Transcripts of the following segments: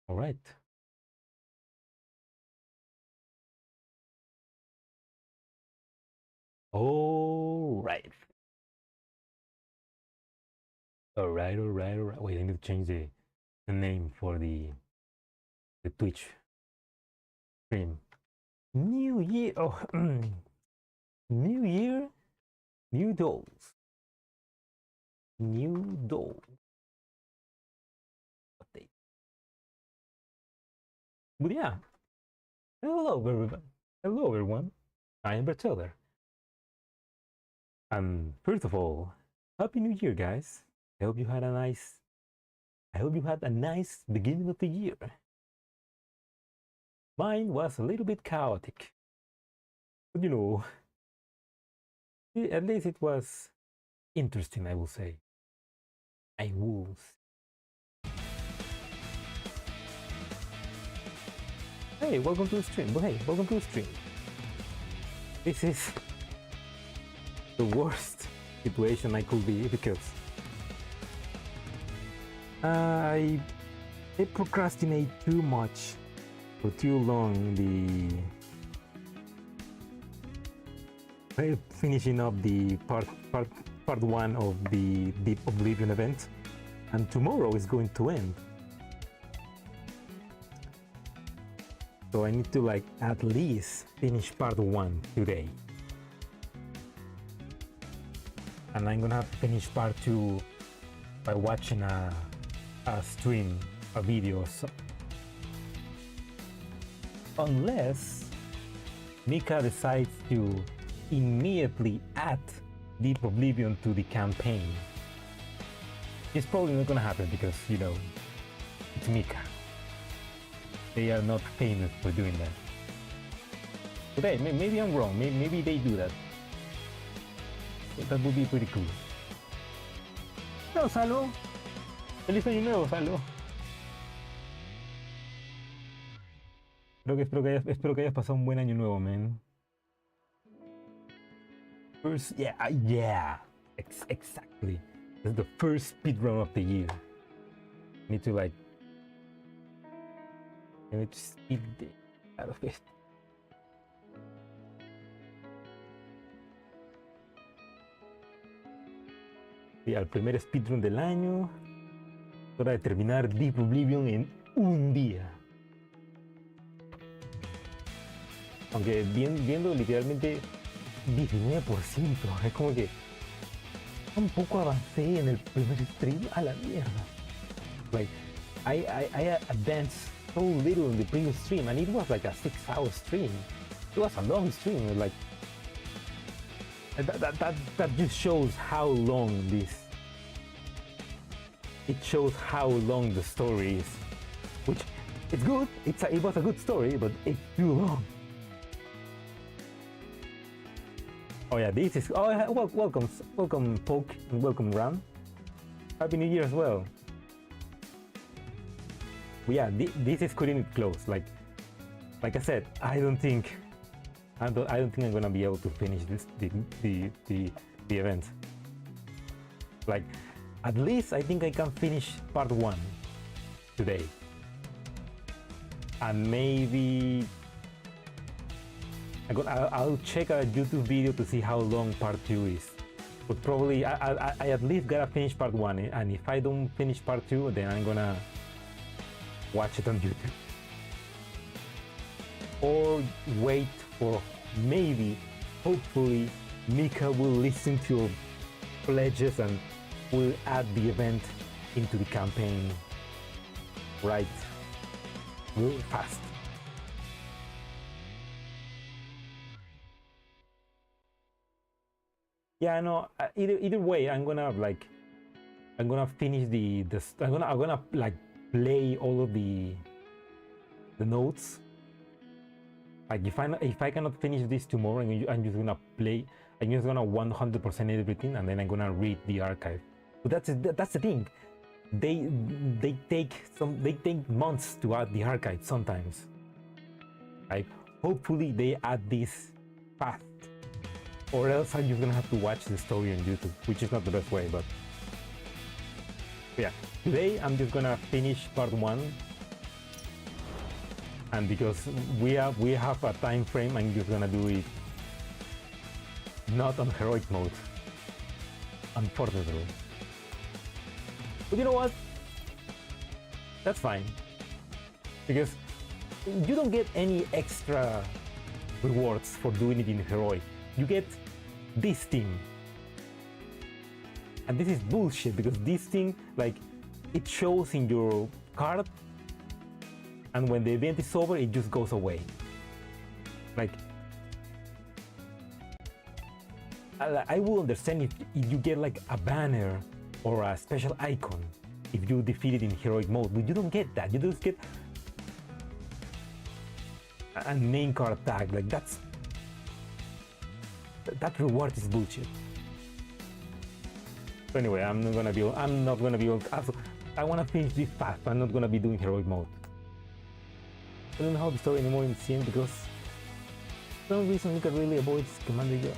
All right. All right. All right. All right. All right. Wait, I need to change the name for the Twitch stream. New Year. Oh, New Year, new dolls. New doll update. But yeah, hello everyone. Hello everyone. I am Berteller. And first of all, Happy New Year, guys. I hope you had a nice beginning of the year. Mine was a little bit chaotic. But you know, at least it was interesting, I will say. I will. Hey, welcome to the stream. But hey, welcome to the stream. This is the worst situation I could be because I procrastinate too much for too long. Finishing up the part one of the Deep Oblivion event, and tomorrow is going to end. So I need to like at least finish part one today. And I'm gonna have to finish part two by watching a stream, a video. So, unless Mika decides to immediately add Deep Oblivion to the campaign. It's probably not gonna happen because, you know, it's Mika. They are not famous for doing that. But hey, maybe I'm wrong. Maybe they do that. That would be pretty cool. No, Salo. Feliz año nuevo, Salo. Espero que hayas pasado un buen año nuevo, man. First, yeah, exactly. This is the first speedrun of the year. I need to speed out of it. Y al primer speedrun del año. Es hora de terminar Deep Oblivion en un día. Aunque viendo literalmente 19%, es como que tampoco avancé en el primer stream, a la mierda. Like I advanced so little in the previous stream, and it was like a 6-hour stream. It was a long stream. Like that just shows how long this. It shows how long the story is, which it's good. It was a good story, but it's too long. Oh yeah, this is. Oh, yeah, welcome, Poke, and welcome, Ram. Happy New Year as well. But yeah, this is cutting it close. Like I said, I don't think I'm gonna be able to finish this the event. Like, at least I think I can finish part one today, and maybe. I'll check a YouTube video to see how long part 2 is. But probably I at least gotta finish part 1, and if I don't finish part 2, then I'm gonna watch it on YouTube. Or wait for maybe, hopefully, Mika will listen to your pledges and will add the event into the campaign right real fast. Yeah, no. Either way, I'm gonna finish I'm gonna like play all of the notes. Like if I cannot finish this tomorrow, I'm just gonna play. I'm just gonna 100% everything, and then I'm gonna read the archive. But that's the thing. They take months to add the archive sometimes. Like hopefully they add this fast. Or else I'm just gonna have to watch the story on YouTube, which is not the best way, but yeah. Today I'm just gonna finish part 1 and because we have a time frame, I'm just gonna do it not on heroic mode, unfortunately. But you know what? That's fine, because you don't get any extra rewards for doing it in heroic. You get this thing, and this is bullshit, because this thing, like, it shows in your card, and when the event is over, it just goes away. Like, I will understand if you get like a banner or a special icon if you defeat it in heroic mode, but you don't get that. You just get a name card tag. Like, that reward is bullshit. So anyway, I'm not gonna be I wanna finish this fast. I'm not gonna be doing heroic mode. I don't know how the story anymore in CN, because for some reason you can really avoid Commander Joe.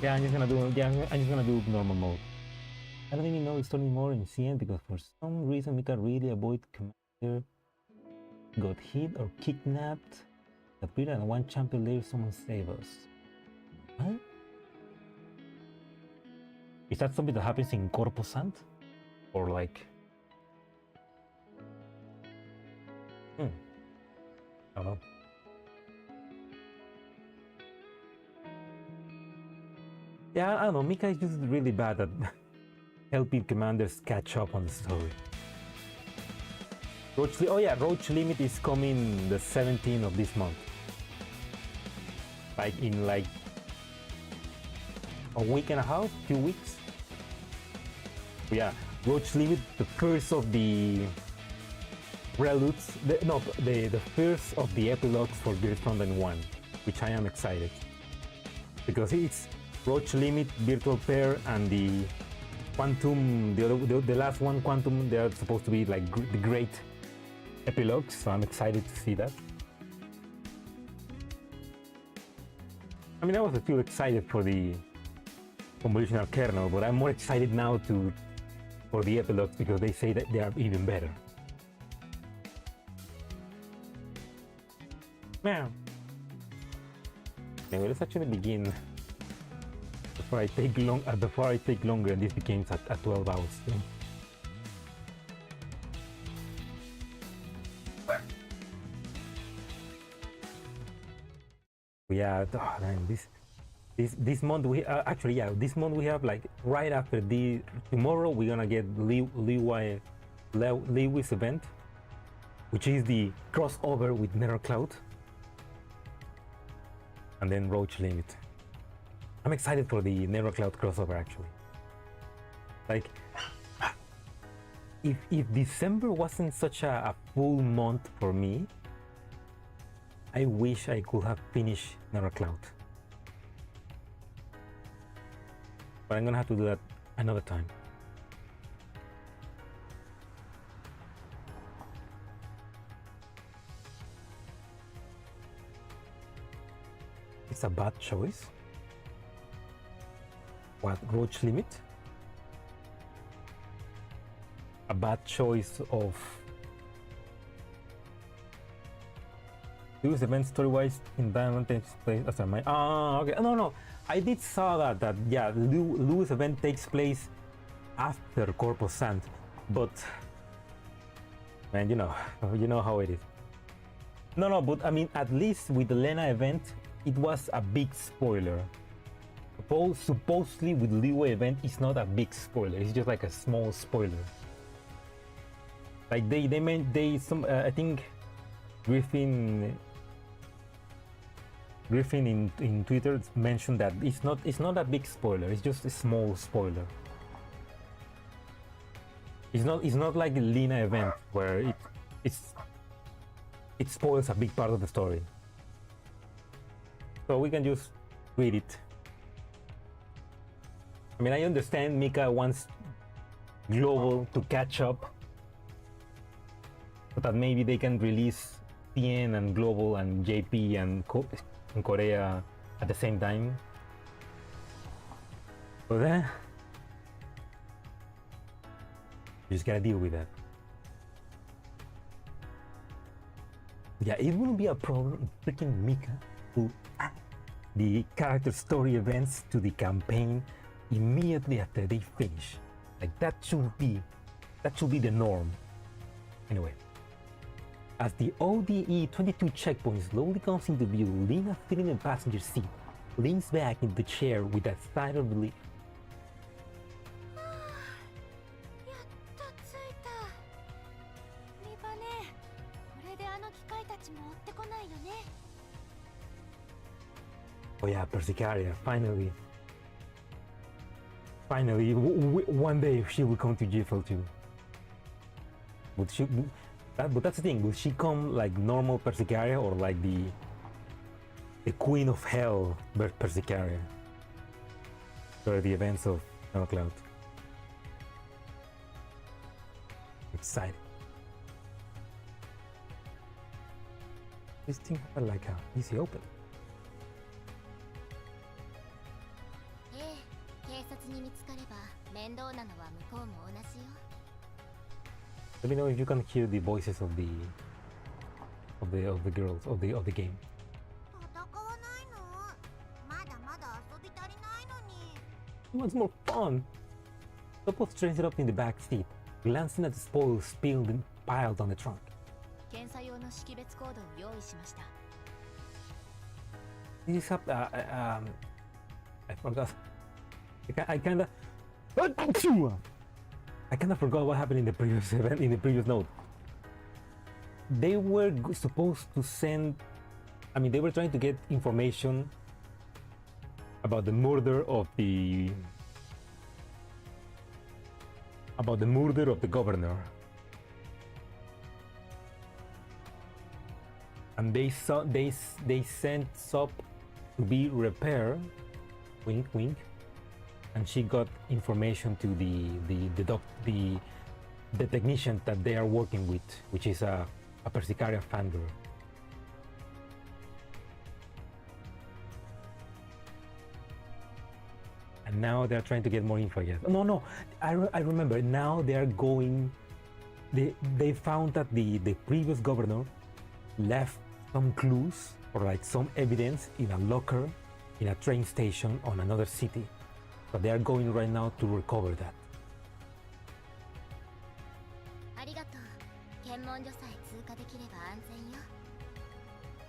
Yeah, I'm just gonna do normal mode. I don't even know the story anymore in CN, because for some reason we can really avoid Commander got hit or kidnapped. Appear and one champion later someone save us. Huh? Is that something that happens in Corposant? Or like... I don't know. Yeah, I don't know, Mika is just really bad at helping commanders catch up on the story. Roach Limit is coming the 17th of this month. Like in like a week and a half, 2 weeks. Yeah, Roach Limit, the first of the preludes, the first of the epilogues for FRONTLINE 1, which I am excited. Because it's Roach Limit, Virtual Pair, and the Quantum, the last one, Quantum, they are supposed to be like the great epilogues, so I'm excited to see that. I mean, I was still excited for the convolutional kernel, but I'm more excited now for the epilogues, because they say that they are even better. Man. Anyway, let's actually begin before I take longer and this becomes a 12 hours thing. Yeah, oh man, this month we this month we have, like, right after tomorrow we're gonna get Lewis event, which is the crossover with Nethercloud, and then Roach Limit. I'm excited for the Nethercloud crossover, actually. Like, if December wasn't such a full month for me, I wish I could have finished Nethercloud. But I'm gonna have to do that another time. It's a bad choice. What, Roach Limit? A bad choice of... Lewis event story-wise in Diamond takes place after my... okay. No. I did saw that yeah, Lewis event takes place after Corposant, but... Man, you know how it is. No, but I mean, at least with the Lena event, it was a big spoiler. Supposedly with Lewis event, it's not a big spoiler, it's just like a small spoiler. Like I think Griffin in Twitter mentioned that it's not a big spoiler, it's just a small spoiler. It's not like the Lena event where it spoils a big part of the story. So we can just read it. I mean, I understand Mika wants Global to catch up, but that maybe they can release PN and Global and JP and in Korea at the same time. So then you just gotta deal with that. Yeah, it wouldn't be a problem if freaking Mika would add the character story events to the campaign immediately after they finish. Like that should be the norm. Anyway, as the ODE 22 checkpoint slowly comes into view, Lina, sitting in the passenger seat, leans back in the chair with a sigh of relief. Oh yeah, Persicaria, finally. Finally, one day she will come to GFL2. Would she? But that's the thing. Will she come like normal Persicaria or like the Queen of Hell Persicaria? For the events of Cloud. Excited. This thing had like a easy open. Let me know if you can hear the voices of the girls of the game. He wants more fun. Topo strains it up in the back seat, glancing at the spoils spilled and piled on the trunk. This is up. I forgot. I kinda forgot what happened in the previous event, in the previous note. They were supposed to send, they were trying to get information about the murder of the governor. And they sent Sop to be repaired, wink wink, and she got information to the technician that they are working with, which is a Persicaria Fandor. And now they're trying to get more info. Yes. No, I remember. Now they are going. They found that the previous governor left some clues or like some evidence in a locker in a train station on another city. So they are going right now to recover that.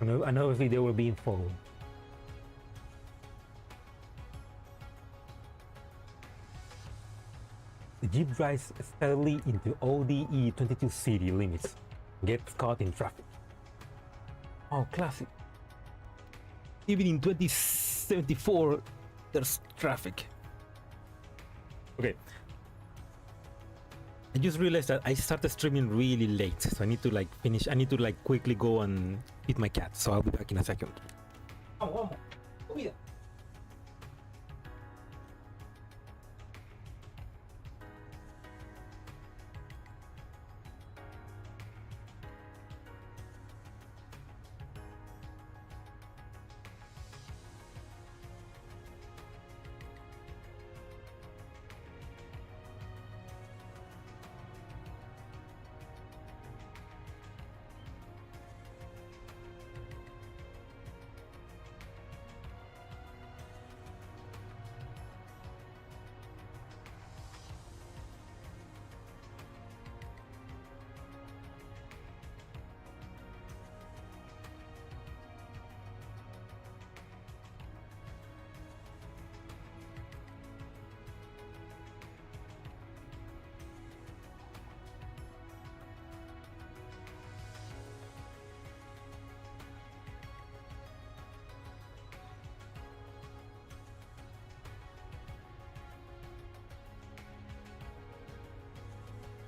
And obviously they were being followed. The jeep drives steadily into ODE 22 city limits, gets caught in traffic. Oh, classic. Even in 2074, there's traffic. Okay. I just realized that I started streaming really late, so I need to like finish. I need to like quickly go and feed my cat, so I'll be back in a second. Oh, yeah.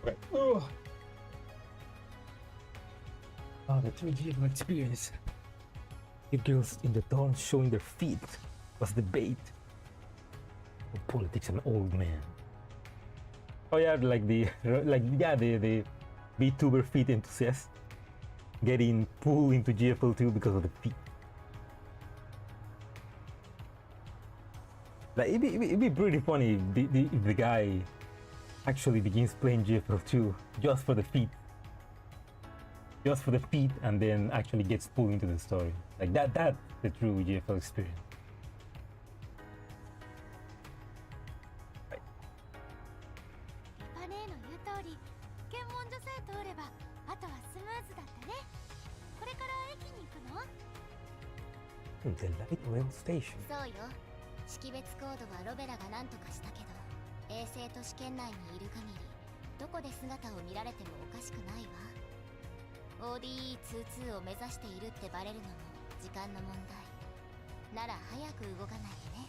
Okay. Oh, the 3G experience. The girls in the dawn showing their feet was the bait for politics and old man. Oh yeah, like the VTuber feet enthusiast getting pulled into GFL2 because of the feet. Like it'd be pretty funny if the guy actually begins playing GFL2 just for the feet. Just for the feet, and then actually gets pulled into the story. Like that's the true GFL experience. Right. リパネーの言う通り、検問所さえ通れば、あとはスムーズだったね。これから駅に行くの？ The light rail station. そうよ。識別コードはロベラが何とかしたけど、衛星都市圏内にいる限り、どこで姿を見られてもおかしくないわ。ODE22 を目指しているってバレるのも時間の問題。なら早く動かないとね。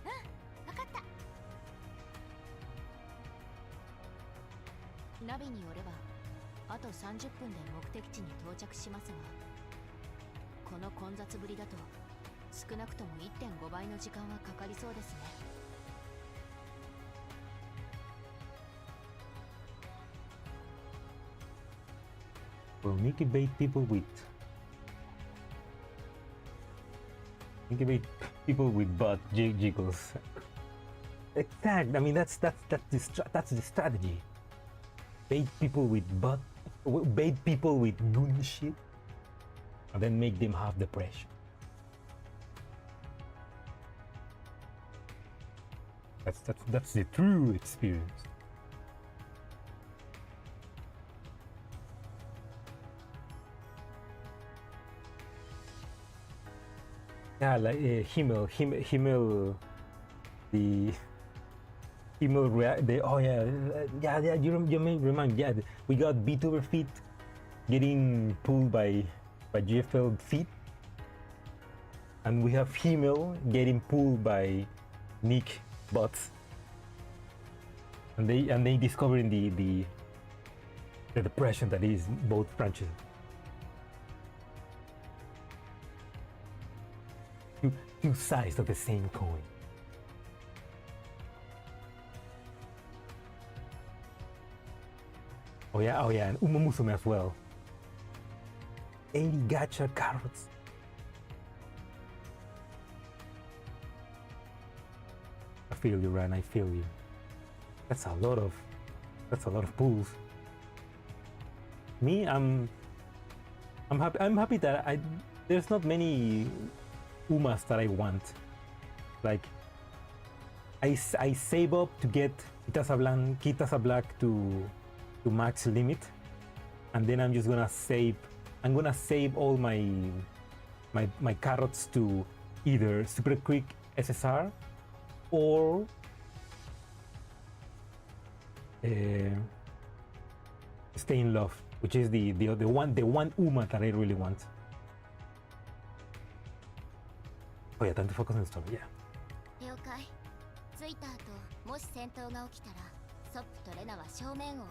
うん、わかった。ナビによればあと30分で目的地に到着しますが、この混雑ぶりだと少なくとも 1.5 倍の時間はかかりそうですね。Well, incubate people with butt jiggles. Exact. I mean that's the strategy. Bait people with good shit, and then make them have depression. That's the true experience. Yeah, like Himmel, the oh yeah, you may remind, yeah, we got VTuber feet getting pulled by GFL feet, and we have Himmel getting pulled by Nick butts, and they discovering the depression that is both branches. Two sides of the same coin. Oh yeah, and Uma Musume as well. 80 gacha carrots. I feel you, Ran. I feel you. That's a lot of pulls. Me, I'm happy that there's not many Umas that I want. Like I save up to get Kitasablanc to max limit, and then I'm just gonna save. I'm gonna save all my carrots to either super quick SSR or Stay in Love, which is the one Uma that I really want. Oh yeah, time to focus on the story. Yeah. 了解。着いた後、もし戦闘が起きたら、ソップとレナは正面をお願い。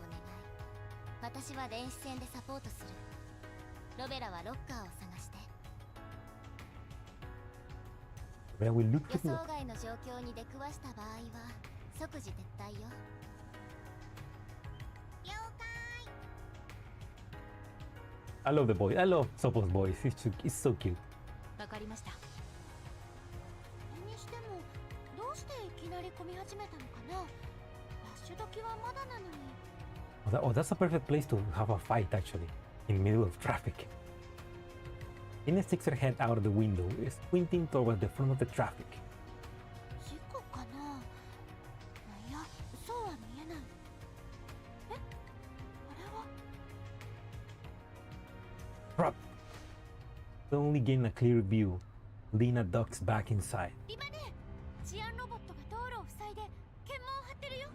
私は電子戦でサポートする。ロベラはロッカーを探して。Where we look 予想外の状況に出くわした場合は即時撤退よ。了解。I love the boy. I love Sopo's voice. It's so cute. わかりました。にしてもどうしていきなり混み始めたのかな。ラッシュ時はまだなのに。Oh, that's a perfect place to have a fight actually, in the middle of traffic. Ina sticks her head out of the window, squinting towards the front of the traffic. 事故かな。いや、そうは見えない。え、あれは。Prop. Only getting a clear view, Lena ducks back inside. リバネ、治安ロボットが道路を塞いで検問を張ってるよ。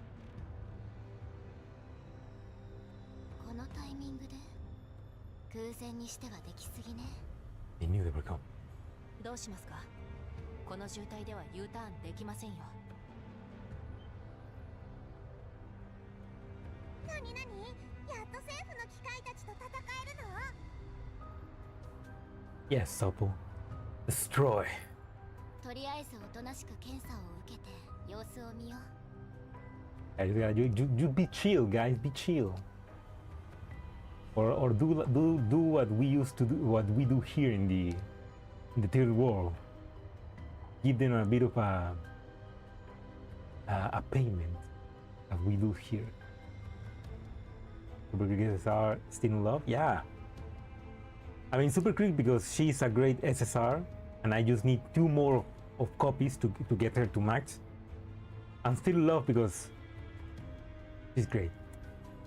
このタイミングで偶然にしてはできすぎね。They knew they were coming. どうしますか。この渋滞では U ターンできませんよ。なになに、やっと政府の機械たちと戦えるの。 Yes, Sopo. Destroy. とりあえずおとなしく検査を受けて様子を見よう。You be chill, guys. Be chill. Or do what we used to do, what we do here in in the third world. Give them a bit of a payment as we do here. Super Creek SSR still in love? Yeah. I mean Super Creek because she's a great SSR and I just need 2 more of copies to get her to max. I'm still in love because she's great.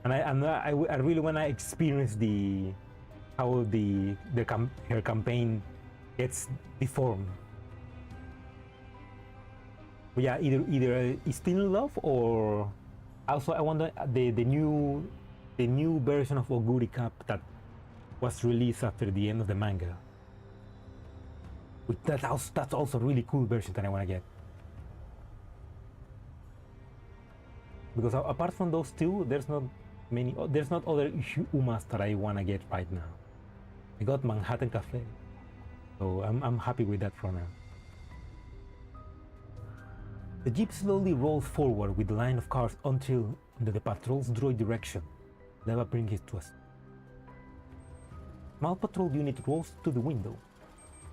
And I really want to experience how her campaign gets deformed. But yeah, either is still in love or also I wonder the new version of Oguri Cup that was released after the end of the manga. That's also a really cool version that I want to get. Because apart from those two, there's not other Umas that I want to get right now. I got Manhattan Cafe, so I'm happy with that for now. The jeep slowly rolls forward with the line of cars until the patrol's droid direction. Leva brings it to us. Small patrol unit rolls to the window.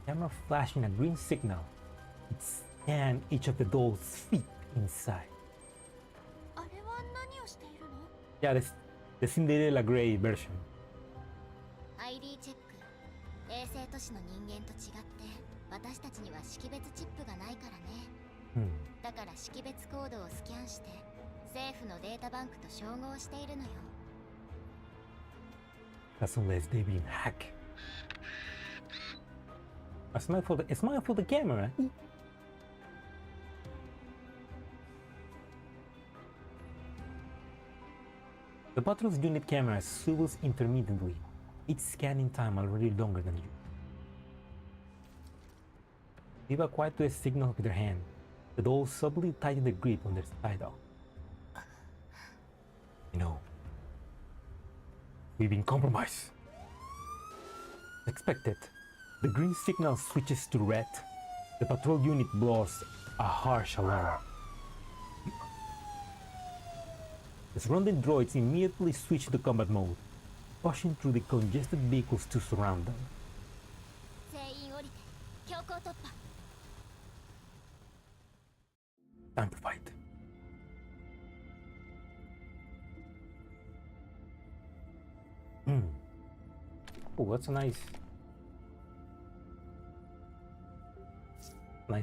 Camera flashing a green signal. It scans each of the doll's feet inside. Yeah, the Cinderella Grey version. ID チェック。衛星都市の人間と違って私たちには識別チップがないからね。だから識別コードをスキャンして政府のデータバンクと照合しているのよ。As unless they've been hacked. A smile for the camera. The patrol's unit camera swivels intermittently, its scanning time already longer than you. Diva quiet to a signal with her hand. The dolls subtly tighten the grip on their side-off. You know, we've been compromised. Expected. The green signal switches to red. The patrol unit blows a harsh alarm. The surrounding droids immediately switch to combat mode, pushing through the congested vehicles to surround them. Time to fight. Oh, that's a nice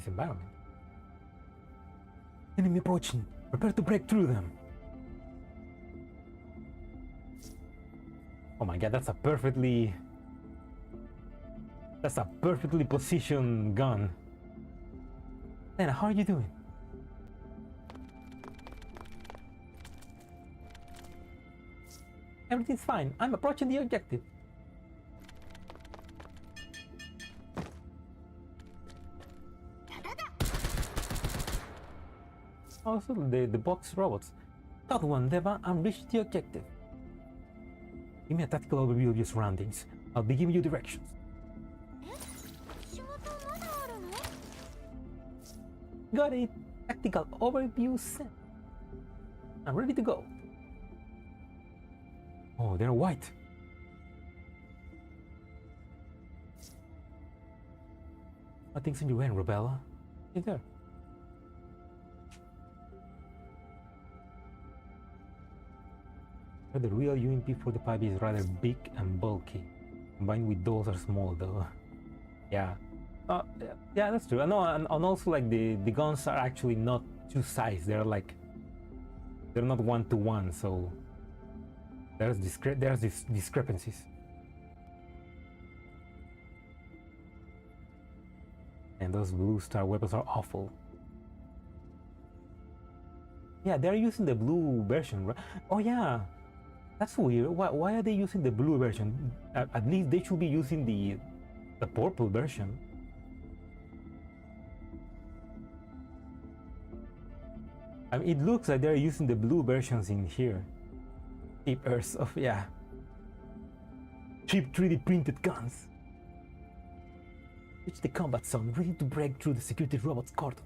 environment. Enemy approaching. Prepare to break through them. Oh my god, that's a perfectly positioned gun. Man, how are you doing? Everything's fine. I'm approaching the objective. Also, the box robots. That one, Deva, I'm reached the objective. Give me a tactical overview of your surroundings. I'll be giving you directions. Got it. Tactical overview sent. I'm ready to go. Oh, they're white. What things in your hand, Robella? Hey there. The real UMP-45 is rather big and bulky. Combined with those are small though. Yeah. Yeah, that's true. No, and also like the guns are actually not two size. They're not 1-to-1, so there's these discrepancies. And those blue star weapons are awful. Yeah, they're using the blue version, right? Oh yeah. That's weird. Why are they using the blue version? At least they should be using the purple version. I mean, it looks like they're using the blue versions in here. Cheap Earths of, yeah. Cheap 3D printed guns. Reach the combat zone, ready to break through the security robot's cordon.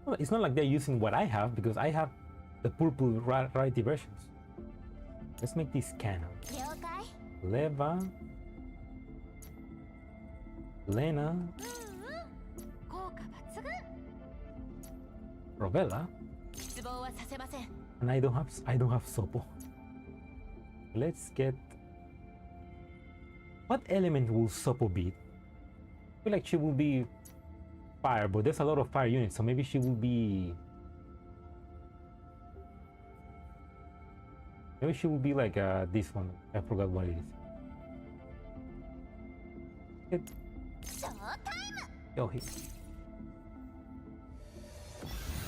Well, it's not like they're using what I have, because I have the purple rarity versions. Let's make this canon. Leva. Lena. 効果抜群。 Rovella. 失望はさせません。 And I don't have Sopo. Let's get. What element will Sopo be? I feel like she will be fire, but there's a lot of fire units, so maybe she will be. Maybe she will be like this one. I forgot what it is. Oh,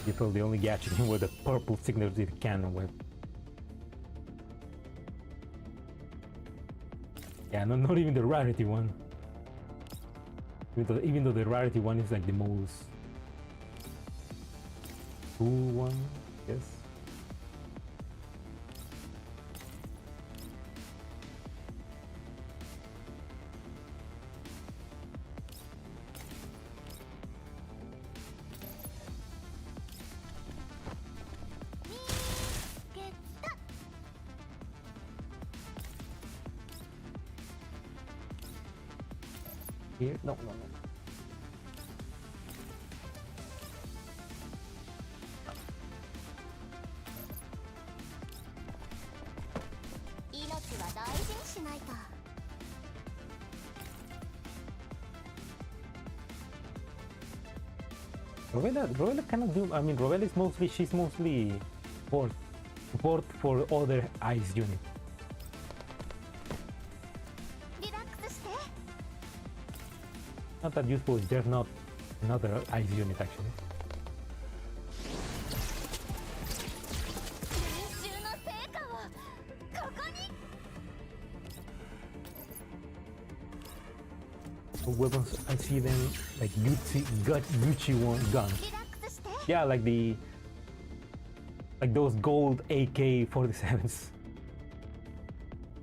you throw the only gadget with the purple signal to the cannon with. Yeah, not even the rarity one. Even though the rarity one is like the most cool one, yes. Here? No. 命は大事にしないと。 Rovella cannot do. I mean, Rovella is mostly. She's mostly support for other ice units. リラックスして。 Not that useful. There's not another ice unit actually. 練習の成果をここに。 The weapons, I see them like Gucci one guns. リラックスして。 Yeah, like those gold AK-47s.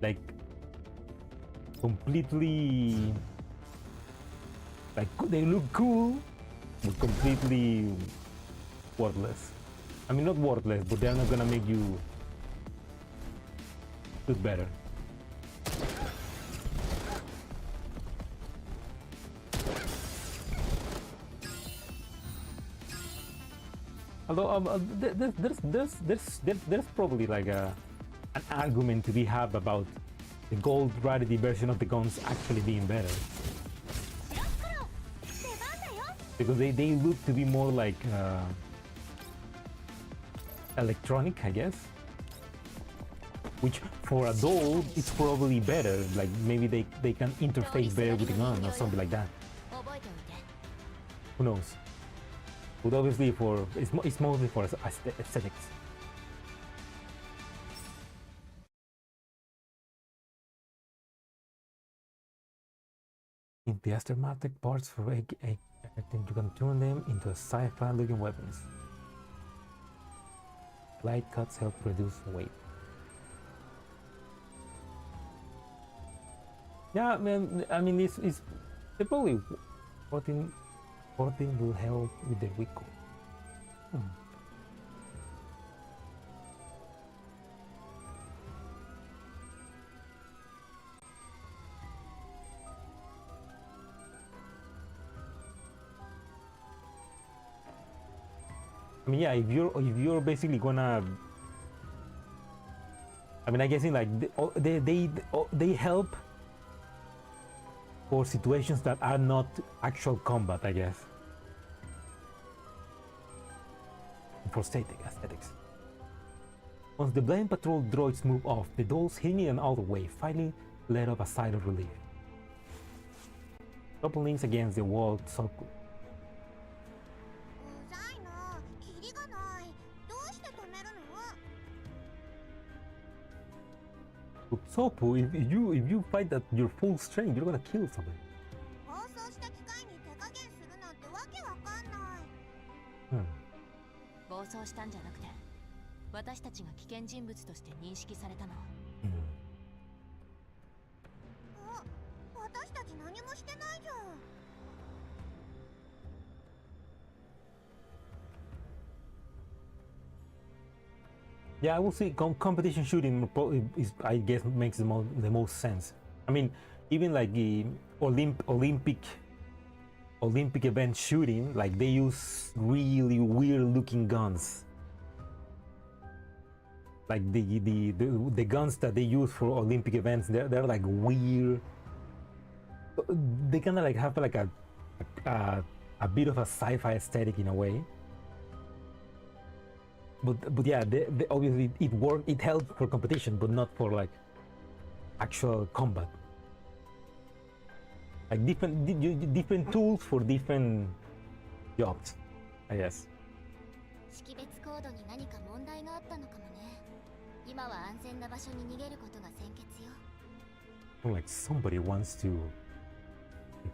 Like completely. Like they look cool, but completely worthless. I mean, not worthless, but they're not gonna make you look better. Although there's probably like an argument to be had about the gold rarity version of the guns actually being better. Because they look to be more like electronic, I guess. Which for a doll, it's probably better. Like maybe they can interface better with the gun or something like that. Who knows? But obviously it's mostly for aesthetics. In the aftermarket parts for I think you can turn them into sci-fi looking weapons. Light cuts help reduce weight. Yeah, man. I mean, it's probably 14 will help with the recoil. I mean, yeah, if you're basically gonna, I mean, I guess in like they help for situations that are not actual combat, I guess. For aesthetics. Once the blind patrol droids move off, the dolls hitting an out way, finally let up a sigh of relief. Couple links against the wall circle. Sopu, if you fight at your full strength, you're gonna kill somebody. Hmm. 暴走したんじゃなくて、私たちが危険人物として認識されたの。私たち何もしてないじゃん。 Yeah, I will say competition shooting is, I guess, makes the most sense. I mean, even like the Olympic event shooting, like they use really weird looking guns. Like the guns that they use for Olympic events, they're like weird. They kind of like have like a bit of a sci-fi aesthetic in a way. But yeah, they obviously it worked. It helped for competition, but not for like actual combat. Like different tools for different jobs, I guess. 識別コードに何か問題があったのかもね。今は安全な場所に逃げることが先決よ。Like somebody wants to.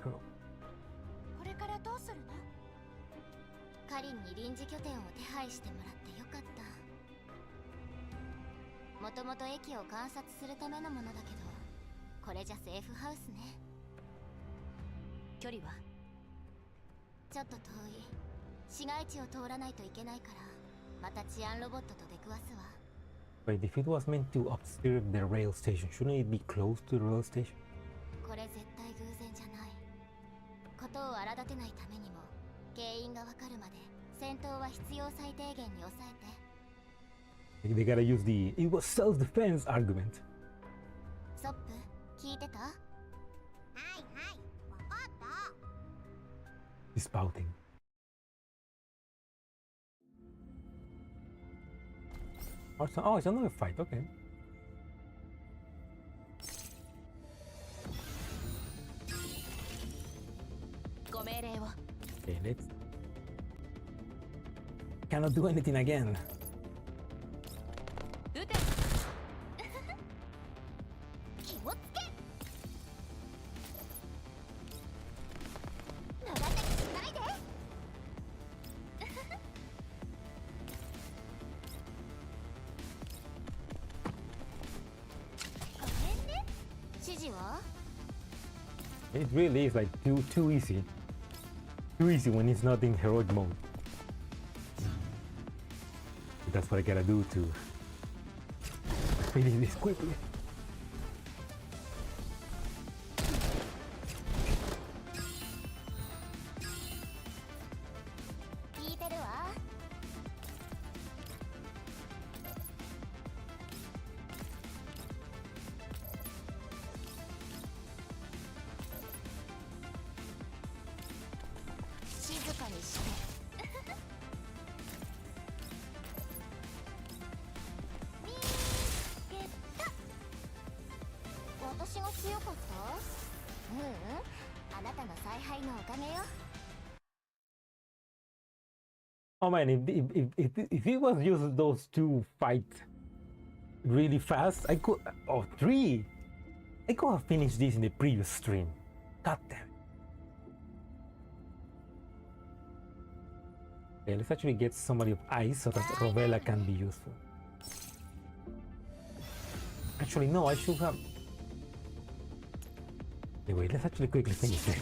これからどうするの？カリンに臨時拠点を手配してもらってよかった。もともと駅を観察するためのものだけど、これじゃセーフハウスね。距離は？ちょっと遠い。市街地を通らないといけないから、また治安ロボットと出くわすわ。Wait, if it was meant to observe the rail station, shouldn't it be close to the rail station? これ絶対偶然じゃない。ことを荒立てないためにも、原因がわかるまで戦闘は必要最低限に抑えて。They gotta use the it was self-defense argument. ソップ、聞いてた？はいはい、わかった。He's spouting. Oh, it's another fight. Okay. ご命令を。Okay, let's. Cannot do anything again. 撃て。気をつけ。長手にしないで。ごめんね。指示は？ It really is like too easy. Too easy when it's not in heroic mode. But that's what I gotta do to finish this quickly. Oh man, if it was just those two fight really fast, I could. Oh, three! I could have finished this in the previous stream. God damn it. Okay, let's actually get somebody of ice so that Rovella can be useful. Actually, no, I should have. Anyway, let's actually quickly finish this.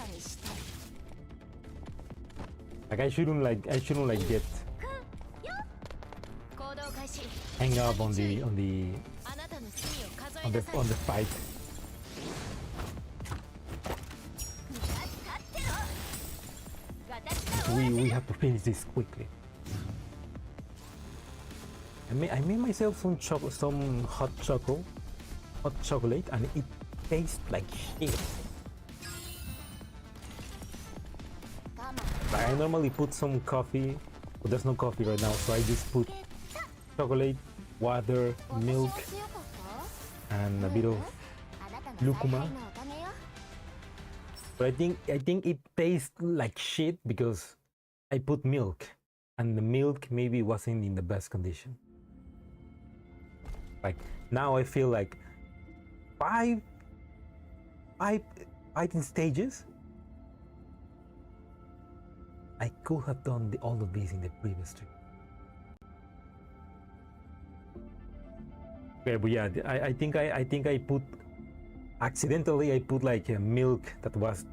Like I shouldn't get hang up on the fight. We have to finish this quickly. I made myself some hot chocolate, and it tastes like shit. Like I normally put some coffee, but there's no coffee right now, so I just put chocolate, water, milk, and a bit of lucuma. But I think it tastes like shit because I put milk, and the milk maybe wasn't in the best condition. Like now I feel like five fighting stages. I could have done all of these in the previous stream. Okay, but yeah, I think I put accidentally I put like a milk that was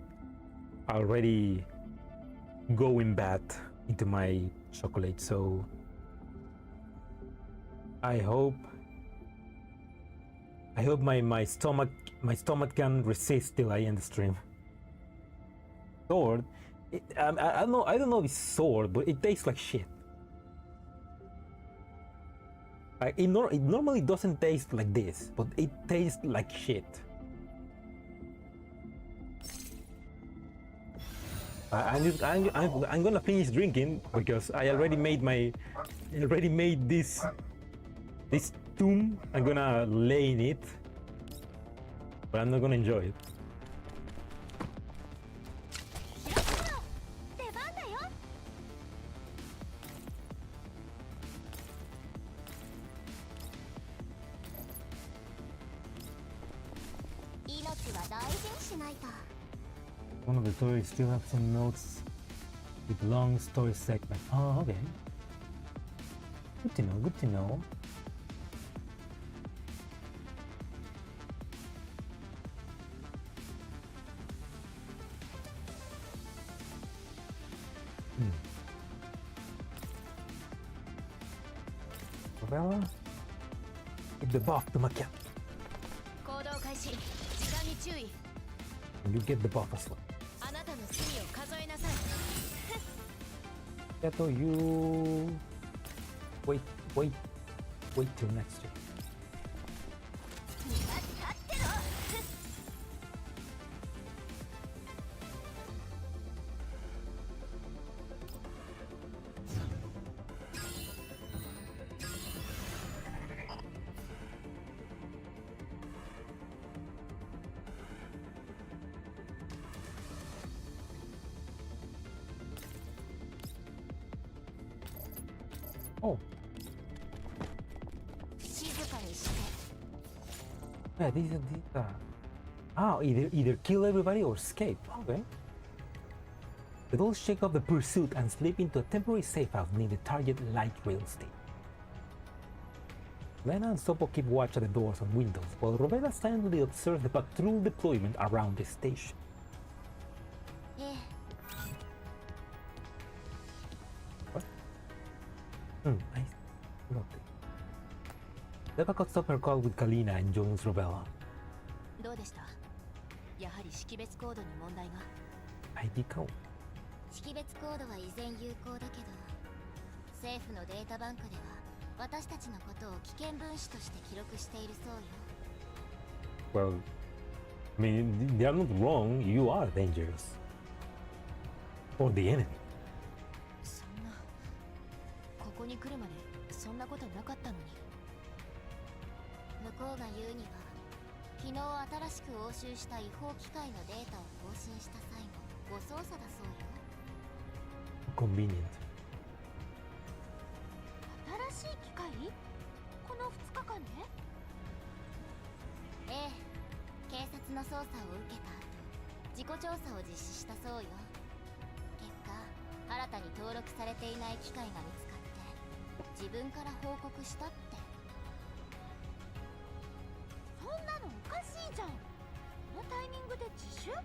already going bad into my chocolate, so I hope my stomach my stomach can resist till I end the stream. Sword, I don't know if it's sword, but it tastes like shit. It normally doesn't taste like this, but it tastes like shit. I'm gonna finish drinking because I already made this tomb. I'm gonna lay in it, but I'm not gonna enjoy it. One of the toys still have some notes with long story segment. Oh, okay. Good to know, good to know. Well, give the buff to Makia. And you get the buff as well. Keto, you wait till next year. Oh. Yeah, these are either kill everybody or escape. Okay. The dolls shake off the pursuit and slip into a temporary safe house near the target light rail station. Lena and Sopo keep watch at the doors and windows, while Rovella silently observes the patrol deployment around the station. Nice. Lovely. Leva got stop her call with Kalina and joins Rovella. ID code. 識別コードは依然有効だけど、政府のデータバンクでは私たちのことを危険分子として記録しているそうよ。 Well, I mean, they are not wrong. You are dangerous. Or the enemy. そんな、ここに来るまでそんなことなかったのに。向こうが言うには、昨日新しく押収した違法機械のデータを更新した際の誤操作だそうよ。 Convenient. 新しい機械？この2日間で？ええ、警察の捜査を受けた後、自己調査を実施したそうよ。結果、新たに登録されていない機械が見つかって、自分から報告したって。そんなのおかしいじゃん。このタイミングで自首？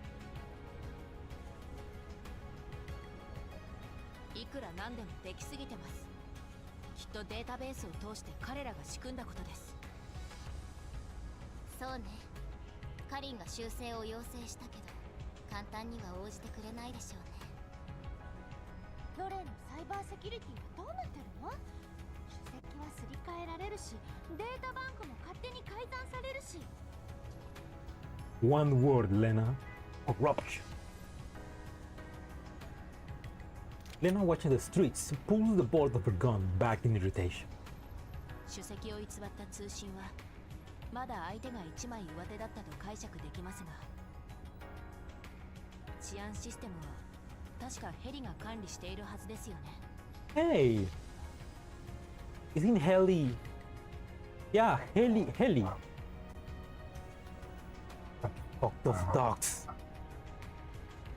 いくらなんでもできすぎてます。きっとデータベースを通して彼らが仕組んだことです。そうね。カリンが修正を要請したけど、簡単には応じてくれないでしょうね。ロレのサイバーセキュリティはどうなってるの？主席はすり替えられるし、データバンクも勝手に改ざんされるし。One word, Lena. Corruption. Lena, watching the streets, pulls the bolt of her gun back in irritation. 主席を偽った通信はまだ相手が1枚上手だったと解釈できますが、治安システムは確かヘリが管理しているはずですよね。Hey! Isn't heli? Yeah, heli. Fuck those dogs.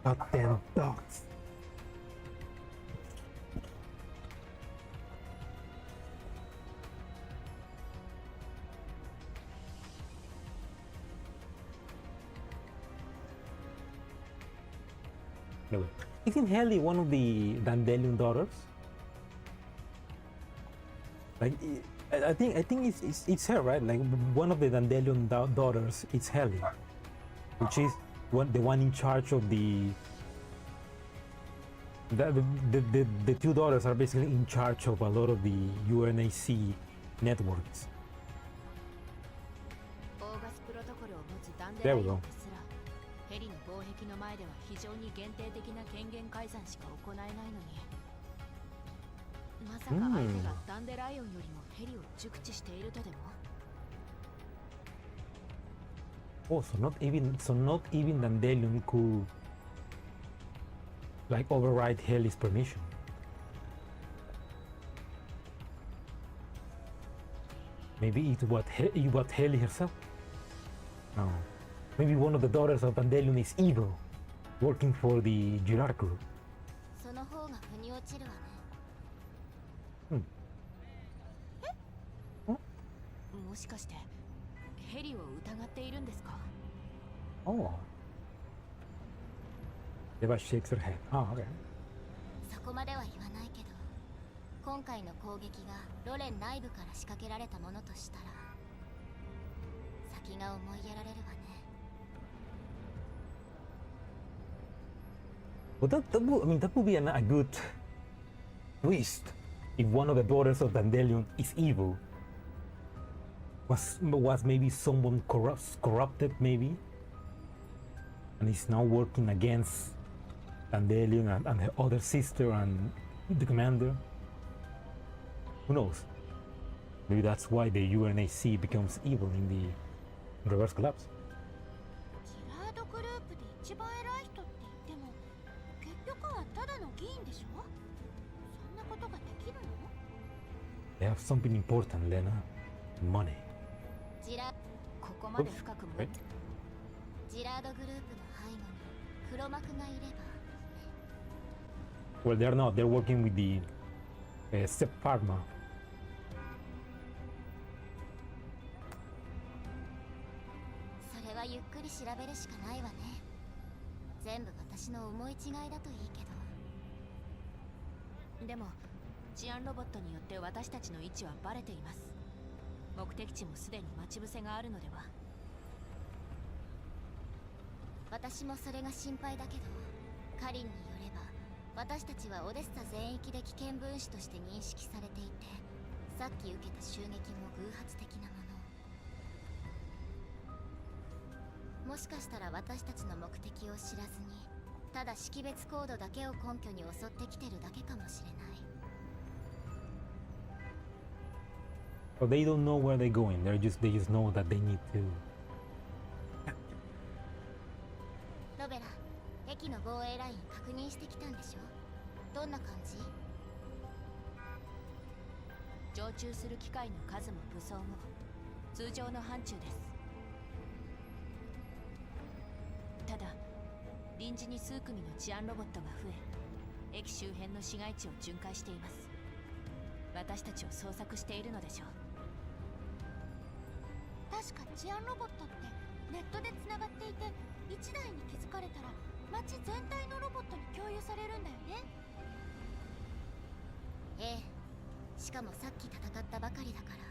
Goddamn dogs. No, isn't Helly one of the Dandelion daughters? Like, I think it's her, right? Like one of the Dandelion daughters. It's Helly. which is the one in charge of the two daughters are basically in charge of a lot of the UNAC networks. オーガスプロトコルを持つダンデ There ラ we イ go. オンですらヘリの防壁の前では非常に限定的な権限改ざんしか行えないのにまさか相手がダンデライオンよりもヘリを熟知しているとでも Oh, so not even Dandelion could like override Heli's permission. Maybe it was Heli herself. No. Maybe one of the daughters of Dandelion is evil, working for the Girard group. その方が腑に落ちるわね。もしかしてヘリを疑っているんですか Oh. Eva shakes her head. Oh, okay. そこまでは言わないけど、今回の攻撃がロレン内部から仕掛けられたものとしたら、先が思いやられるわね。But that would be a good twist if one of the daughters of Dandelion is evil. Was maybe someone corrupted maybe, and is now working against Dandelion and her other sister and the commander. Who knows? Maybe that's why the UNAC becomes evil in the reverse collapse. ジラードグループで一番偉い人って言っても結局はただの議員でしょ。そんなことができるの？ They have something important, Lena. Money. ここまで深くも Right? ジラードグループの背後に黒幕がいれば。 Well, they're not. They're working with the Step Pharma. それはゆっくり調べるしかないわね。全部私の思い違いだといいけど。でも治安ロボットによって私たちの位置はバレています。目的地もすでに待ち伏せがあるのでは。私もそれが心配だけど、カリンによれば私たちはオデッサ全域で危険分子として認識されていて、さっき受けた襲撃も偶発的なもの。もしかしたら私たちの目的を知らずに、ただ識別コードだけを根拠に襲ってきてるだけかもしれない。 So they don't know where they're going. They just know that they need to. ロベラ、駅の防衛ライン確認してきたんでしょ？どんな感じ？常駐する機械の数も武装も通常の範疇です。ただ臨時に数組の治安ロボットが増え、駅周辺の市街地を巡回しています。私たちを捜索しているのでしょう。確か治安ロボットってネットでつながっていて、1台に気づかれたら街全体のロボットに共有されるんだよね。ええ。しかもさっき戦ったばかりだから、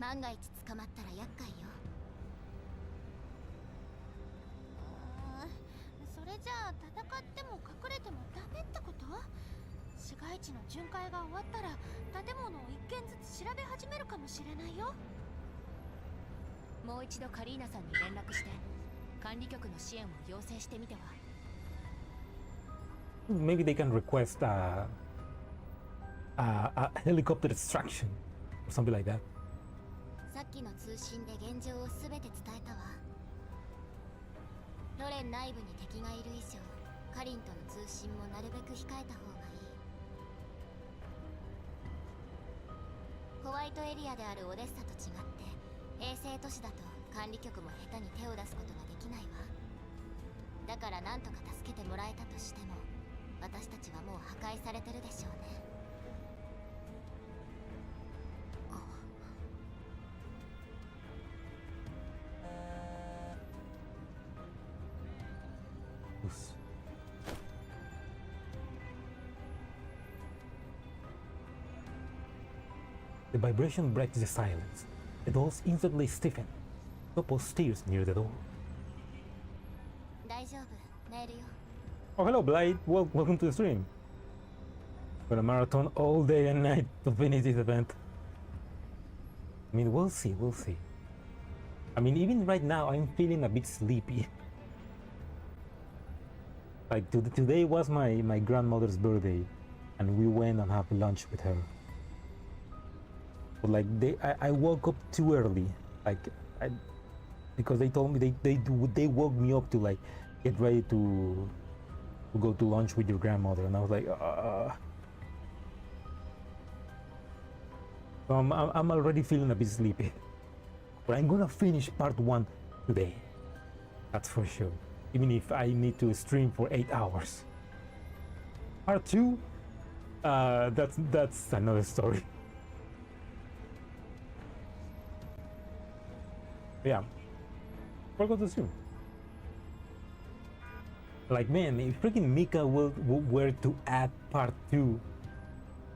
万が一捕まったら厄介よ。それじゃあ戦っても隠れてもダメってこと？市街地の巡回が終わったら建物を一軒ずつ調べ始めるかもしれないよ。もう一度カリーナさんに連絡して管理局の支援を要請してみては。 Maybe they can request a helicopter extraction or something like that. さっきの通信で現状を全て伝えたわ。ロレン内部に敵がいる以上、カリンとの通信もなるべく控えた方がいい。ホワイトエリアであるオデッサと違って衛星都市だと管理局も下手に手を出すことができないわ。だからなんとか助けてもらえたとしても、私たちはもう破壊されてるでしょうね。Oops. The vibration breaks the silence. The doors instantly stiffen. Topo steers near the door. 丈夫、メールよ。 Oh, hello, Blight. Welcome to the stream. Gonna marathon all day and night to finish this event. I mean, we'll see, we'll see. I mean, even right now, I'm feeling a bit sleepy. Like, today was my grandmother's birthday, and we went and have lunch with her. But like, I woke up too early. Like, because they told me they woke me up to like get ready to go to lunch with your grandmother, and I was like, So I'm already feeling a bit sleepy, but I'm gonna finish part 1 today. That's for sure. Even if I need to stream for 8 hours. Part 2, that's another story. Yeah, forgot to stream. Like, man, if freaking Mika were to add part 2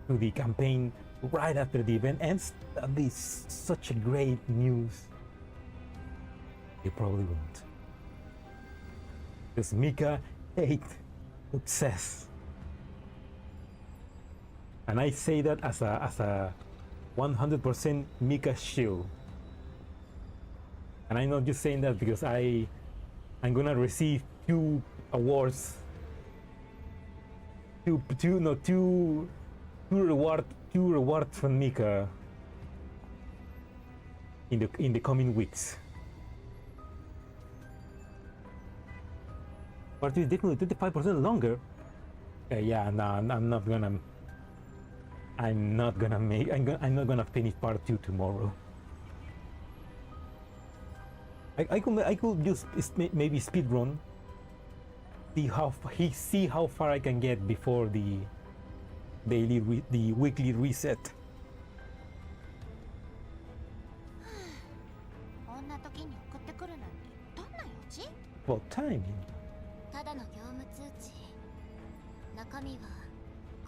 to the campaign right after the event ends, that'd be such a great news. They probably won't. Because Mika hate success. And I say that as a 100% Mika shield. And I'm not just saying that because I'm gonna receive 2 awards, two rewards from Mika in the coming weeks. But it's definitely 25% longer. Yeah, no, I'm not gonna finish part 2 tomorrow. I could just maybe speed run, see how far I can get before the weekly reset. こんな時に送ってくるなんてどんな用事？ About timing. ただの業務通知。中身は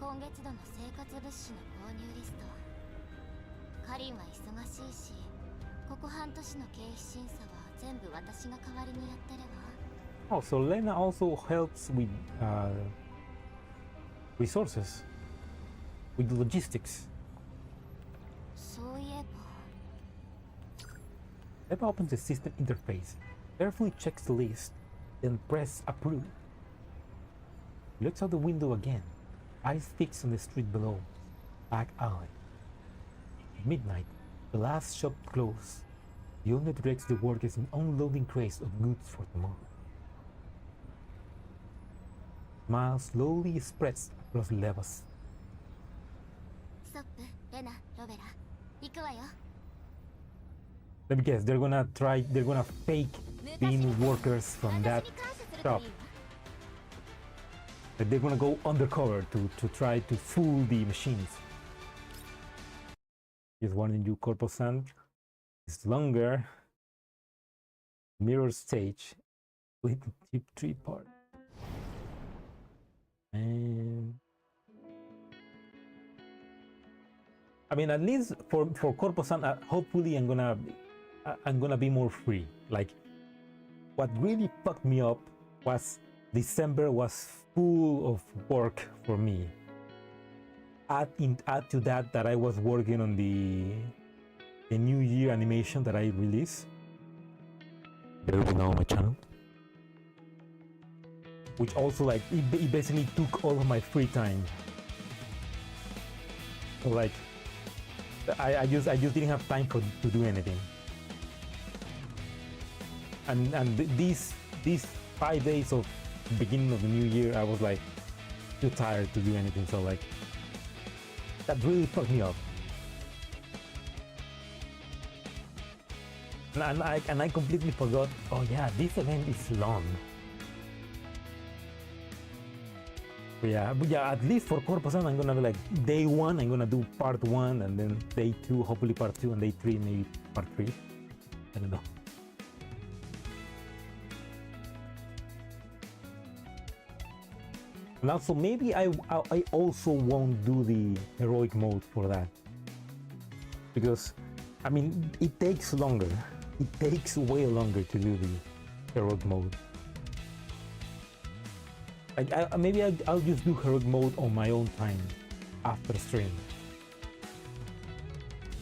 今月度の生活物資の購入リスト。カリンは忙しいし、ここ半年の経費審査は全部私が代わりにやってるわ。Oh, so Lena also helps with resources, with logistics. そういえば。 Eva opens the system interface, carefully checks the list, then press approve. Looks out the window again, eyes fixed on the street below, back alley. At midnight, the last shop closed. The owner directs the workers in unloading crates of goods for tomorrow. Smile slowly spreads across levels. ストップ、レナ、ロベラ。行くわよ。 Let me guess, they're gonna fake being workers from that shop. But they're gonna go undercover to try to fool the machines. Just warning you, Corpo San is longer. Mirror stage with tip 3 part. And I mean, at least for Corpo San, hopefully I'm gonna be more free. Like, what really fucked me up was December was full of work for me. Add to that I was working on the New Year animation that I released. There will be now on my channel. Which also, like, it basically took all of my free time. So like, I just didn't have time to do anything. And these 5 days of beginning of the new year, I was like too tired to do anything. So like, that really fucked me up. And I completely forgot. Oh yeah, this event is long. But yeah, at least for Corpo San, I'm gonna be like, day 1, I'm gonna do part 1, and then day 2, hopefully part 2, and day 3, maybe part 3. I don't know. And also, maybe I also won't do the heroic mode for that. Because, I mean, it takes longer. It takes way longer to do the heroic mode. Maybe I'll just do heroic mode on my own time after stream,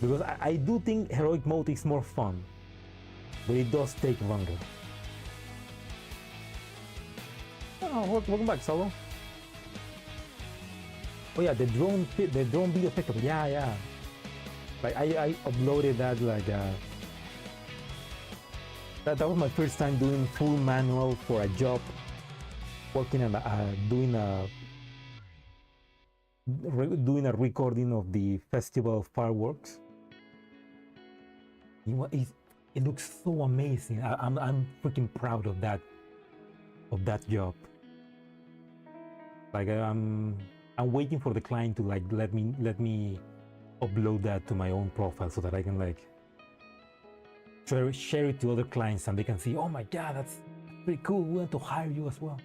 because I do think heroic mode is more fun, but it does take longer. Oh, welcome back, Solo. Oh yeah, the drone video pickup. Yeah. Like I uploaded that like that was my first time doing full manual for a job, working on doing a recording of the festival fireworks. You know, it looks so amazing. I'm freaking proud of that job. Like I'm waiting for the client to like let me upload that to my own profile so that I can like share it to other clients and they can see, oh my god, that's pretty cool, we want to hire you as well.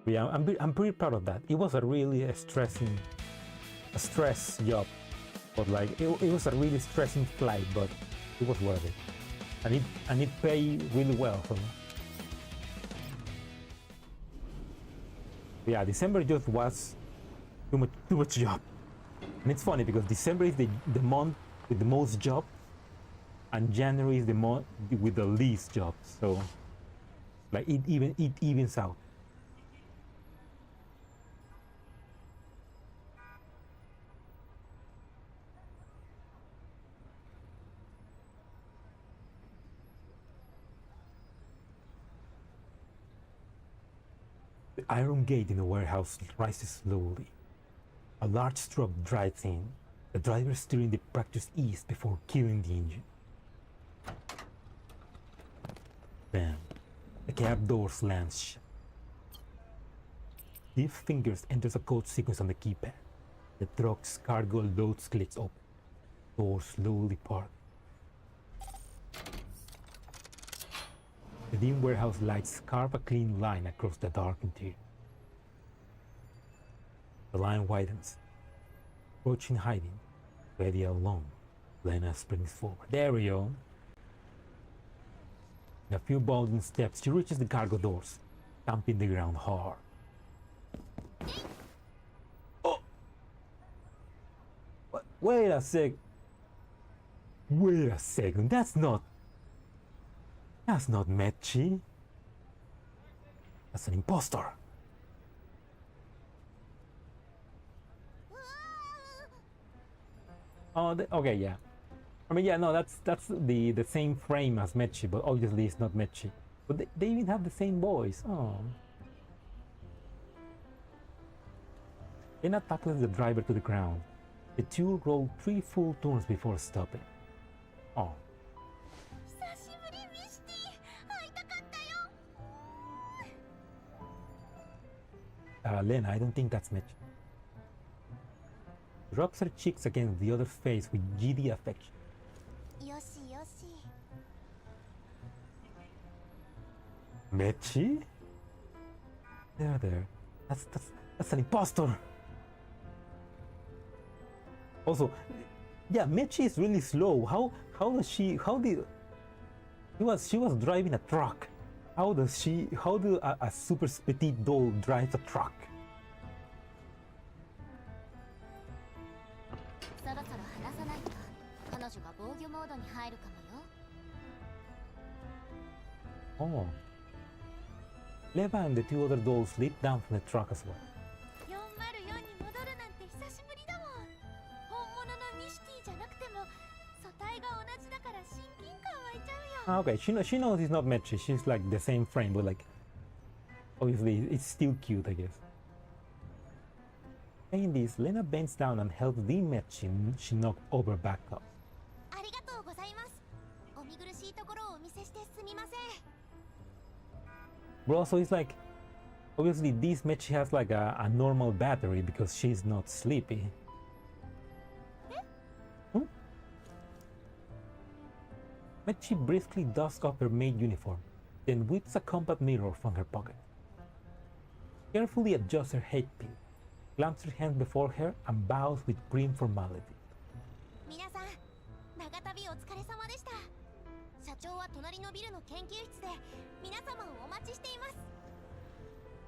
But yeah, I'm pretty proud of that. It was a really stress job, but like it was a really stressing flight, but it was worth it, and it paid really well for me. But yeah, December just was too much job. And it's funny because December is the month with the most job, and January is the month with the least jobs. So like it evens out. The iron gate in the warehouse rises slowly. A large truck drives in, the driver steering the practiced ease before killing the engine. Bam! The cab door slams shut. Stiff fingers enters a code sequence on the keypad. The truck's cargo loads clicks open. Door slowly part. The dim warehouse lights carve a clean line across the dark interior. The line widens. Approaching hiding, ready alone, Lena springs forward. There we go. In a few bounding steps, she reaches the cargo doors, stamping the ground hard. Oh! Wait a sec. Wait a second. That's not Mechi. That's an impostor. Oh, okay, yeah. I mean, yeah, no, that's the same frame as Mechi, but obviously it's not Mechi. But they even have the same voice. Oh. Lena tackles the driver to the ground. The two roll 3 full turns before stopping. Oh. Lena, I don't think that's Mechi. Rubs her cheeks against the other's face with giddy affection. Mechi? There. That's an impostor. Also, yeah, Mechi is really slow. How did she was driving a truck. How do a super petite doll drive a truck? Oh. Leva and the 2 other dolls leap down from the truck as well. Okay, she knows it's not Mechi. She's like the same frame, but like obviously it's still cute, I guess. Saying this, Lena bends down and helps the Mechi she knocked over back up. Bro, so it's like obviously this Mechi has like a normal battery because she's not sleepy. Mechi briskly dusts off her maid uniform, then whips a compact mirror from her pocket. Carefully adjusts her headpiece, clamps her hands before her, and bows with grim formality.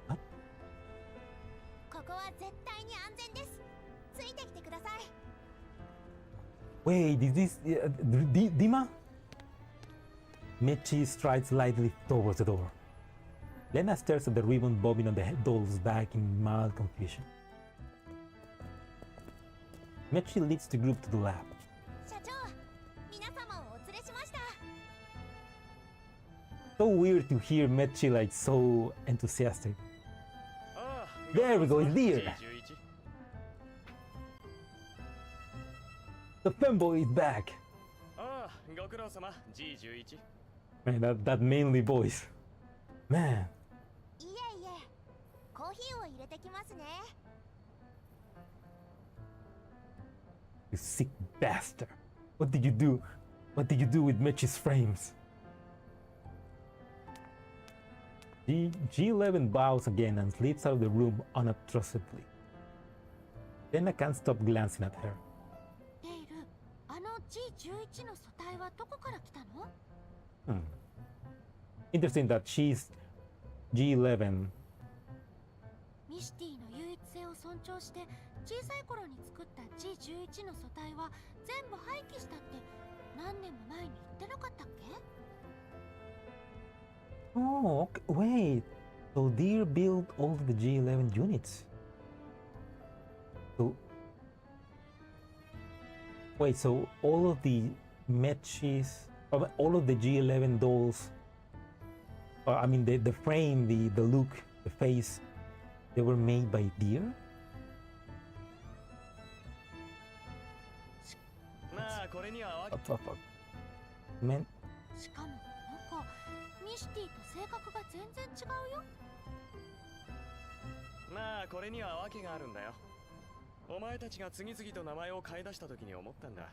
What? ここは絶対に安全です。ついてきてください。 Wait, is this Dima? Mechi strides lightly towards the door. Lena stares at the ribbon bobbing on the doll's back in mild confusion. Mechi leads the group to the lab. 社長、皆様をお連れしました。 So weird to hear Mechi like so enthusiastic. There we go, it's dear. The femboy is back. Man, that manly voice. Man. いえいえ、コーヒーを入れてきますね。 You sick bastard. What did you do? What did you do with Mechi's frames? G11 bows again and slips out of the room unobtrusively. Then I can't stop glancing at her. デイル、あの G11 の素体はどこから来たの？ Interesting that she's G11. ミシティの唯一性を尊重して小さい頃に作った G11 の素体は全部廃棄したって何年も前に言ってなかったっけ？ Oh, okay. Wait. So Deer built all of the G11 units. So wait, so all of the Mechis, all of the G11 dolls, I mean the frame, the look, the face, they were made by Deer? まあこれには Man, しかもこの子、ミシティと性格が全然違うよ。まあこれには訳があるんだよ。お前たちが次々と名前を変え出した時に思ったんだ。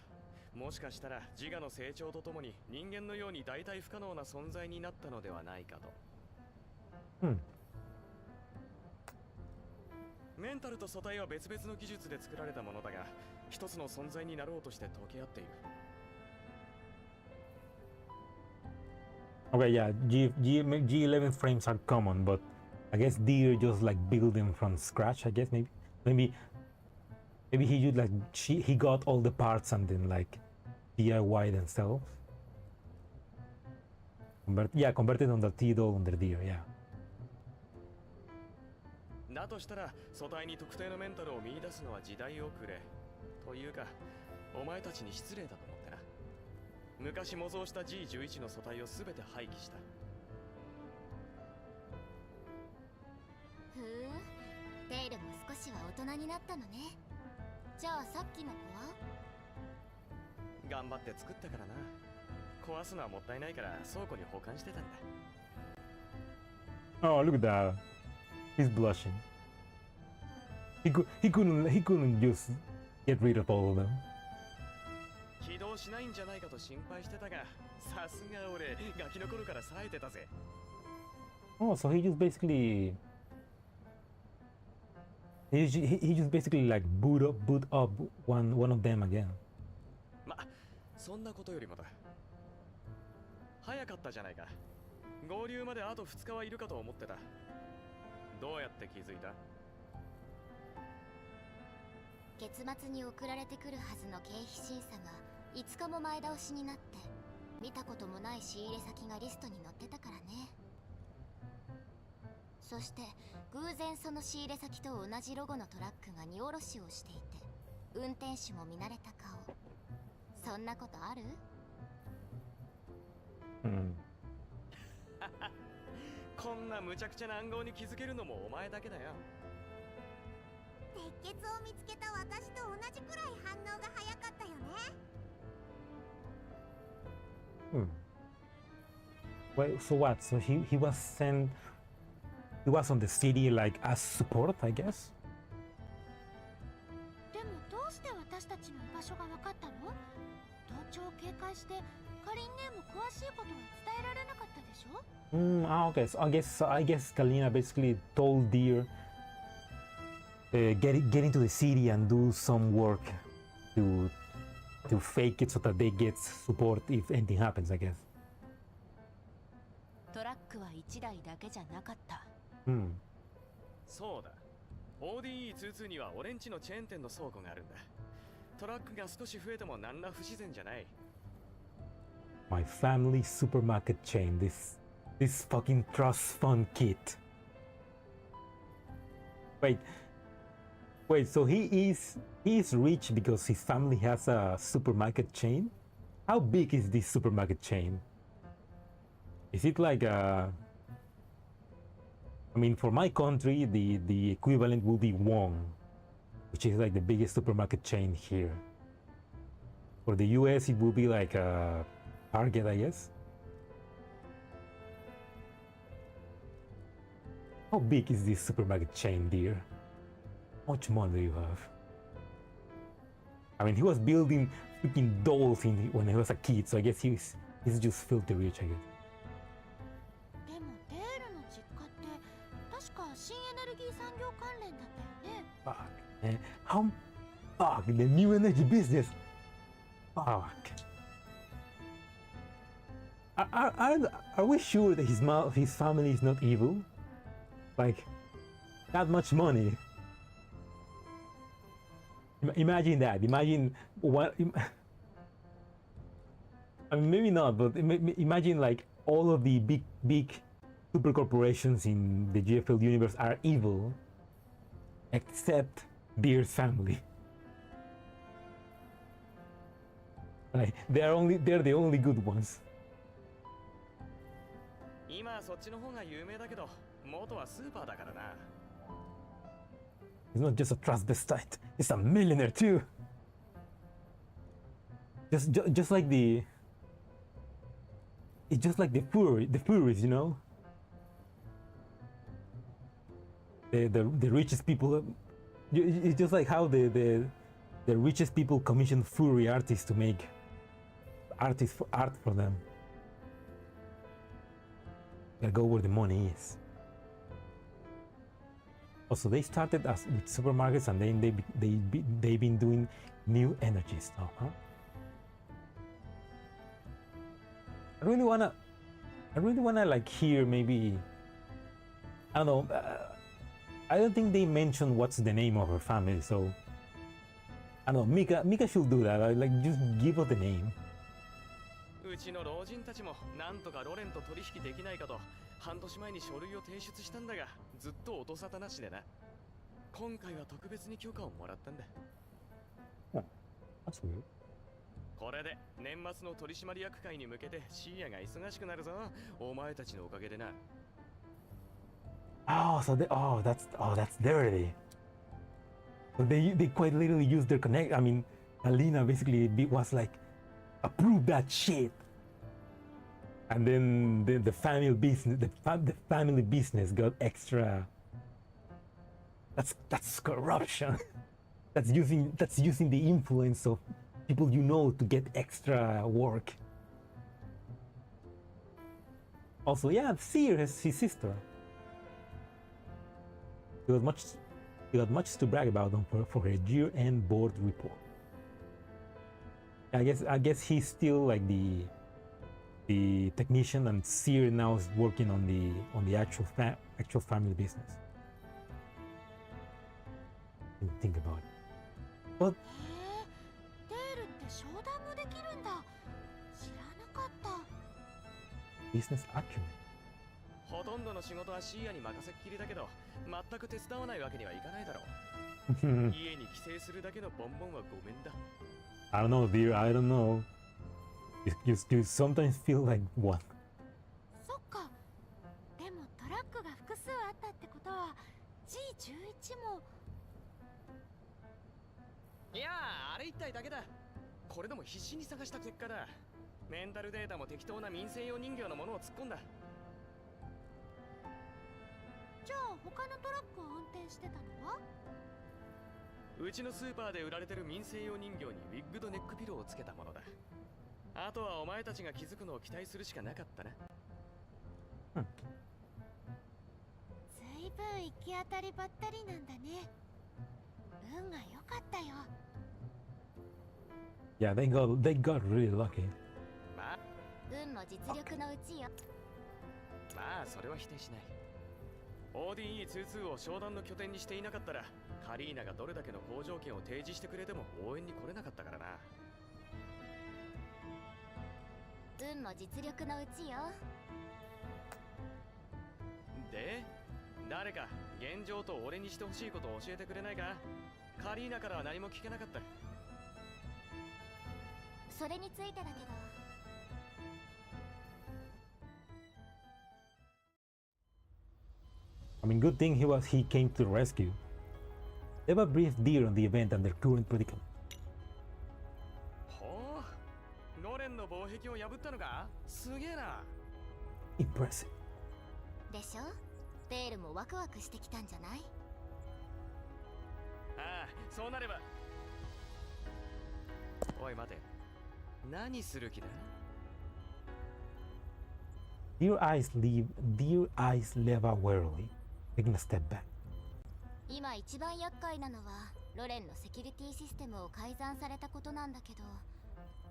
もしかしたら自我の成長とともに人間のように代替不可能な存在になったのではないかと。メンタルと素体は別々の技術で作られたものだが、一つの存在になろうとして溶け合っている。okay, yeah, G11 frames are common, but I guess Deer just like build them from scratch. I guess maybe he just like he got all the parts and then like DIY themselves. Converted on the T-doll under Deer, yeah. だとしたら素体に特定のメンタルを見出すのは時代遅れというか、お前たちに失礼だと思ってな。昔模造した G11 の素体を全て廃棄した。ふう、テイルも少しは大人になったのね。じゃあさっきの子は？頑張って作ったからな。壊すのはもったいないから倉庫に保管してたんだ。 Oh, look at that. He's blushing. He couldn't just get rid of all of them. 起動しないんじゃないかと心配してたが、さすが俺、ガキの頃から冴えてたぜ。 Oh, so he just basically like boot up one of them again. ま、そんなことよりもだ。早かったじゃないか。合流まであと2日はいるかと思ってた。どうやって気づいた？月末に送られてくるはずの経費審査が5日も前倒しになって、見たこともない仕入れ先がリストに載ってたからね。そして偶然その仕入れ先と同じロゴのトラックが荷下ろしをしていて、運転手も見慣れた顔。そんなことある？こんな無茶苦茶な暗号に気づけるのもお前だけだよ。鉄血を見つけた私と同じくらい反応が早かったよね。Well, so what? So he was sent. He was on the city like as support, I guess. でもどうして私たちの居場所が分かったの？盗聴を警戒してカリンネーム詳しいことは伝えられなかったでしょ？ Okay. So I guess Kalina basically told Deer get into the city and do some work to fake it so that they get support if anything happens, I guess. トラックは1台だけじゃなかった。そうだ。ODE22 には俺んちのチェーン店の倉庫があるんだ。トラックが少し増えても何ら不自然じゃない。 My family supermarket chain. This fucking trust fund kid. Wait. So he is rich because his family has a supermarket chain? How big is this supermarket chain? Is it like a... I mean, for my country, the equivalent will be Wong, which is like the biggest supermarket chain here. For the US, it will be like a Target, I guess. How big is this supermarket chain, dear? How much money do you have? I mean, he was building freaking dolls when he was a kid, so I guess he's just filthy rich, I guess. でもデールの実家って確か新エネルギー産業関連だったよね。 Fuck, man. Fuck, the new energy business. Fuck. Are we sure that his family is not evil? Like, that much money. Imagine that. Imagine what. I mean, maybe not, but imagine like all of the big super corporations in the GFL universe are evil, except Beer's family. Like they're the only good ones. 今はそっちの方が有名だけど、元はスーパーだからな。 He's not just a transvestite, he's a millionaire too. Just like it's just like the furries, you know. The richest people. It's just like how the richest people commission furry artists to make art for them. Gotta go where the money is. Also, they started as with supermarkets, and then they've been doing new energy stuff, huh? I really wanna like hear maybe, I don't know. I don't think they mentioned what's the name of her family, so I don't know. Mika should do that. Like just give us the name. うちの老人たちもなんとかロレンと取引できないかと半年前に書類を提出したんだが、ずっと音沙汰なしでな。今回は特別に許可をもらったんだ。That's weird. これで年末の取締役会に向けてシーヤが忙しくなるぞ。お前たちのおかげでな。That's dirty. So they quite literally used their connect. I mean, Alina basically was like, approve that shit. And then the family business, the family business got extra. That's corruption. that's using the influence of people you know to get extra work. Also, yeah, Seer is his sister. He got much to brag about them for her year-end board report. I guess he's still like the technician, and Seer now is working on the actual family business. Think about it. But デールって商談もできるんだ。知らなかった。 business acumen. ほとんどの仕事はシーヤに任せっきりだけど、全く手伝わないわけにはいかないだろう。家に帰省するだけのボンボンはごめんだ。I don't know, dear. I don't know. You sometimes feel like what? そっか。でもトラックが複数あったってことは G11 も。いやあ、あれ一体だけだ。これでも必死に探した結果だ。メンタルデータも適当な民生用人形のものを突っ込んだ。じゃあ他のトラックを運転してたのは？うちのスーパーで売られてる民生用人形にウィッグとネックピローをつけたものだ。あとはお前たちが気づくのを期待するしかなかったな。ずいぶん行き当たりばったりなんだね。運が良かったよ。Yeah, they got really lucky. まあ、運も実力のうちよ。まあそれは否定しない。ODE22 を商談の拠点にしていなかったら、カリーナがどれだけの好条件を提示してくれても応援に来れなかったからな。運も実力のうちよ。で、誰か現状と俺にしてほしいことを教えてくれないか。カリーナからは何も聞けなかった。それについてだけど、I mean, good thing he came to the rescue. Never breathed dear on the event and their current predicament. ほう、ロレンの防壁を破ったのか。すげえな。Impressive. でしょ。ベールもワクワクしてきたんじゃない？ああ、そうなれば。おい待て、何する気だ。 Dear eyes lever warily, taking a step back. 今一番厄介なのはロレンのセキュリティシステムを改ざんされたことなんだけど、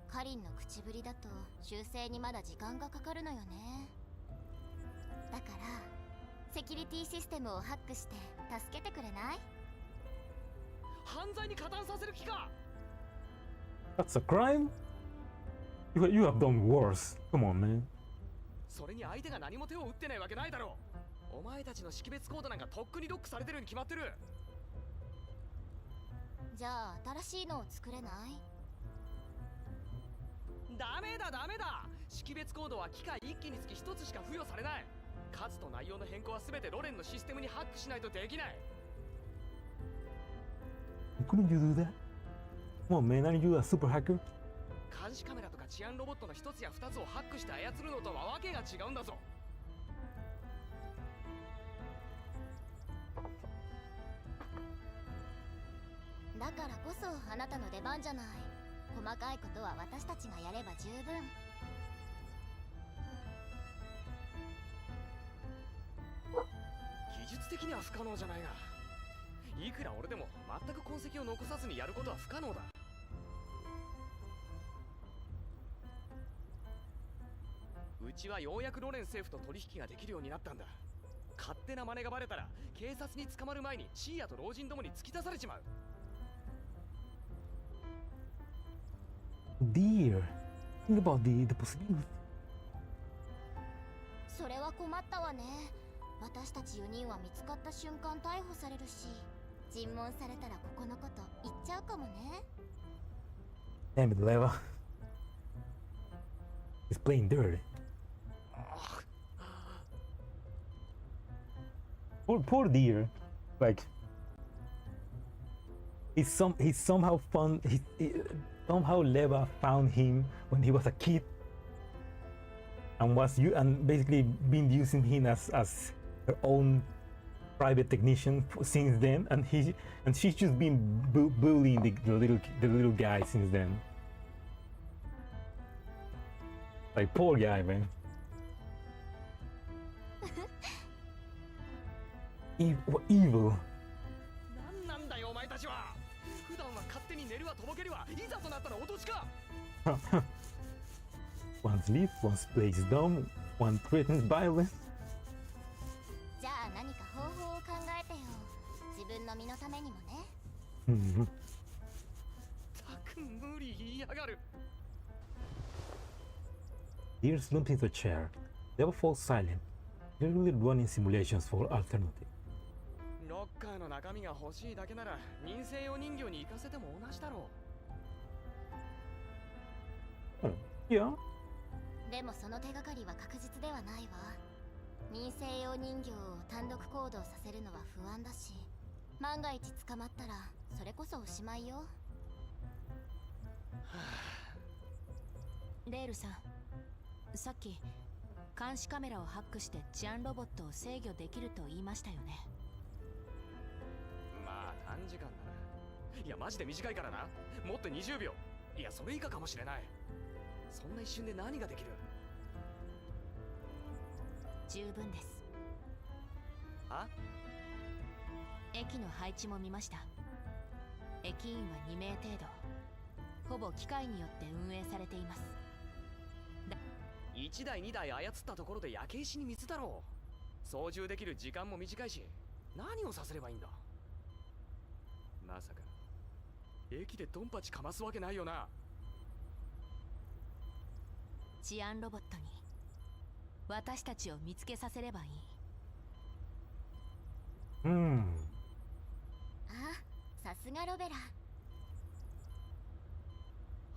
カリンの口ぶりだと修正にまだ時間がかかるのよね。だからセキュリティシステムをハックして助けてくれない？犯罪に加担させる気か。 That's a crime? You have done worse. Come on, man. それに相手が何も手を打ってないわけないだろう。お前たちの識別コードなんかとっくにロックされてるに決まってる。じゃあ新しいのを作れない？ダメだダメだ。識別コードは機械1機につき1つしか付与されない。数と内容の変更は全てロレンのシステムにハックしないとできない。 Couldn't you do that? Come on, man. Aren't you a super hacker? 監視カメラとか治安ロボットの1つや2つをハックして操るのとはわけが違うんだぞ。だからこそあなたの出番じゃない。細かいことは私たちがやれば十分。技術的には不可能じゃないが、いくら俺でも全く痕跡を残さずにやることは不可能だ。うちはようやくロレン政府と取引ができるようになったんだ。勝手な真似がバレたら警察に捕まる前にシーヤと老人どもに突き出されちまう。 Dear, think about the possibility. それは困ったわね。私たち4人は見つかった瞬間逮捕されるし、尋問されたらここのこと言っちゃうかもね。Damn it, Leva. He's playing dirty. Poor dear. Like somehow somehow Leva found him when he was a kid and basically been using him as her own private technician since then, and she's just been bullying the little guy since then. Like, poor guy, man. Evil. なんなんだよお前たちは。普段は勝手に寝るわとぼけるわ、いざとなったら脅しか。One sleeps, one plays dumb, one threatens violence. じゃあ何か方法を考えてよ。自分の身のためにもね。たく無理言いやがる。 Deer slumps into a chair. Leva falls silent. Clearly running simulations for alternative. ロッカーの中身が欲しいだけなら人生用人形に行かせても同じだろう。Yeah. でもその手がかりは確実ではないわ。民生用人形を単独行動させるのは不安だし、万が一捕まったらそれこそおしまいよ。レールさん、さっき監視カメラをハックして治安ロボットを制御できると言いましたよね。まあ短時間だな。いやマジで短いからな。もっと20秒、いやそれ以下かもしれない。そんな一瞬で何ができる？十分です。あ？駅の配置も見ました。駅員は2名程度、ほぼ機械によって運営されています。1台2台操ったところで焼け石に水だろう。操縦できる時間も短いし、何をさせればいいんだ。まさか駅でドンパチかますわけないよな。治安ロボットに私たちを見つけさせればいい。あ、さすがロベラ。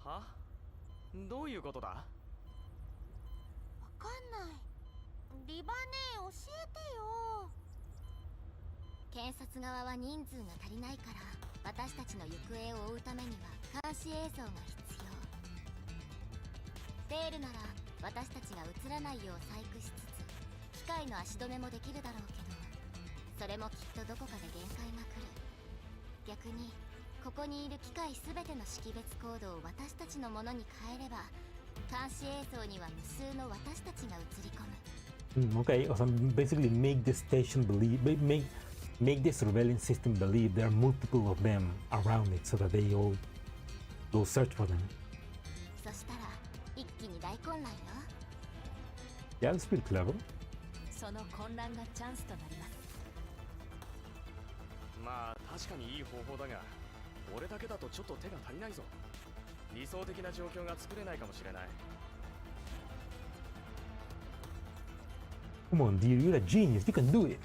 は？どういうことだ？わかんない。リバネ教えてよ。検察側は人数が足りないから、私たちの行方を追うためには監視映像が必要。デールなら私たちが映らないよう細工しつつ、機械の足止めもできるだろうけど、それもきっとどこかで限界が来る。逆にここにいる機械すべての識別コードを私たちのものに変えれば、監視映像には無数の私たちが映り込む。Okay, so basically make the station believe, make the surveillance system believe there are multiple of them around it, so that they all go search for them. そしたら一気に大混乱よ。Yeah, that's pretty clever. その混乱がチャンスとなります。まあ確かにいい方法だが、俺だけだとちょっと手が足りないぞ。理想的な状況が作れないかもしれない。Come on, dear, you're a genius. You can do it.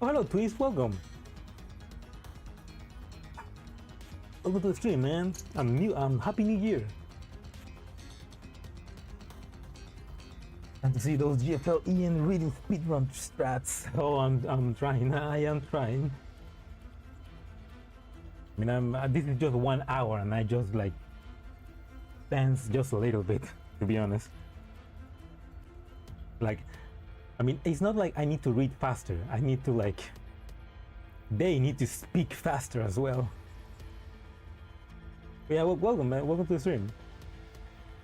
Oh, hello, Twist. Welcome. Welcome to the stream, man. I'm Happy New Year. And to see those GFL Ian reading speedrun strats. Oh, I'm trying. I am trying. I mean, this is just 1 hour, and I just like dance just a little bit, to be honest. Like, I mean, it's not like I need to read faster. I need to like, they need to speak faster as well. But yeah, welcome, man. Welcome to the stream.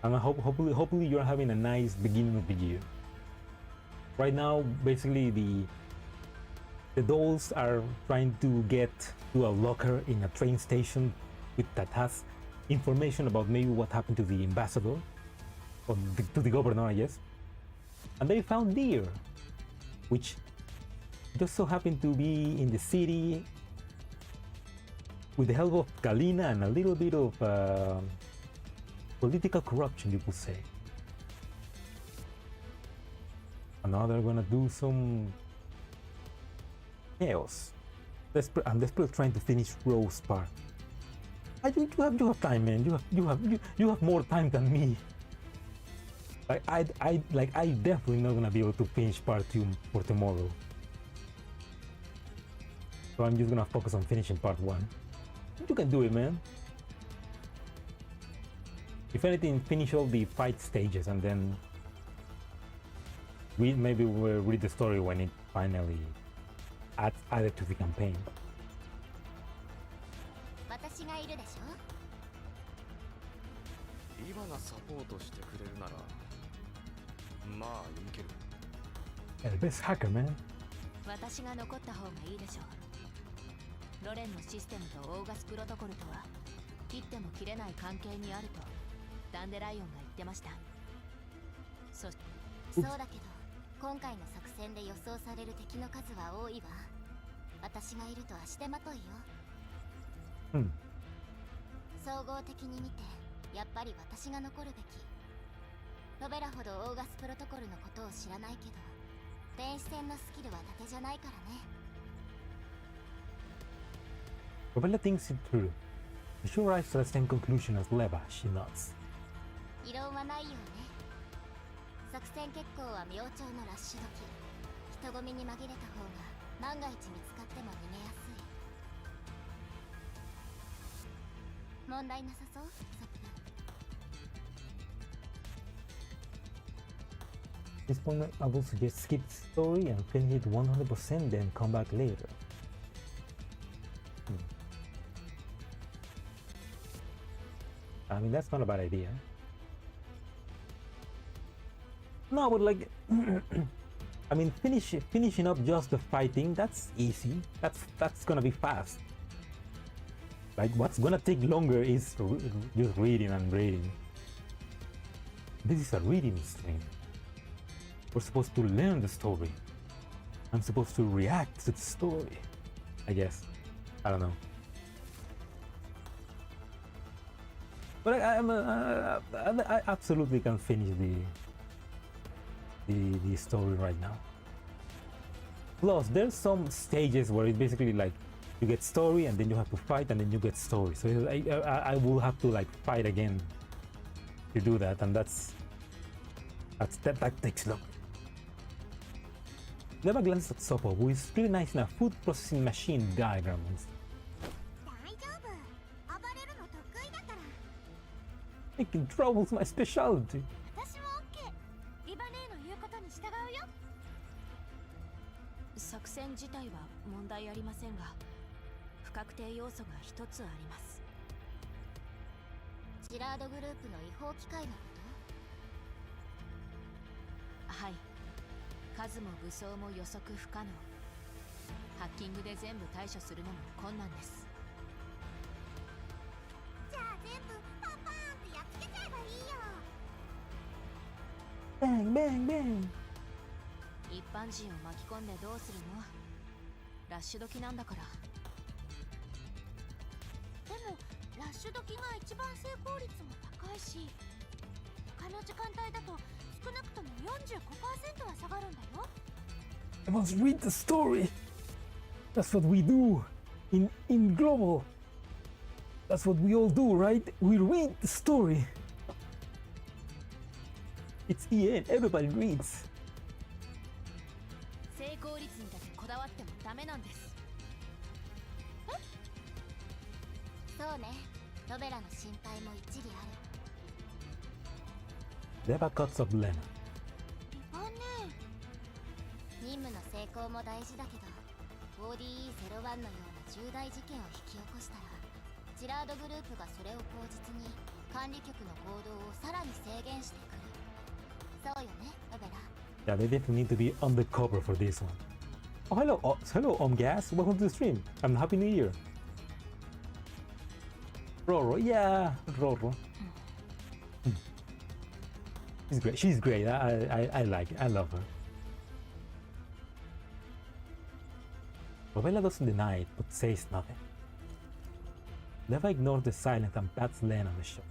And hopefully you're having a nice beginning of the year. Right now, basically the dolls are trying to get to a locker in a train station that has information about maybe what happened to the ambassador, or to the governor, I guess. And they found deer, which just so happened to be in the city with the help of Galina and a little bit of political corruption, you could say. And now they're gonna do some chaos. I'm desperately trying to finish Rose part. You have time, man. You have more time than me. Like I definitely not gonna be able to finish part 2 for tomorrow. So I'm just gonna focus on finishing part 1. You can do it, man. If anything, finish all the fight stages and then maybe we'll read the story when it finally added to the campaign. 私がいるでしょ。リバがサポートしてくれるなら、まあいける。The best hacker, man. 私が残った方がいいでしょう。ロレンのシステムとオーガスプロトコルとは切っても切れない関係にあるとダンデライオンが言ってました。そうだけど、今回の作戦で予想される敵の数は多いわ。私がいると足手まといよ。総合的に見て、やっぱり私が残るべき。ロベラほどオーガスプロトコルのことを知らないけど、電子戦のスキルは伊達じゃないからね。Robella thinks it through. She arrives at the same conclusion as Leva. She nods. 異論はないよね。作戦決行は明朝のラッシュ時。人混みに紛れた方が万が一見つかっても逃げやすい。問題なさそう？ソプナ。At this point, I will suggest skip the story and finish it 100%, then come back later. I mean, that's not a bad idea. No, but like, I mean, finishing up just the fighting, that's easy. That's gonna be fast. Like, what's gonna take longer is just reading and reading. This is a reading stream. We're supposed to learn the story. I'm supposed to react to the story, I guess. I don't know. But I absolutely can finish the story right now. Plus, there's some stages where it's basically like you get story and then you have to fight and then you get story. So I will have to like fight again to do that, and that takes long. Never glanced at Sopo, who is really nice in a food processing machine diagrams. 大丈夫。暴れるの得意だから。 Making trouble's my specialty. 私も OK。リバネーの言うことに従うよ。作戦自体は問題ありませんが、不確定要素が一つあります。ジラードグループの違法機械のこと？はい。数も武装も予測不可能。ハッキングで全部対処するのも困難です。じゃあ全部パンパーンってやっつけちゃえばいいよ。 Bang, bang, bang. 一般人を巻き込んでどうするの？ラッシュ時なんだから。でもラッシュ時が一番成功率も高いし、他の時間帯だと少なくとも 45% は下がるんだよ。 I must read the story. That's what we do in global. That's what we all do, right? We read the story. It's EN. Everybody reads. 成功率にだけこだわってもダメなんです。そうね、ロベラの心配も一理ある。 Never cuts of Lena. リバネ任務の成功も大事だけど、ODE01 のような重大事件を引き起こしたら、ジラードグループがそれを口実に管理局の行動をさらに制限してくる。そうよね、ロベラ。 Yeah, they definitely need to be undercover for this one. Oh, hello, hello, Gas. Welcome to the stream. I'm Happy New Year. Roro, yeah, Roro. She's great. She's great. I like it. I love her. Rovella doesn't deny it, but says nothing. Leva ignores the silence and pats Len on the shoulder.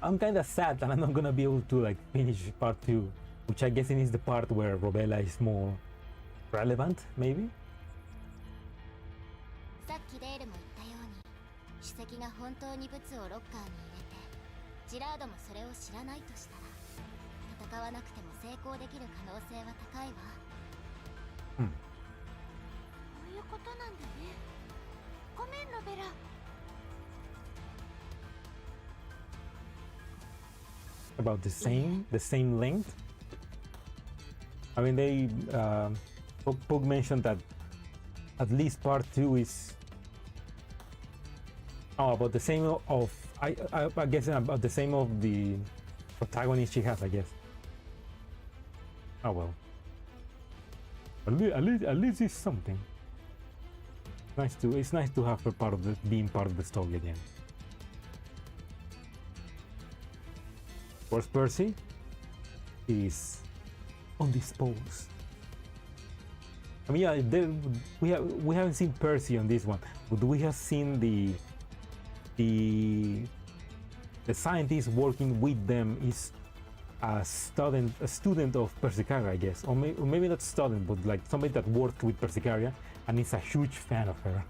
I'm kind of sad that I'm not gonna be able to like finish part 2, which I guess is the part where Rovella is more relevant, maybe. さっきデールも言ったように、主席が本当にブツをロッカーに入れて、ジラードもそれを知らないとしたら、戦わなくても成功できる可能性は高いわ。こういうことなんだね。ごめんロベラ。 About the same length. I mean, they Pog mentioned that at least part 2 is about the same of I guess about the same of the protagonist she has, I guess. Oh well. At least it's something. It's nice to have her being part of the story again. Where's Percy? He's undisposed. I mean, yeah, we haven't seen Percy on this one, but we have seen the scientist working with them is a student of Persicaria, I guess, or maybe not student, but like somebody that worked with Persicaria and is a huge fan of her.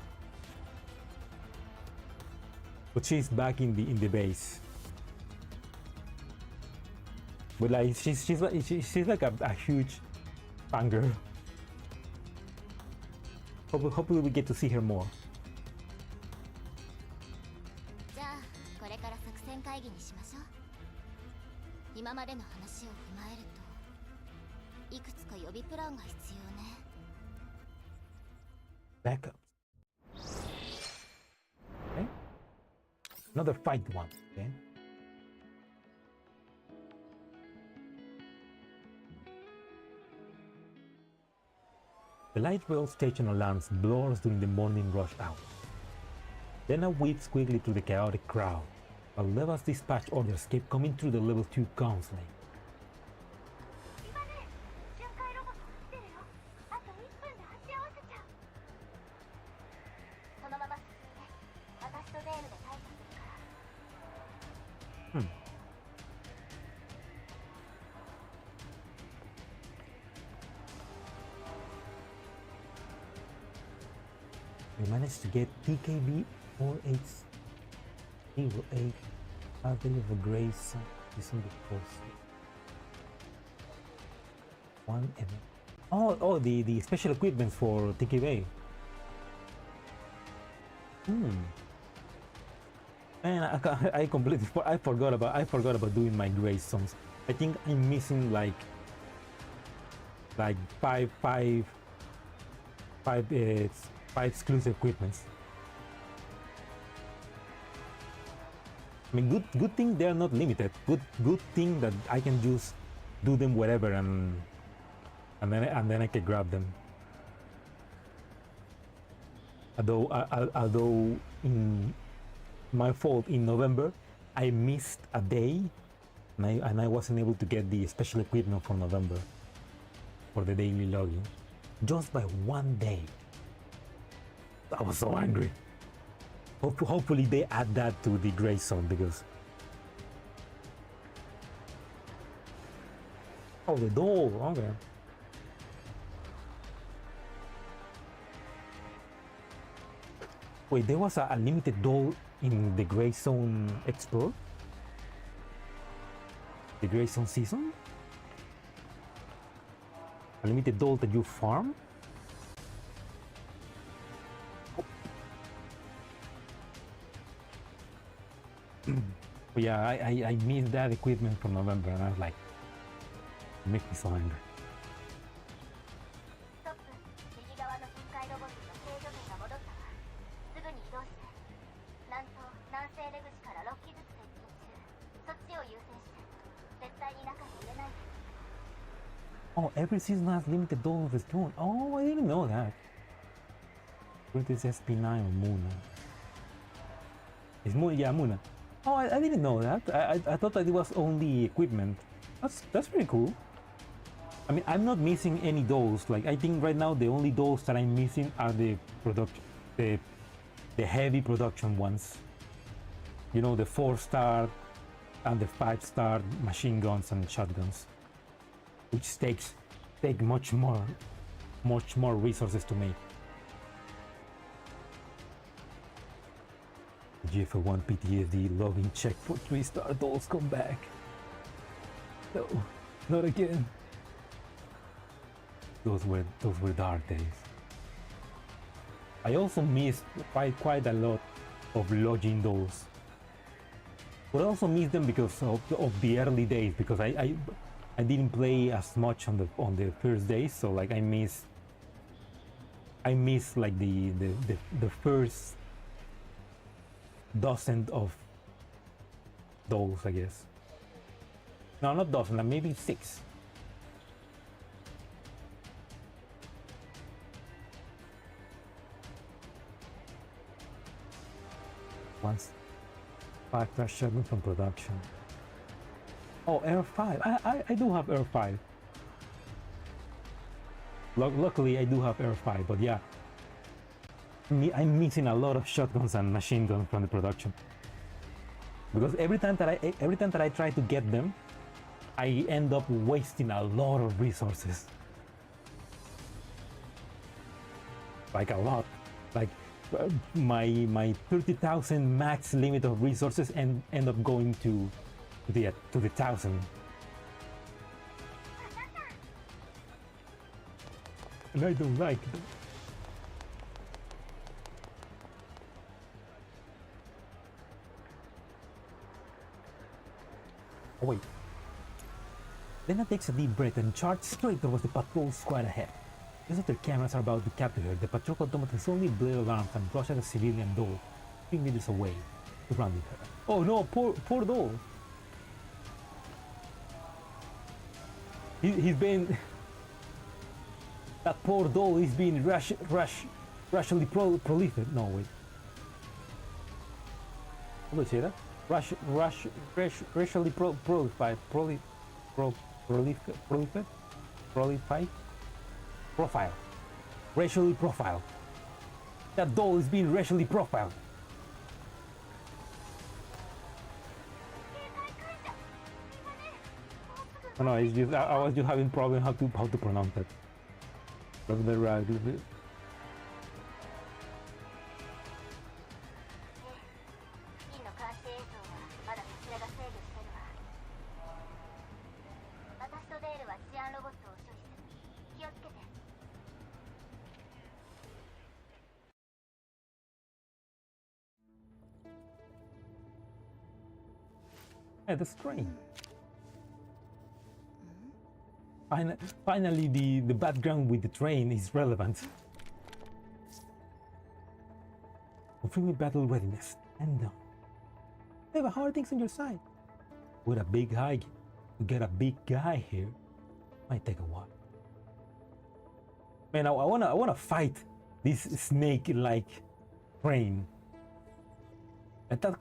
But she's back in the base. But like she's like a huge fangirl. Hopefully we get to see her more. じゃあこれから作戦会議にしましょう。今までの話を踏まえると、いくつか予備プランが必要ね。Backups. Okay. Another fight one. Okay. The light rail station alarms blurs during the morning rush hour. Lena weaves quickly through the chaotic crowd, while Leva's dispatch orders keep coming through the level 2 counseling. managed to get TKB 4808 Battle of a Grace using the post. One event. Oh, the special equipment for TKB. Man, I completely forgot about doing my Grace songs. I think I'm missing like five exclusive equipments. I mean, good thing they are not limited. Good thing that I can just do them wherever and then I can grab them. Although in my fault, in November I missed a day and I wasn't able to get the special equipment for November for the daily login just by one day. I was so angry. Hopefully they add that to the gray zone because the door. Okay. Wait, there was a limited doll in the Gray Zone Explore? The Gray Zone season? A limited doll that you farm? But yeah, I missed that equipment from November and I was like, it makes me so angry. トップ、右側の近海ロボットの制御面が戻ったわ。すぐに移動して。南東、南西出口から6機ずつ接近中。そっちを優先して。絶対に中に入れないで。Oh, every season has limited doll of its own. Oh, I didn't know that. British SP9 or Muna. It's Muna, yeah, Muna. Oh, I didn't know that. I thought that it was only equipment. That's pretty cool. I mean, I'm not missing any dolls. Like, I think right now the only dolls that I'm missing are the heavy production ones. You know, the 4-star and the 5-star machine guns and shotguns, which take much more resources to make. GF1 PTSD login check for 3-star dolls come back. No, not again. Those were dark days. I also missed quite a lot of lodging dolls. But I also missed them because of the early days, because I didn't play as much on the first days, so like I miss like the first dozen of dolls, I guess. No, not dozen, maybe 6. Once 5-star shotgun from production. Oh, Air 5. I do have Air 5. Luckily, I do have Air 5, but yeah. I'm missing a lot of shotguns and machine guns from the production. Because every time that I try to get them, I end up wasting a lot of resources. Like a lot. Like my 30,000 max limit of resources end up going to the 1,000. And I don't like them. Oh wait. Lena takes a deep breath and charges straight towards the patrol squad ahead. Just as their cameras are about to capture her, the patrol automatically only blare alarms and rush at a civilian doll 3 meters away to run with her. Oh no, poor doll! He's been... That poor doll is being racially prolific. No, wait. How do I say that? Racially prolified. Profile. Racially profiled. That doll is being racially profiled. Oh, no, it's just I was just having problem how to pronounce that. 映像はまだこちらが制御してるわ。私とデールはシアンロボットを処理する。気をつけて。Yeah, the train. Finally, the background with the train is relevant. Confirming battle readiness. And you have a hard things on your side. With a big hike, to get a big guy here might take a while. Man, I wanna fight this snake-like train. And that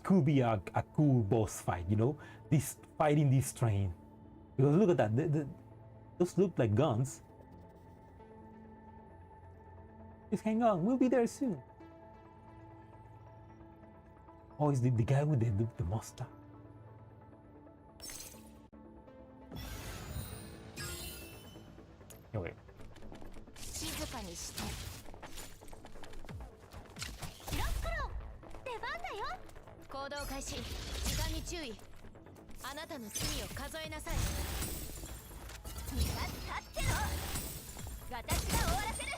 could be a cool boss fight, you know? This fighting this train. Because look at that, those look like guns. Just hang on, we'll be there soon. Oh, is the guy with the mustache? Oh, wait. 静かにして。ロックロン、出番だよ。行動開始。時間に注意。あなたの罪を数えなさい。立ってろ。私が終わらせる。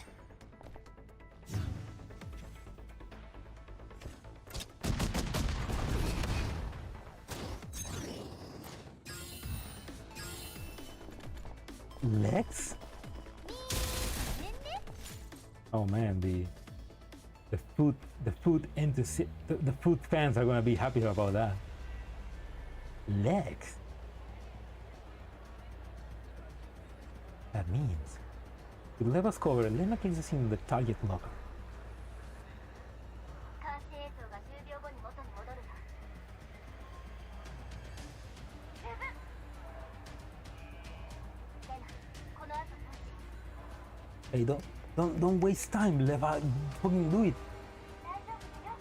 Legs? Oh man, the food fans are gonna be happy about that. Legs? That means with levels covered, Lena places in the target locker. 監視映像が10秒後に元に戻るわ。十分。レナ、この後ポンチ。 Hey, don't waste time, Leva. Fucking do it. 大丈夫よ。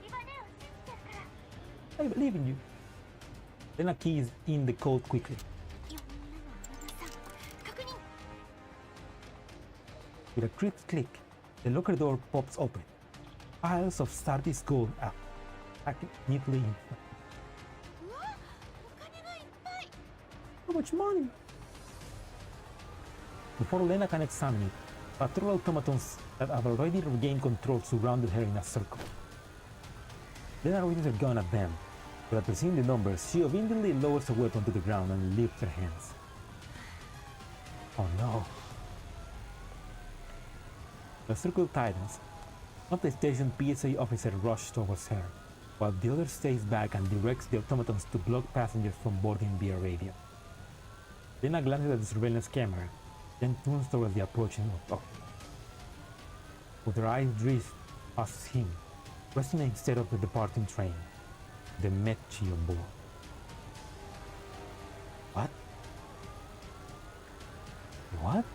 リバネを信じてるから。 I believe in you. Lena keys in the code quickly. 確認。 With a crisp click, the locker door pops open. Piles of Sardis gold are packed neatly in. うわ、お金がいっぱい。 How much money? Before Lena can examine it, patrol automatons that have already regained control surrounded her in a circle. Lena raises her gun at them, but after seeing the numbers, she obediently lowers the weapon to the ground and lifts her hands. Oh no. The circle tightens. One of the station PSA officer rushes towards her, while the other stays back and directs the automatons to block passengers from boarding via radio. Lena glances at the surveillance camera, then turns towards the approaching officer. With her eyes drift past him, resting instead of the departing train, the Mechi on board. What? What?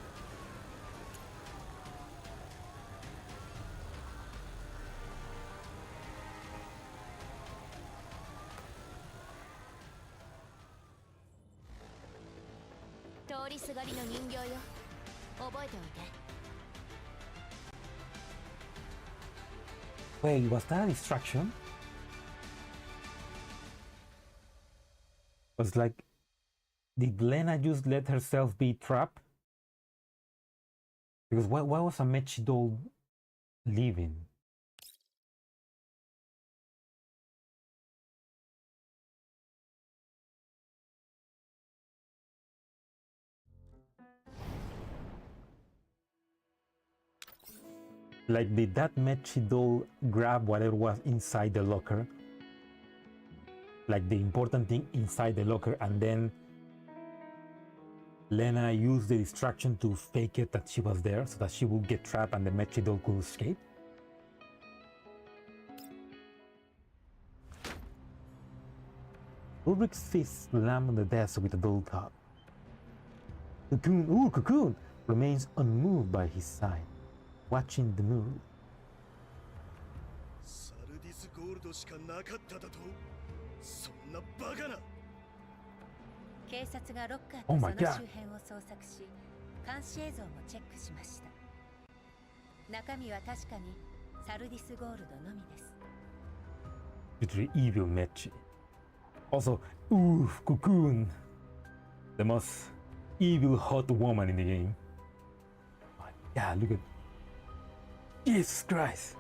Wait, was that a distraction? Was like, did Lena just let herself be trapped? Because why was a Mechi doll leaving? Like, did that Mechi doll grab whatever was inside the locker? Like the important thing inside the locker, and then Lena used the distraction to fake it that she was there so that she would get trapped and the Mechi doll could escape? Ulrich's fist slammed on the desk with a dull thud. Cocoon remains unmoved by his side, watching the move. Oh my God. 監視映像もチェックしました。中身は確かにサルディスゴールドのみです。Literally evil Mechi. Also, oof, Cocoon. The most evil hot woman in the game. Oh, yeah, look at Jesus Christ.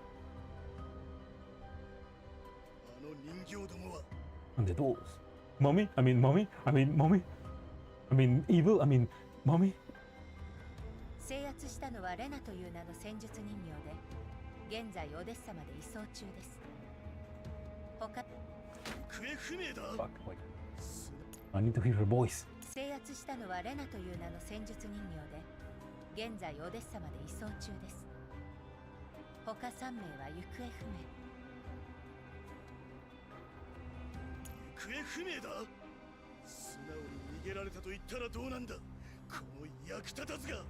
And the dolls. Mommy? I mean, mommy? Evil? Mommy? 制圧したのはレナという名の戦術人形で、現在オデッサまで移送中です。他 Fuck, wait. I need to hear her voice. 制圧したのはレナという名の戦術人形で、現在オデッサまで移送中です。他3名は行方不明。行方不明だ。素直に逃げられたと言ったらどうなんだ。この役立たずが。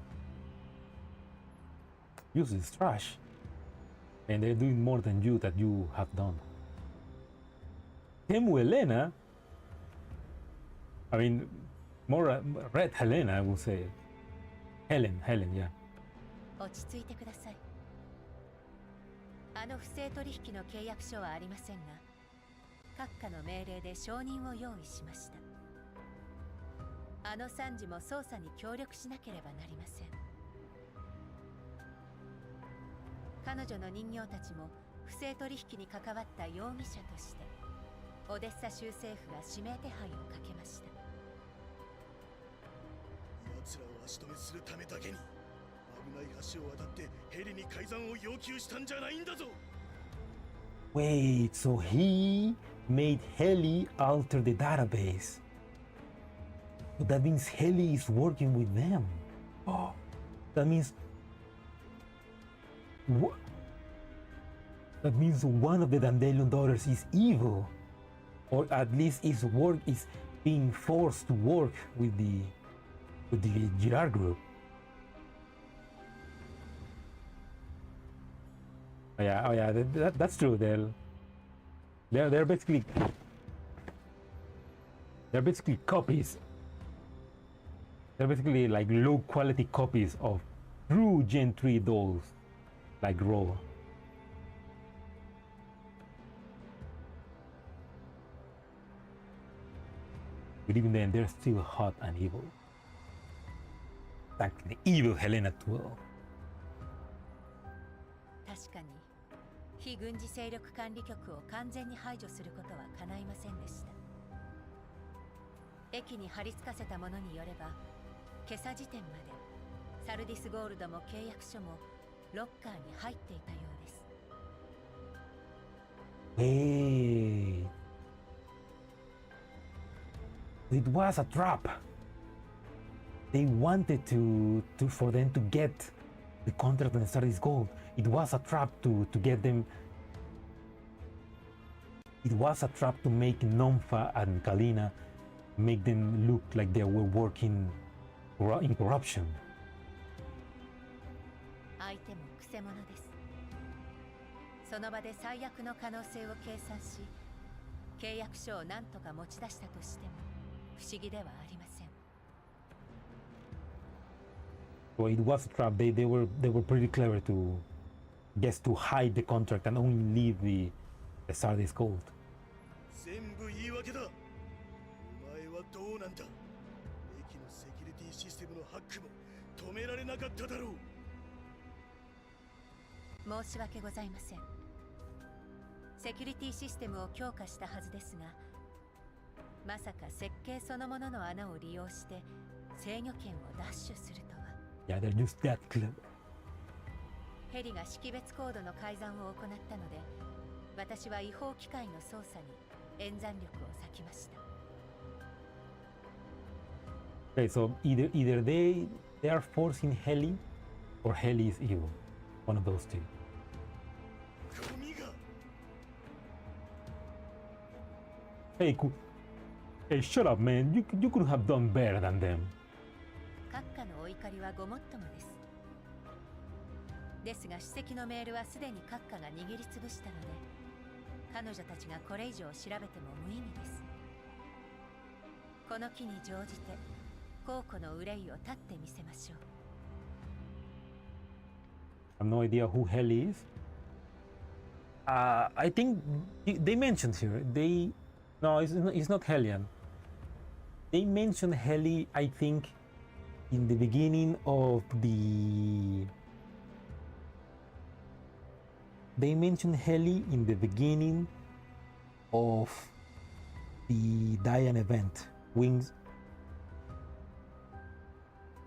Use this trash. And they're doing more than you that you have done. Temu Helena? I mean, more Red Helena, I would say. Helen, yeah. 落ち着いてください。あの不正取引の契約書はありませんが、閣下の命令で承認を用意しました。あの参事も捜査に協力しなければなりません。彼女の人形たちも不正取引に関わった容疑者としてオデッサ州政府が指名手配をかけました。奴らを足止めするためだけに危ない橋を渡ってヘリに改ざんを要求したんじゃないんだぞ。 Wait, so he made Heli alter the database. So that means Heli is working with them. Oh, that means what? That means one of the Dandelion daughters is evil, or at least is being forced to work with the Girard group. Oh yeah, that's true. They're basically copies. They're basically like low quality copies of true Gen 3 dolls, like Raw. But even then, they're still hot and evil. Like the evil Helena 12. 確かに非軍事勢力管理局を完全に排除することは叶いませんでした。駅に貼り付かせたものによれば、今朝時点までサルディスゴールドも契約書もロッカーに入っていたようです。Wait. It was a trap. They wanted for them to get the contract and start this gold. It was a trap to get them. It was a trap to make Nomfa and Kalina make them look like they were working in corruption. 相手もくせ者です。その場で最悪の可能性を計算し、契約書を何とか持ち出したとしても不思議ではありません。So it was a trap. They were pretty clever to hide the contract and only leave the Sardis gold. 全部言い訳だ。お前はどうなんだ。駅のセキュリティシステムのハックも止められなかっただろう。申し訳ございません。セキュリティシステムを強化したはずですが、まさか設計そのものの穴を利用して制御権を奪取するとは。Yeah, they're just that clever. ヘリが識別コードの改ざんを行ったので、私は違法機械の操作に演算力を割きました。Okay, so either they are forcing Heli or Heli is evil. One of those two. Hey, shut up, man. You could have done better than them. 閣下のお怒りはごもっともです。ですが主席のメールはすでに閣下が握りつぶしたので、彼女たちがこれ以上調べても無意味です。この機に乗じて公庫の憂いを断ってみせましょう。I have no idea who Heli is. I think they mentioned here. No, it's not Hellion. They mentioned Heli, I think, in the beginning of the. They mentioned Heli in the beginning of the Diane event. Wings.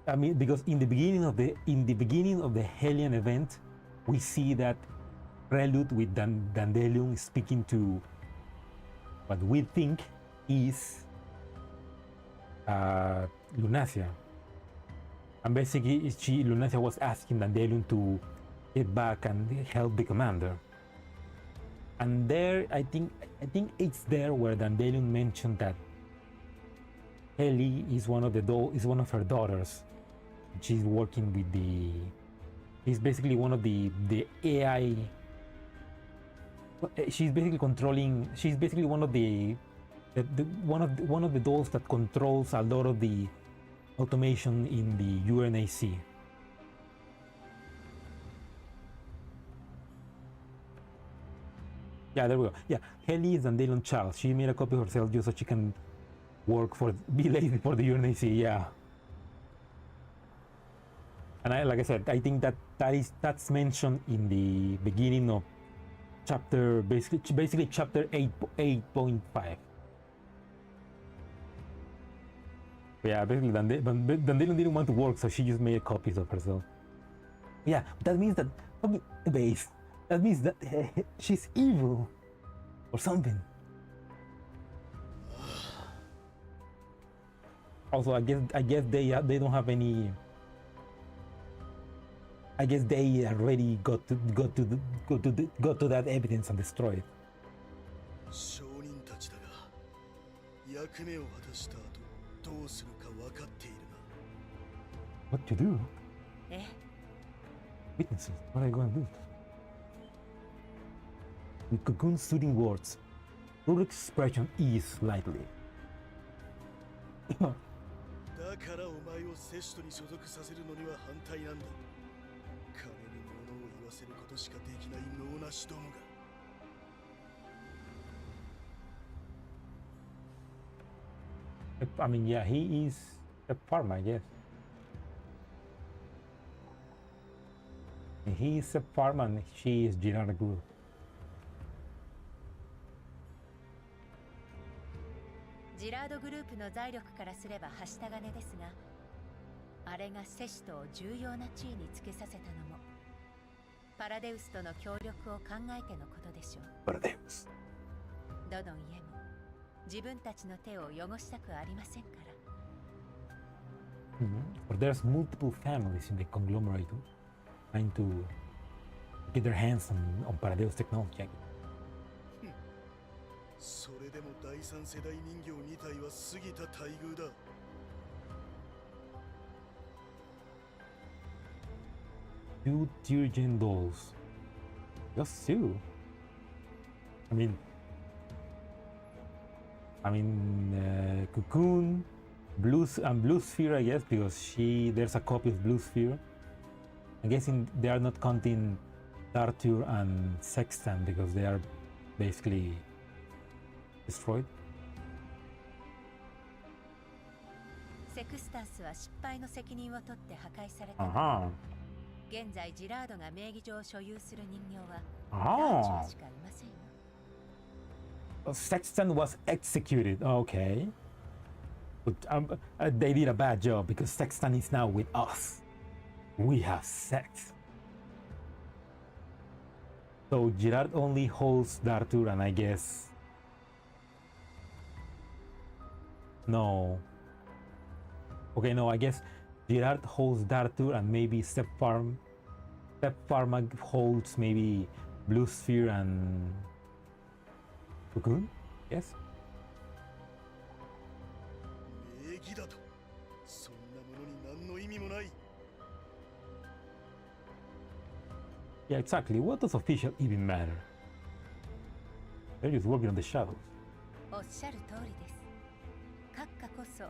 I mean, because in the beginning of the Hellion event, we see that prelude with Dandelion speaking to what we think is Lunacia, and basically Lunacia was asking Dandelion to get back and help the commander. And there, I think it's there where Dandelion mentioned that Heli is one of her daughters. She's working with she's basically one of the AI. She's basically controlling. She's basically one of one of the dolls that controls a lot of the automation in the UNAC. Yeah, there we go. Yeah, Heli is Dandelion child. She made a copy of herself just so she can be lazy for the UNAC. Yeah. And like I said, I think that's mentioned in the beginning of chapter, basically chapter 8.5. Yeah, basically Dandelion didn't want to work, so she just made copies of herself. Yeah, that means that base. That means that she's evil or something. Also, I guess they don't have any. I guess they already got to that evidence and destroyed. What to do? Witnesses, what are you going to do? With Cocoon's soothing words, Rurik's expression eased slightly. I mean, yeah, he is a farmer, I guess. He is a farmer and she is Girard Group.ジラードグループの財力からすればはした金ですが、あれがセシトを重要な地位につけさせたのもパラデウスとの協力を考えてのことでしょう。パラデウス。どの家も自分たちの手を汚したくありませんから。But there's multiple families in the conglomerate trying to get their hands on Paradeus technology. それでも第三世代人形2体は過ぎた待遇だ。Two Tyrian dolls. Just two. Cocoon, Blue Sphere, I guess, because there's a copy of Blue Sphere. I'm guessing they are not counting Arthur and Sextant because they are basically destroyed. セクスタンスは失敗の責任を取って破壊された。現在ジラードが名義上所有する人形はダーチューしかいませんよ。Sextant was executed. Okay. But they did a bad job because Sextant is now with us. We have sex. So Girard only holds Dartur and I guess... No. Okay, no, I guess Girard holds Dartur and maybe Stepfarma holds maybe Blue Sphere and Cocoon? Yes? Yeah, exactly. What does official even matter? They're just working on the shadows. おっしゃる通りです。閣下こそ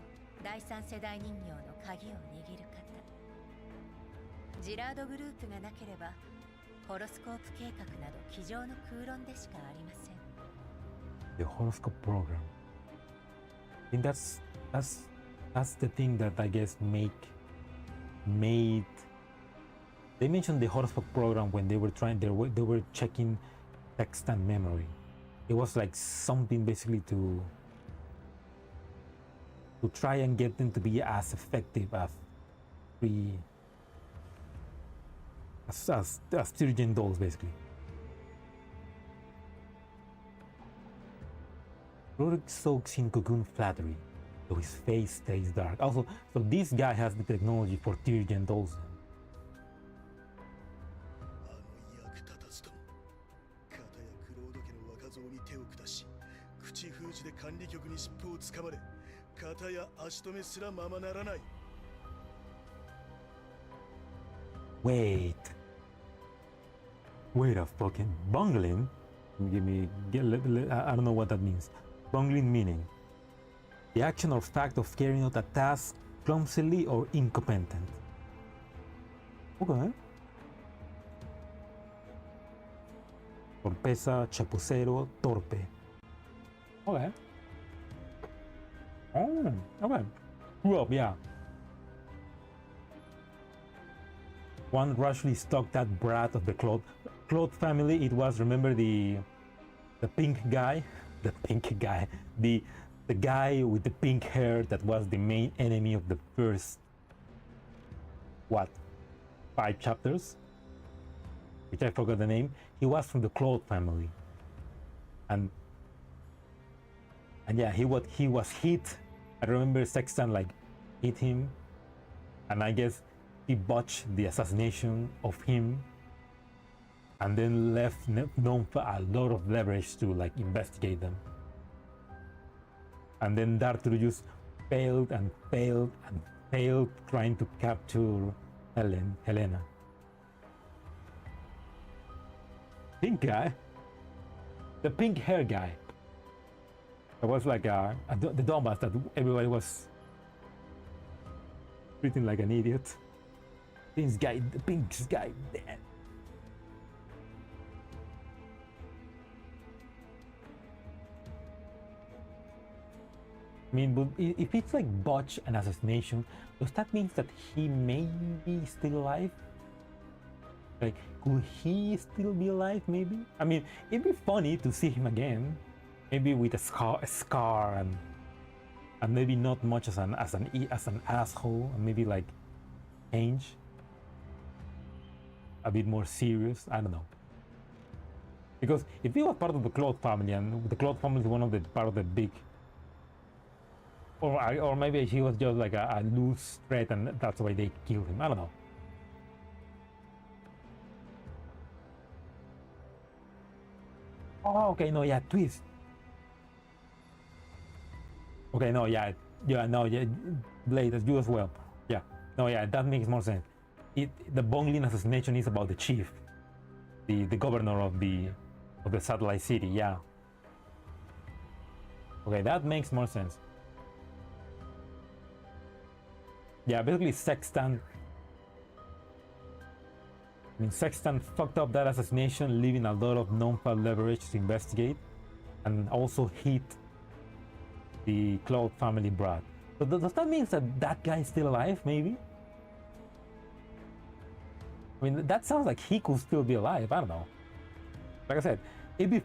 第三世代人形の鍵を握る方。ジラードグループがなければホロスコープ計画など机上の空論でしかありません。 The horoscope program. I think that's the thing that I guess made they mentioned the horoscope program when they were checking text and memory. It was like something basically to try and get them to be as effective as Styrogen dolls, basically. Roderick soaks in cocoon flattery, though his face stays dark. Also, so this guy has the technology for Styrogen dolls. あの役立たずども、片やクロード家の若造に手を下し、口封じで管理局に尻尾をつかまれ、片や足止めすらままならない。Wait a fucking bungling? I don't know what that means. Bungling meaning the action or fact of carrying out a task clumsily or incompetent. Okay. Torpeza, chapucero, torpe. Okay. Oh, okay. Grew up, yeah. One rashly stalked that brat of the Claude family. It was, remember, the pink guy, the guy with the pink hair that was the main enemy of the first, what, 5 chapters, which I forgot the name. He was from the Claude family, and yeah, he was hit. I remember Sexton like hit him, and I guess he botched the assassination of him, and then left Nomfa a lot of leverage to like investigate them. And then D'Arturo just failed and failed and failed trying to capture Helena. Pink guy, the pink hair guy. It was like the dumbass that everybody was treating like an idiot. This guy, the pink guy, dead. I mean, but if it's like botch and assassination, does that mean that he may be still alive? Like, could he still be alive? Maybe. I mean, it'd be funny to see him again, maybe with a scar, and maybe not much as an asshole, and maybe like change a bit more serious. I don't know. Because if he was part of the Claude family, and the Claude family is one of the part of the big, or maybe he was just like a loose threat, and that's why they killed him. I don't know. Oh, okay, no, yeah, twist. Okay, no, yeah, Blade, as you as well. Yeah, no, yeah, that makes more sense. The Bonglin assassination is about the chief, the governor of the satellite city. Yeah. Okay, that makes more sense. Yeah, basically Sexton fucked up that assassination, leaving a lot of non-file leverage to investigate, and also hit the Claude family brat. So does that mean that guy is still alive, maybe? I mean, that sounds like he could still be alive. I don't know. Like I said, it'd be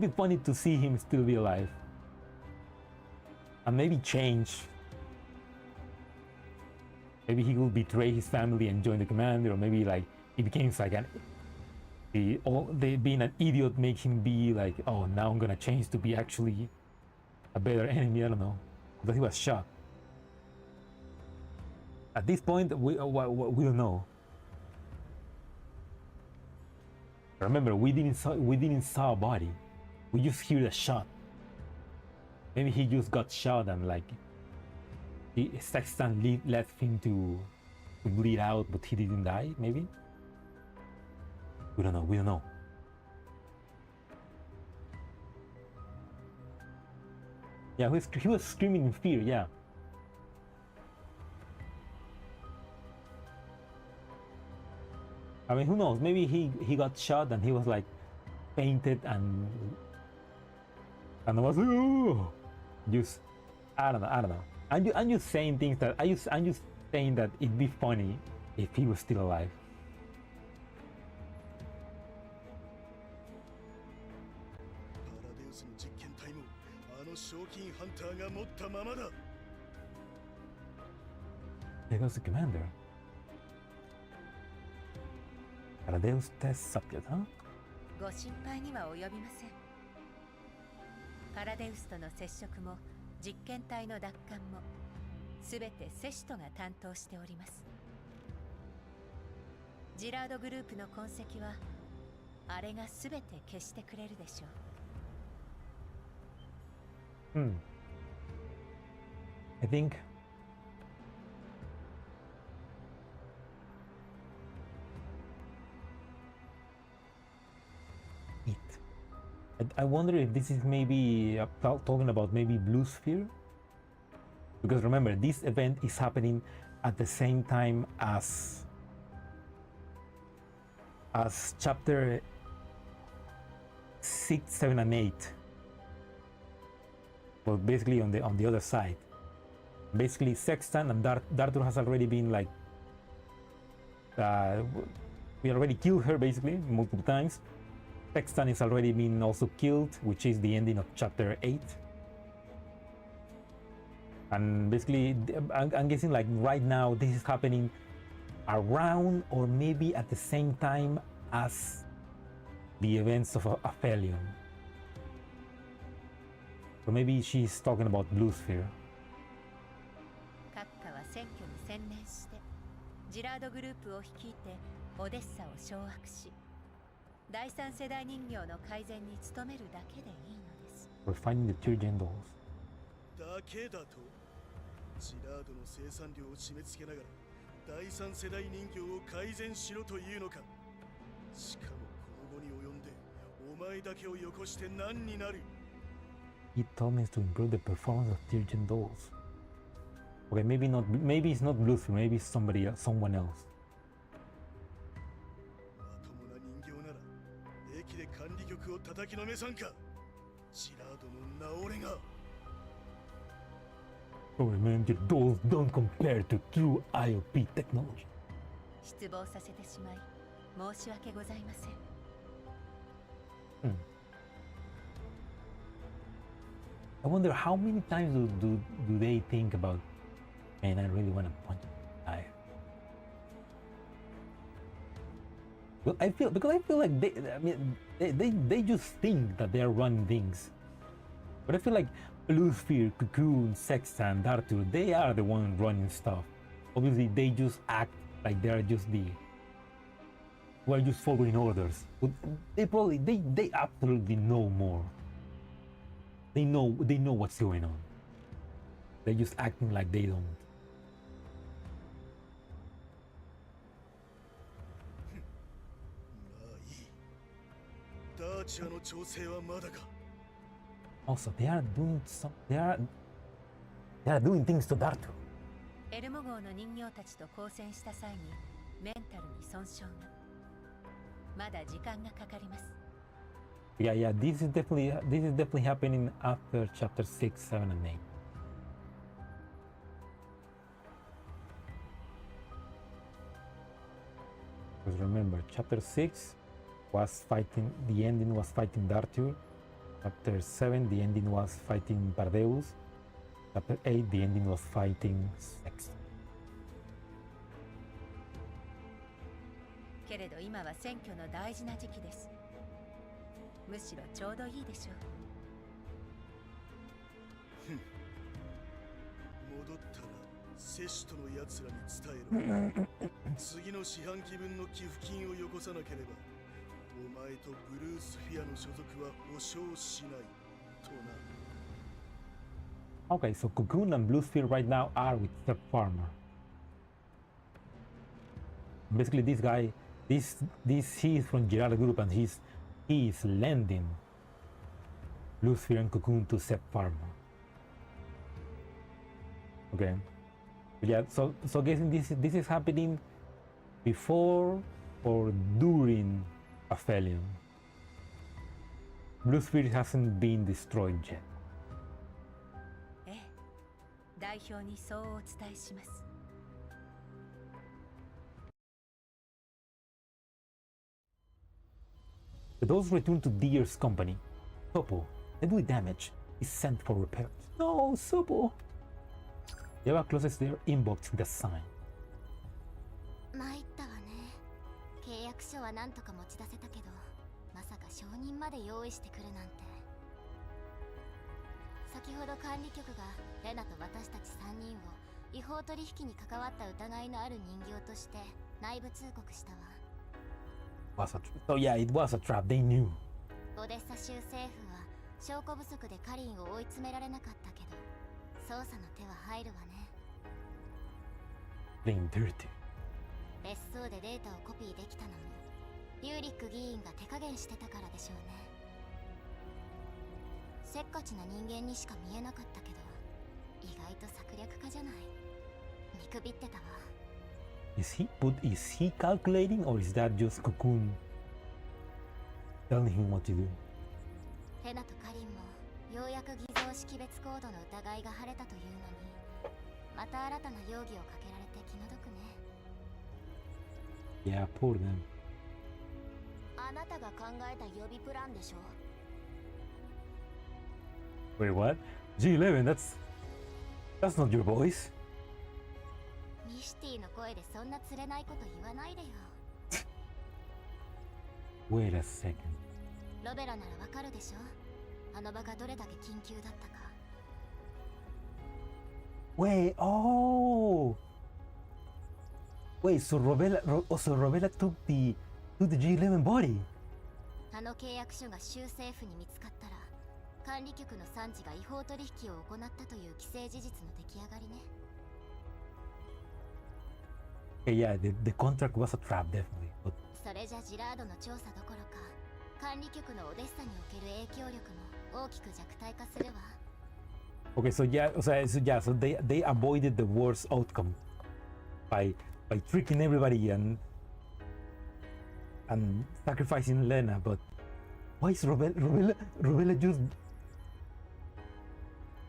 funny to see him still be alive. And maybe change. Maybe he will betray his family and join the commander, or maybe like he becomes like being an idiot makes him be like, oh, now I'm gonna change to be actually a better enemy. I don't know, but he was shot. At this point, we don't know. Remember, we didn't saw a body. We just hear the shot. Maybe he just got shot and like Sexton left him to bleed out, but he didn't die. Maybe. We don't know. Yeah, he was screaming in fear. Yeah. I mean, who knows? Maybe he got shot and he was like painted and was ooh, just I don't know. I'm just saying things that I'm just saying that it'd be funny if he was still alive. パラデウスの実験体もあの賞金ハンターが持ったままだ。 There goes the commander. Paradeus test subject, huh? ご心配には及びません。パラデウスとの接触も実験体の奪還もすべてセシトが担当しております。ジラードグループの痕跡はあれがすべて消してくれるでしょう。I think I wonder if this is maybe talking about maybe Blue Sphere, because remember this event is happening at the same time as chapter 6, 7, and 8. Well, basically on the other side. Basically, Sextant and Dartur has already been like we already killed her basically multiple times. Sextant is already been also killed, which is the ending of chapter 8. And basically, I'm guessing like right now this is happening around or maybe at the same time as the events of Aphelion. So maybe she's talking about Blue Sphere. 閣下は選挙に専念してジラードグループを率いてオデッサを掌握し第三世代人形の改善に努めるだけでいいのです。 We're finding the Tyrian dolls. だけだとジラードの生産量を締め付けながら第三世代人形を改善しろというのか。しかもこの後に及んでお前だけをよこして何になる。 He told me to improve the performance of Tyrian dolls. Okay, maybe not. Maybe it's not Blue Sphere. Maybe it's somebody else, someone else. まともな人形なら駅で管理局を叩きのめさんか。ジラードの名折れが。 Oh man, your dolls don't compare to true IOP technology. 失望させてしまい申し訳ございません。I wonder how many times do they think about, man, I really want to punch the guy. Well, I feel like they just think that they're running things, but I feel like Blue Sphere, Cocoon, Sextant, Dartur, they are the ones running stuff. Obviously, they just act like they're just we're just following orders. But they absolutely know more. They know what's going on. They're just acting like they don't. まあいい。ダーチャーの調整はまだか。 Also, they are doing things to Dartur. エルモ号の人形たちと交戦した際にメンタルに損傷がまだ時間がかかります。 Yeah, this is definitely happening after chapter 6, 7, and 8. Because remember, chapter 6 was fighting, the ending was fighting Dartur. Chapter 7, the ending was fighting Pardeus. Chapter 8, the ending was fighting Sex. けれど今は選挙の大事な時期です。むしろちょうどいいでしょう。戻ったらセシトのやつらに伝えろ。次の四半期分の寄付金をよこさなければお前とブルースフィアの所属は保証しないとな。 Okay, so Cocoon and Blue Sphere right now are with Step Farmer. Basically, this guy, he is from Gerard Group, and he is lending Blue Sphere and Cocoon to Step Farmer. Okay, yeah. So guessing this is happening before or during Aphelion. Blue Spirit hasn't been destroyed yet. ええ、代表にそうお伝えします。Those returned to Deer's company. Sopo, heavily damaged, is sent for repairs. No, Sopo! Eva closes their inbox with a sign. 参ったわね。契約書はなんとか持ち出せたけど、まさか承認まで用意してくるなんて。先ほど管理局がレナと私たち3人を違法取引に関わった疑いのある人形として内部通告したわ。So yeah, it was a trap. They knew. オデッサ州政府は証拠不足でカリンを追い詰められなかったけど、捜査の手は入るわね。Playing dirty. 別荘でデータをコピーできたのもリューリック議員が手加減してたからでしょうね。せっかちな人間にしか見えなかったけど、意外と策略家じゃない。見くびってたわ。Is he calculating, or is that just Cocoon telling him what to do? レナとカリンもようやく偽造識別コードの疑いが晴れたというのに、また新たな容疑をかけられて気の毒ね。Yeah, poor them. あなたが考えた予備プランでしょ。 Wait, what? G11, that's not your voice. ミシティの声でそんな釣れないこと言わないでよ。Wait a second. ロベラならわかるでしょ。あの場がどれだけ緊急だったか。Wait, oh! Wait, so Rovella took the G11 body. あの契約書が州政府に見つかったら、管理局の参事が違法取引を行ったという既成事実の出来上がりね。Yeah, the contract was a trap, definitely. But それじゃジラードの調査どころか、管理局のオデッサにおける影響力も大きく弱体化するわ。okay, so they avoided the worst outcome by tricking everybody and sacrificing Lena. But why is Rovella just?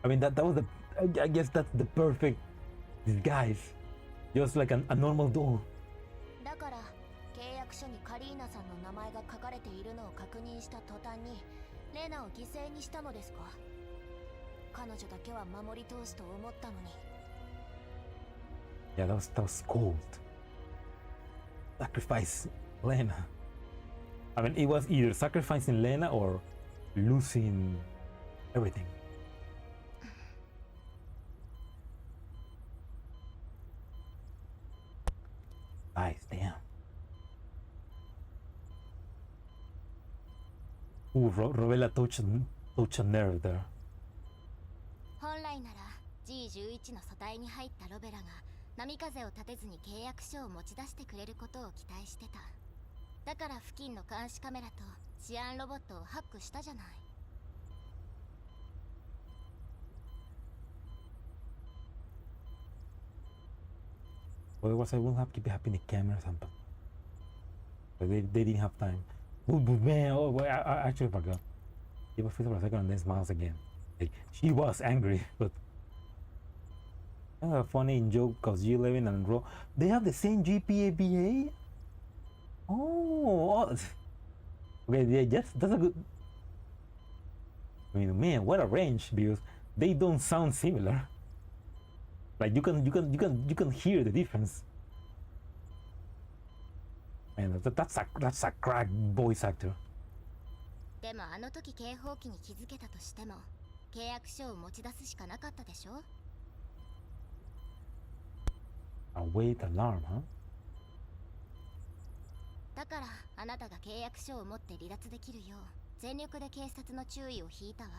I mean that was I guess that's the perfect disguise, just like a normal doll. だから契約書にカリーナさんの名前が書かれているのを確認した途端にレナを犠牲にしたのですか。彼女だけは守り通すと思ったのに。Yeah, that was cold. Sacrifice Lena. I mean, it was either sacrificing Lena or losing everything. Nice, damn. Ooh, Rovella touched a nerve there. 本来なら G11 の素体に入ったロベラが波風を立てずに契約書を持ち出してくれることを期待してた。だから付近の監視カメラと治安ロボットをハックしたじゃない。Otherwise, I wouldn't have keep happening the cameras and but they didn't have time. Oh, man, I actually forgot. He was for a second and then smiles again. Like, she was angry, but a funny joke because G11 and Ro, they have the same GPABA. Oh, okay, yeah, that's a good. I mean, man, what a range, because they don't sound similar. Like you can hear the difference. Man, that's a crack voice actor. でもあの時警報器に気づけたとしても契約書を持ち出すしかなかったでしょ。Await alarm, huh? だからあなたが契約書を持って離脱できるよう全力で警察の注意を引いたわ。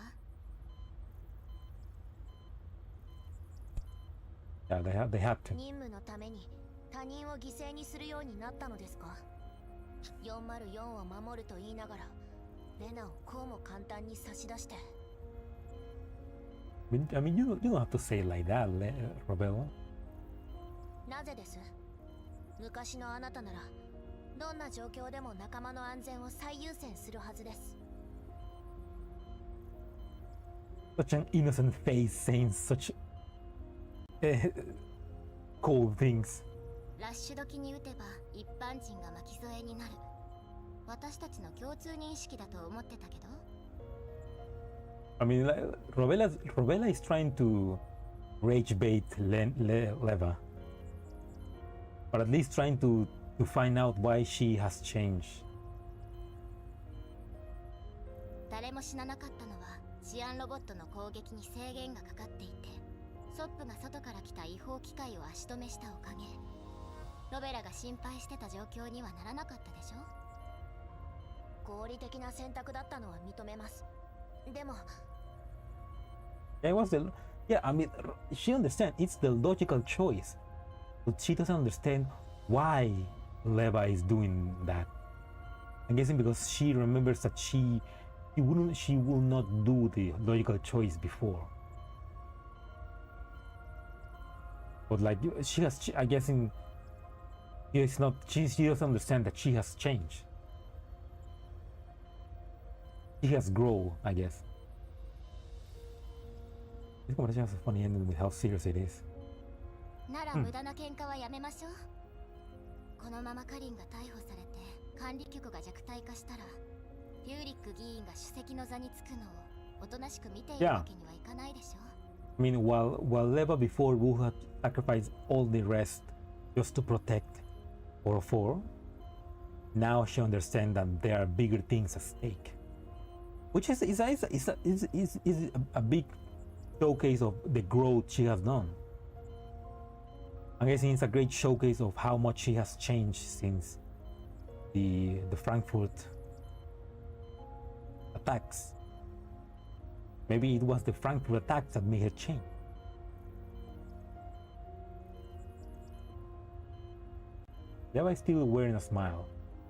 Yeah, they had to. 任務のために他人を犠牲にするようになったのですか。404を守ると言いながらレナをこうも簡単に差し出して。I mean, you don't have to say it like that, Rovella. なぜです。昔のあなたならどんな状況でも仲間の安全を最優先するはずです。 Such an innocent face saying such cold things. ラッシュ時に撃てば一般人が巻き添えになる。私たちの共通認識だと思ってたけど。 I mean, like, Rovella is trying to rage bait Leva, but at least trying to find out why she has changed. 誰も死ななかったのは治安ロボットの攻撃に制限がかかっていて、ソップが外から来た違法機械を足止めしたおかげ、ロベラが心配してた状況にはならなかったでしょ。合理的な選択だったのは認めます。でも It was the I mean, she understands it's the logical choice, but she doesn't understand why Leva is doing that. I'm guessing because she remembers that she will not do the logical choice before. But like she has, I guess she doesn't understand that she has changed. She has grown, I guess. This conversation has a funny ending with how serious it is. なら無駄な喧嘩はやめましょう。このままカリンが逮捕されて管理局が弱体化したら、ピューリック議員が主席の座につくのをおとなしく見ているわけにはいかないでしょ。I mean, while Leva before would have sacrificed all the rest just to protect 404, now she understands that there are bigger things at stake, which is a big showcase of the growth she has done. I'm guessing it's a great showcase of how much she has changed since the Frankfurt attacks. Maybe it was the Frankfurt attacks that made her change. Leva is still wearing a smile,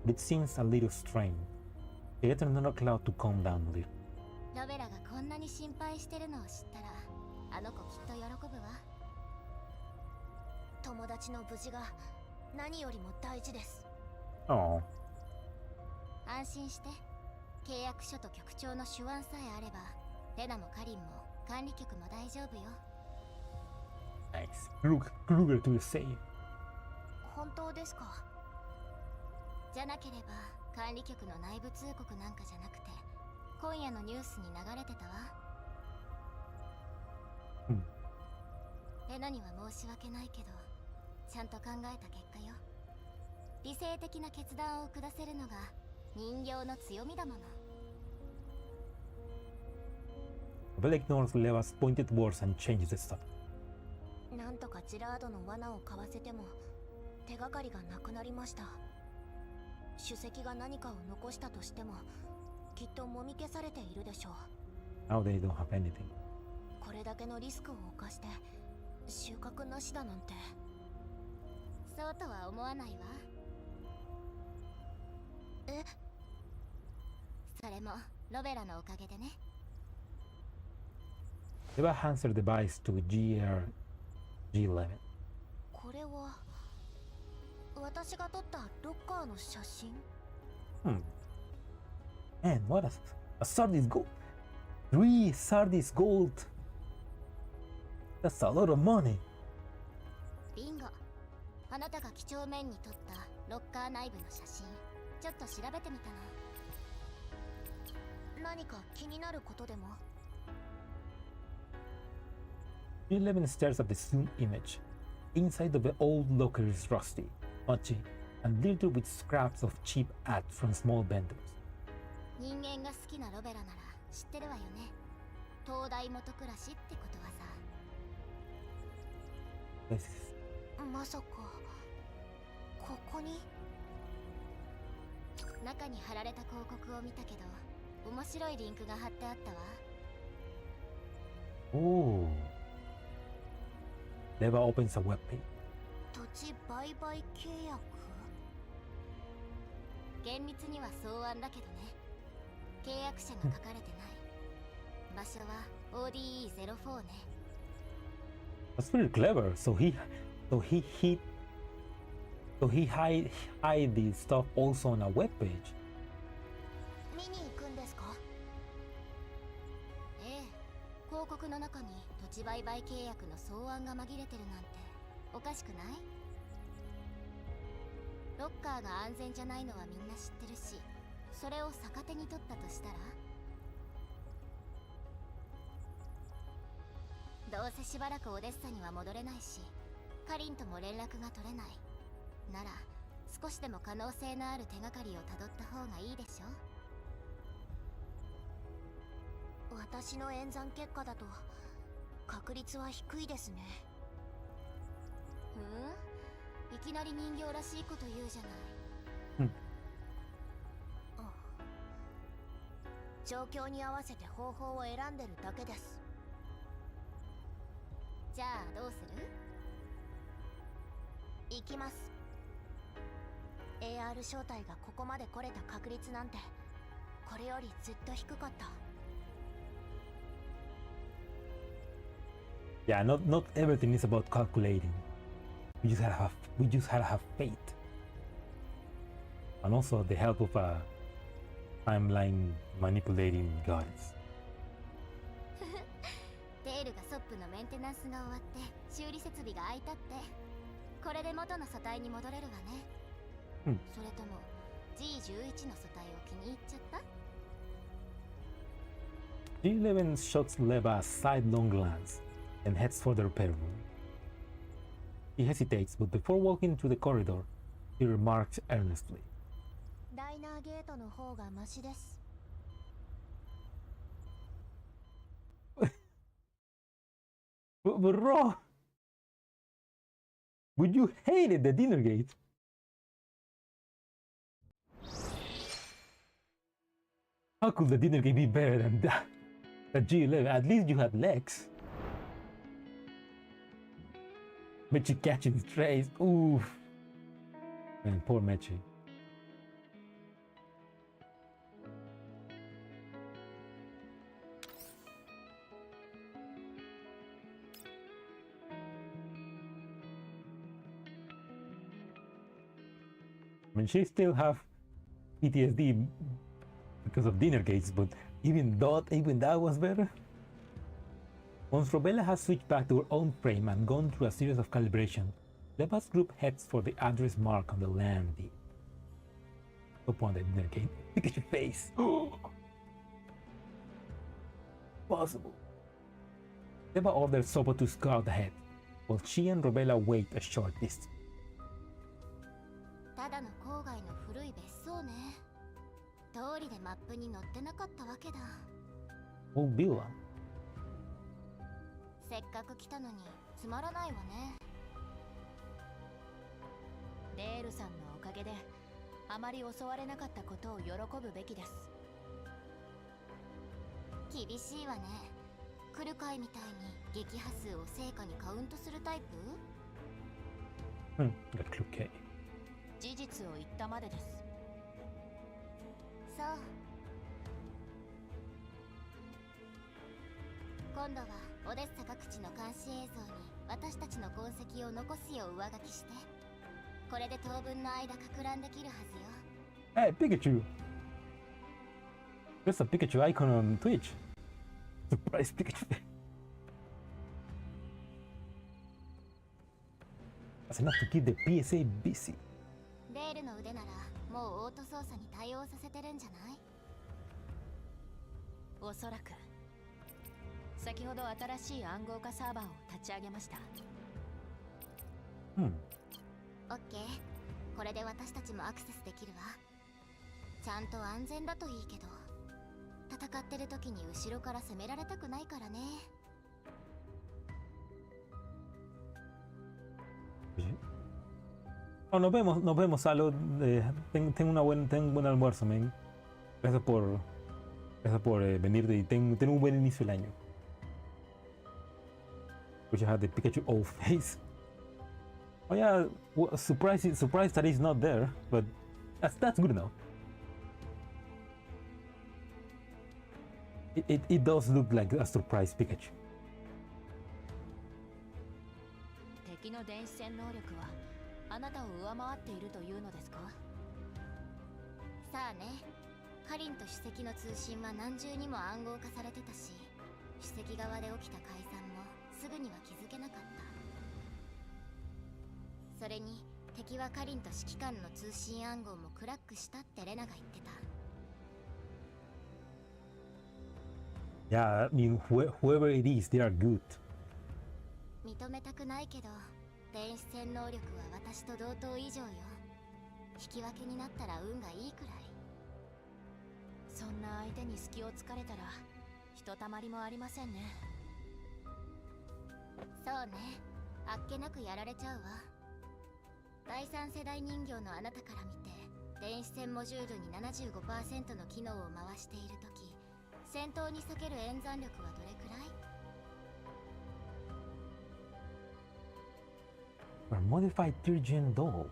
but it seems a little strained. She gets another cloud to calm down a little. ロベラがこんなに心配してるのを知ったら、あの子きっと喜ぶわ。友達の無事が何よりも大事です。 Oh, 安心して。契約書と局長の手腕さえあれば、レナもカリンも管理局も大丈夫よ。 nice. Kruger to the save. 本当ですか？じゃなければ管理局の内部通告なんかじゃなくて、今夜のニュースに流れてたわ。レナには申し訳ないけど、ちゃんと考えた結果よ。理性的な決断を下せるのが人形の強みだもの。Bell ignores Leva's pointed words and changes the subject. なんとかジラードの罠を買わせても手がかりがなくなりました。主席が何かを残したとしてもきっともみ消されているでしょう。 Now they don't have anything. これだけのリスクを冒して収穫なしだなんて。そうとは思わないわ。え？それもロベラのおかげでね。Leva hands her device to G11. これは私が撮ったロッカーの写真。Man, what a Sardis gold. 3 Sardis gold. That's a lot of money. ビンゴ。あなたが几帳面に撮ったロッカー内部の写真、ちょっと調べてみたの。何か気になることでもG11 stares at the zoom image. Inside of the old locker is rusty, smudgy, and littered with scraps of cheap ads from small vendors. 人間が好きなロベラなら知ってるわよね。東大元暮らしってことはさ。This is まさかここに？中に貼られた広告を見たけど、面白いリンクが貼ってあったわ。oh. Leva opens a web page. 土地売買契約？厳密には草案だけどね。契約者が書かれてない。場所は ODE04 ね。That's pretty clever. So he So he hide the stuff also on a web page. 見に行くんですか？ええ、広告の中に土地売買契約の草案が紛れてるなんておかしくない？ロッカーが安全じゃないのはみんな知ってるし、それを逆手に取ったとしたら？どうせしばらくオデッサには戻れないし、カリンとも連絡が取れないなら、少しでも可能性のある手がかりをたどった方がいいでしょ。私の演算結果だと確率は低いですね。いきなり人形らしいこと言うじゃない。状況に合わせて方法を選んでるだけです。じゃあどうする？行きます。 AR 正体がここまで来れた確率なんてこれよりずっと低かった。 Yeah, not everything is about calculating. We just gotta have faith, and also the help of a timeline manipulating goddess. テールがソップのメンテナンスが終わって修理設備が開いたって、これで元の素体に戻れるわね。それとも G11 の素体を気に入っちゃった？ G11 shots Leva a sidelong glance and heads for the repair room. He hesitates, but before walking through the corridor, he remarks earnestly. ダイナーゲートの方がマシです。 Bro! Would you hate it, the dinner gate? How could the dinner gate be better than that? The G11, at least you had legs. Mechi catching strays, oof. Man, poor Mechi. I mean, she still have PTSD because of dinner gates, but even that was better. Once Robella has switched back to her own frame and gone through a series of calibration, Leva's group heads for the address mark on the landing. Upon the dinner gate, look at your face. Possible. Leva orders Sopo to scout ahead, while she and Robella wait a short distance. ただの郊外の古い別荘ね。通りでマップに載ってなかったわけだ。OBLIVION. せっかく来たのにつまらないわね。デールさんのおかげであまり襲われなかったことを喜ぶべきです。厳しいわね。来る回みたいに撃破数を成果にカウントするタイプ？That's okay. 事実を言ったまでです。そう。今度はオデッサ各地の監視映像に私たちの痕跡を残すよう上書きして、これで当分の間かく乱できるはずよ。Hey, Pikachu! There's a Pikachu icon on Twitch. Surprise Pikachu. That's enough to keep the PSA busy. デールの腕ならもうオート操作に対応させてるんじゃない？おそらく先ほど新しい暗号化サーバーを立ち上げました。オッケー。これで私たちもアクセスできるわ。ちゃんと安全だといいけど、戦ってる時に後ろから攻められたくないからね。Oh, nos vemos, Salo. Ten un buen almuerzo, men. Gracias por venir y ten un buen inicio del año. Which had the Pikachu old face. Oh yeah, well, surprised that he's not there, but that's good enough. It does look like a surprise Pikachu. 敵の電子戦能力はあなたを上回っているというのですか？さあね、カリンと主席の通信は何重にも暗号化されてたし、主席側で起きた改ざんもすぐには気づけなかった。それに敵はカリンと指揮官の通信暗号もクラックしたってレナが言ってた。 Yeah, I mean, whoever it is, they are good. 認めたくないけど、電子戦能力は私と同等以上よ。引き分けになったら運がいいくらい。そんな相手に隙を突かれたらひとたまりもありませんね。そうね、あっけなくやられちゃうわ。第三世代人形のあなたから見て、電子戦モジュールに 75% の機能を回しているとき、戦闘に避ける演算力はどれくらい？ A modified third-gen doll.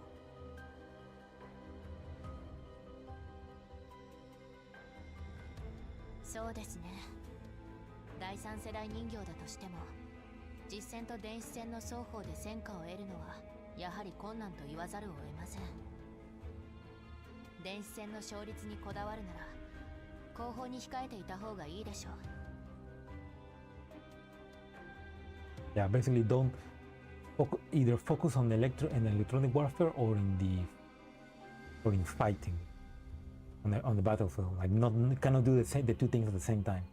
そうですね。第三世代人形だとしても、実戦と電子戦の双方で戦果を得るのはやはり困難と言わざるを得ません。電子戦の勝率にこだわるなら後方に控えていた方がいいでしょう。 Yeah, basically don't either focus on electronic warfare or in fighting on the battlefield. Like cannot do the two things at the same time.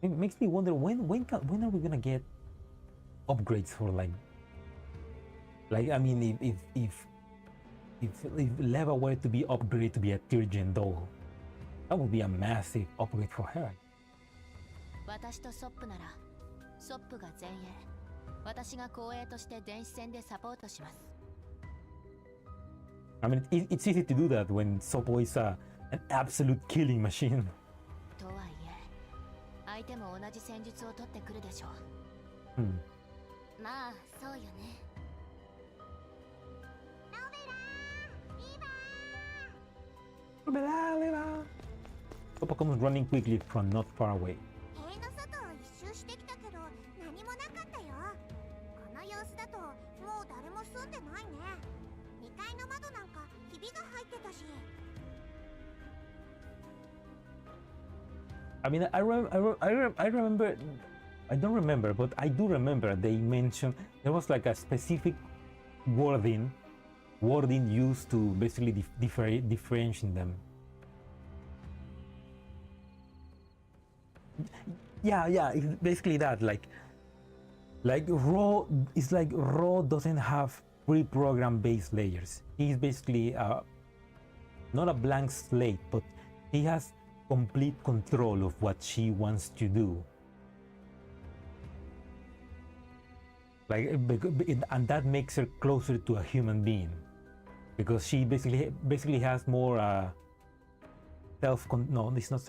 It makes me wonder when are we gonna get upgrades for like I mean if Leva were to be upgraded to be a third-gen doll, that would be a massive upgrade for her. 私とソップならソップが前衛、私が後衛として電子戦でサポートします。 I mean it's easy to do that when Soppo is an absolute killing machine. とはいえ相手も同じ戦術を取ってくるでしょうまあそうよね。 Soppo comes running quickly from not far away. 塀の外を一周してきたけど何もなかったよ。この様子だともう誰も住んでないね。2階の窓なんかひびが入ってたし。 I mean, I remember, I don't remember, but I do remember they mentioned there was like a specific wording used to basically differentiate them. Yeah, it's basically that. Like Raw, it's like Raw doesn't have pre-programmed base layers. He's basically not a blank slate, but he has complete control of what she wants to do. And that makes her closer to a human being, because she basically has more no, it's not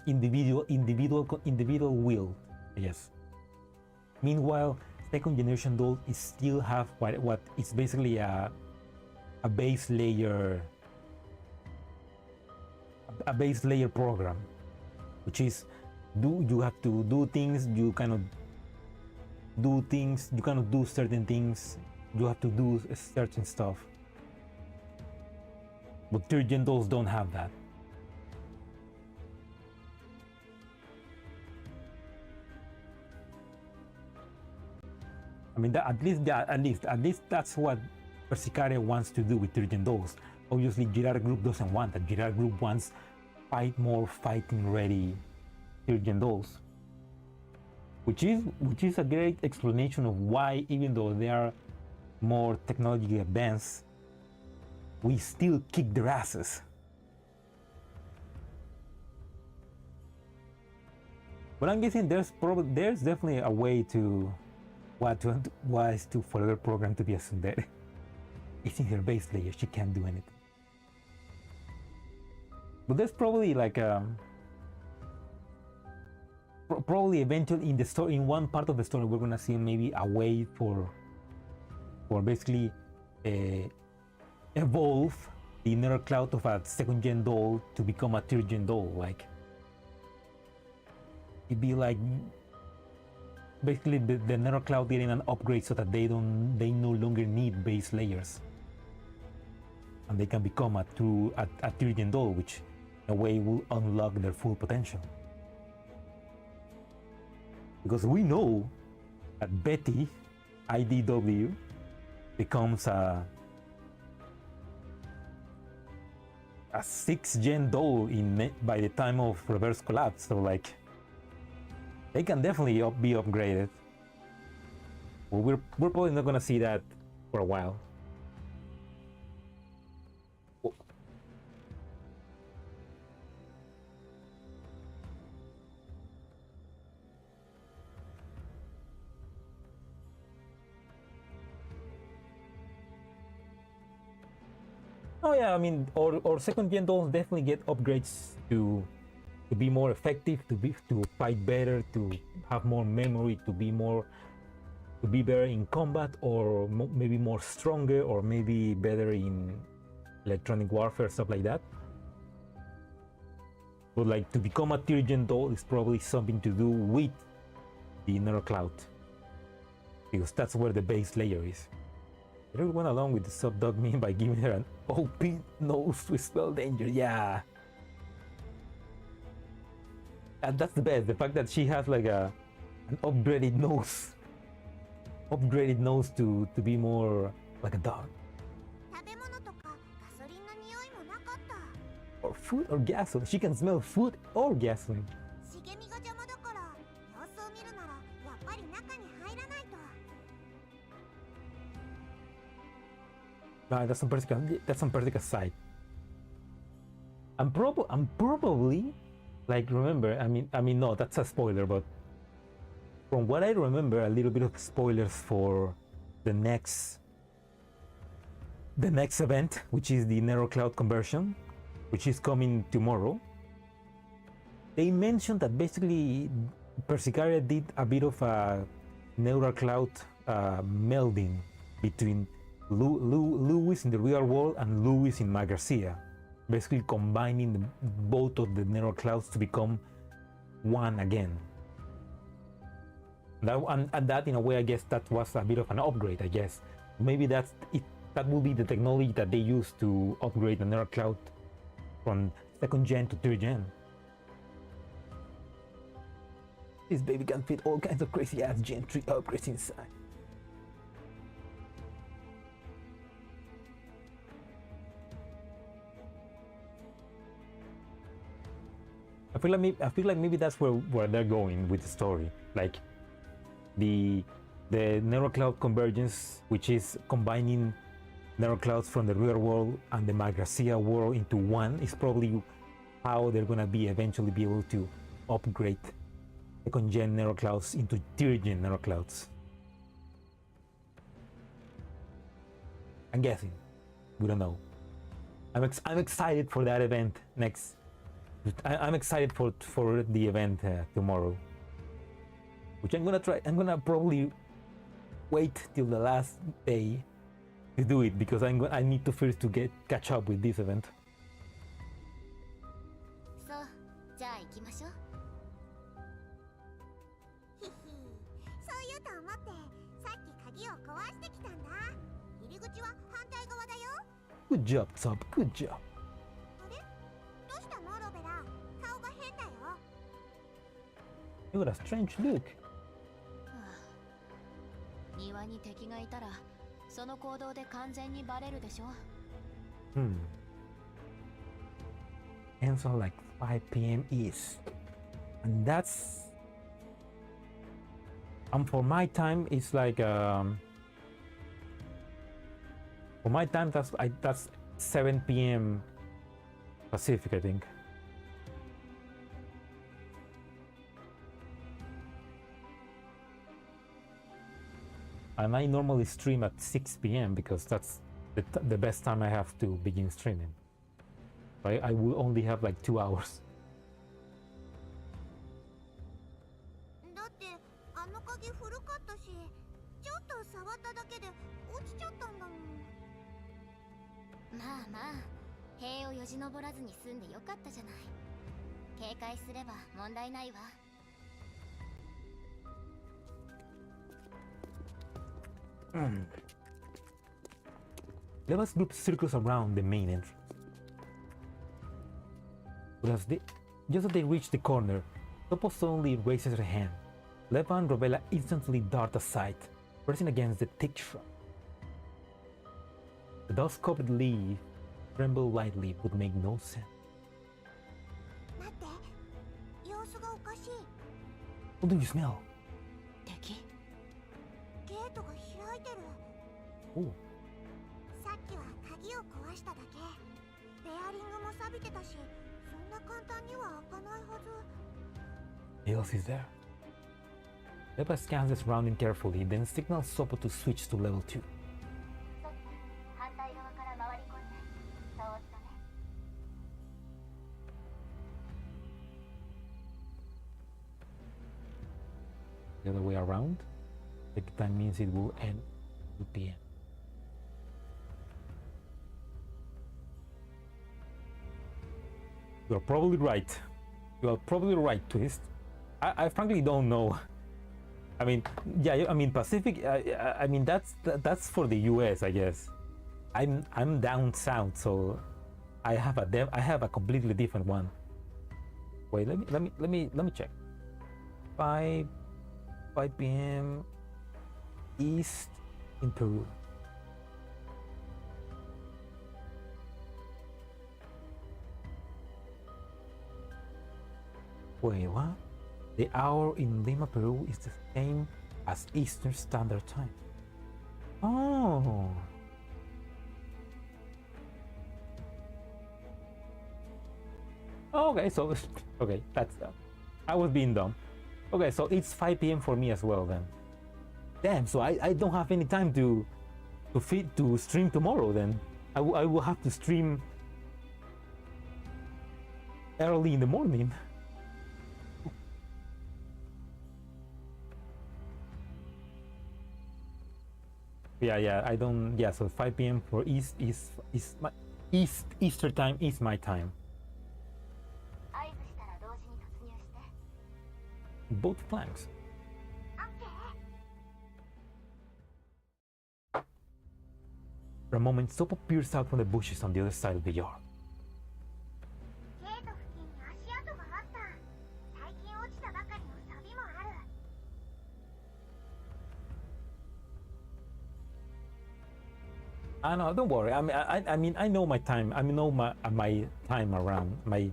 individual will. Yes. Meanwhile, second generation dolls still have what is basically a base layer. A base layer program, which is you have to do things, you cannot do things, you cannot do certain things, you have to do certain stuff. But third-gen dolls don't have that. I mean, at least that's what Persicaria wants to do with third-gen dolls. Obviously, Girard Group doesn't want that. Girard Group wants more fighting-ready third-gen dolls, which is a great explanation of why, even though they are more technologically advanced, we still kick their asses. But I'm guessing there's definitely a way to further program to be a tsundere. It's in her base layer. She can't do anything. But there's probably like probably eventually in the story, in one part of the story, we're gonna see maybe a way for basically evolve the inner cloud of a second-gen doll to become a third-gen doll. Like it'd be like basically the nether cloud getting an upgrade so that they no longer need base layers, and they can become a Tyrian doll, which in a way will unlock their full potential. Because we know that Betty, IDW, becomes a 6th gen doll by the time of reverse collapse, so like they can definitely be upgraded. Well, we're probably not gonna see that for a while. Oh yeah, I mean, or second gen dolls definitely get upgrades to be more effective, to fight better, to have more memory, to be better in combat, or maybe more stronger, or maybe better in electronic warfare, stuff like that. But like to become a Tyrian doll is probably something to do with the nether cloud, because that's where the base layer is. They went along with the sub-dog meme by giving her an OP nose to spell danger. Yeah. And that's the best. The fact that she has like an upgraded nose. Upgraded nose to be more like a dog. Or food or gasoline. She can smell food or gasoline. That's some particular side. I'm probably like, remember, I mean no, that's a spoiler, but from what I remember, a little bit of spoilers for the next event, which is the nether cloud conversion, which is coming tomorrow. They mentioned that basically Persicaria did a bit of a nether cloud melding between Lewis in the real world and Lewis in Magarcia, basically combining both of the nether clouds to become one again. And that in a way, I guess that was a bit of an upgrade. I guess maybe that's it. That will be the technology that they use to upgrade the nether cloud from 2nd gen to 3rd gen. This baby can fit all kinds of crazy ass Gen 3 upgrades inside. I feel like maybe that's where they're going with the story, like the nether cloud convergence, which is combining nether clouds from the real world and the Magracia world into one, is probably how they're gonna eventually be able to upgrade 2nd gen nether clouds into 3rd gen nether clouds. I'm guessing. We don't know. I'm excited for that event next. I'm excited for the event tomorrow, which I'm gonna probably wait till the last day to do it, because I need to first to catch up with this event. So, じゃあ行きましょう。そう言うと思ってさっき鍵を壊してきたんだ。入り口は反対側だよ。 Good job, Top. Good job. あれ？どうしたのロベラ？顔が変だよ。 You got a strange look. 庭に敵がいたらその行動で完全にバレるでしょ。Ends on like 5 p.m. East, and that's for my time it's like for my time that's 7 p.m. Pacific, I think. And I normally stream at 6 p.m. because that's the best time I have to begin streaming. I will only have like 2 hours. だってあの鍵古かったし、ちょっと触っただけで落ちちゃったんだもん。まあまあ、塀をよじ登らずに済んでよかったじゃない。警戒すれば問題ないわ。Leva's group circles around the main entrance. But just as they reach the corner, Topo suddenly raises her hand. Leva and Rovella instantly dart aside, pressing against the thick shrub. The dust-covered leaf tremble lightly would make no sense. 待って様子がおかしい What do you smell? 敵ゲートが開いてる Oh, さっきは鍵を壊しただけベアリングも錆びてたしそんな簡単には開かないはず else is there? Leva scans the surrounding carefully, then signals Sopo to switch to level 2. 反対側から回り込んでそーっとね The other way around? That means it will end at the end. You're probably right. You are probably right, Twist. I frankly don't know. I mean, yeah, I mean Pacific. I mean that's for the U.S. I guess. I'm down south, so I have a completely different one. Wait, let me check. 5 p.m. East in Peru. Wait, what? The hour in Lima, Peru is the same as Eastern Standard Time. Oh. Okay, so okay, that's I was being dumb. Okay, so it's 5 p.m. for me as well then. Damn, so I don't have any time to stream tomorrow then. I will have to stream early in the morning. Yeah, I don't. Yeah, so 5 p.m. for Eastern time is my time. 合図したら同時に突入して Both flanks. For a moment, Sopo peers out from the bushes on the other side of the yard. ゲート付近に足跡があった最近落ちたばかりの錆もある No, don't worry. I mean, I know my time. I know my time around my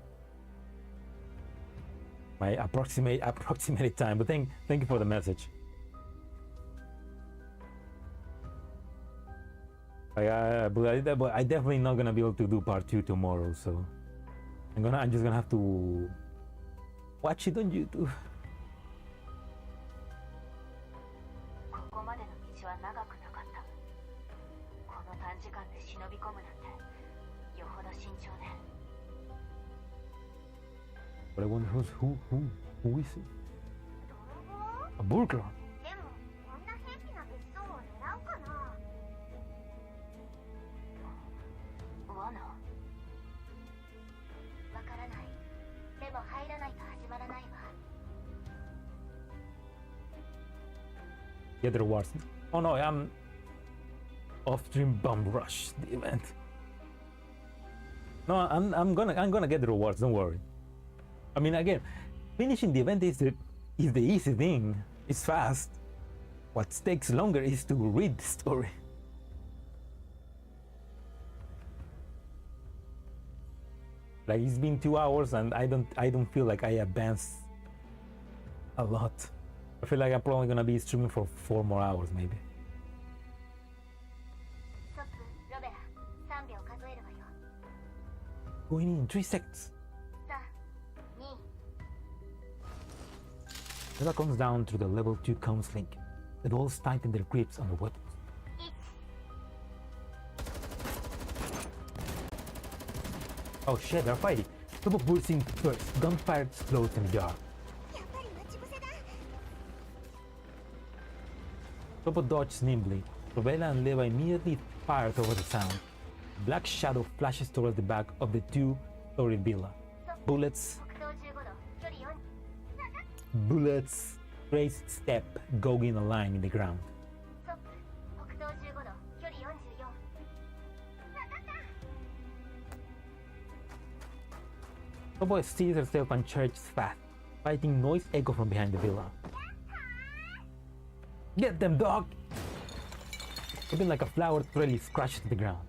approximate time. But thank you for the message. But I definitely not gonna be able to do part 2 tomorrow. So I'm just gonna have to watch it on YouTube. ここまでの道は長くなかったこの短時間で忍び込むなんてよほど慎重で But I wonder who is it? 泥棒 A burglar. でもこんな偏僻な別荘を狙うかな罠わからないでも入らないと始まらないわ Get the rewards. Oh no, I'm off-stream bomb rush the event. No, I'm gonna get the rewards. Don't worry. I mean, again, finishing the event is the easy thing. It's fast. What takes longer is to read the story. Like it's been 2 hours and I don't feel like I advanced a lot. I feel like I'm probably gonna be streaming for 4 more hours maybe. ストップロベラ3秒数えるわよ Going in 3 seconds. 3 2 Eva comes down through the level 2 comms link. The dolls tighten their grips on the weapons. 1 Oh shit, they're fighting. Double bursting first. Gunfire explodes in the yard. やっぱり待ち伏せだ Topo dodges nimbly. Rovella and Leva immediately fire towards the sound. A black shadow flashes towards the back of the 2-story villa. Bullets, 北東15度距離4 bullets, raised step, go in a line in the ground. ストップ北 The boy steals herself and charges fast, fighting noise echo from behind the villa. Get them, dog! Even like a flower trellis crashes to the ground.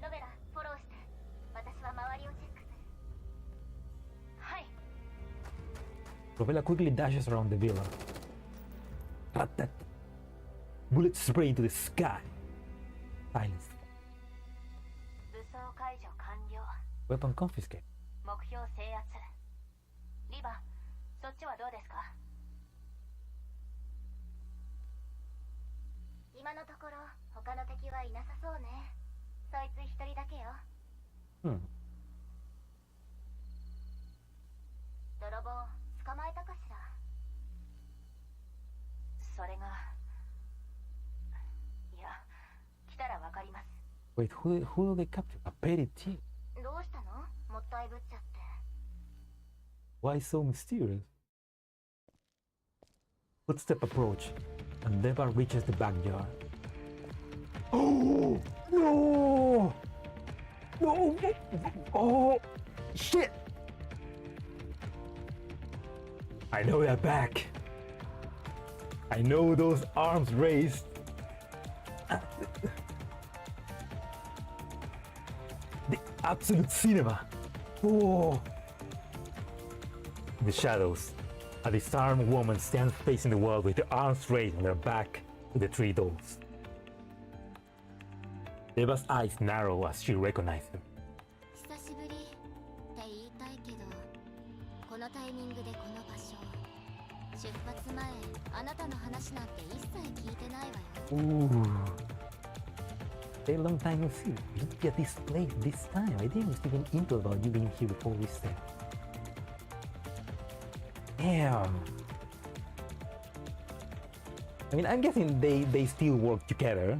ロベラフォローして私は周りをチェックする。はい。 Rovella quickly dashes around the villa. Rat-tat. Bullets spray into the sky. Silence. 武装解除完了。 Weapon confiscate. 目標制圧。リバ、そっちはどうですか？今のところ他の敵はいなさそうね。そいつ一人だけよ。泥棒捕まえたかしら？それが、いや、来たらわかります。 Wait, who do they capture? A petty thief? どうしたの？もったいぶっちゃって。 Why so mysterious? Footstep approach, and Deva reaches the backyard. Oh no! No! Oh shit! I know that back. I know those arms raised. The absolute cinema. Oh. The shadows. A disarmed woman stands facing the wall with her arms raised on her back to the three doors. Deva's eyes narrow as she recognizes her. 久しぶりって言いたいけど、このタイミングでこの場所。出発前、あなたの話なんて一切聞いてないわよ。 Ooh. A long time no see. You didn't get this place this time. I didn't even info about you being here before we said. Damn. I mean, I'm guessing they still work together.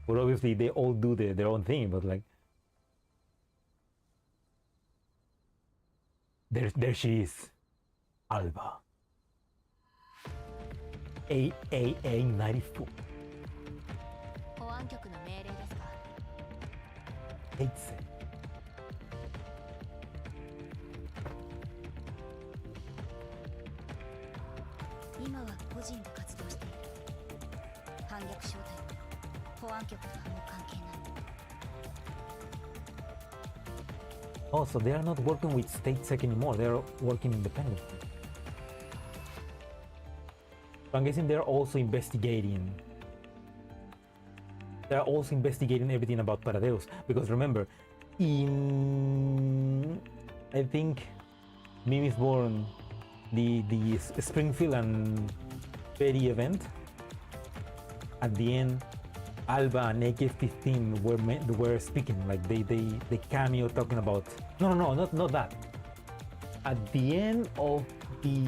But obviously they all do their own thing, but like... There she is. Alba. AAA 94. 保安局の命令ですか？ Eight set. 今は個人で活動している。反逆正体も保安局とはもう関係ない。 Oh, so they are not working with StateSec anymore. They are working independently. So I'm guessing they're also investigating. They're also investigating everything about Paradeus, because remember, in I think Mimi's Born, the Springfield and Perry event, at the end, Alba and AK-15 were speaking, like they cameo talking about not that. At the end of the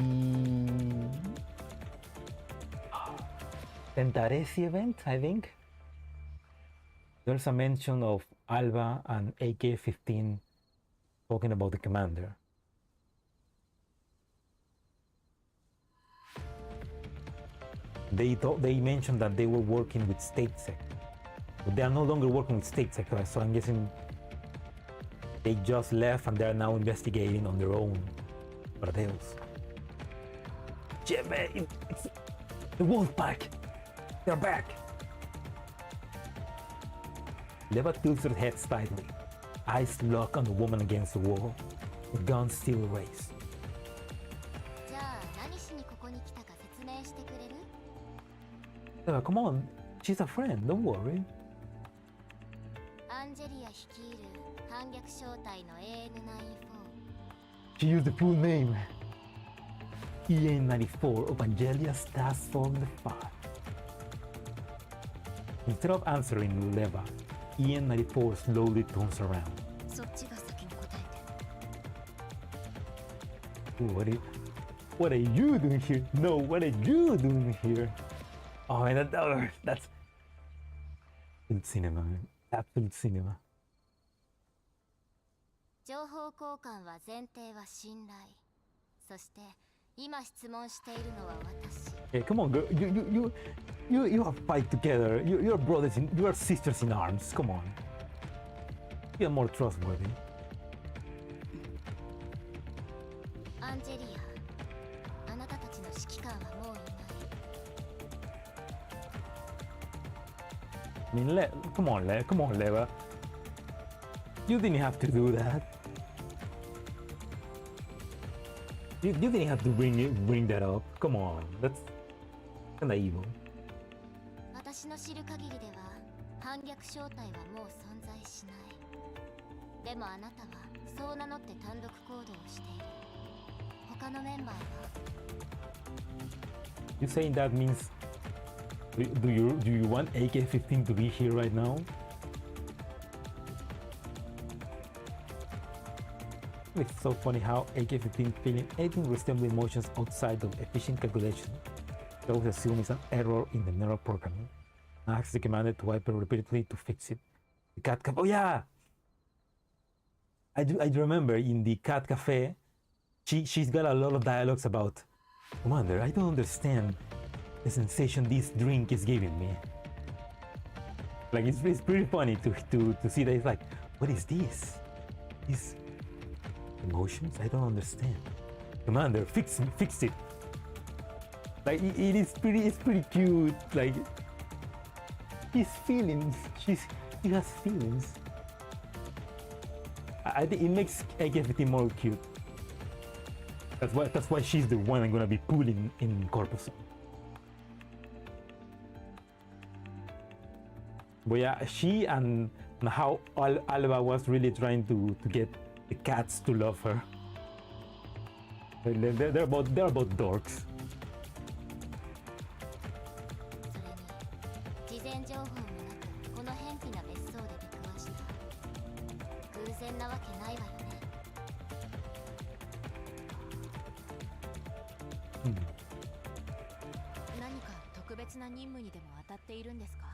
Tentaresi event, I think, there's a mention of Alba and AK-15 talking about the commander. They mentioned that they were working with StateSec, but they are no longer working with StateSec, so I'm guessing they just left and they are now investigating on their own. Paradeus. Jimmy, it's the Wolfpack. They're back. Leva tilts her head slightly, eyes lock on the woman against the wall, the gun still raised. じゃあ何しにここに来たか説明してくれる？ Come on, she's a friend, don't worry. アンジェリア率いる反逆正体の AN94。 She used the full name. EN94 of Angelia's Task Force 5. Instead of answering Leva, EN94 slowly turns around. そっちが先に答えて。 Ooh, what are you doing here? No, what are you doing here? Oh, man, that's absolute cinema, man. Absolute cinema. 情報交換は前提は信頼。そして今質問しているのは私。 Hey, come on, girl. You have fight together. You're brothers. You are sisters in arms. Come on. feel more trustworthy. アンジェリア、あなたたちの指揮官はもういない。 I mean, come on, Leva. You didn't have to do that. You didn't have to bring that up. Come on, that's kinda evil. 私の知る限りでは反逆正体はもう存在しない。でもあなたはそう名乗って単独行動をしている。他のメンバーは You saying that means do you want AK-15 to be here right now? It's so funny how AK-15 feeling anything resembling motions outside of efficient calculation. That was assumed is an error in the neural programming. Asks the commander to wipe it repeatedly to fix it. The cat cafe. Oh yeah, I remember in the cat cafe, she's got a lot of dialogues about, Commander, I don't understand the sensation this drink is giving me. Like it's pretty funny to see that. It's like, what is this? These emotions? I don't understand. Commander, fix it. Like it's pretty cute. Like his feelings. He has feelings. I think it makes AK-15 more cute. That's why she's the one I'm gonna be pulling in Corpus. But yeah, she and how Alba was really trying to get the cats to love her. They're about dorks. それに事前情報もなくこの偏僻な別荘で出くわした。偶然なわけないわよね。何か特別な任務にでも当たっているんですか？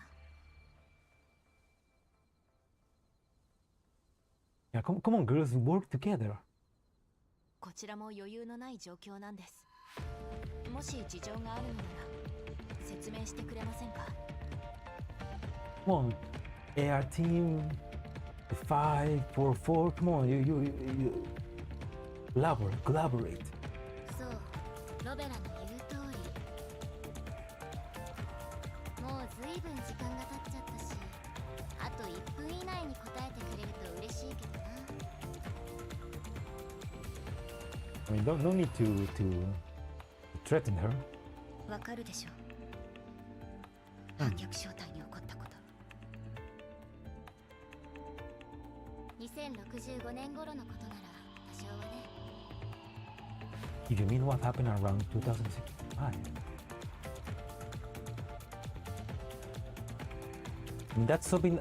Yeah, come on, girls, work together. こちらも余裕のない状況なんです。もし事情があるのなら説明してくれませんか？ Come on, AR team, 544. Come on, you collaborate. そう、ロベラの言う通り。もうずいぶん時間が経っちゃったし、あと1分以内に答えてくれると嬉しいけどな。I mean, no need to threaten her. わかるでしょう。反逆正体に起こったこと。2065年頃のことなら多少はね。If you mean what happened around 2065. That's something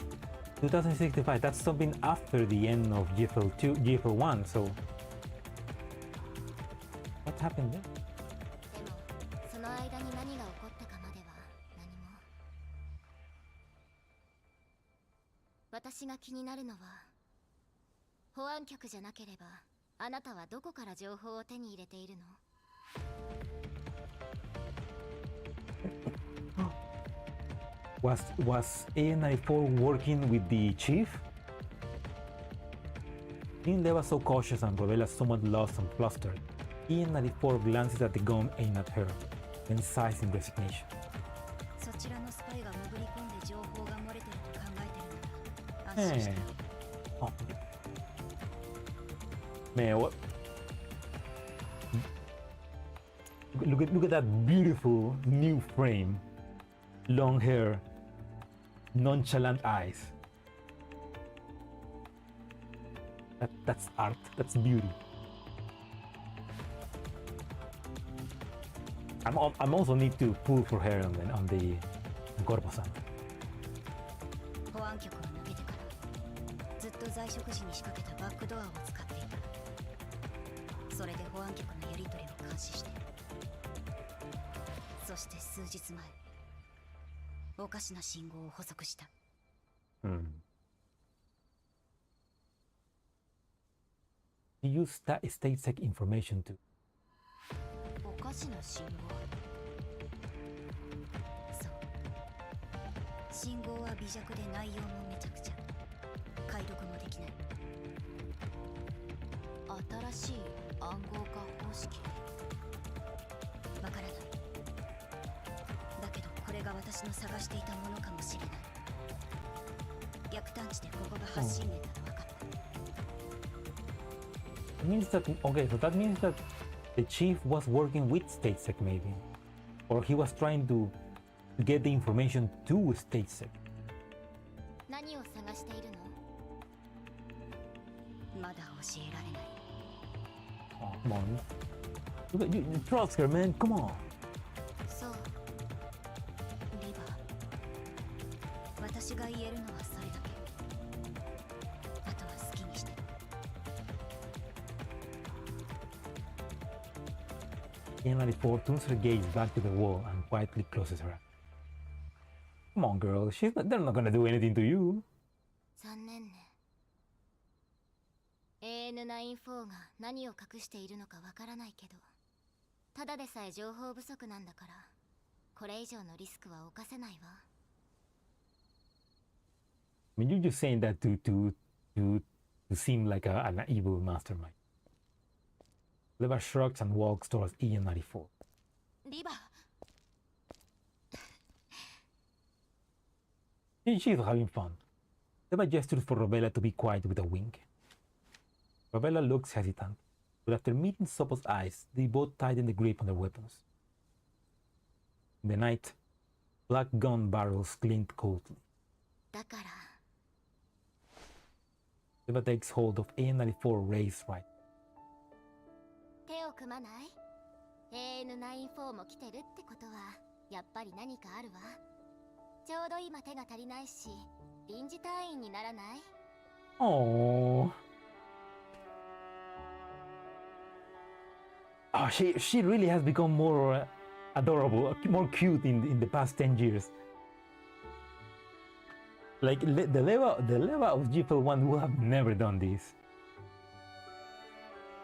2065. That's something after the end of GFL1. So what happened there? でもその間に何が起こったかまでは何も。私が気になるのは保安局じゃなければあなたはどこから情報を手に入れているの？ Was A94 working with the chief? They was so cautious and Rovella somewhat lost and flustered. A94 glances at the gun aimed at her, then sighs in resignation. そちらのスパイが潜り込んで情報が漏れてると考えてるなら安心して。 Oh. Man, what? Look at that beautiful new frame. Long hair, nonchalant eyes. That's art. That's beauty. I'm also need to pull for her on the Corpo-san. 保安局を抜けてからずっと在職時に仕掛けたバックドアを使っていた。それで保安局のやり取りを監視して。そして数日前、おかしな信号を捕捉した。He used that state sec information to. おかしな信号。そう。信号は微弱で内容もめちゃくちゃ。解読もできない。新しい暗号化方式。わからない。だけどこれが私の探していたものかもしれない。逆探知でここが発信源だと分かった。It means that, okay, so that means that the chief was working with StateSec maybe, or he was trying to get the information to StateSec. 何を探しているの？まだ教えられない。 Oh, come on. You trust her, man. Come on. そう。リバー。私が言えるのはそれだけ。あとは好きにして。N94 turns her gaze back to the wall and quietly closes her eyes. Come on, girl. They're not gonna do anything to you. 残念ね。AN94 が何を隠しているのかわからないけど、ただでさえ情報不足なんだから、これ以上のリスクは冒せないわ。I mean, you're just saying that to seem like an evil mastermind. Leva shrugs and walks towards EN94. リバー。She's having fun. Leva gestures for Rovella to be quiet with a wink. Rovella looks hesitant, but after meeting Sopo's eyes, they both tighten the grip on their weapons. In the night, black gun barrels glint coldly. だから。Leva takes hold of AN94 raised right. 手を組まない？ AN94 も来てるってことは、やっぱり何かあるわ。ちょうど今手が足りないし、臨時隊員にならない？ Oh. Oh, she really has become more adorable, more cute in the past 10 years. Like the Leva of GFL1 would have never done this,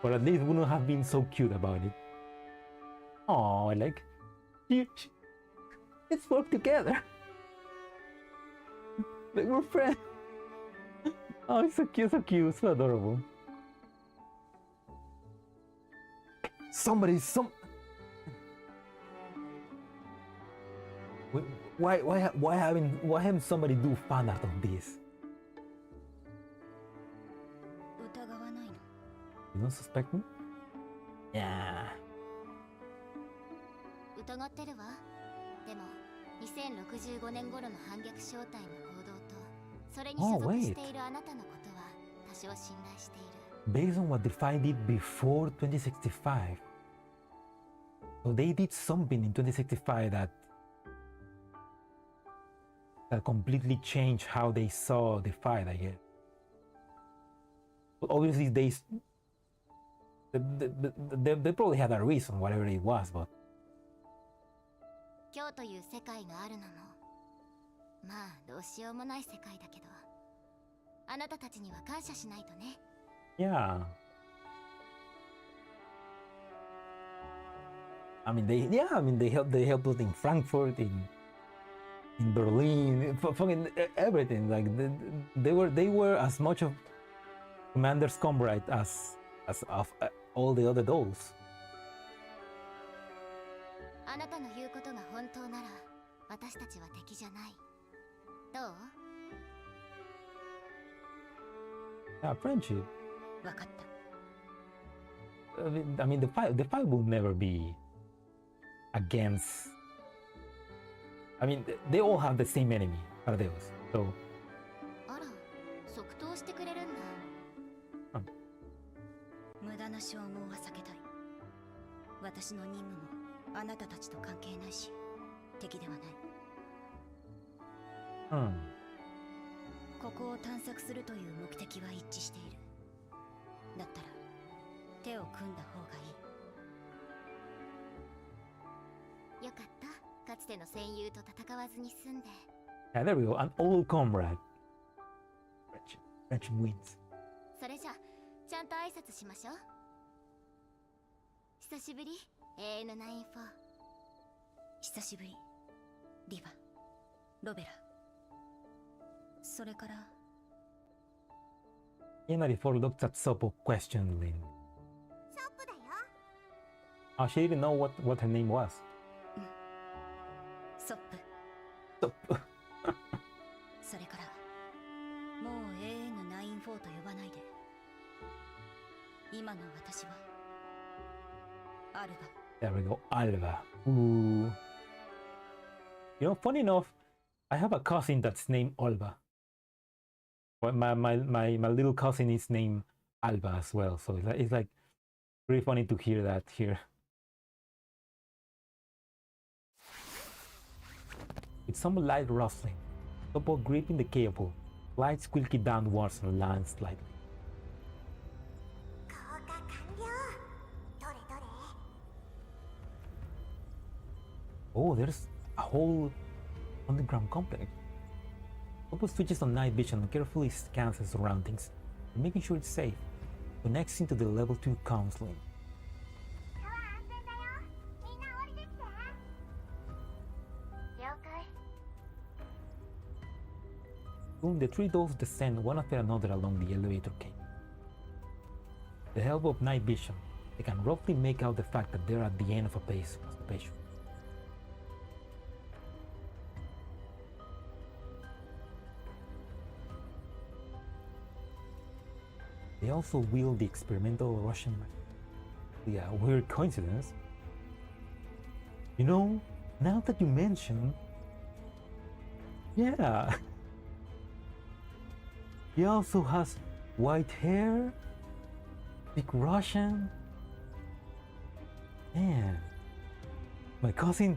or at least wouldn't have been so cute about it. Oh, like, let's work together. Like we're friends. Oh, it's so cute, so adorable. Why haven't somebody do fan art of this? 疑わないの？ You don't suspect me? Yeah. 疑ってるわ。でも、2065年頃の反逆小隊の行動と、それに所属しているあなたのことは多少信頼している。Based on what Defiant did before 2065. So they did something in 2065 that completely changed how they saw the fight, I guess. But obviously they probably had a reason, whatever it was, but 今日という世界があるのも、まあどうしようもない世界だけど、あなたたちには感謝しないとね。yeah. I mean they helped us in Frankfurt, in Berlin, fucking everything. Like they were as much of Commander's comrade as of all the other dolls. あなたの言うことが本当なら、私たちは敵じゃない。どう？ Yeah, friendship. わかった。I mean the fight will never be against. I mean they all have the same enemy, Ardeos. So あら、即答してくれるんだ。無駄な消耗は避けたい。私の任務もあなたたちと関係ないし、敵ではない。ここを探索するという目的は一致している。だったら手を組んだ方がいい。よかった。かつての戦友と戦わずに済んで。yeah, there we go. An old comrade. Friendship wins. それじゃ、ちゃんと挨拶しましょう。久しぶり、AN94。久しぶり、リヴァ、ロベラ。それから。N94 looked at Sopo questioningly. Oh, she didn't know what her name was. ソップ So, それからもう永遠の94と呼ばないで。今の私はアルバ。 there we go, Alba. Ooh. You know, funny enough, I have a cousin that's named Alba. Well, my little cousin is named Alba as well, so it's like pretty funny to hear that here. With some light rustling, support gripping the cable, slides quickly downwards and land slightly. 降下完了。どれどれ。 Oh, there's a whole underground complex. Support switches on night vision and carefully scans the surroundings, making sure it's safe. Connects into the level 2 counseling. 川安全だよ。みんな降りてきて。了解。 Soon the three dolls descend one after another along the elevator cable. With the help of night vision, they can roughly make out the fact that they're at the end of a base occupation. They also wield the experimental Russian knife. Yeah, weird coincidence. You know, now that you mention, yeah. He also has white hair, big Russian. Man, my cousin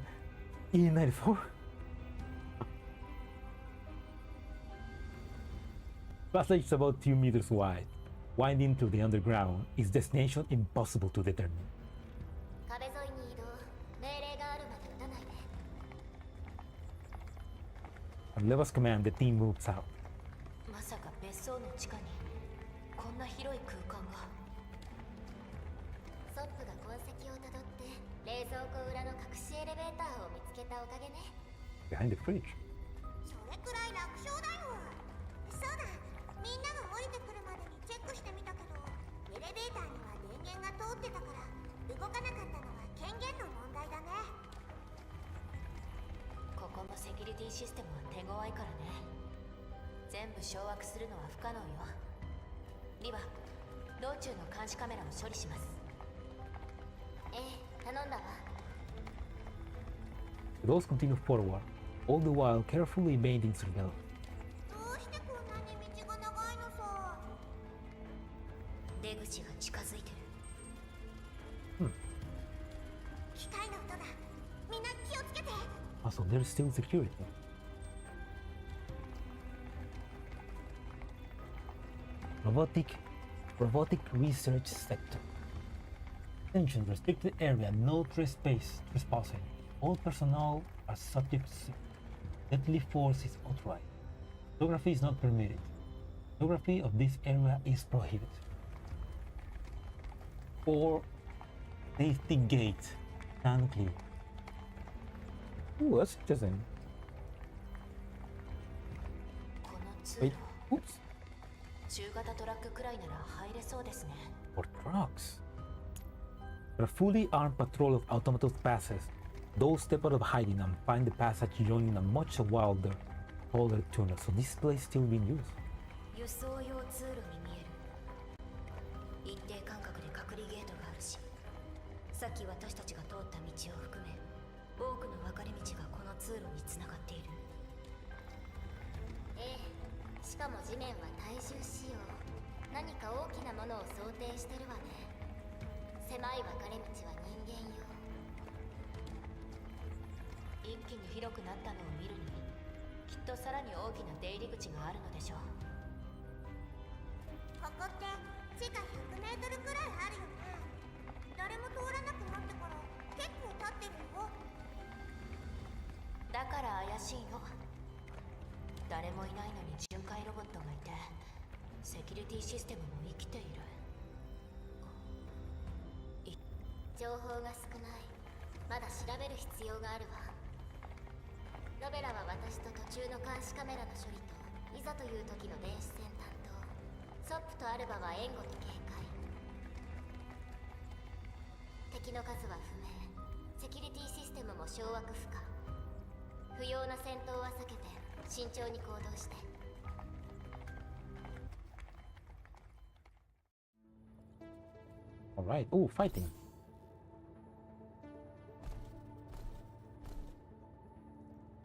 E94. Passage is about 2 meters wide, winding through the underground. Its destination impossible to determine. 壁沿いに移動。命令があるまで撃たないで。 At Leva's command, the team moves out. まさか別荘の地下にこんな広い空間が。ソップが痕跡をたどって冷蔵庫裏の隠しエレベーターを見つけたおかげね。 Behind the fridge. それくらい楽勝だよ。そうだ。みんなが降りてくるまでにチェックしてみたけど、エレベーターには電源が通ってたから動かなかったのは権限の問題だね。ここのセキュリティシステムは手強いからね。全部掌握するのは不可能よ。リバ、道中の監視カメラを処理します。ええ、頼んだわ。 The dolls continue forward, all the while carefully evading surveillance. どうしてこんなに道が長いのさ。出口が近づいてる。機械の音だ。みんな気をつけて。 Also, there's still security. Robotic research sector. Attention, restricted area, no trespassing. All personnel are subject to deadly force is authorized. Photography is not permitted. Photography of this area is prohibited. For safety gate, stand clear. Ooh, that's interesting. この通 Wait, 路、 oops. 中型トラックくらいなら入れそうですね。 For trucks. A fully armed patrol of automated passes. Those step out of hiding and find the passage joining a much wilder, taller tunnel. So this place still being used. 輸送用通路に見える。一定間隔で隔離ゲートがあるし、さっき私たちが通った道を含め、多くの分かれ道がこの通路につながっている。ええ、しかも地面は体重仕様。何か大きなものを想定してるわね。狭い分かれ道は人間用。一気に広くなったのを見るに、きっとさらに大きな出入り口があるのでしょう。ここって地下100メートルくらいあるよね。誰も通らなくなってから結構経ってるよ。だから怪しいの。誰もいないのに巡回ロボットがいて、セキュリティシステムも生きている。情報が少ない。まだ調べる必要があるわ。ロベラは私と途中の監視カメラの処理といざという時の電子戦担当。ソップとアルバは援護と警戒。敵の数は不明。セキュリティシステムも掌握不可。不要な戦闘は避けて慎重に行動して。Alright. Oh, fighting.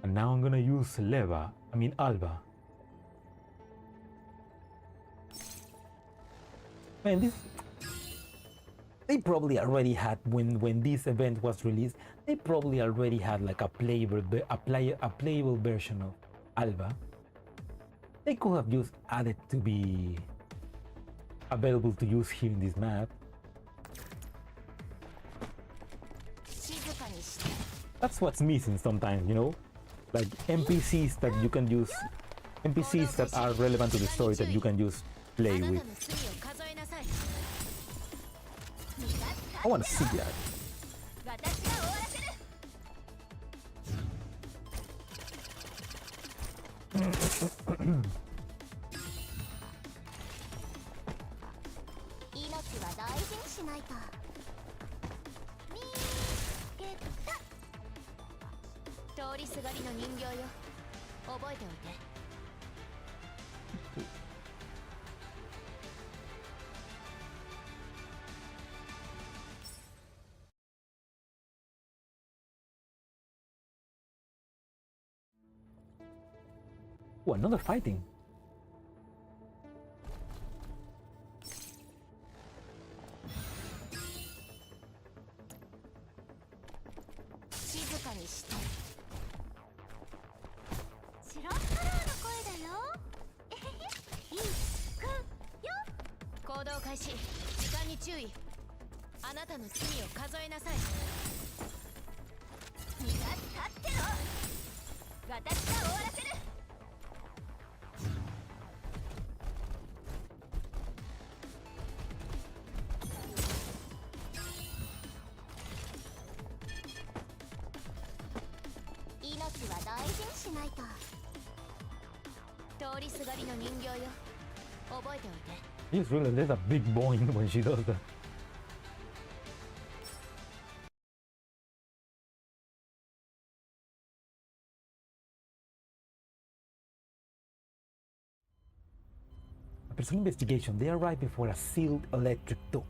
And now I'm gonna use Alba. Man, they probably already had, when this event was released, they probably already had like a playable version of Alba. They could have just added to be available to use here in this map. That's what's missing sometimes, you know? Like NPCs that you can use, NPCs that are relevant to the story that you can just play with. I want to see that. Oh, another fighting. Just really, there's a big boing when she does that. Personal investigation. They arrive before a sealed electric door.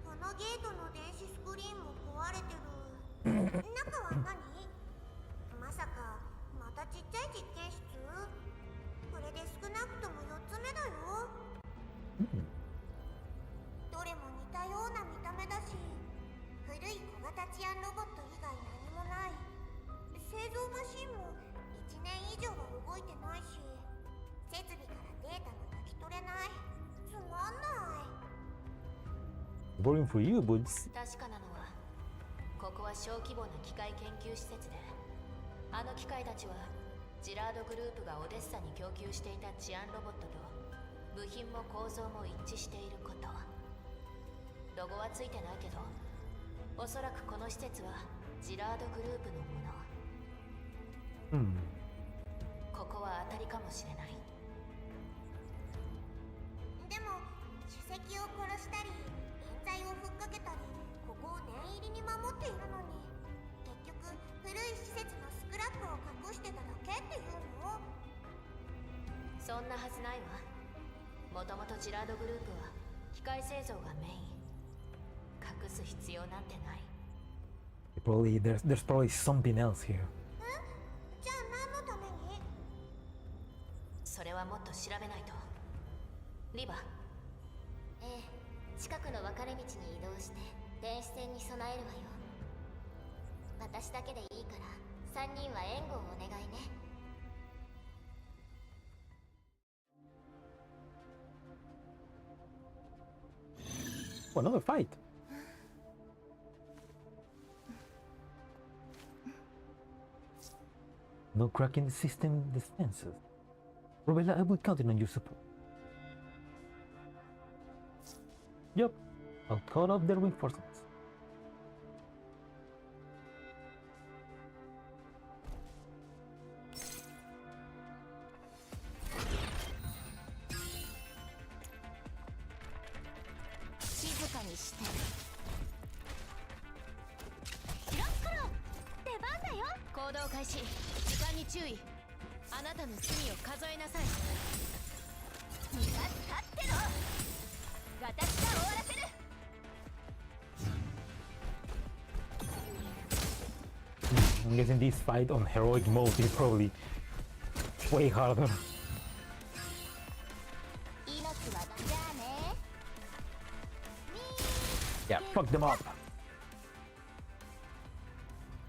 このゲートの電子スクリーンも壊れてる。中は何？まさかまたちっちゃい実験室？これで少なくとも4つ目だよ。どれも似たような見た目だし、古い小型治安ロボット以外何もない。製造マシンも1年以上は動いてないし、設備からデータも書き取れない。つまんない。Boring for you, buds. 確かなのは、ここは小規模な機械研究施設で、あの機械たちはジラードグループがオデッサに供給していた治安ロボットと部品も構造も一致していること。ロゴはついてないけど、おそらくこの施設はジラードグループのもの。ここは当たりかもしれない。でも主席を殺したり冤罪をふっかけたり、ここを念入りに守っているのに、結局古い施設のスクラップを隠してただけっていうの？そんなはずないわ。もともとジラードグループは機械製造がメイン。隠す必要なんてない。There's probably something else here. じゃあ何のために？それはもっと調べないと。リバ。ええ、近くの分かれ道に移動して電子戦に備えるわよ。私だけでいいから3人は援護をお願いね。Oh, another fight. No crack in the system defenses. Robella, I will count on your support. Yup, I'll call up their reinforcements. かにしてシロッコロ出番だよ。行動開始。時間に注意。あなたの罪を数えなさい。逃がすかっての私が終わらせる。I'm guessing this fight on heroic mode is probably way harder. 命はじゃあね。 Yeah, fuck them up.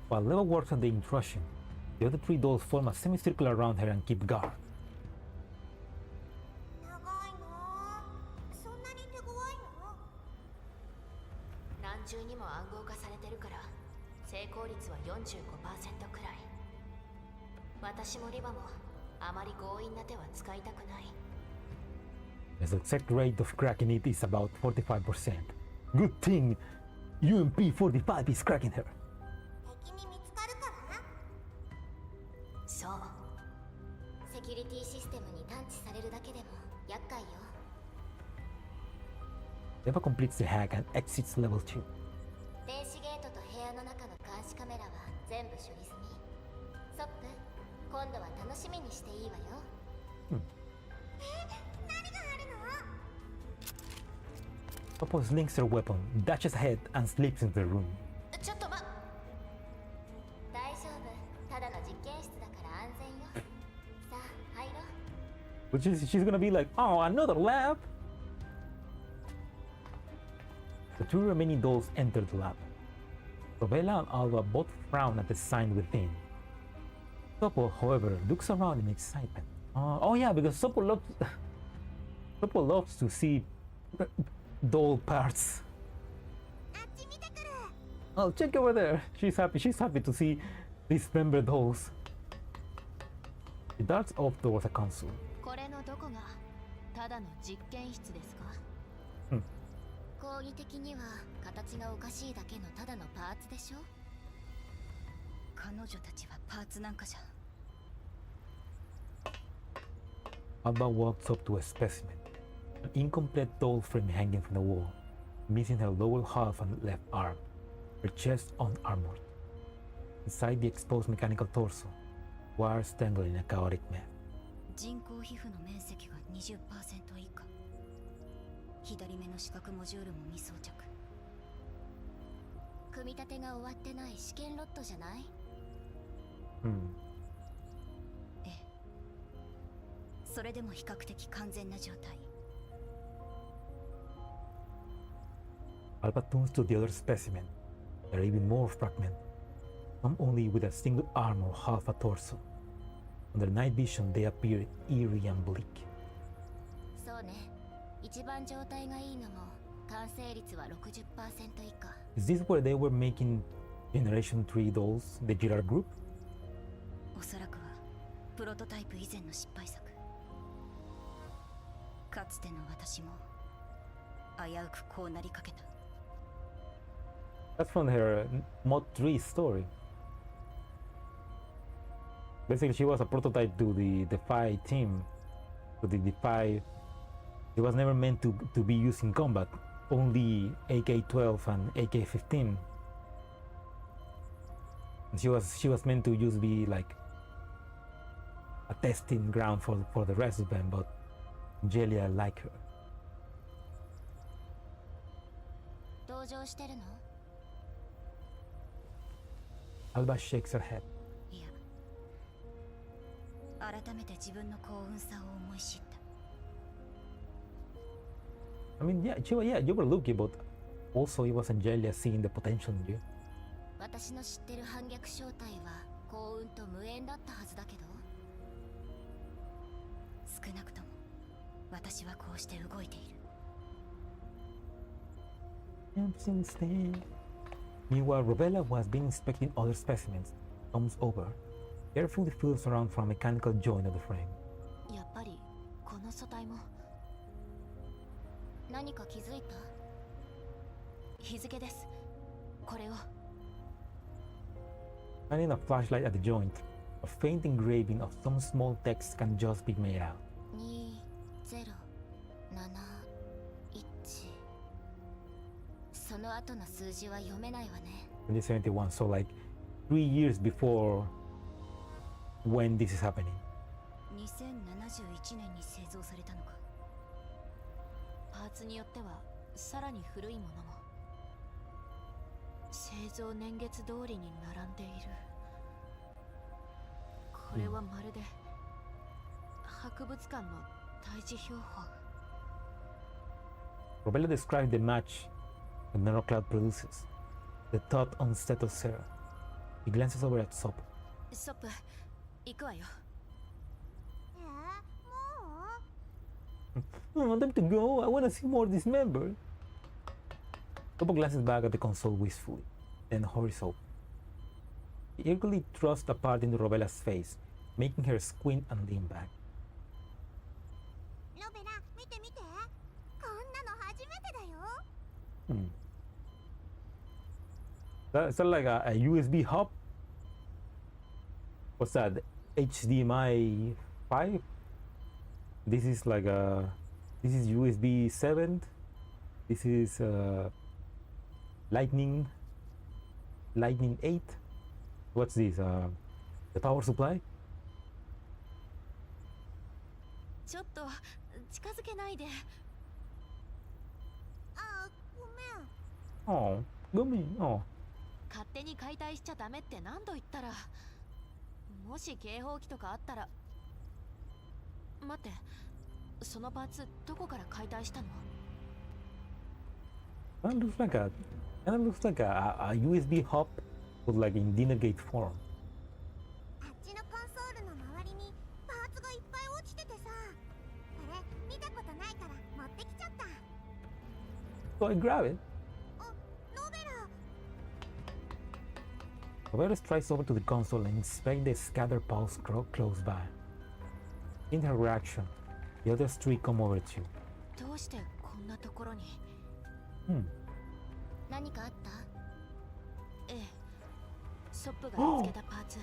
While Leva works on the intrusion, the other three dolls form a semicircle around her and keep guard. 長いの。そんなに手強いの？何重にも暗号化されてるから成功率は 45% くらい。私もリバもあまり強引な手は使いたくない。 The exact rate of cracking it is about 45%. Good thing UMP-45 is cracking her. 敵に見つかるからな。そう。セキュリティシステムに探知されるだけでも厄介よ。 Leva completes the hack and exits level 2. 電子ゲートと部屋の中の監視カメラは全部処理済み。ソップ、今度は楽しみにしていいわよ。何があるの？ Topo slings her weapon, dashes ahead, and slips into the room. ちょっと大丈夫。ただの実験室だから安全よ。さあ、入ろう。 Which is, she's gonna be like, oh, another lab? The two remaining dolls enter the lab. Robella and Alba both frown at the sign within. Topo, however, looks around in excitement. Oh yeah, because Topo loves to see doll parts. あっち見てくる。 Oh, check over there. She's happy to see these member dolls. She darts off towards a console. これのどこがただの実験室ですか？講義的には形がおかしいだけのただのパーツでしょ。彼女たちはパーツなんかじゃ。 Alba walks up to a specimen, an incomplete doll frame hanging from the wall, missing her lower half and left arm, her chest unarmored. Inside the exposed mechanical torso, wires tangled in a chaotic mess. 人工皮膚の面積が 20% 以下。左目の視覚モジュールも未装着。組み立てが終わってない試験ロットじゃない？ええ。それでも比較的完全な状態。 Alba turns to the other specimen. There are even more fragments, some only with a single arm or half a torso. Under night vision, they appear eerie and bleak. そうね。一番状態がいいのも完成率は 60% 以下。 Is this where they were making Generation 3 dolls, the Girard group? おそらくはプロトタイプ以前の失敗作。かつての私も危うくこうなりかけた。 That's from her Mod 3 story. Basically, she was a prototype to the Defy team. To the Defy, she was never meant to be used in combat. Only AK-12 and AK-15. She was meant to just be like a testing ground for the rest of them, but Jelia liked her. 同情してるの？ Alba shakes her head. いや、改めて自分の幸運さを思い知った。 I mean, yeah, you were lucky, but also it was Angelia seeing the potential in you. 私の知ってる反逆正体は幸運と無縁だったはずだけど。少なくとも私はこうして動いている。 And since then, meanwhile, Robella, who has been inspecting other specimens, comes over, carefully feels around for a mechanical joint of the frame. やっぱりこの素体も何か気づいた？日付です。これを。 Shining a flashlight at the joint, a faint engraving of some small text can just be made out. 2071その後の数字は読めないわね。2071, so like 3 years before when this is happening. 2071年に製造されたのか。パーツによってはさらに古いものも。製造年月通りに並んでいる。これはまるで博物館の対峙標本。Robella described the match the Neurocloud produces, the thought on Stetosaur. He glances over at Sop. ストップ、行くわよ。I want them to go. I want to see more dismembered. Sop glances back at the console wistfully, then hurries up. He eagerly thrusts a part into Robella's face, making her squint and lean back. ロベラ、見て見て。こんなの初めてだよ。Is that like a USB hub? What's that? HDMI 5? This is like a. This is USB 7. This is Lightning 8. What's this? The power supply? ちょっと近づけないで。あ、ごめん。 Oh, go me. Oh. 勝手に解体しちゃダメって何度言ったら。もし警報器とかあったら。待って、そのパーツどこから解体したの？ That looks like a. That looks like a USB hub, but like in dinner gate form. あっちのコンソールの周りにパーツがいっぱい落ちててさ。これ見たことないから持ってきちゃった。 So I grab it. あ、ロベラ。 Roberta strides over to the console and inspects the scattered piles close by. In her reaction, the others three come over to you. どうしてこんなところに？何かあった？ええ、ソップが見つけたパーツ、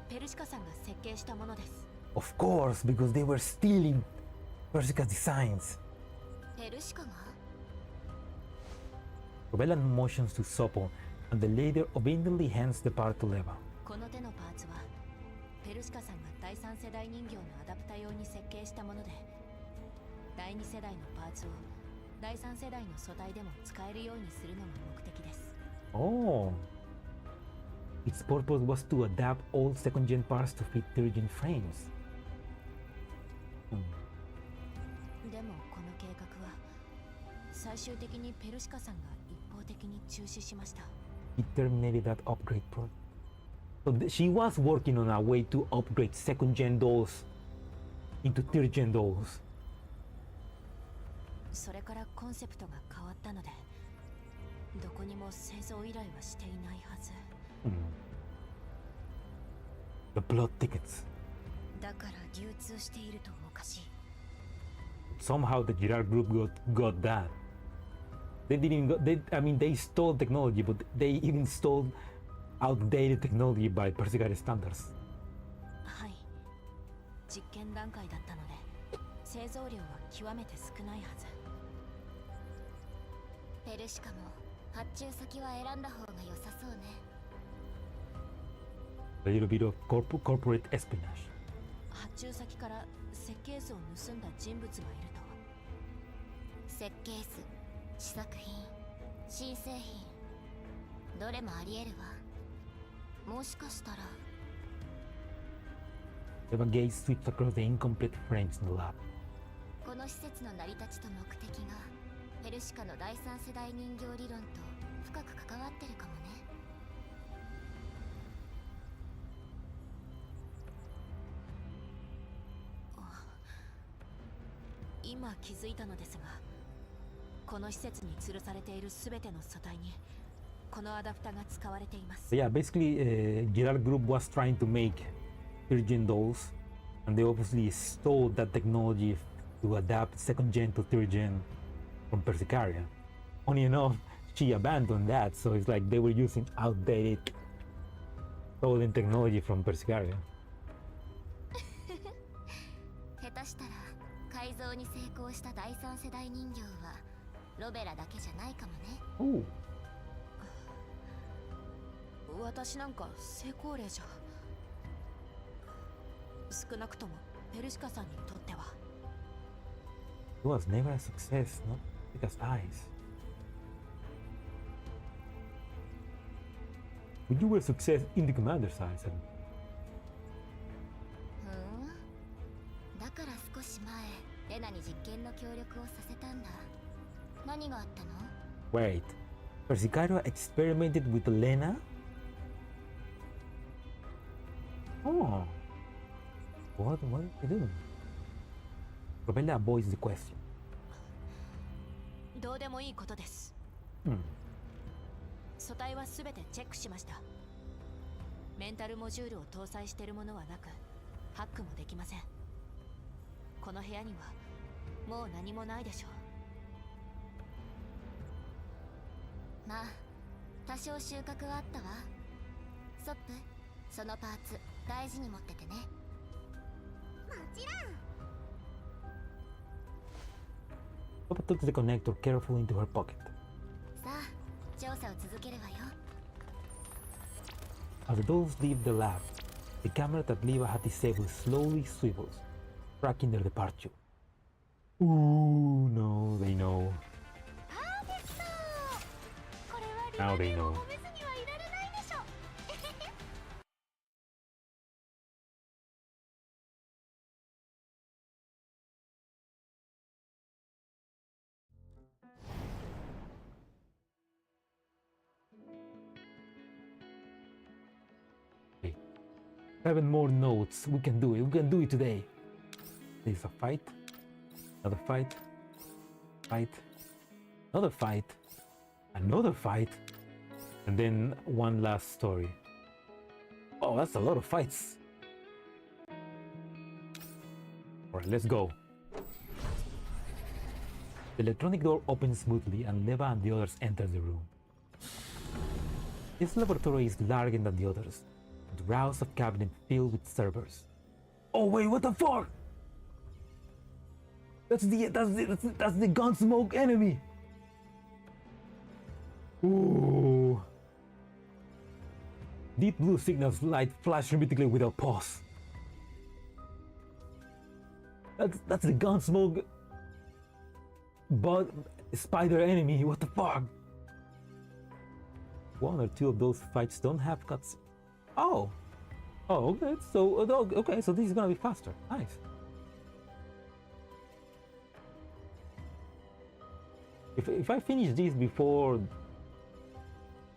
ペルシカさんが設計したものです。 Of course, because they were stealing Persica's designs. ペルシカが？ Robella motions to Sopo, and the latter obediently hands the part to Leva. この手のパーツはペルシカさんが第3世代人形のアダプタ用に設計したもので、第2世代のパーツを第3世代の素体でも使えるようにするのが目的です。 Oh. Its purpose was to adapt all second-gen parts to fit third-gen frames. でもこの計画は最終的にペルシカさんが一方的に中止しました。 He terminated that upgrade project. So she was working on a way to upgrade second-gen dolls into third-gen dolls. それからコンセプトが変わったので、どこにも製造依頼はしていないはず。The blood tickets. だから流通しているとおかしい。 Somehow the Girard group got that. They didn't go, I mean, they stole technology, but they even stole outdated technology by Persicaria standards. はい、実験段階だったので製造量は極めて少ないはず。ペルシカも発注先は選んだ方が良さそうね。 A little bit of corporate espionage. 発注先から設計図を盗んだ人物がいると。設計図、試作品、新製品、どれもあり得るわ。もしかしたら。 Eva gaze sweeps across the incomplete frames in the lab. この施設の成り立ちと目的がペルシカの第3世代人形理論と深く関わってるかもね。今気づいたのですが、この施設に吊るされているすべての素体にこのアダプタが使われています。 Yeah, basically, Girard Group was trying to make third-gen dolls, and they obviously stole that technology to adapt second-gen to third-gen from Persicaria. Funny enough, she abandoned that, so it's like they were using outdated stolen technology from Persicaria. 下手したら改造に成功した第3世代人形はロベラだけじゃないかもね。 Oh, 私なんか成功例じゃ。少なくともペルシカさんにとっては。 it was never a success, not because eyes. But you were a success in the commander's eyes. ふん。だから少し前、レナに実験の協力をさせたんだ。何があったの？ Wait, Persicario experimented with Lena? Oh. What did he do? Rebella avoids the question. どうでもいいことです。 Hmm. 素体は全てチェックしました。メンタルモジュールを搭載しているものはなく、ハックもできません。この部屋にはもう何もないでしょう。まあ、多少収穫はあったわ。ソップ、そのパーツ大事に持っててね。もちろん。 Papa took the connector carefully into her pocket. さあ、調査を続けるわよ。 As the dolls leave the lab, the camera that Liva had disabled slowly swivels, tracking their departure. Ooh, no, they know. Now they know. Okay. 7 more notes. We can do it. We can do it today. There's a fight. Another fight. Fight. Another fight. Another fight. And then one last story. Oh, that's a lot of fights. Alright, let's go. The electronic door opens smoothly and Leva and the others enter the room. This laboratory is larger than the others, with rows of cabinets filled with servers. Oh wait, what the fuck? That's the gunsmoke enemy. Ooh. Deep blue signals light flash repeatedly without pause. That's the gunsmoke but spider enemy. What the fuck? One or two of those fights don't have cuts. Oh, okay. So okay, so this is gonna be faster. Nice. If I finish this before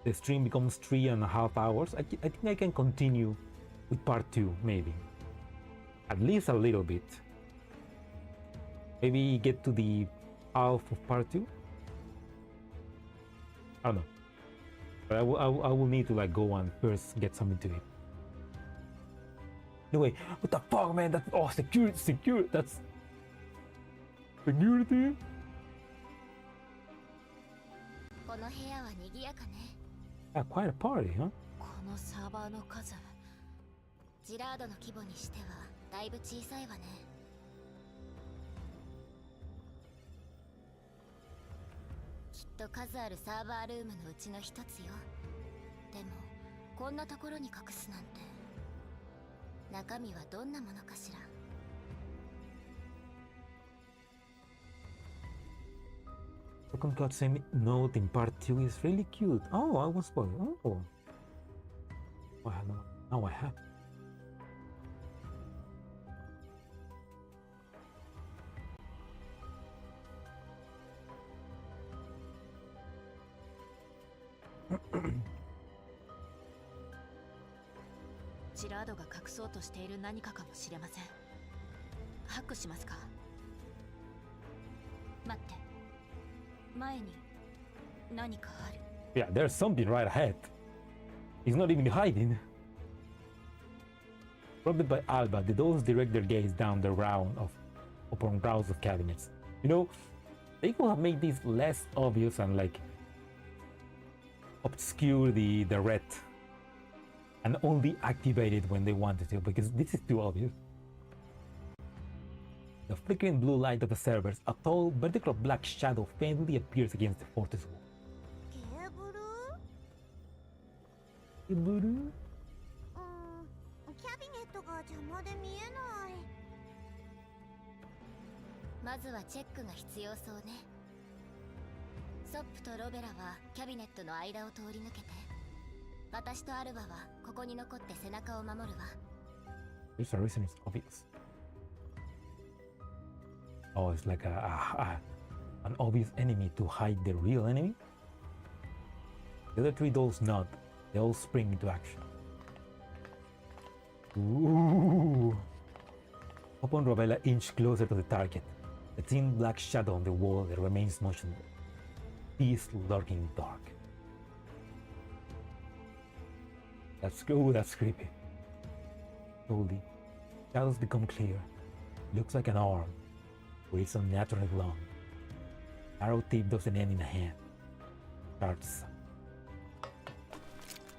the stream becomes 3.5 hours, I think I can continue with part 2, maybe. At least a little bit. Maybe get to the half of part 2. I don't know. But I will need to like go and first get something to eat. Anyway, what the fuck, man? That's security. That's security. この部屋は賑やかね。 Ah, quite a party, huh? このサーバーの数。ジラードの規模にしてはだいぶ小さいわね。きっと数あるサーバールームのうちの一つよ。でもこんなところに隠すなんて。中身はどんなものかしら。Second cutscene note in part 2 is really cute. Oh, I was spoiled. Oh. Now I have. .ジラードが隠そうとしている何かかもしれません。ハックしますか？待って。前に何かある。 Yeah, there's something right ahead. He's not even hiding. Prompted by Alba, the dolls direct their gaze down the round upon rows of cabinets. You know, they could have made this less obvious and like obscure the red and only activate it when they wanted to, because this is too obvious. The flickering blue light of the servers, a tall, vertical black shadow faintly appears against the fortress wall. ケーブル？ Iburu? キャビネットが邪魔で見えない。まずはチェックが必要そうね。ソップとロベラはキャビネットの間を通り抜けて、私とアルバはここに残って背中を守るわ。There's a reason it's obvious. Oh, it's like an obvious enemy to hide the real enemy? The other three dolls nod. They all spring into action. Ooh. Upon Rovella inched closer to the target, the thin black shadow on the wall that remains motionless. Peace lurking dark. That's creepy. Slowly, shadows become clear. Looks like an arm, but it's unnaturally long. Arrow tip doesn't end in a hand. Starts.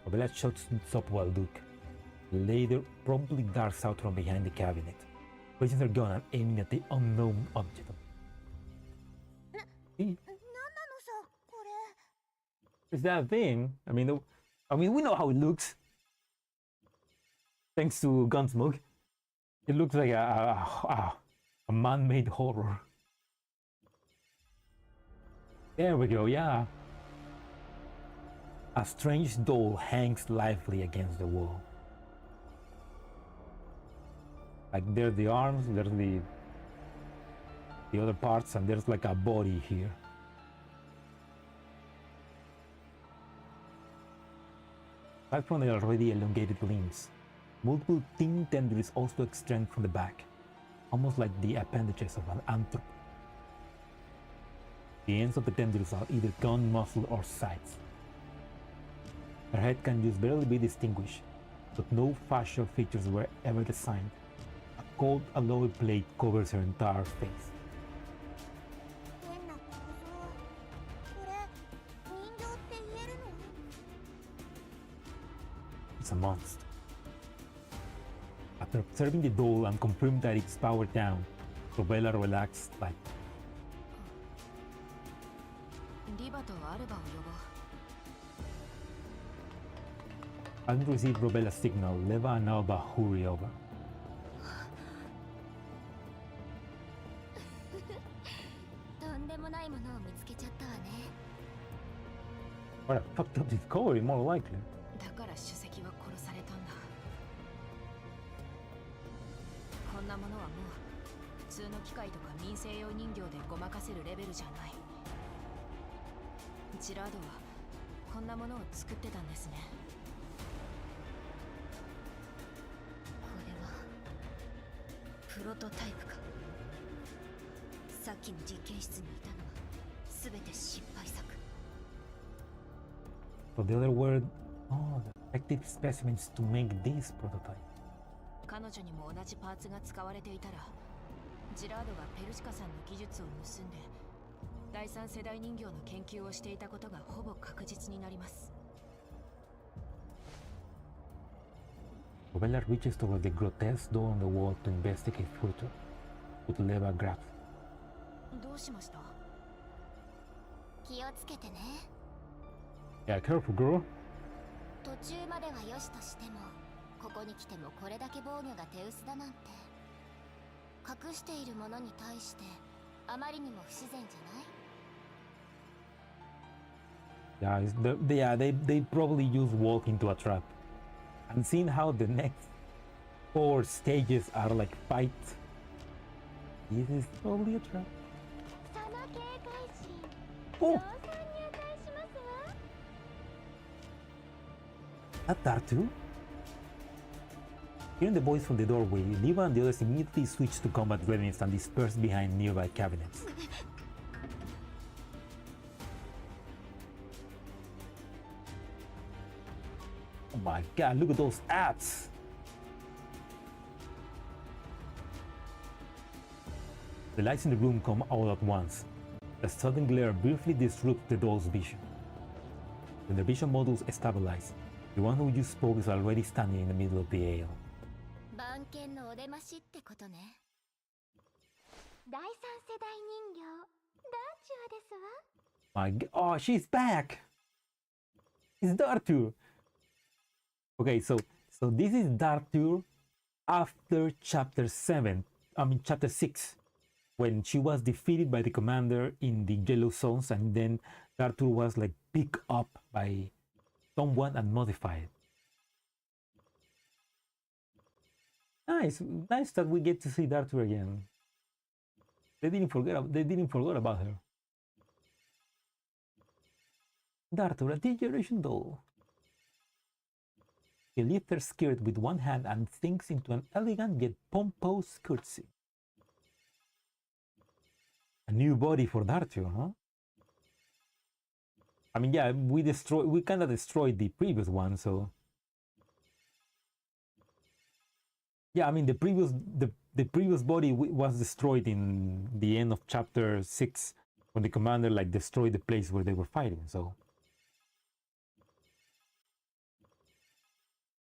Rovella shoots up while Luke later promptly darts out from behind the cabinet, raising her gun and aiming at the unknown object. See? なんなのさ、これ。 Is that a thing? I mean, we know how it looks. Thanks to Gunsmoke, it looks like a man-made horror. There we go. Yeah. A strange doll hangs lively against the wall. Like there's the arms, there's the other parts, and there's like a body here. Aside from the already elongated limbs, multiple thin tendrils also extend from the back, almost like the appendages of an anthropoid. The ends of the tendrils are either gun muzzle or sides. Her head can just barely be distinguished, but no facial features were ever designed. A cold alloy plate covers her entire face. 変な構造。これ、人形って言えるの？ It's a monster. After observing the doll and confirmed that it's powered down, Rovella relaxed slightly. リバとアルバを呼ぼう。 Having received Robella's signal, Leva and Alba hurry over. とんでもないものを見つけちゃったわね。 What a fucked up discovery, more likely. だから主席は殺されたんだ。こんなものはもう普通の機械とか民生用人形でごまかせるレベルじゃない。ジラードはこんなものを作ってたんですね。これはプロトタイプか。さっきの実験室にいたのは全て失敗作。 So the other word, the effective specimens to make this prototype. 彼女にも同じパーツが使われていたら、ジラードがペルシカさんの技術を盗んで第三世代人形の研究をしていたことがほぼ確実になります。 Rovella reaches toward the grotesque door on the wall to investigate further, but Leva grabs. どうしました？気をつけてね。 Yeah, careful, girl. 途中まではよしとしても、ここに来てもこれだけ防御が手薄だなんて。隠しているものに対してあまりにも不自然じゃない？ Yeah, they probably use walking to a trap. And seeing how the next 4 stages are like fight, this is probably a trap. その警戒心、 Oh, 賞賛に値しますわ。 at that too? Hearing the voice from the doorway, Liva and the others immediately switch to combat readiness and disperse behind nearby cabinets. Oh my god, look at those abs! The lights in the room come all at once. A sudden glare briefly disrupts the doll's vision. When the vision models stabilize, the one who you spoke is already standing in the middle of the aisle. 番犬のお出ましってことね。第三世代人形ダーチュアですわ。 Oh, she's back. It's Dartur. Okay, so this is Dartur after chapter 7. I mean chapter 6, when she was defeated by the commander in the Yellow Zones, and then Dartur was like picked up by someone and modified. Nice that we get to see Dartur again. They didn't forget about her. Dartur, a degeneration doll. She lifts her skirt with one hand and sinks into an elegant yet pompous curtsy. A new body for Dartur, huh? I mean, yeah, we kind of destroyed the previous one, so yeah, I mean the previous body was destroyed in the end of chapter 6 when the commander like destroyed the place where they were fighting, so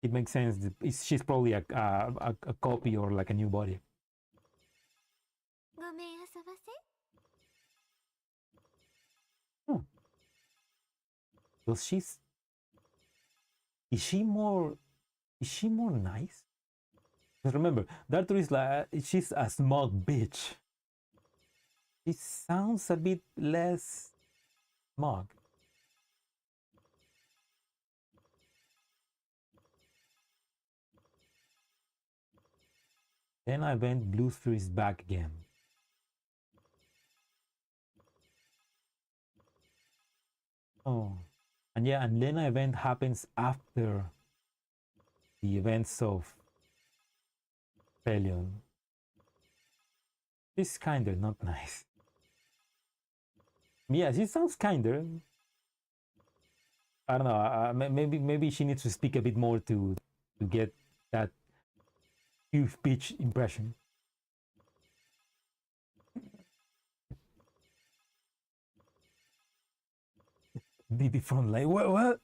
it makes sense that she's probably a copy or like a new body. ごめんあそばせ。 So is she more nice? Because remember, Dartur is like, she's a smug bitch. She sounds a bit less smug. Then I went Blue Sphere is back again. Oh, and yeah, and Lena event happens after the events of Pelion. She's kinda not nice. Yeah, she sounds kinder. I don't know. Maybe she needs to speak a bit more to get that huge pitch impression. The frontline. What?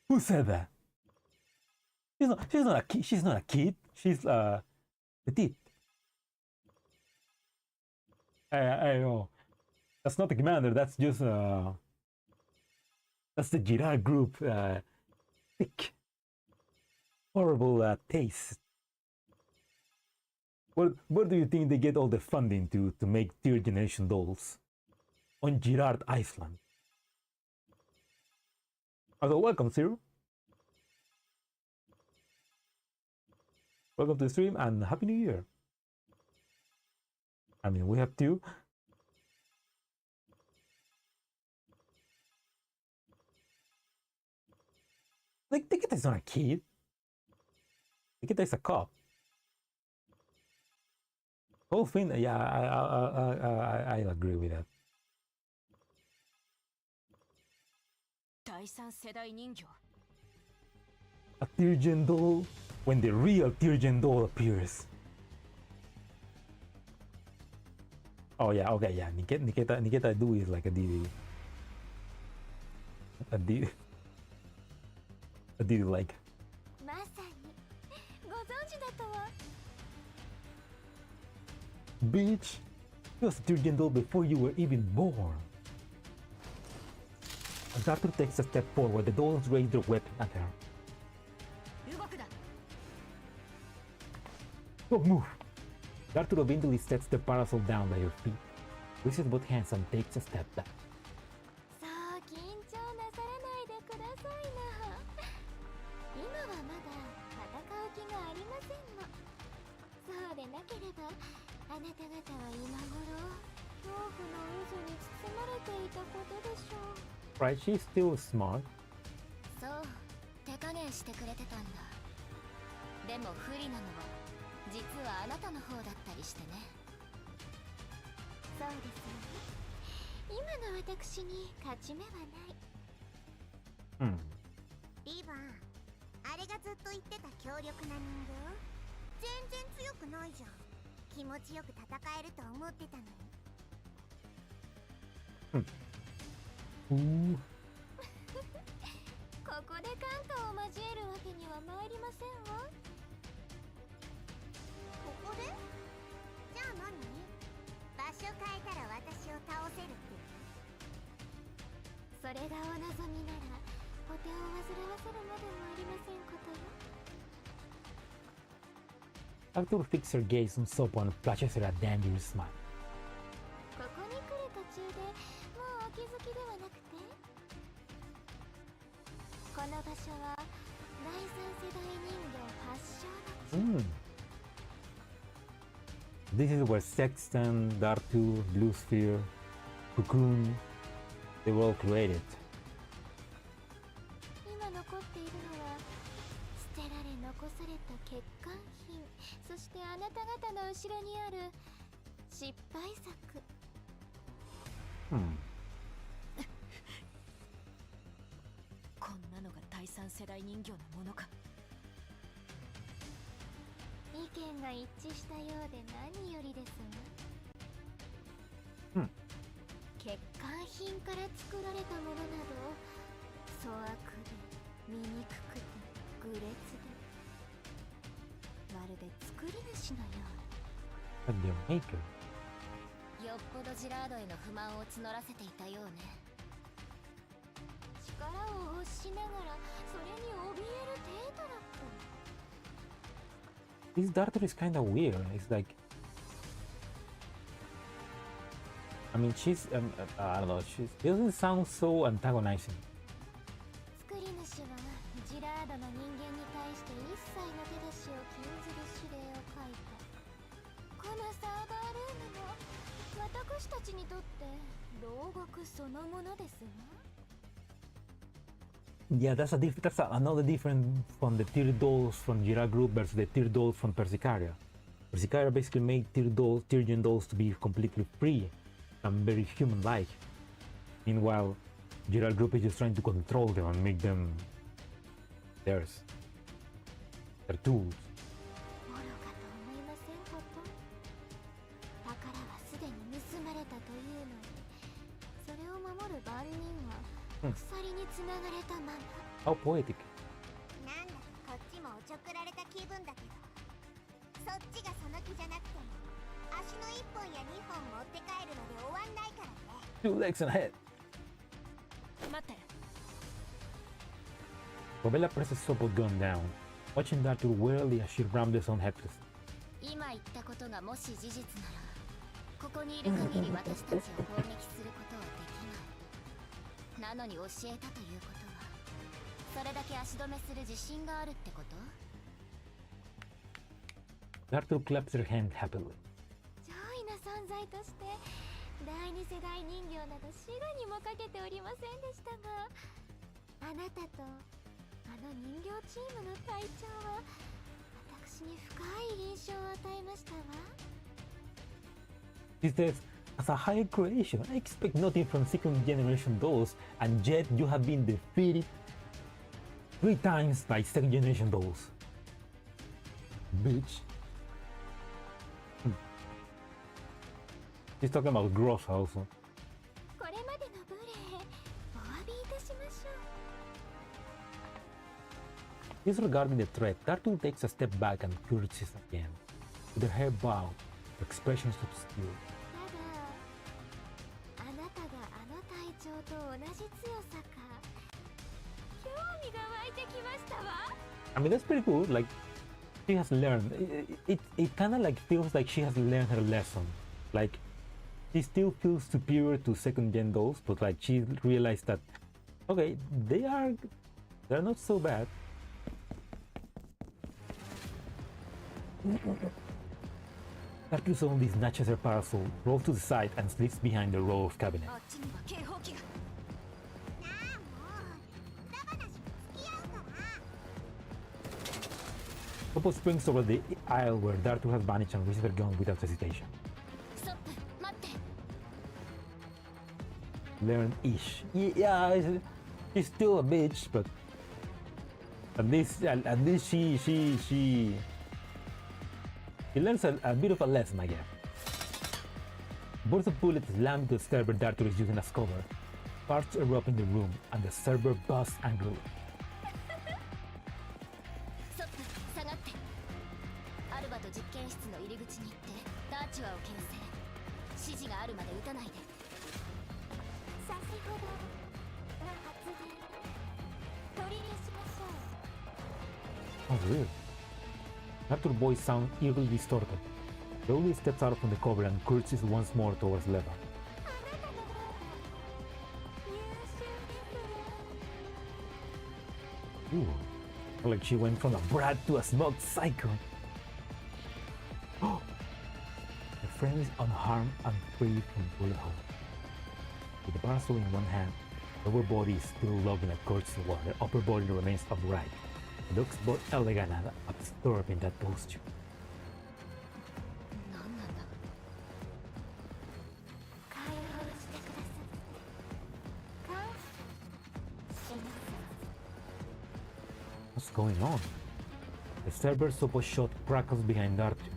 Who said that? She's not a kid. She's not a kid. She's petite. I know. That's not the commander. That's just that's the Girard group. Thick, horrible taste. Where do you think they get all the funding to make third generation dolls? On Girard Island. Also, welcome, Zero. Welcome to the stream and Happy New Year. I mean, we have two. Like, Nikita is not a kid. Nikita is a cop. Whole thing, yeah, I agree with that. 第三世代人形。 A Tyrian doll when the real Tyrian doll appears. Oh yeah, okay, yeah. Nikita do is like a DD like. まさにご存知だとは。 Bitch, you was a Tyrian doll before you were even born. A doctor takes a step forward. The dolls raise their weapon at her. 動くだ。 Don't move. Dartur eventually sets the parasol down by her feet, raises both hands and takes a step back. さあ緊張なさらないでくださいな。今はまだ戦う気がありませんの。そうでなければあなた方は今頃恐怖の渦に包まれていたことでしょう。 Right, she's still smart. そう手加減してくれてたんだ。でも不利なのは実はあなたの方だったりしてね。そうですよね。今の私に勝ち目はない。リバン、あれがずっと言ってた強力な人形全然強くないじゃん。気持ちよく戦えると思ってたのに。ここでカンタを交えるわけには参りませんわ。ここで？じゃあ何？れがお望みならお手を煩わせるまでもありませんことよ。 Arthur fixed her gaze on Sopo and flashes her a dangerous smile. ここに来る途中でもうお気づきではなくて、この場所は第三世代人形発祥の地。This is where Sexton, Dartu, Blue Sphere, Cocoon, they were all created. 今残っているのは捨てられ残された欠陥品、そしてあなた方の後ろにある失敗作。こんなのが第三世代人形のものか。意見が一致したようで何よりですが、欠陥品から作られたものなど粗悪で醜くて愚劣で、まるで作り主のよう。 But their maker. よっぽどジラードへの不満を募らせていたようね。力を欲しながらそれに怯えるテータラック。 This Darter is kind of weird. It's like, I mean, she's I don't know. She doesn't sound so antagonizing. 作り主はジラードの人間に対して一切の手出しを禁ずる指令を書いた。このサーバールームも私たちにとって牢獄そのものですが。 Yeah, that's another difference from the tier dolls from Jira Group versus the tier dolls from Persicaria. Persicaria basically made tier gen dolls to be completely free and very human-like. Meanwhile, Jira Group is just trying to control them and make them theirs. Their tools. 愚かと思いませんこと。宝はすでに盗まれたというのに、それを守る番人は鎖につながれたまま。 How poetic. なんだかこっちもおちょくられた気分だけど、そっちがその気じゃなくても足の1本や2本持って帰るので終わんないからね。 2 legs and a head. 待って。 Bobella presses Sopo's gun down, watching Dartur warily as she rambles on helplessly. 今言ったことがもし事実なら、ここにいる限り私たちを攻撃することはできない。なのに教えたということは、それだけ足止めする自信があるってこと？ Dartur claps her hand happily. 上位な存在として第二世代人形など死後にもかけておりませんでしたが、あなたとあの人形チームの隊長は私に深い印象を与えましたわ。 She says, as a higher creation, I expect nothing from second generation dolls, and yet you have been defeated 3 times by second generation dolls. Bitch. She's talking about growth also. これまでの無礼、お詫びいたしましょう。 Disregarding the threat, Dartul takes a step back and curtsies again. With her hair bowed, her expression is obscure. ただ、あなたがあの隊長と同じ強さか、興味が湧いてきましたわ。 I mean, that's pretty cool. Like, she has learned. It kind of like feels like she has learned her lesson. Like, she still feels superior to second gen dolls, but like she realized that, okay, they're not so bad. Dartul suddenly snatches her parasol, rolls to the side, and slips behind the row of cabinets. あっちには警報器が。なあもう無駄話も付き合うから。 Popo springs over the aisle where Dartul has vanished and raises her gun without hesitation. ストップ、待って。 Learn-ish. Yeah, she's still a bitch, but at least she learns a bit of a lesson, I guess. Bursts of bullets slam into the server Dartur is using as cover. Sparks erupt in the room, and the server busts angrily. ストップ、下がって。アルバと実験室の入り口に行ってダーチュアを牽制。指示があるまで撃たないで。先ほど Oh, weird. Arthur's voice sounds eerily distorted. Slowly steps out from the cover and curtseys once more towards Leva. Ooh, like she went from a brat to a smug psycho. Oh, the friend is unharmed and free from bullet hole. With the parasol in one hand, the lower body is still logging a curtsy while the upper body remains upright. It looks both elegant and absorbed in that posture. What's going on? The server's supposed shot crackles behind Arthur,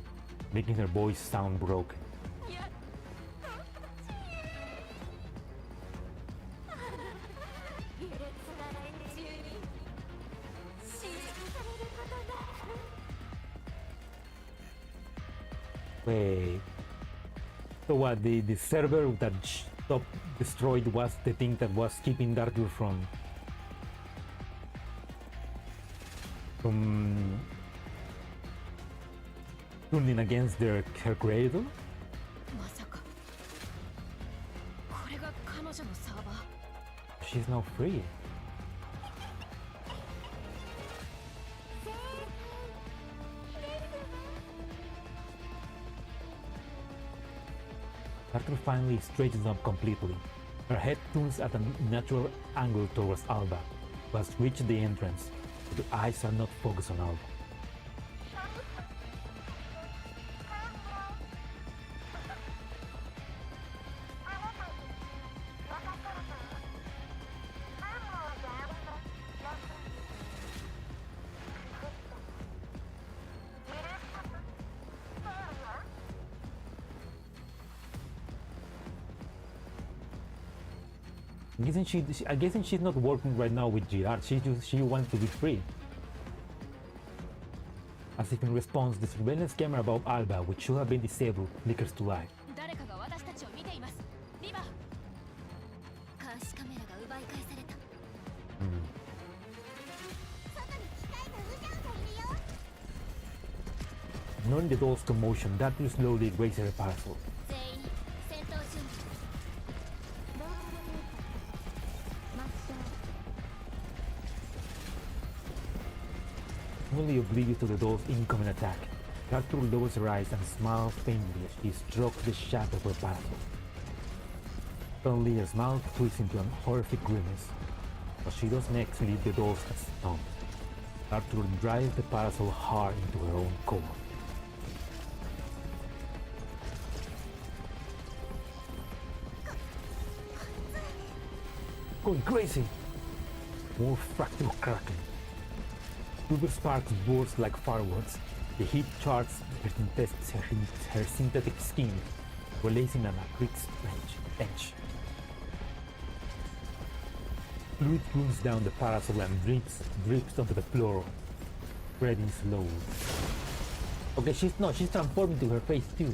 making her voice sound broken. Wait. So what, the server that stopped destroyed was the thing that was keeping Arthur from turning against her creator? まさかこれが彼女のサーバー She's now free. Arthur finally straightens up completely. Her head turns at a natural angle towards Alba, who has reached the entrance, but her eyes are not focused on Alba. I guess she's not working right now with Girard. She wants to be free. As if in response, the surveillance camera above Alba, which should have been disabled, flickers to life. 誰かが私たちを見ていますリバ監視カメラが奪い返された Knowing the doll's commotion, Arthur slowly raises her parasol. 全員戦闘準備 Fully oblivious to the doll's incoming attack, Arthur lowers her eyes and smiles faintly as she strokes the shadow of her parasol. Suddenly, her smile twists into an horrific grimace. What she does next leaves the dolls stunned. Arthur drives the parasol hard into her own core. Going crazy! More fractal cracking. Silver sparks burst like fireworks. The heat charts her synthetic skin, releasing an acrid edge. Fluid runs down the parasol and drips onto the floor, spreading slowly. Okay, she's transforming to her face too.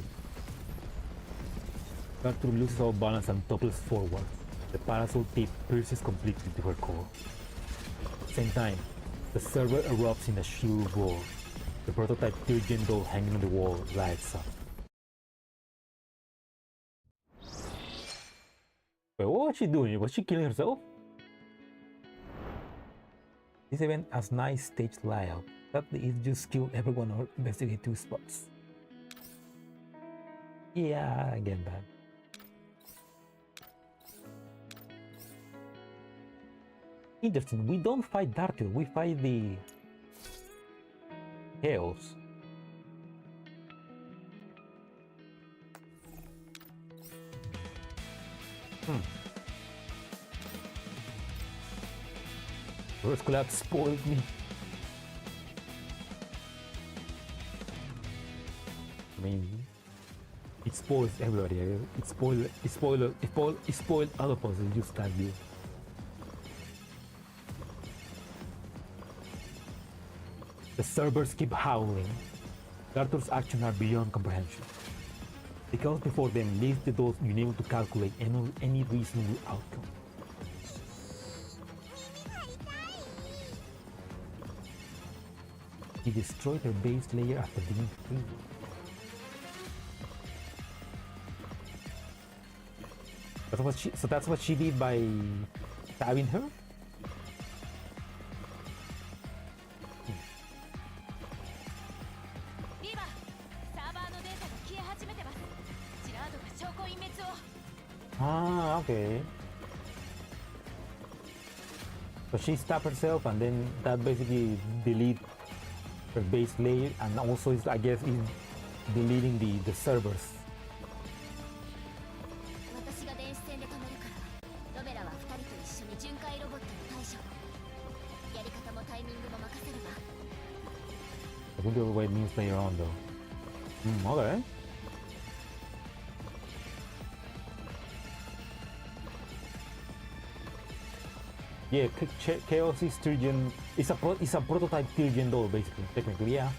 Arthur loses all balance and topples forward. The parasol tip pierces completely to her core. Same time, the server erupts in a sheer roar. The prototype Virgin doll hanging on the wall lights up. Wait, what was she doing? Was she killing herself? This event has nice stage layout. That is just kill everyone or investigate 2 spots. Yeah, I get that. Interesting, we don't fight Darker, we fight the Chaos. First collapse spoiled me. I mean, it spoils everybody. It spoiled other puzzles, it just can't be. The servers keep howling. Arthur's actions are beyond comprehension. The chaos before them leaves the dolls unable to calculate any reasonable outcome. He destroyed her base layer after being free. That's what she did by stabbing her? Ah, okay. So she stabbed herself and then that basically delete her base layer and also is, I guess, is deleting the servers. 私が電子戦で止めるからロベラは2人と一緒に巡回ロボットに対処。やり方もタイミングも任せるわ。 I wonder what it means later on though. Okay. Yeah, Chaos is Tyrion. It's a prototype Tyrion doll, basically. Technically, yeah.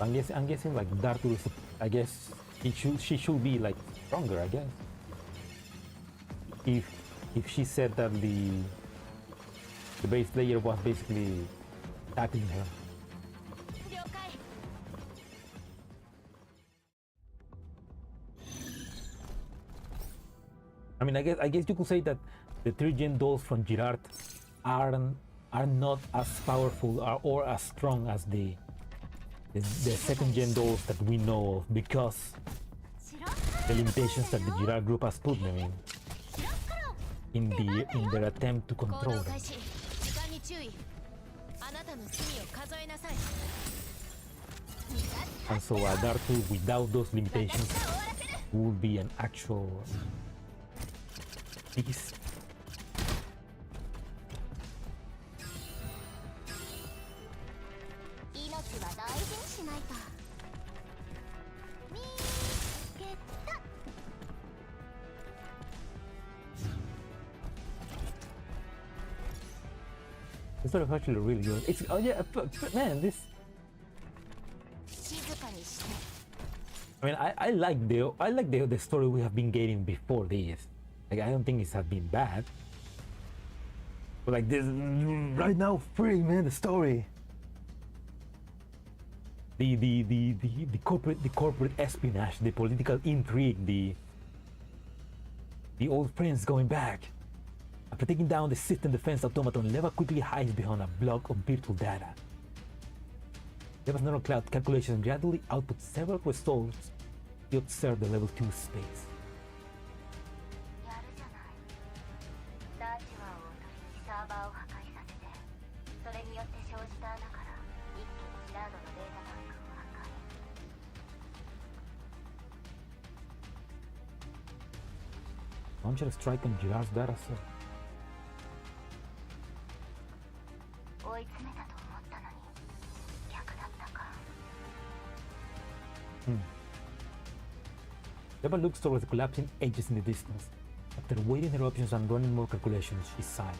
I'm guessing like Dartul is, I guess she should be like stronger, I guess. If she said that the base layer was basically attacking her. I mean, I guess you could say that the 3-gen dolls from Girard are not as powerful or as strong as the 2nd-gen dolls that we know of because the limitations that the Girard group has put them in their attempt to control them. And so Dartu, without those limitations, would be an actual beast. This story is actually really good. It's man, this. I mean, I like the story we have been getting before this. Like, I don't think it has been bad. But like this right now, free man, the story. The corporate espionage, the political intrigue, the old friends going back. After taking down the system defense automaton, Leva quickly hides behind a block of virtual data. Leva's neural cloud calculations gradually output several results to observe the level 2 space. Launch a strike on Girard's data set. Leva looks towards the collapsing edges in the distance. After waiting her options and running more calculations, she sighed.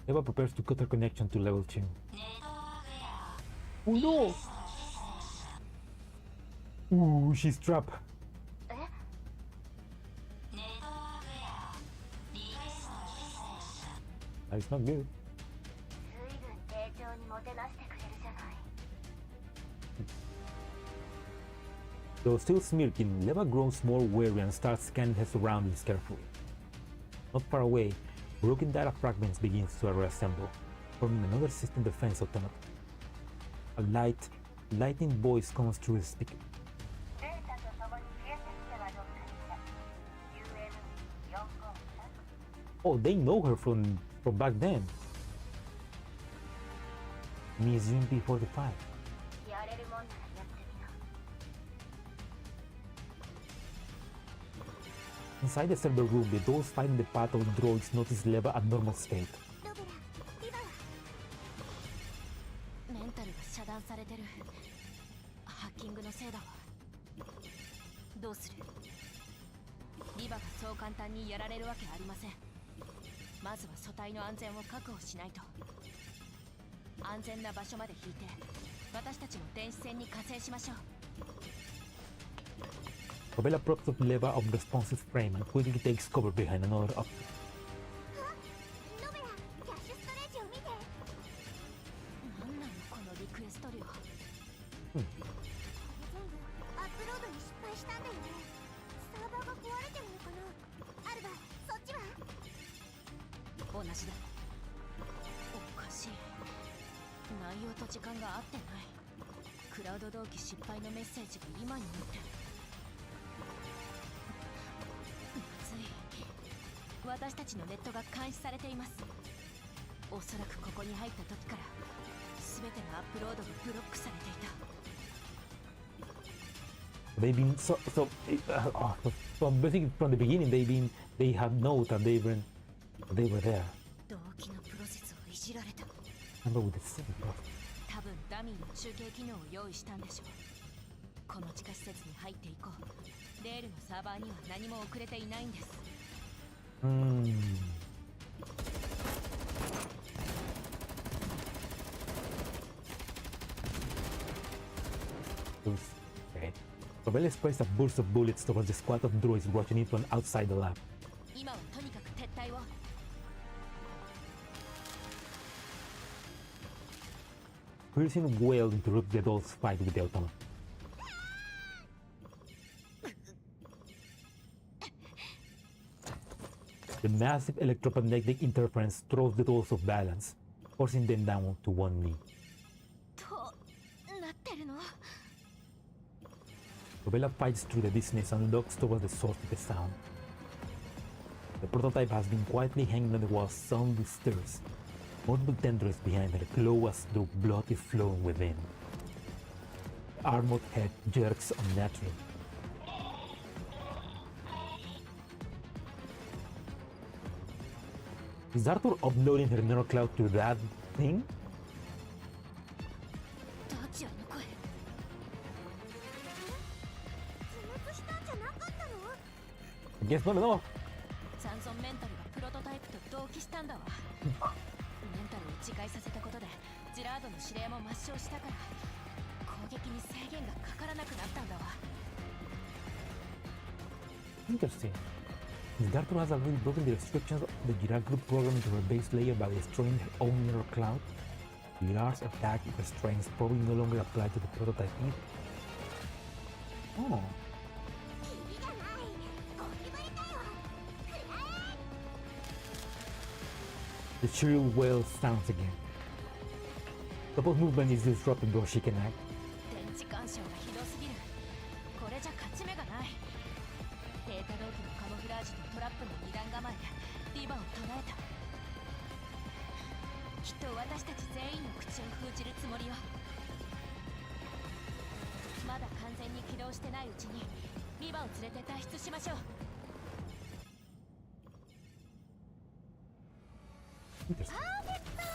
Leva prepares to cut her connection to level 2. Oh no! Ooh, she's trapped. That's not good. Though still smirking, Leva grows more wary and starts scanning her surroundings carefully. Not far away, broken data fragments begins to reassemble, forming another system defense automaton. A lightning voice comes through the speaker. Oh, they know her from back then. Miss UMP-45. Inside the server room, the dolls fighting the battle droids notice Leva at normal state. 安全な場所まで引いて私たちの電子戦に加勢しましょう。 Robella props up lever of responsive frame and quickly takes cover behind another object. ノベラ、キャッシュストレージを見て。何なのこのリクエスト量。全部アップロードに失敗したんだよね。サーバーが壊れてるのかな。アルバ、そっちは？同じだ。おかしい。内容と時間が合ってない。クラウド同期失敗のメッセージが今になってる。まずい。私たちのネットが監視されています。おそらくここに入った時から全てのアップロードがブロックされていた。They've been so basically from the beginning they have known that they were there. 同期のプロセスをいじられた。 Remember with the same process. 多分ダミーの中継機能を用意したんでしょう。この地下施設に入っていこう。レールのサーバーには何も遅れていないんです。Okay. Robella sprays a burst of bullets towards the squad of droids rushing in from outside the lab. 今はとにかく撤退を。 Piercing wail interrupts the adults' fight with the automaton. The massive electromagnetic interference throws the dolls off balance, forcing them down to one knee. となってるの。 Robella fights through the distance and looks towards the source of the sound. The prototype has been quietly hanging on the wall some stairs. Multiple tendrils behind her glow as though blood is flowing within. The armored head jerks unnaturally. Is Arthur uploading her neural cloud to that thing? どちらの声。自滅したんじゃなかったの？ I guess not at all. 残存メンタルがプロトタイプと同期したんだわ。メンタルを自戒させたことでジラードの指令も抹消したから攻撃に制限がかからなくなったんだわ。 Interesting. Arthur has already broken the restrictions of the Girard group program into her base layer by destroying her own neural cloud. Girard's attack restraints probably no longer apply to the prototype either. Oh. キリがない。ゴキブリかよ。くらえ。 The shrill wail sounds again. Suppose movement is disrupted before she can act. 電磁干渉がひどすぎる。これじゃ勝ち目がない。データ同期のカモフラージュとトラップの二段構えでリバを捉えた。きっと私たち全員の口を封じるつもりよ。まだ完全に起動してないうちにリバを連れて脱出しましょう。 Interesting. パーフェクト。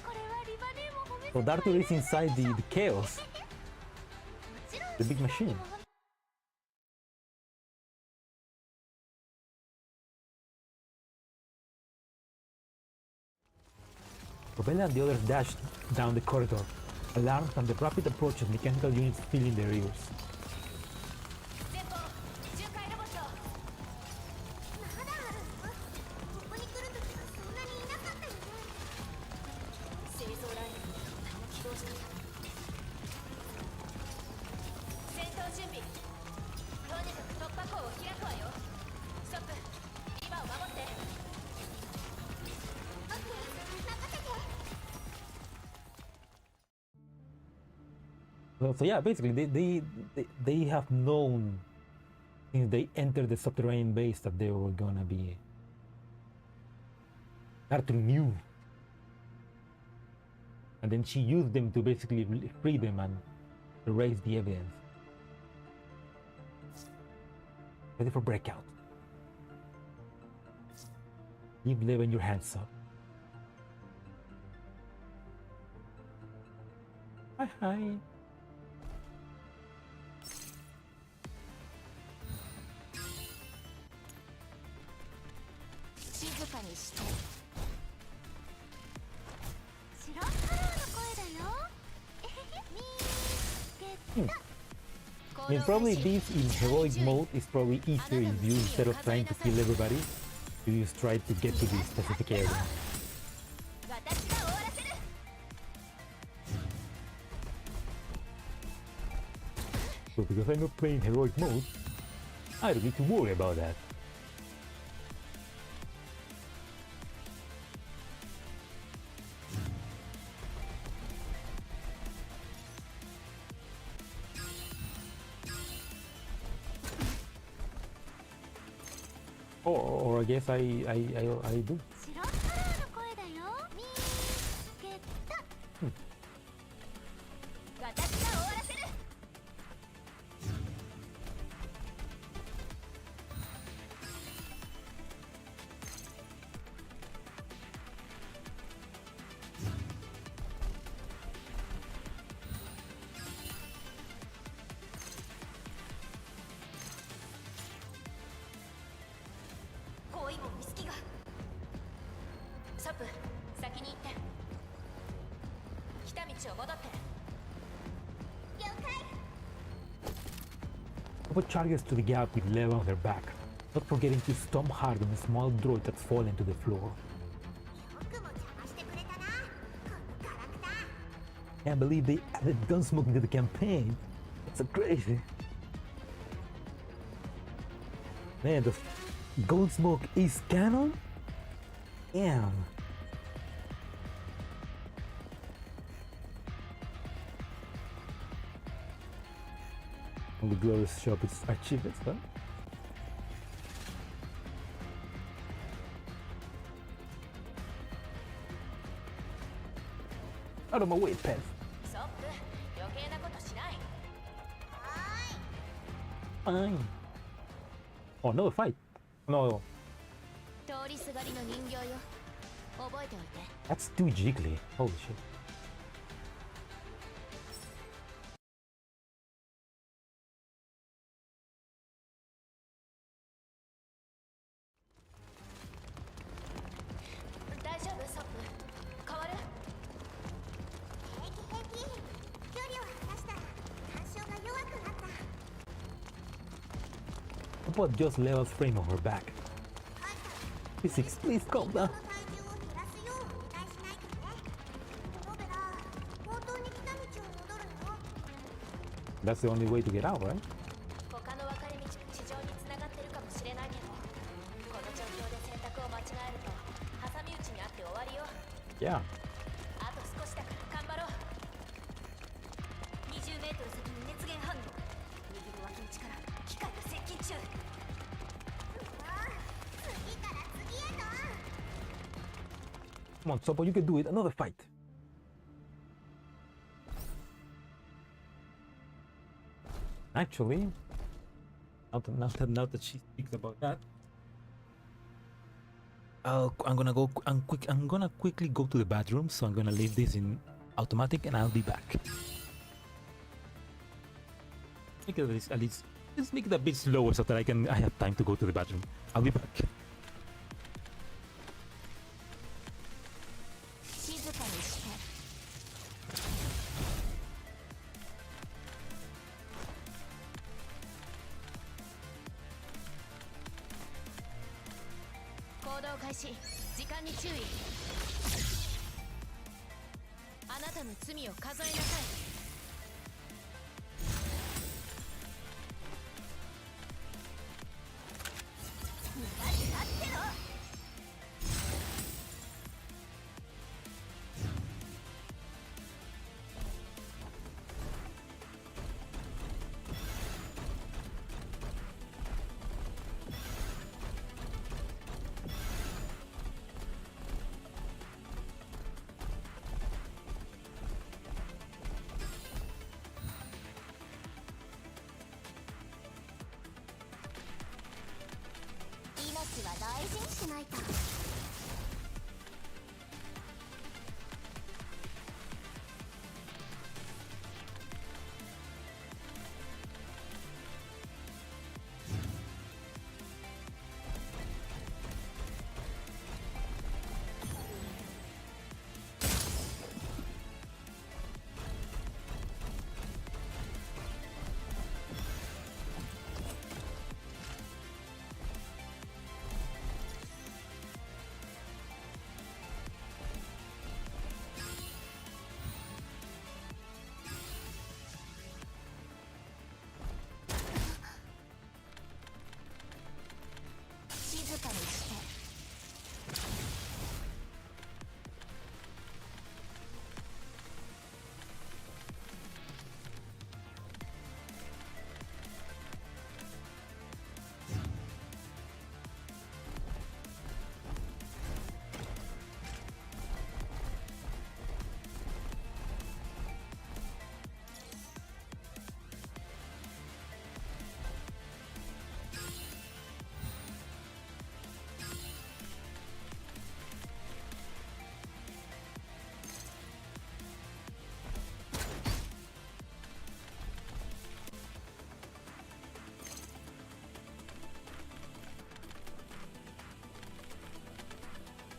これはリバネーも褒め So Arthur is inside the chaos, もちろん the big machine. Robella and the others dash down the corridor, alarmed from the rapid approach of mechanical units filling their ears. 前方巡回ロボット。まだある。ここに来るときはそんなにいなかったよね。製造ラインのとても起動したんだ。戦闘準備。とにかく突破口を開くわよ。ストップ。リバを守って。オッケー、任せて。 So yeah, basically they have known since they entered the subterranean base that they were gonna be. Arthur knew, and then she used them to basically free them and erase the evidence. Ready for breakout. Leave Levin your hands up. Hi hi. 静かにして。知 I mean, probably this in heroic mode is probably easier if you, instead of trying to kill everybody, you just try to get to the specific area. So because I'm not playing heroic mode, I don't need to worry about that. Or I guess I do. Put charges to the gap with lever on their back, not forgetting to stomp hard on a small droid that's fallen to the floor. Can't believe they added gunsmoke into the campaign. That's so crazy. Man, the gunsmoke is canon? Damn. The glorious shop is achievements, huh? Out of my way, pet. Fine. Oh, no fight. No. That's too jiggly. Holy shit. But just levels frame on her back. Physics, please calm down. That's the only way to get out, right? Yeah. Come on, Sopo, you can do it. Another fight. Actually, now that she speaks about that, I'm gonna quickly go to the bathroom. So I'm gonna leave this in automatic, and I'll be back. Make it at least let's make it a bit slower so that I have time to go to the bathroom. I'll be back.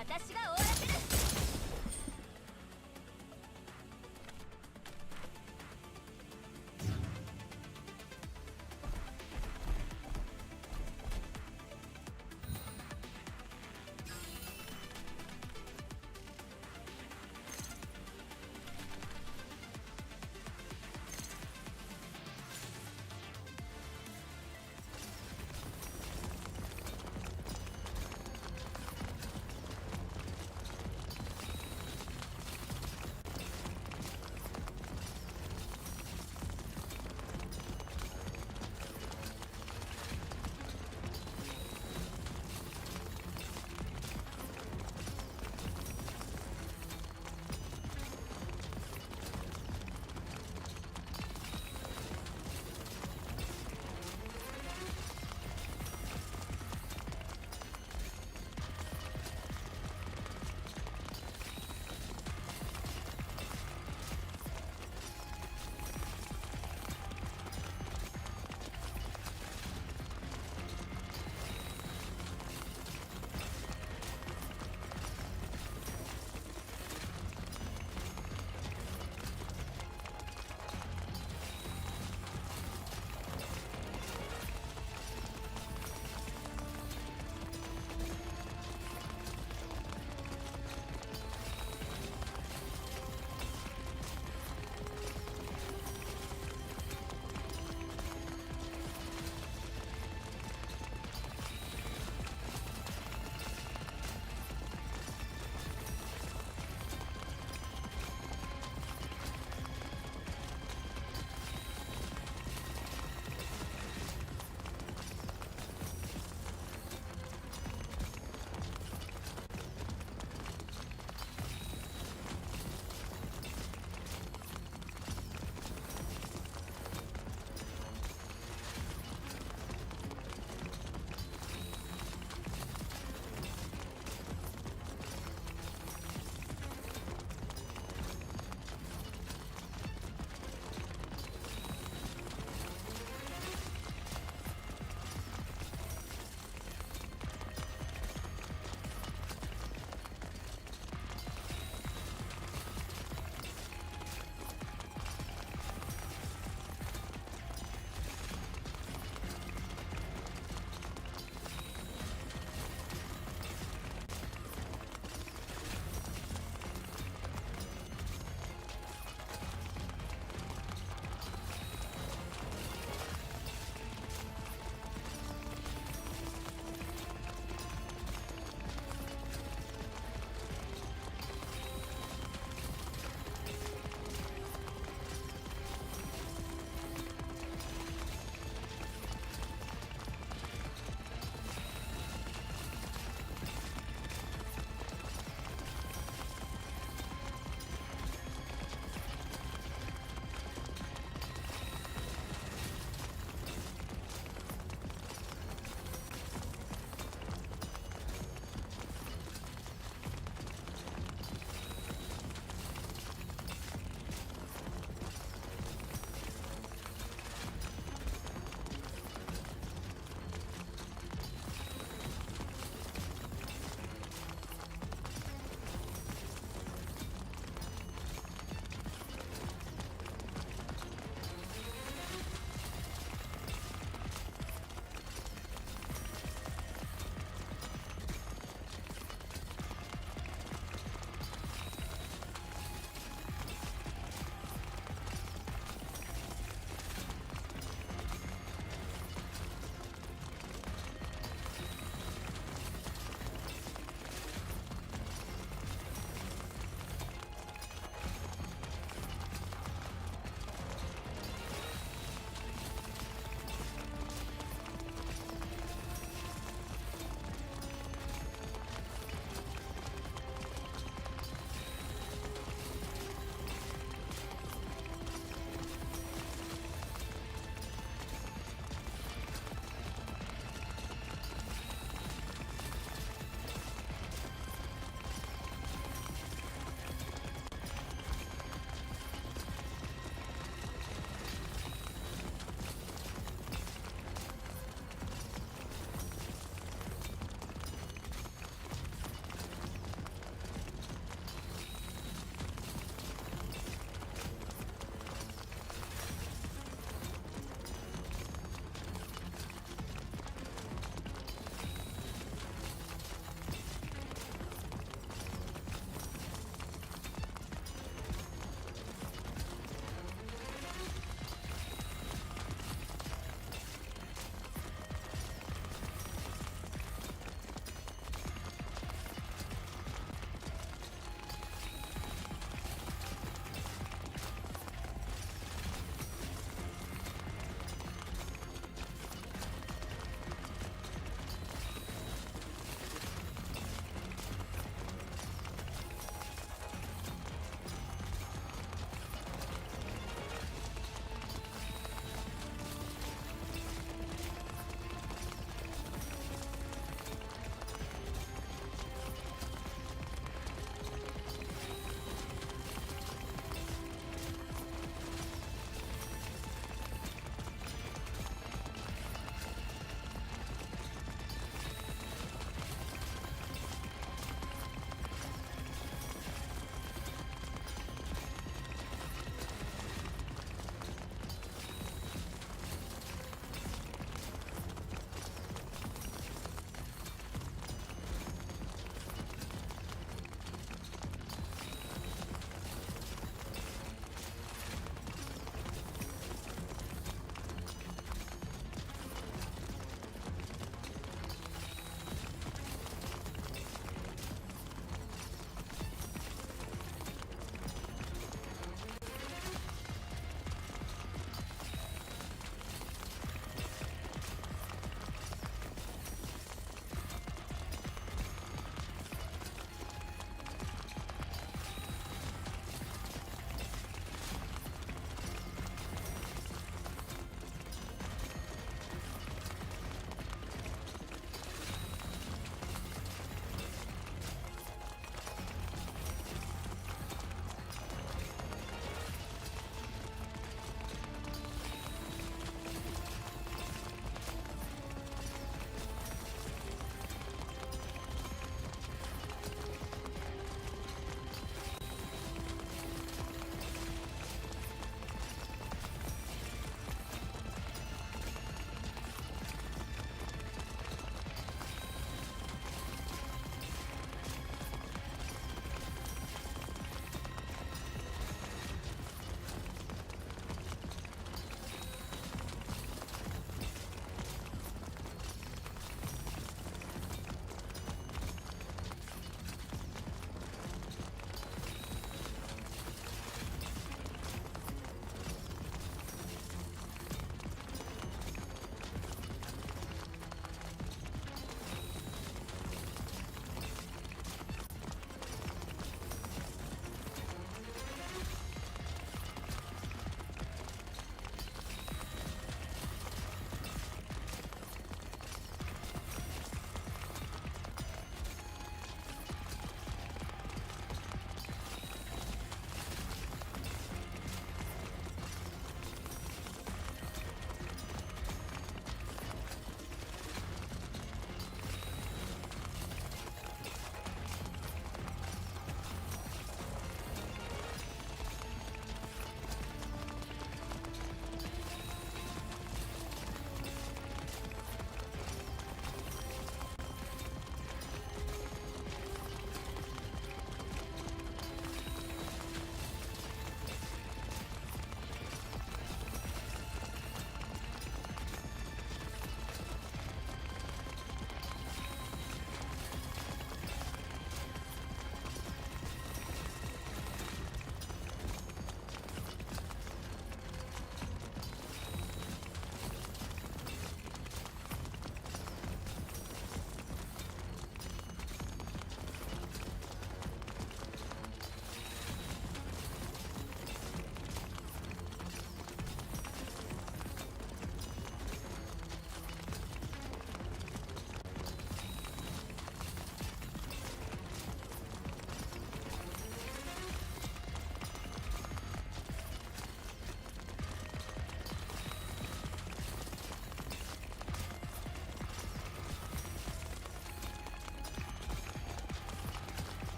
私が終わらせる。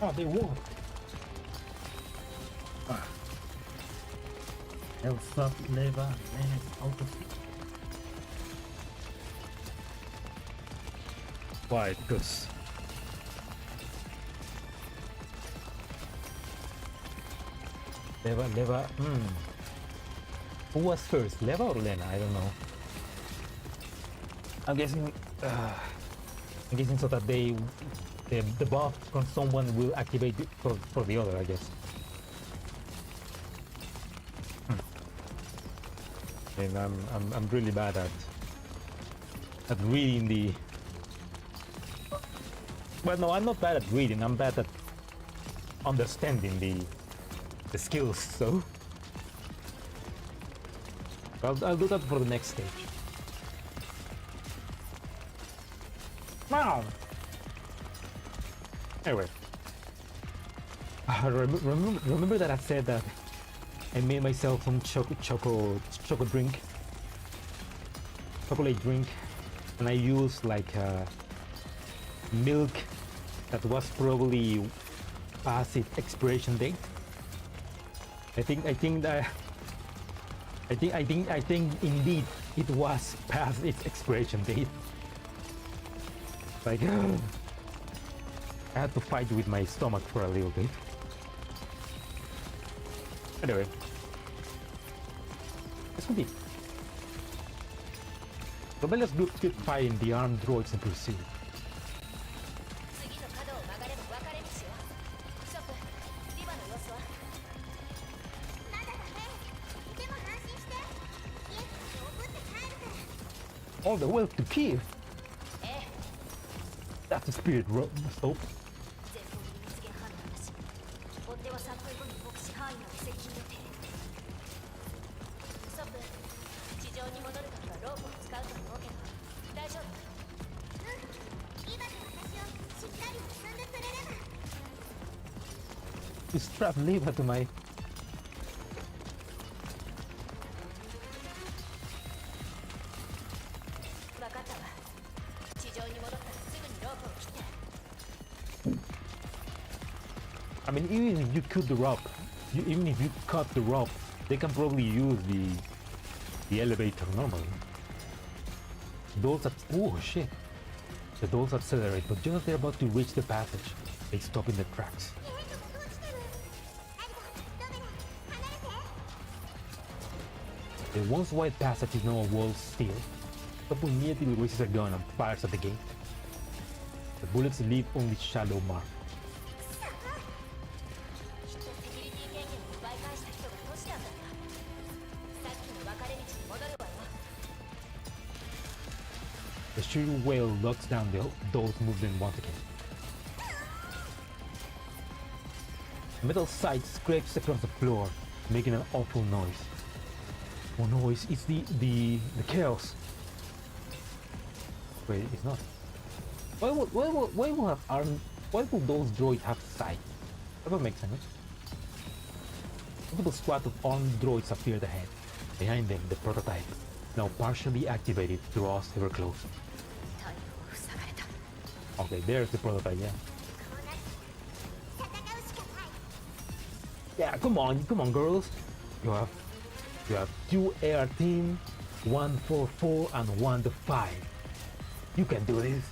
Oh, they won. Elsa, Leva, and out of why? Because Leva. Who was first, Leva or Lena? I don't know. I'm guessing so that the buff from someone will activate it for the other, I guess. And I'm really bad at reading the. Well, no, I'm not bad at reading. I'm bad at understanding the skills. So I'll do that for the next stage. Wow. Anyway, remember that I said that I made myself some chocolate drink, and I used like milk that was probably past its expiration date. I think indeed it was past its expiration date. Like I had to fight with my stomach for a little bit. Anyway, let's continue. Rebellious groups keep fighting the armed droids in pursuit. 次の角を曲がれば分かれ道よ。ショップ、リバの様子は？まだダメ。でも安心して。家に送って帰るから。 All the way to Kiev. ええ。 That's the spirit, Soap. 前方に密言反応なし。追っ手は3分後に目視範囲まで接近予定。ショップ、地上に戻るときはロープを使うと思うけど、大丈夫？今の私をしっかり結んでくれれば。 You strap Leva to my. 分かったわ。地上に戻ったらすぐにロープを切って。 I mean, even if you cut the rope, even if you cut the rope, they can probably use the elevator normally. Those oh shit. The doors accelerate, but just as they're about to reach the passage, they stop in their tracks. ゲートが閉じてる。アリバ、ロベラ、離れて。 The once wide passage is now a wall steel. Topo immediately raises a gun and fires at the gate. The bullets leave only shallow marks. きっとセキュリティ権限を奪い返した人が閉じたんだった。さっきの分かれ道に戻るわよ。 The shooting whale locks down the door's movement once again. The metal side scrapes across the floor, making an awful noise. Oh no, it's the chaos. Wait, it's not. Why would those droids have sight? That would make sense. A little squad of armed droids appeared ahead. Behind them, the prototype, now partially activated, draws ever closer. 対応を塞がれた。 Okay, there's the prototype, yeah. こうなる。戦うしかない。 Yeah, come on, girls. You have 2 air team, 1 for 4 and 1 to 5. You can do this.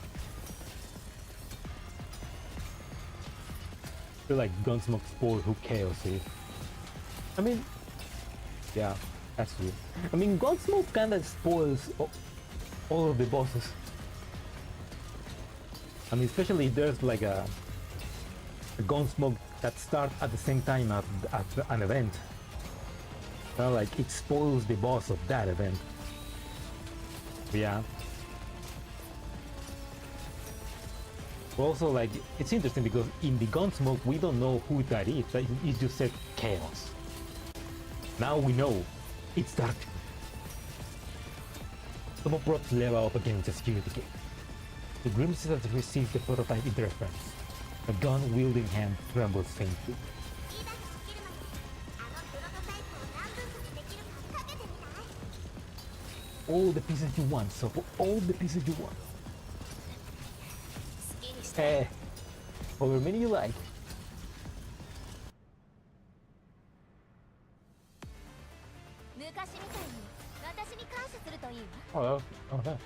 I feel like Gunsmoke spoiled who Chaos is. I mean, yeah, that's true. I mean, Gunsmoke kinda spoils all of the bosses. I mean, especially if there's like a Gunsmoke that starts at the same time at an event. Like it spoils the boss of that event. But yeah. Also, like, it's interesting because in the Gunsmoke we don't know who that is. It just said Chaos. Now we know it's Dark. Someone brought Leva up against the security gate. The Grimses have received the prototype interference. A gun-wielding hand trembles faintly. リバが起きるまであのプロトタイプを何分割できるかかけてみない？ All the pieces you want, so for all the pieces you want. 好きにして。However many you like. みたいに私に感謝するといいわ。 Oh, okay.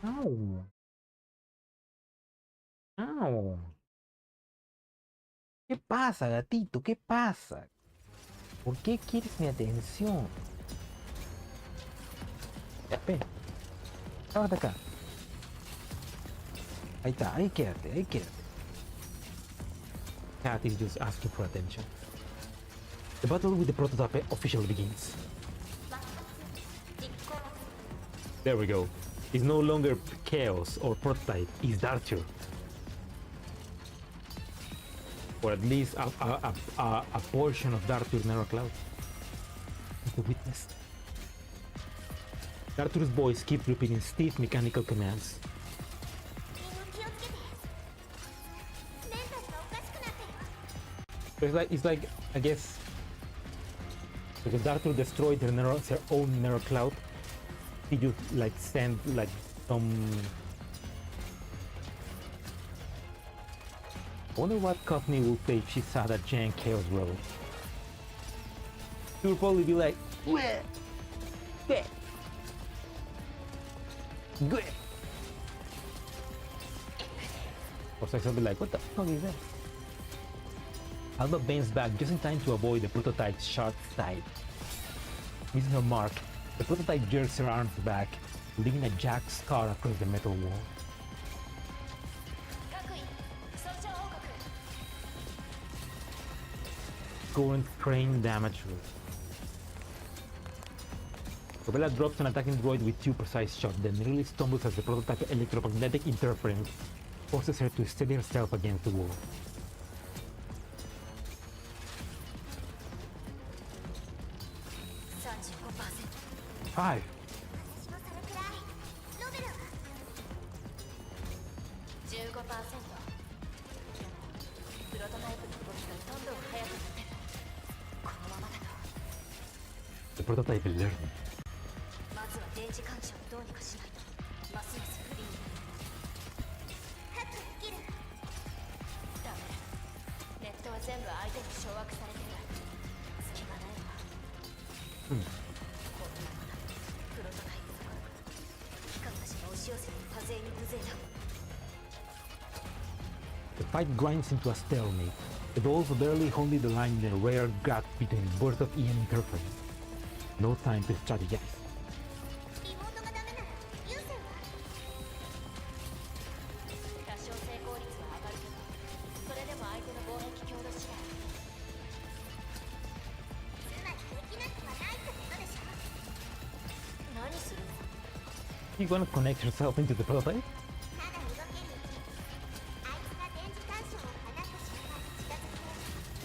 Ow. Ow. ¿Qué pasa, gatito? ¿Qué pasa? ¿Por qué quieres mi atención? Ya, espera. Cállate acá. Ahí está, ahí quédate, ahí quédate. Cat is just asking for attention. The battle with the prototype officially begins. There we go. It's no longer chaos or prototype, it's Dartur. Or at least a portion of Dartur's narrow cloud. The witness. Dartur's voice keeps repeating stiff mechanical commands. 気をつけて。メンタルがおかしくなってる。 So it's like I guess because Dartur destroyed her own narrow cloud. He just like sent like some. I wonder what Courtney will say if she saw that giant chaos road. She would probably be like, "Bleh, bleh, bleh." Or say something like, "What the fuck is that?" Alba bends back just in time to avoid the prototype's sharp side. Missing her mark, the prototype jerks her arms back, leaving a jagged scar across the metal wall. 各位損傷報告。 Current crane damage route. Robella drops an attacking droid with two precise shots, then nearly stumbles as the prototype electromagnetic interference forces her to steady herself against the wall. 35%。 5. 私もそれくらい。ロベルは15%。でもプロトタイプの動きがどんどん速くなってる。このままだと The prototype is learning. まずは電磁干渉をどうにかしないとますます不利になる。ハックできる。ダメ。ネットは全部相手に掌握されてる。隙がないわ。このままだとプロトタイプどころか機関たちが押し寄せて多勢に無勢だ。 The fight grinds into a stalemate. The dolls barely holding the line in a rare gap between bursts of EM interference. No time to strategize. リモートがダメなら優先は。多少成功率は上がるけど、それでも相手の防壁強度次第。つまりできなくはないってことでしょ。何するの？ You gonna connect yourself into the prototype? ただ動けるうちにあいつが電磁干渉を放った瞬間に近づいて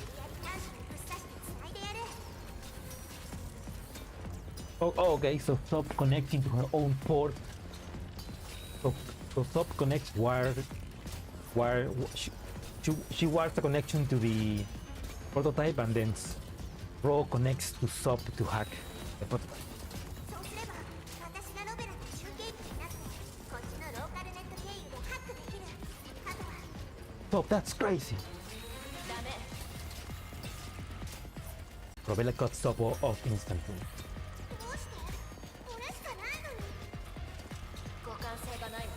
無理やり干渉にぶっ刺して繋いでやる。 Oh, okay, so Sop connecting to her own port. So Sop connects she wires the connection to the prototype and then Pro connects to Sop to hack the prototype. そうすれば私がロベラと中継機になってこっちのローカルネット経由でハックできる。あとは Sop, that's crazy. ダメ。 Rovella cuts Sop off instantly. どうしてこれしかないのに。互換性がないわ。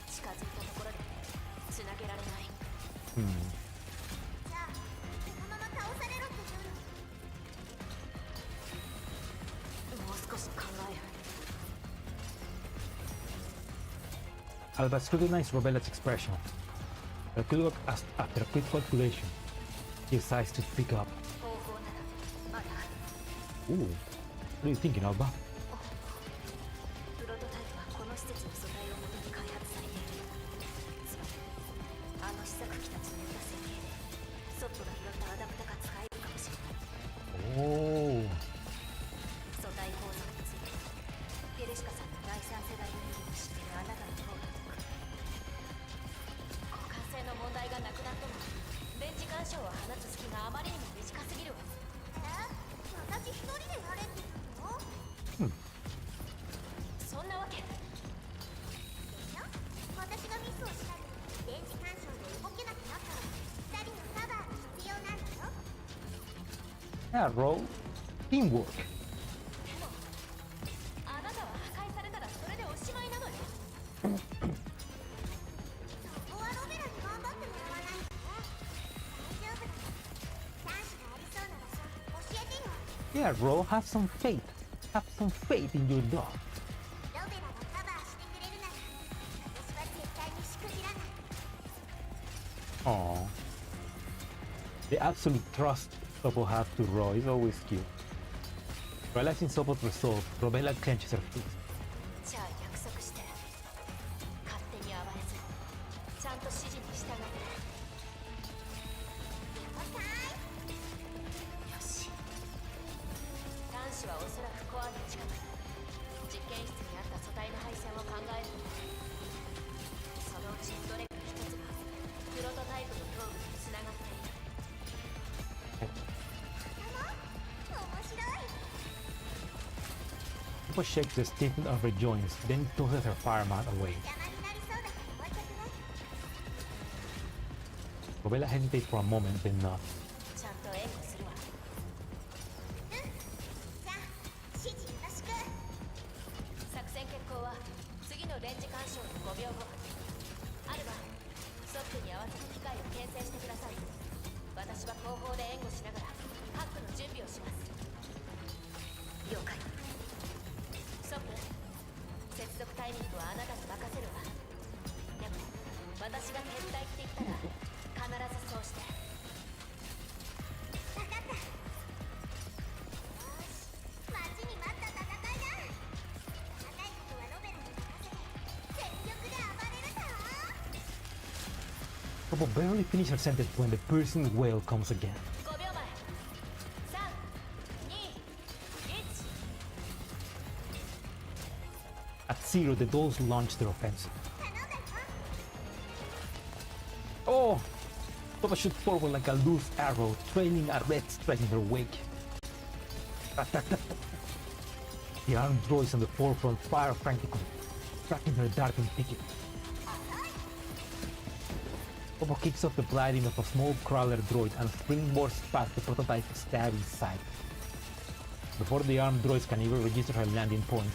近づいたところで繋げられない。Hmm. じゃあこのまま倒されろって言うの。もう少し考える。 Alba scrutinized Robella's expression. After a quick calculation, she decides to speak up. 方法ならまだある。 Ooh, what are you thinking, Alba? プロトタイプはこの施設の素材を元に開発されている。つまりあの試作機たちのような設計でソットが拾ったアダプタが使えるかもしれない。 Oh. 素体構造についてペレシカさんの第三世代ユニットを知ってるあなたの方が得。互換性の問題がなくなっても電磁干渉を放つ隙があまりにも短すぎるわ。私一人でやれって言うの？そんなわけ。でしょ？私がミスをしたり電磁干渉で動けなくなったら二人のカバーが必要なんだよ。 Yeah, roll. Teamwork. あなたは破壊されたらそれでおしまいなのよ。そこはロベラに頑張ってもらわないとね。大丈夫だ。チャンスがありそうな場所教えてよ。 Yeah, bro, have some faith. Have some faith in your dog. ロベラがカバーしてくれるなら私は絶対にしくじらない。 Aww. The absolute trust Sopo has to Ro is always cute. Realizing Sopo's resolve, Robella clenches her fist. じゃあ約束して、勝手に暴れずちゃんと指示に従って。よし。男子はおそらくコアの近く、実験室にあった素体の配線を考えるんだ。そのうちどれか一つがプロトタイプの頭部につながっている。面白い。 Sopo shakes the stiffness of her joints, then tosses her fire mat away. 邪魔になりそうだから置いとくね。 Robella hesitates for a moment, then nods. ちゃんと援護するわ。じゃあ指示よろしく。作戦決行は次のレンジ干渉の5秒後。アルバ、ソップに合わせて機械を牽制してください。私は後方で援護しながらハックの準備をします。了解。ソップ、接続タイミングはあなたに任せるわ。でも私が撤退って言ったら必ずそうして。分かった。よし、待ちに待った戦いだ。細かいことはロベラに任せて全力で暴れるぞ。 Sopo barely finishes her sentence when the piercing wail comes again. 5秒前。3、2、1。 At zero, the dolls launch their offensive. 頼んだよ。 Oh! Sopo shoots forward like a loose arrow, trailing a red strike in her wake. The armed droids on the forefront fire frantically, tracking her darting figure. Sopo kicks off the gliding of a small crawler droid and springboards past the prototype's stabbing side. Before the armed droids can even register her landing point,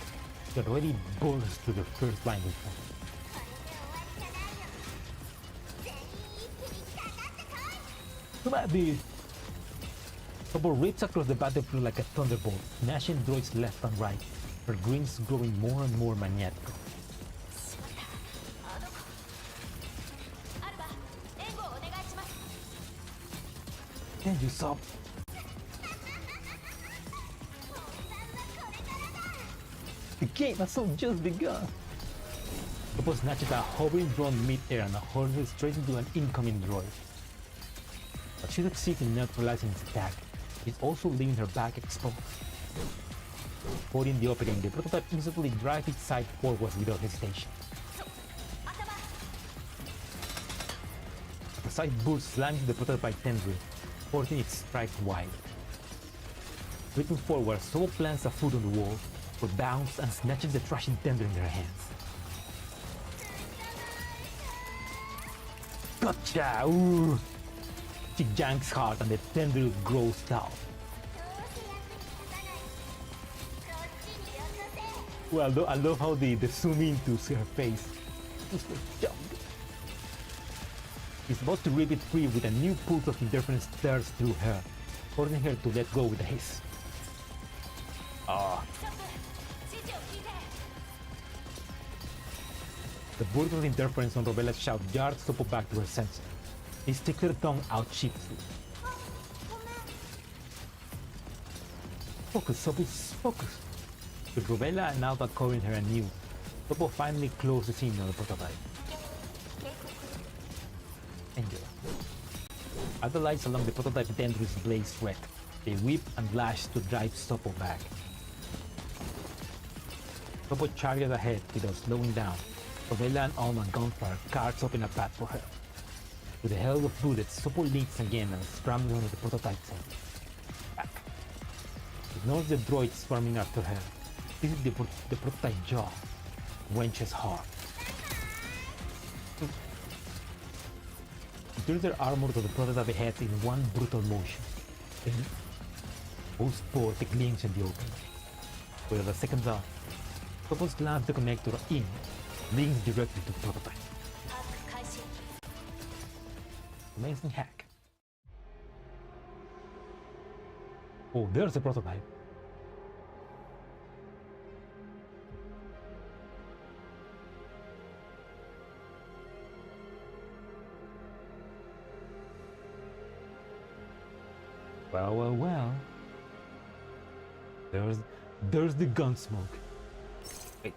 she already bursts through the first line of them. これで終わりじゃないよ。全員一気にかかってこい。 Come at me! Sopo rips across the battlefield like a thunderbolt, smashing droids left and right, her grins growing more and more maniacal. アルバ、援護をお願いします。 Can you stop? The game has so just begun! Sopo snatches a hovering drone mid-air and hurls it straight into an incoming droid. But she succeeds in neutralizing its attack. It's also leaving her back exposed. Holding the opening, the prototype instantly drives its side forwards without hesitation. The side boost slams the prototype tendril, forcing its strike wide. Leaping forward, Sopo plants a foot on the wall, rebounds and snatches the trashing tendril in her hands. Gotcha! Ooh! She janks hard and the tendril grows out. どうせ役に立たない。こっちによこせ。 Well, I love how they zoom into her face. Just a jump. He's about to rip it free with a new pulse of interference tears through her, forcing her to let go with a hiss. Ah. ソップ、指示を聞いて。 The burst of interference on Robella's shout jars Sopo back to her senses. He sticks her tongue out sheepishly. ごめん。 Focus, Sopo, focus. With Robella and Alba covering her anew, Sopo finally closes in on the prototype. 警告。 Enjoy. As the lights along the prototype tendrils blaze red, they whip and lash to drive Sopo back. Sopo charges ahead without slowing down. Robella and Alma gunfire carves open a path for her. With the hail of bullets, Sopo leaps again and scrambles onto the prototype's head. Back. Ignores the droids swarming after her. This is the prototype jaw. Wrenches hard. Turns their armor to the prototype head in one brutal motion. Then, Most vortex links in the open. Where the second are supposed to have the connector in, links directly to prototype. ハック開始 Amazing hack. Oh, there's the prototype. Well, well, well. There's the gun smoke. Wait.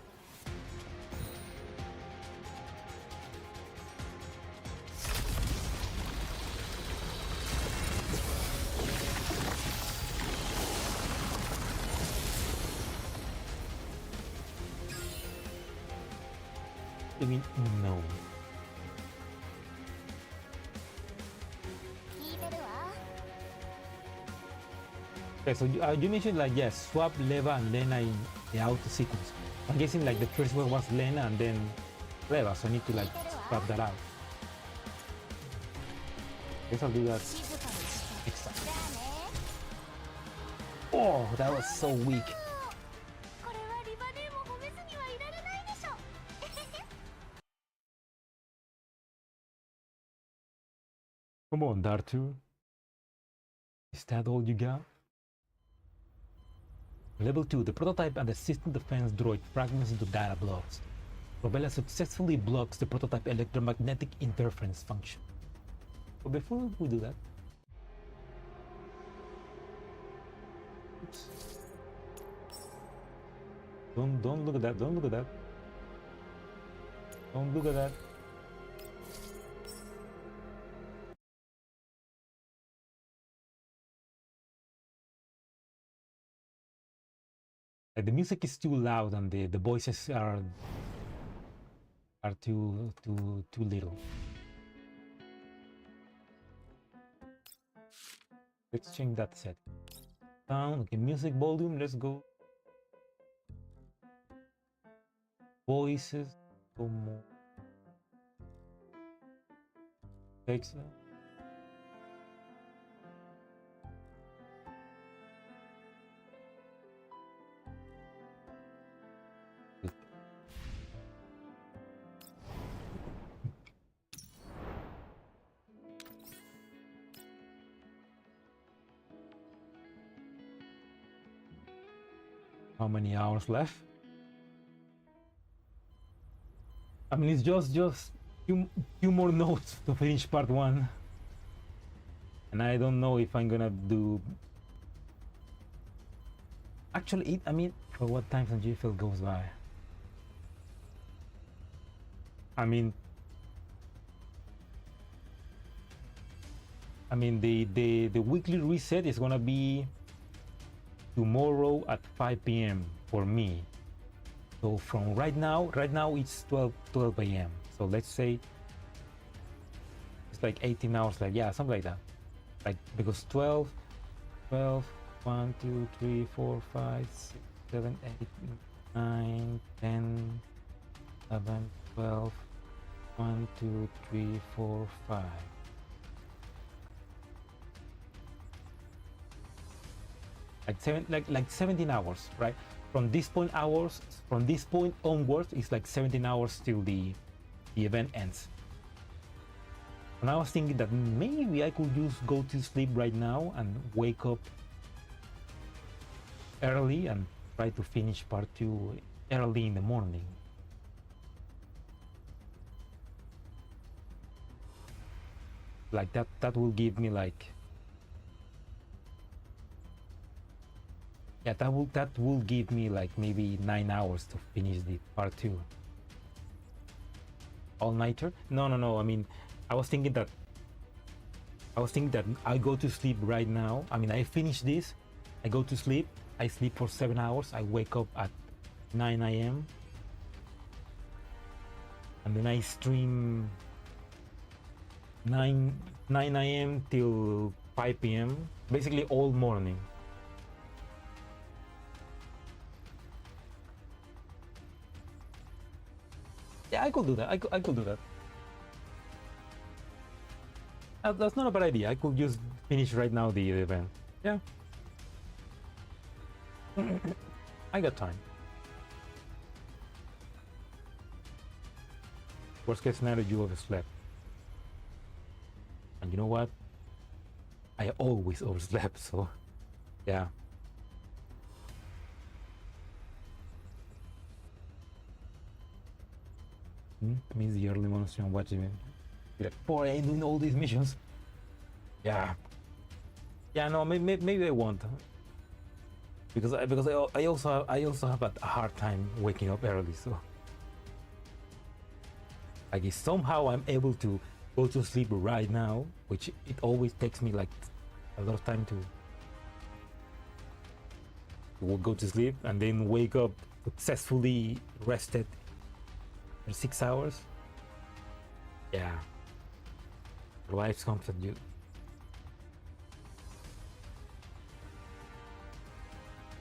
I mean, no. 聞いてるわ Okay, so you mentioned like yes, swap Leva and Lena in the auto sequence. I'm guessing like the first one was Lena and then Leva, so I need to like swap that out. Guess I'll do that 静かにして next time. じゃあね Oh, that was so weak. これはリバネーも褒めずにはいられないでしょ Come on, Dartu. Is that all you got? Level 2, the prototype and the system defense droid fragments into data blocks. Robella successfully blocks the prototype electromagnetic interference function. But before we do that, oops. Don't look at that, don't look at that. Don't look at that. Like the music is too loud and the voices are too little. Let's change that set. Down, okay, music volume, let's go. Voices, go more. Takes how many hours left? I mean, it's just few more notes to finish part 1, and I don't know if I'm gonna do. Actually, I mean, for what time some GFL goes by. I mean, the weekly reset is gonna be tomorrow at 5 p.m. for me. So from right now it's 12 a.m. So let's say it's like 18 hours, like, yeah, something like that. Like, because 12, 1, 2, 3, 4, 5, 6, 7, 8, 9, 10, 11, 12, 1, 2, 3, 4, 5. Like 17 hours, right? From this point onwards, it's like 17 hours till the event ends. And I was thinking that maybe I could just go to sleep right now and wake up early and try to finish part 2 early in the morning. Like that will give me like, yeah, that will give me like maybe 9 hours to finish the part 2. All-nighter? No, I mean, I was thinking that I go to sleep right now. I mean, I finish this, I go to sleep, I sleep for 7 hours, I wake up at 9 a.m. and then I stream 9 a.m. till 5 p.m. basically all morning. Yeah, I could do that. I could do that. That's not a bad idea. I could just finish right now the event. Yeah. I got time. Worst case scenario, you overslept. And you know what? I always overslept, so yeah. Means the early monster and watching me. Like, boy, I ain't doing all these missions. Yeah. Yeah, no, maybe I won't. Because I also have a hard time waking up early, so like if somehow I'm able to go to sleep right now, which it always takes me like a lot of time to go to sleep and then wake up successfully rested for 6 hours. Yeah, life comes at you.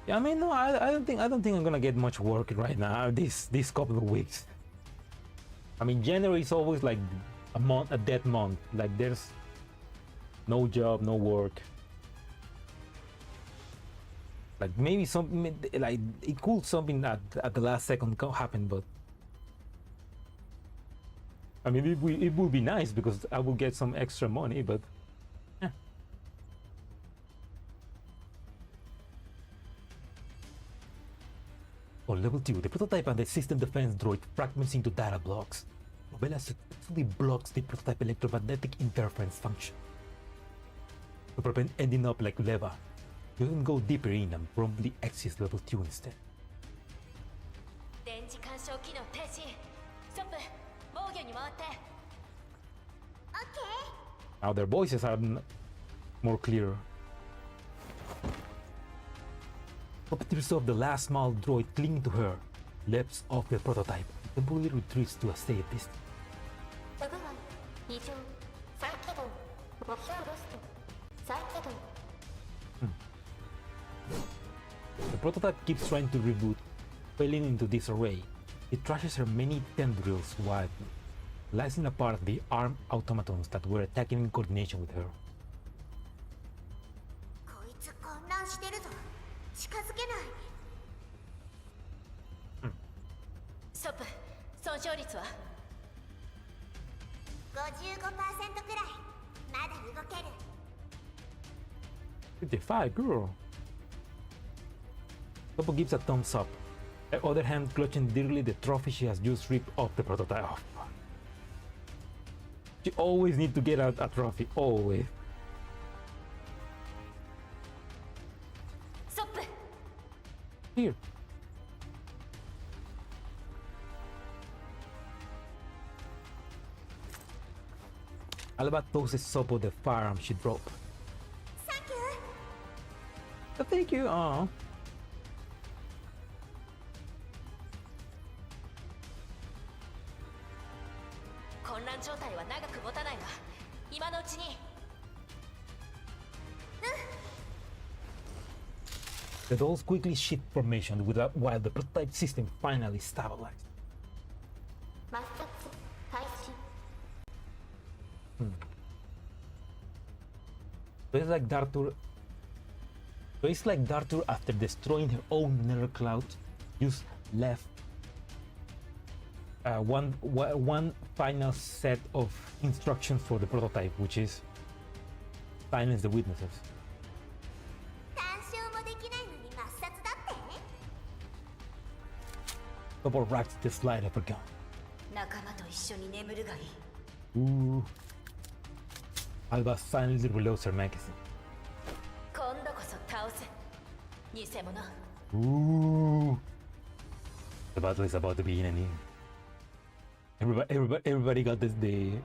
Yeah, I mean, no, I don't think I'm gonna get much work right now this couple of weeks. I mean, January is always like a dead month. Like there's no job, no work. Like maybe something like it could something at the last second happen, but I mean it would be nice because I will get some extra money, but yeah. On level 2, the prototype and the system defense droid fragments into data blocks. Novella successfully blocks the prototype electromagnetic interference function to prevent ending up like Leva. You can go deeper in and promptly exit level 2 instead. Now their voices are more clear. Puppeteers of the last small droid clinging to her leaps off the prototype and temporarily retreats to a safe distance. The prototype keeps trying to reboot, failing into disarray. It trashes her many tendrils while slicing apart the armed automatons that were attacking in coordination with her. Stop. 損傷率は 55% くらいまだ動ける。 55, girl. Topo gives a thumbs up. The other hand clutching dearly the trophy she has just ripped off the prototype. Oh, she always needs to get out a trophy, always. Stop. Here. Alba tosses Sopo the firearm she dropped. Thank you. Oh, thank you. Aw. 混乱状態は長く持たないが、今のうちに。The dolls quickly shift formation while the prototype system finally stabilized. 抹殺開始。 So it's like Dartur. So it's like Dartur after destroying her own nether cloud, just left one final set of instructions for the prototype, which is silence the witnesses. 干渉もできないのに抹殺だって。 Couple racks the slide of her gun. 仲間と一緒に眠るがいい。 Ooh. Alba silently reloads her magazine. 今度こそ倒せ。偽物。 Ooh. The battle is about to begin anew. Everybody got the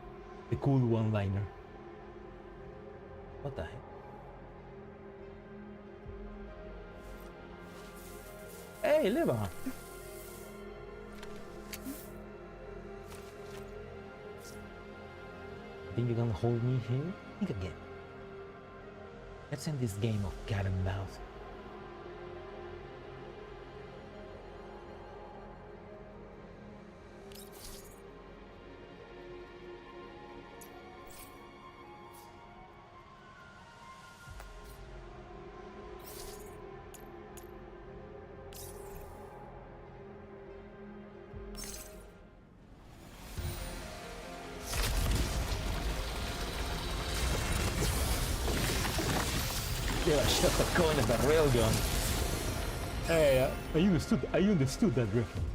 cool one-liner. What the heck? Hey, Leva! Think you can hold me here? Think again. Let's end this game of cat and mouse. shot the coin as a railgun. Hey, I understood that reference.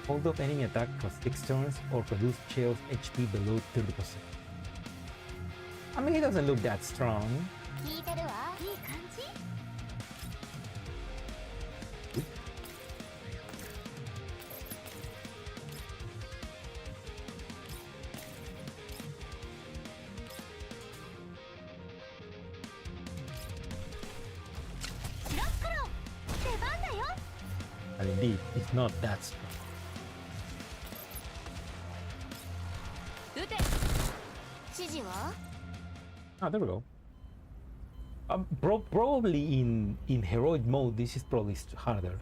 Hold up enemy attack for 6 turns or produce Chaos HP below 30%. I mean, he doesn't look that strong. 聞いてるわ。いい感じ。シロックロン、出番だよ。 And indeed, it's not that strong. 撃て。指示は？ Ah, there we go. Probably in heroic mode, this is probably harder.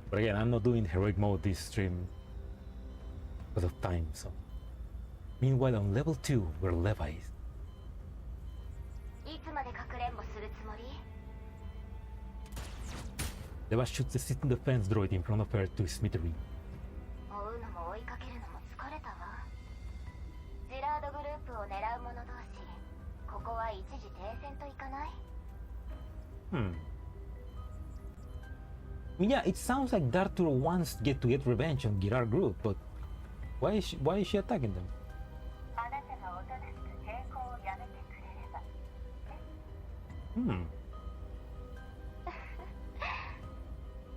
But again, I'm not doing heroic mode this stream because of time. So, meanwhile, on level 2, where Leva is, いつまでかくれんぼするつもり？ Leva shoots the system defense droid in front of her to smithy. 追うのも追いかけるのも疲れたわ。ジラードグループを狙う者同士、ここは一時停戦といかない？ I mean, yeah, it sounds like Dartur wants to get revenge on Girard Group, but why is she attacking them? あなたがおとなしく抵抗をやめてくれれば。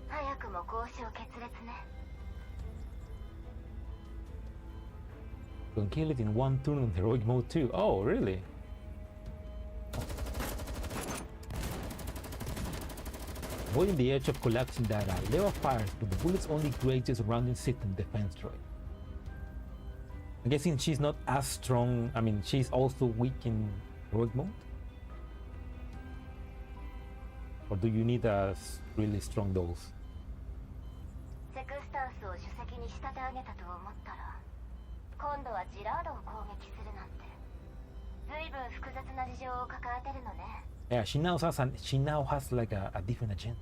早くも交渉決裂ね。 You can kill it in 1 turn on heroic mode too. Oh, really? Avoiding the edge of collapsing data, Leva fires, but the bullets only create a surrounding system defense droid. I'm guessing she's not as strong. I mean, she's also weak in heroic mode? Or do you need a really strong dose? セクスタンスを主席に仕立て上げたと思ったら、今度はジラードを攻撃するなんて、随分複雑な事情を抱えてるのね。 Yeah, she now has like a different agenda.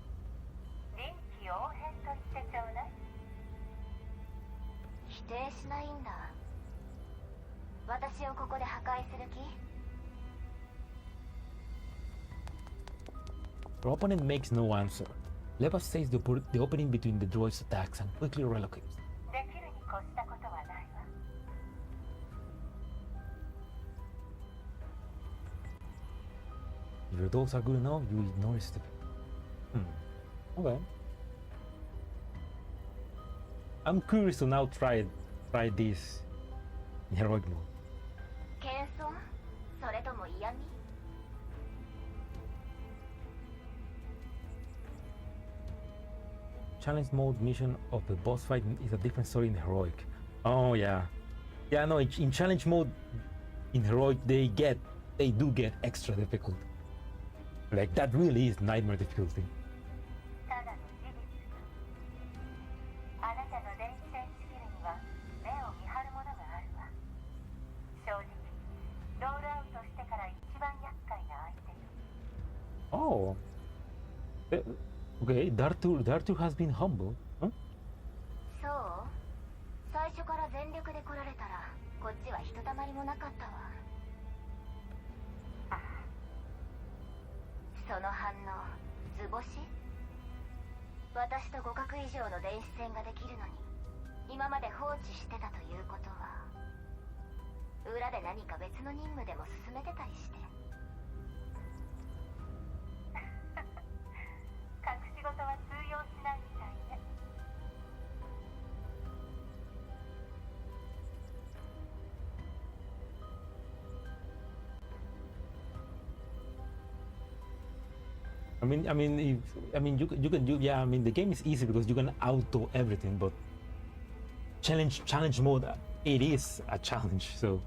臨機応変と言ってちょうだい。否定しないんだ。私をここで破壊する気？ Her opponent makes no answer. Leva saves the opening between the droid's attacks and quickly relocates. できるに越したことはないわ。 If your dogs are good enough, you ignore it. Okay. I'm curious to now try this in heroic mode. 謙遜？それとも嫌味？ Challenge mode mission of the boss fight is a different story in heroic. Oh yeah. Yeah, no, in challenge mode in heroic they do get extra difficult. Like that really is nightmare difficulty. ただの事実。あなたの電子戦スキルには目を見張るものがあるわ。正直、ロールアウトしてから一番厄介な相手よ。 Oh. Okay, Dartur has been humble. Huh? そう？最初から全力で来られたら、こっちはひとたまりもなかったわ。その反応、図星？私と互角以上の電子戦ができるのに、今まで放置してたということは、裏で何か別の任務でも進めてたりして。隠し事は通用しないみたいね。 You can do, yeah. I mean, the game is easy because you can auto everything, but challenge mode, it is a challenge. So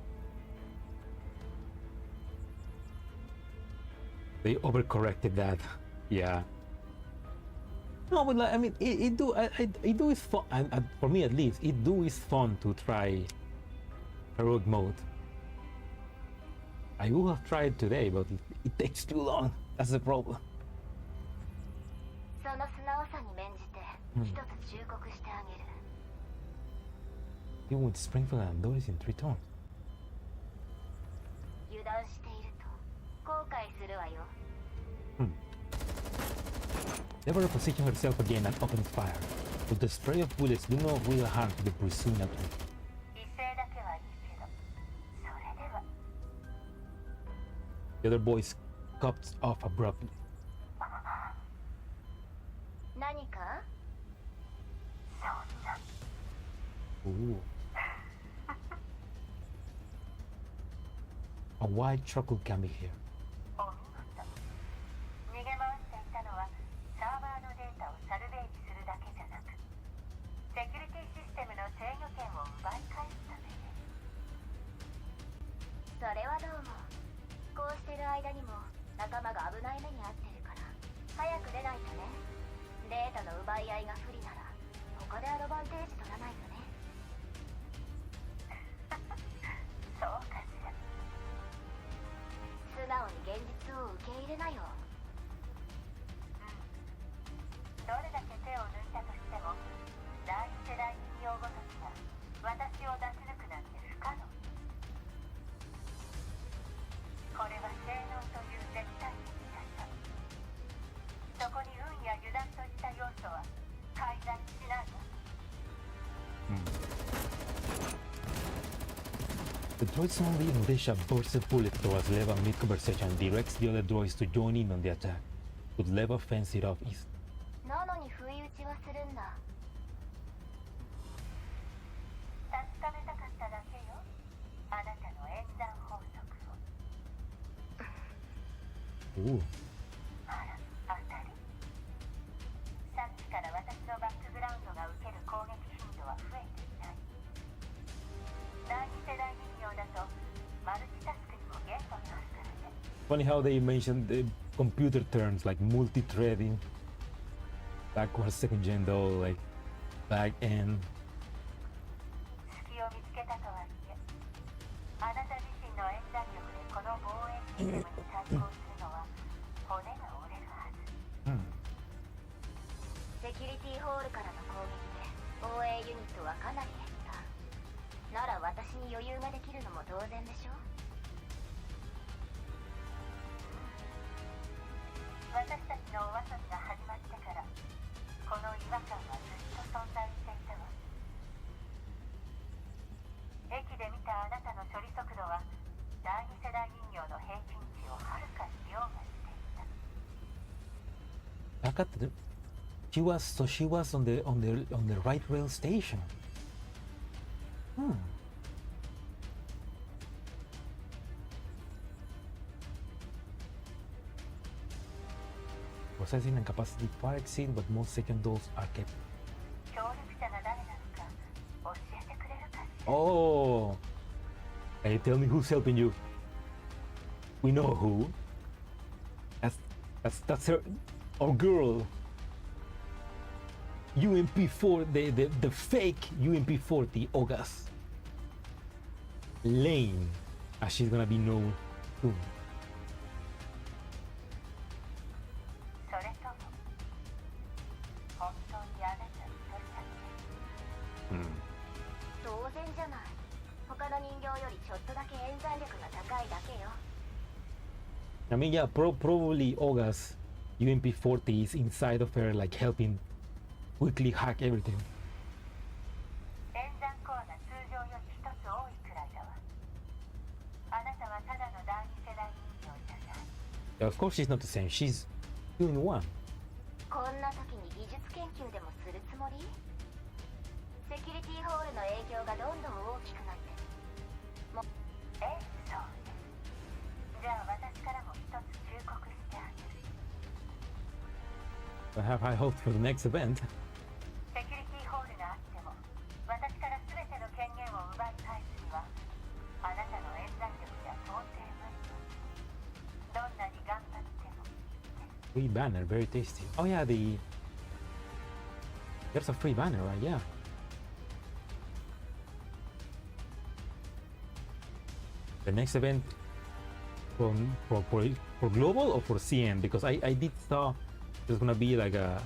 they overcorrected that. Yeah. No, but like, I mean, it do is fun. And for me at least, it is fun to try heroic mode. I would have tried today, but it takes too long. That's the problem. その素直さに免じて、一つ忠告してあげる。Even with Springfield and Doris in 3 turns. 許断していると後悔するわよ。 Never position herself again and opens fire. But the spray of bullets do no real harm to the pursuing attempt. 威勢だけはいいけど、それでは The other boy scuffs off abruptly. 何か？ Ooh. A white chocolate can be here. お見事。逃げ回っていたのはサーバーのデータをサルベージするだけじゃなく、セキュリティシステムの制御権を奪い返すためね。それはどうも。こうしてる間にも仲間が危ない目に遭ってるから早く出ないとね。データの奪い合いが不利なら他でアドバンテージ取らないとね。そうかしら。素直に現実を受け入れなよ。どれだけ手を抜いたとしても、第一世代人形ごときが私を出し抜くなんて不可能。これは性能という絶対的な差。そこに運や油断といった要素は介在しないわ。The droid's only militia bursts a bullet towards Leva mid-conversation and directs the other droids to join in on the attack, but Leva fends it off easily. なのに不意打ちはするんだ。確かめたかっただけよ。あなたの演算法則を。 Ooh. あら、当たり。さっきから私のバックグラウンドが受ける攻撃頻度は増えていない。第二世代人形だとマルチタスクにも限度があるからね。Funny how they mentioned the computer terms like multi-threading, backward second gen though, like back end. 隙を見つけたとはいえ、あなた自身の演算力でこの防衛システムに対抗するのは骨が折れるはず。セキュリティホールからの攻撃で防衛ユニットはかなり減った。なら私に余裕ができるのも当然でしょ。私たちのお遊びが始まってからこの違和感はずっと存在していたわ。駅で見たあなたの処理速度は第二世代人形の平均値をはるかに凌駕していた。 Back at the, she was on the right rail station. Processing and capacity far exceed what most second doors are kept. 協力者が誰なのか教えてくれるかしら。 Oh, hey, tell me who's helping you. We know who. That's her, our girl. UMP4, the fake UMP40 Ogas. Lane, as she's gonna be known soon. それとも本当にあなた一人だけ。当然じゃない。他の人形よりちょっとだけ演算力が高いだけよ。 I mean, yeah, probably Ogas UMP40 is inside of her, like helping quickly hack everything. 演算コアが通常より一つ多いくらいだわ。あなたはただの第二世代人形じゃない。 Yeah, of course she's not the same. She's 2 in 1. こんな時に技術研究でもするつもり？セキュリティホールの影響がどんどん大きくなって。ええ、そうね。じゃあ私からも一つ忠告してあげる。 I have high hopes for the next event. セキュリティホールがあっても私から全ての権限を奪い返すにはあなたの演算力じゃ到底無理よ。どんなに頑張っても。 Free banner, very tasty. Oh yeah, there's a free banner, right? Yeah. The next event for global or for CN, because I did saw there's gonna be like a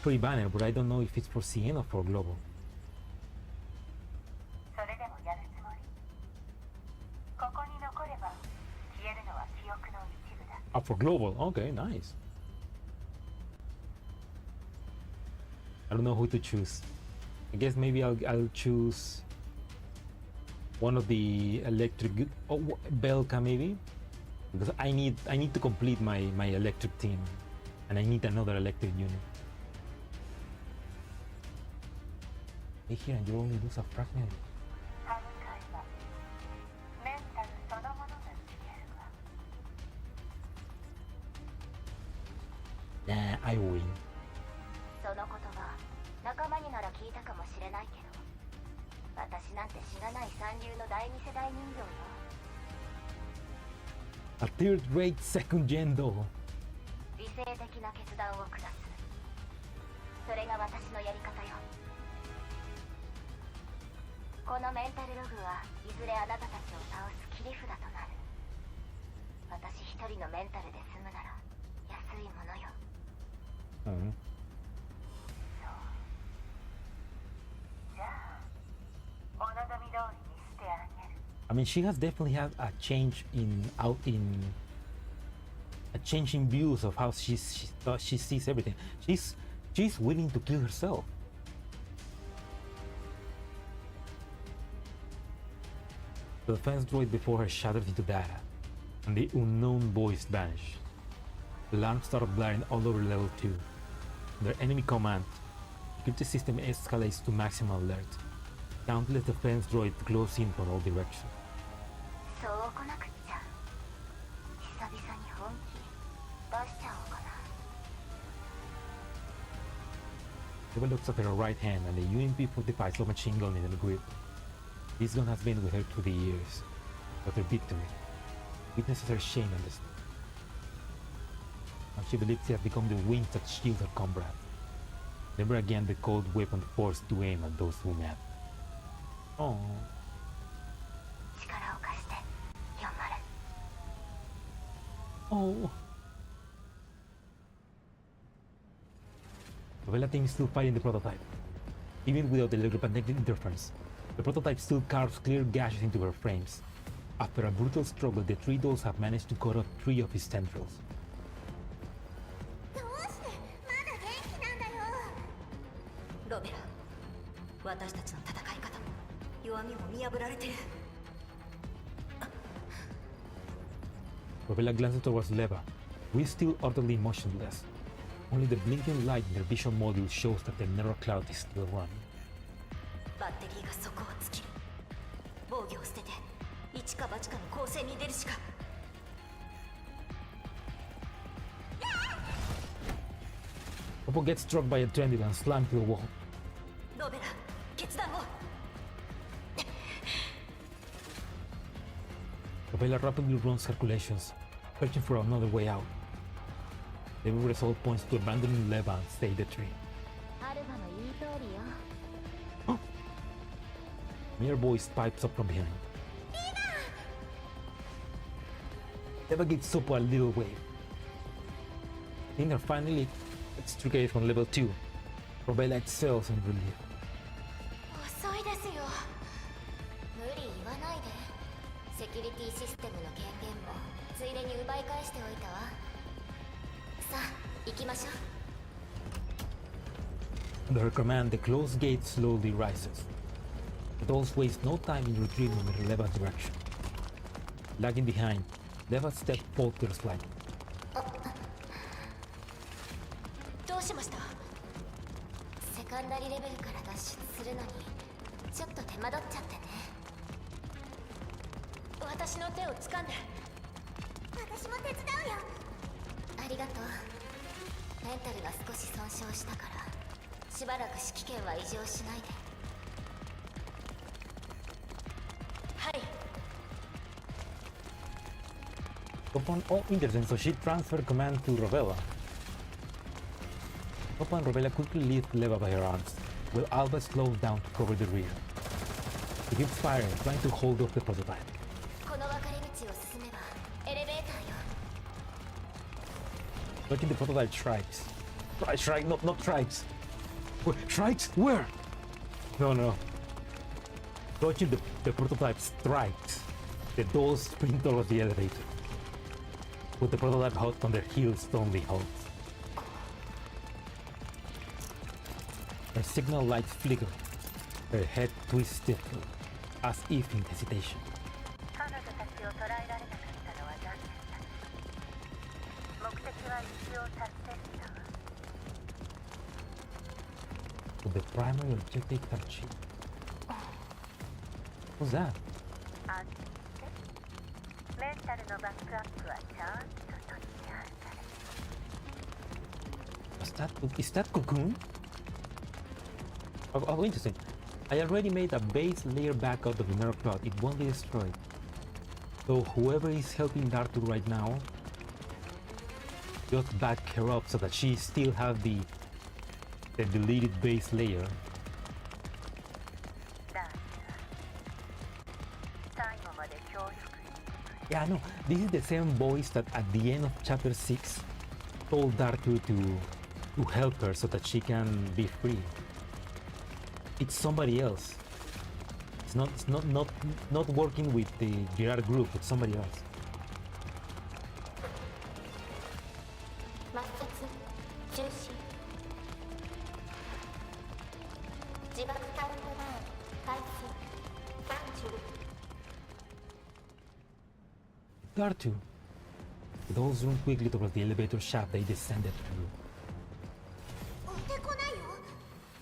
free banner, but I don't know if it's for CN or for global. それでもやるつもり。ここに残れば Up for global. Okay, nice. I don't know who to choose. I guess maybe I'll choose one of the electric. Oh, Belka maybe, because I need to complete my electric team, and I need another electric unit. Hey, here, and you only lose a fragment. Nah, I win. その言葉仲間になら聞いたかもしれないけど、私なんてしがない三流の第二世代人形よ。 A third-rate second gen though. 理性的な決断を下す。それが私のやり方よ。このメンタルログはいずれあなたたちを倒す切り札となる。私一人のメンタルで済むなら安いものよ。Mm. I mean, she has definitely had a change in views of how she sees everything. She's willing to kill herself. The defense droid before her shattered into data, and the unknown voice vanished. The alarms started blaring all over level 2. Under enemy command, the security system escalates to maximum alert. Countless defense droids close in from all directions. そう来なくっちゃ。久々に本気出しちゃおうかな。Eva looks at her right hand and the UMP-45 submachine gun in the grip. This gun has been with her through the years, but her victory witnesses her shame and despair. Now she believes she has become the wings that shield her comrade. Never again the cold weapon forced to aim at those who met. Oh. 力を貸して、40。Oh. Novella team is still fighting the prototype. Even without the electromagnetic interference, the prototype still carves clear gashes into her frames. After a brutal struggle, the three dolls have managed to cut off 3 of his tendrils. どうしてまだ元気なんだよ。ロベラ、私たちの戦い方も弱みも見破られてる。 Novella glances towards Leva, who is still utterly motionless. Only the blinking light in their vision module shows that the narrow cloud is still running. バッテリーが底を尽きる。防御を捨てて一か八かの攻勢に出るしか。 Popo gets struck by a tendril and slammed to the wall. ロベラ、決断を。 Novella rapidly runs calculations, searching for another way out. The result points to abandoning Leva and save the tree. アルファの言い通りよ。 Mere voice pipes up from behind. Leva gives Sopo a little wave. Dinner finally extricated from level 2. Novella excels in relief. 遅いですよ。無理言わないで。セキュリティシステムの権限もついでに奪い返しておいたわ。さあ行きましょう。 Under her command, the closed gate slowly rises. The dolls waste no time in retrieving in Leva's direction. Lagging behind, Leva's step falters slightly. どうしました？セカンダリレベルから脱出するのにちょっと手間取っちゃってね。私の手を掴んで。私も手伝うよ。ありがとう。メンタルが少し損傷したからしばらく指揮権は移譲しないで。はい。 Upon interesting, so she transferred command to Rovella. Upon Rovella quickly leaves Leva by her arms, while Alba slows down to cover the rear. He keeps firing, trying to hold off the prototype. この分かれ道を進めばエレベーターよ。 Watching the prototype strikes. Strike, not strikes. Wait, strikes? Where? No. Watching the prototype strikes. The dolls sprint towards the elevator. With the prototype hot on their heels only holds. Her signal light flickered. Her head twisted as if in hesitation. 彼女たちを捕らえられなかったのは残念だ。目的は一応達成したわ。With the primary objective achieved. What's that? 安心して。メンタルのバックアップはちゃんと取ってあるから。Is that cocoon? Oh, interesting. I already made a base layer back out of the mirror cloud. It won't be destroyed. So whoever is helping Dartu right now, just back her up so that she still have the deleted base layer. だから最後まで協力してくれ。 Yeah, no, this is the same voice that at the end of chapter 6 told Dartu to help her so that she can be free. It's somebody else. It's not working with the Girard group. It's somebody else. 抹殺中止自爆カウントダウン開始30 Dartu. Those run quickly towards the elevator shaft they descended through. 追ってこないよ。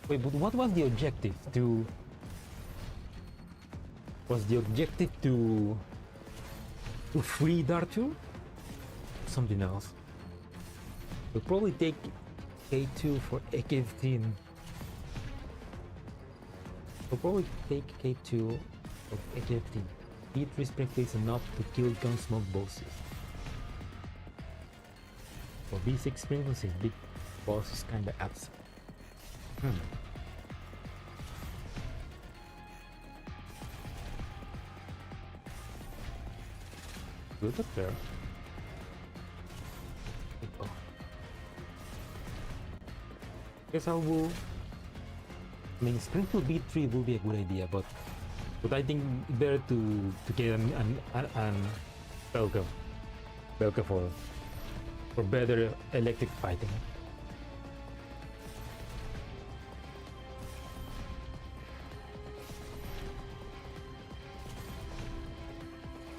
Wait, but what was the objective? Was the objective to free Dartu? Something else. We'll probably take K2 for AK-15. We'll probably take K2 for AK-15. Heat restrict is enough to kill gunsmoke bosses. For B6 frequency, big boss is kinda absent. Good up there. Oh. Guess I will. I mean, Springfield B3 will be a good idea, but I think better to get an Belka for better electric fighting.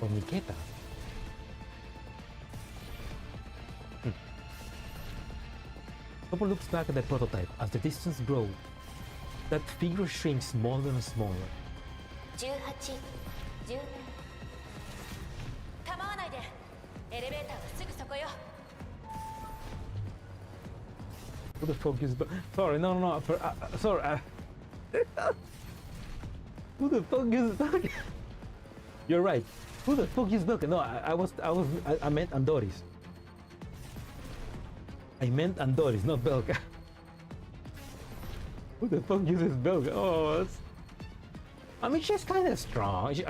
Or Niketa. Copper looks back at the prototype. As the distance grows, that figure shrinks smaller and smaller. 18、17。構わないで。エレベーターはすぐそこよ。Who the fuck is sorry, no, sorry. Who the fuck is You're right. Who the fuck is Belka? No, I meant Andoris. I meant Andoris, not Belka. Who the fuck uses Belka? Oh, I mean, she's kind of strong. She's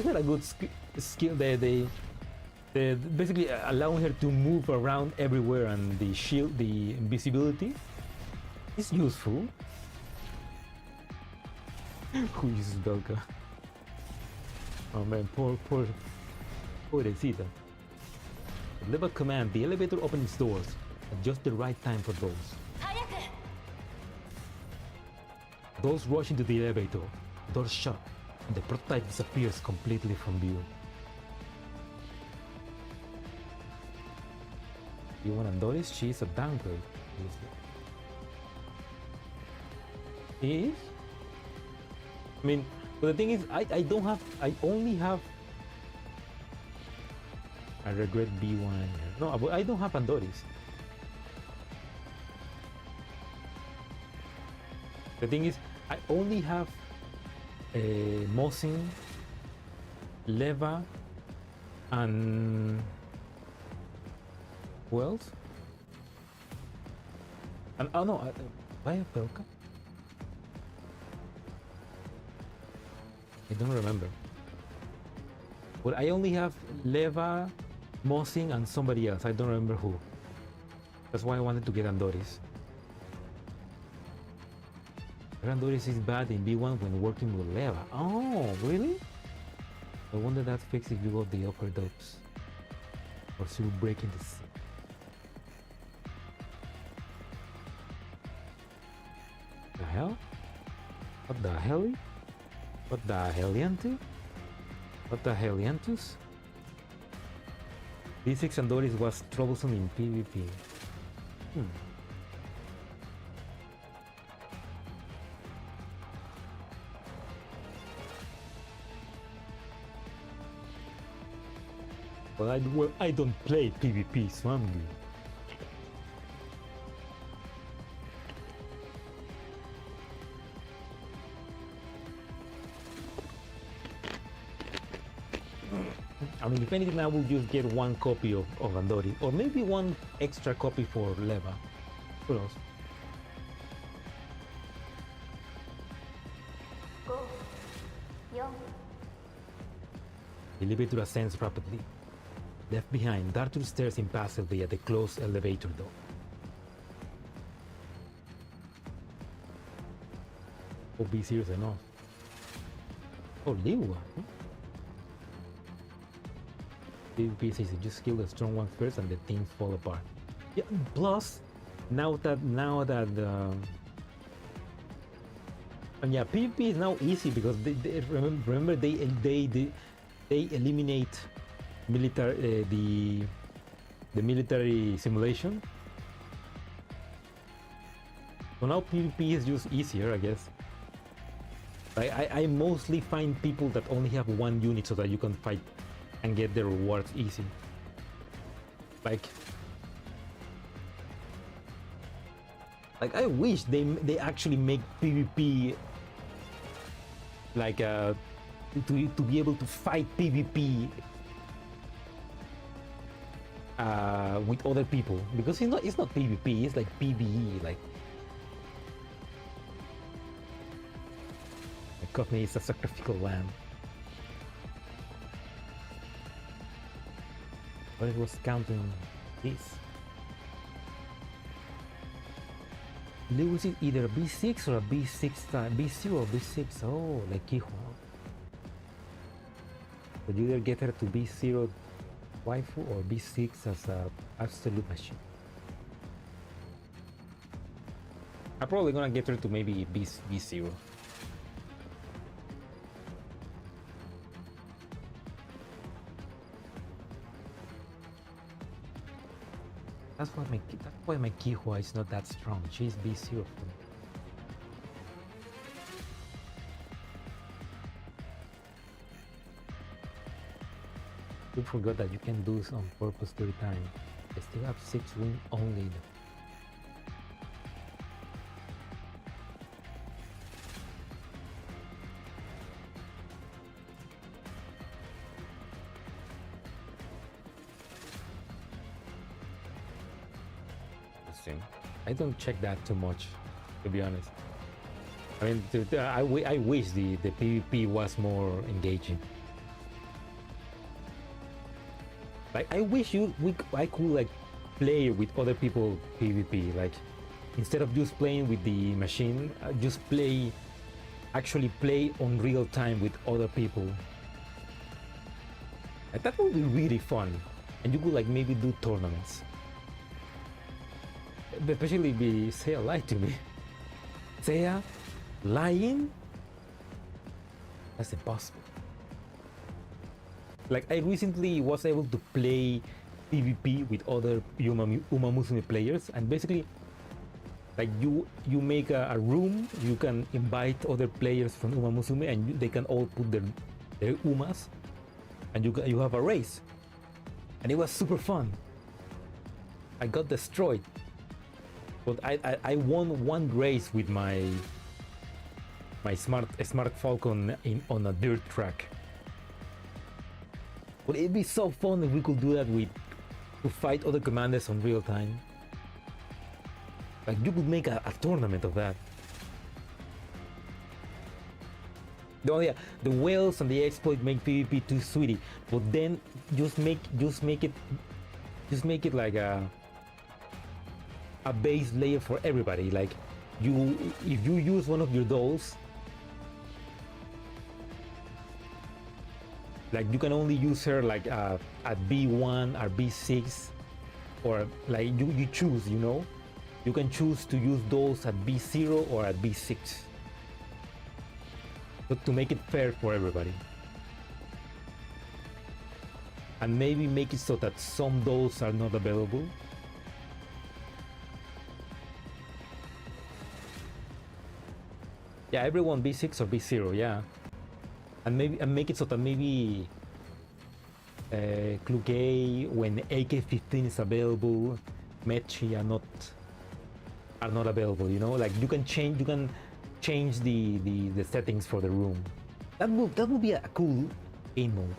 got a good skill. They basically allowing her to move around everywhere, and the shield, the invisibility, is useful. Who uses Belka? Oh man, pobrecita. Level command, the elevator opens its doors at just the right time for those. 早く。 Those rush into the elevator, doors shut, and the prototype disappears completely from view. You want to notice she's a downgrade. He is? I mean, but the thing is, I only have. I regret B1. No, but I don't have Pandoris. The thing is, I only have Mosin, Leva, and who else? And oh no, do I have Belka? I don't remember. But I only have Leva, Mosin, and somebody else. I don't remember who. That's why I wanted to get Andoris. Andoris is bad in B1 when working with Leva. Oh, really? I wonder that fixes if you got the upper dopes. Or she will break into the hell? What the hell? What the heliante? What the heliantus? D6 and Doris was troublesome in PvP. Well, I don't play PvP, so I'm good. I mean, if anything, I will just get one copy of Andori, or maybe one extra copy for Leva. Who knows? Go. 4. The elevator ascends rapidly. Left behind, Dartur stares impassively at the closed elevator door. Oh, be serious enough. Oh, Liwa. PvP says you just kill the strong ones first and the things fall apart. Yeah, plus, now that and yeah, PvP is now easy because they remember they eliminate military the military simulation. So now PvP is just easier, I guess. I mostly find people that only have one unit so that you can fight and get the rewards easy. Like I wish they actually make PvP like to be able to fight PvP with other people, because it's not PvP, it's like PvE. Like Cockney is a sacrificial lamb. But it was counting this. Lewis is either a B6 or a B6 B0 or B6. Oh, like Kijo. But you either get her to B0 waifu or B6 as a absolute machine. I'm probably gonna get her to maybe B0. That's why my Kihua is not that strong. She's B0 for me. You forgot that you can do this on purpose 3 times. I still have 6 wins only. I don't check that too much, to be honest. I mean, I wish the PvP was more engaging. Like, I wish I could like play with other people PvP. Like, instead of just playing with the machine, just actually play on real time with other people. Like, that would be really fun, and you could like maybe do tournaments. Especially be Seiya lied to me. Seiya lying? That's impossible. Like, I recently was able to play PvP with other Umamusume players, and basically, like, you make a room, you can invite other players from Umamusume, and they can all put their Umas, and you have a race, and it was super fun. I got destroyed. But I won one race with my smart Falcon on a dirt track. But it'd be so fun if we could do that to fight other commanders on real time. Like, you could make a tournament of that. Oh yeah, the whales and the exploit make PvP too sweetie. But then just make it like a base layer for everybody. Like, if you use one of your dolls, Like you can only use her like at B1 or B6, or like you choose, you know, you can choose to use those at B0 or at B6, but to make it fair for everybody, and maybe make it so that some those are not available. Yeah, everyone B6 or B0, yeah. And make it so that maybe Kluge, when AK-15 is available, Mechi are not available, you know? Like you can change the settings for the room. That would be a cool game mode.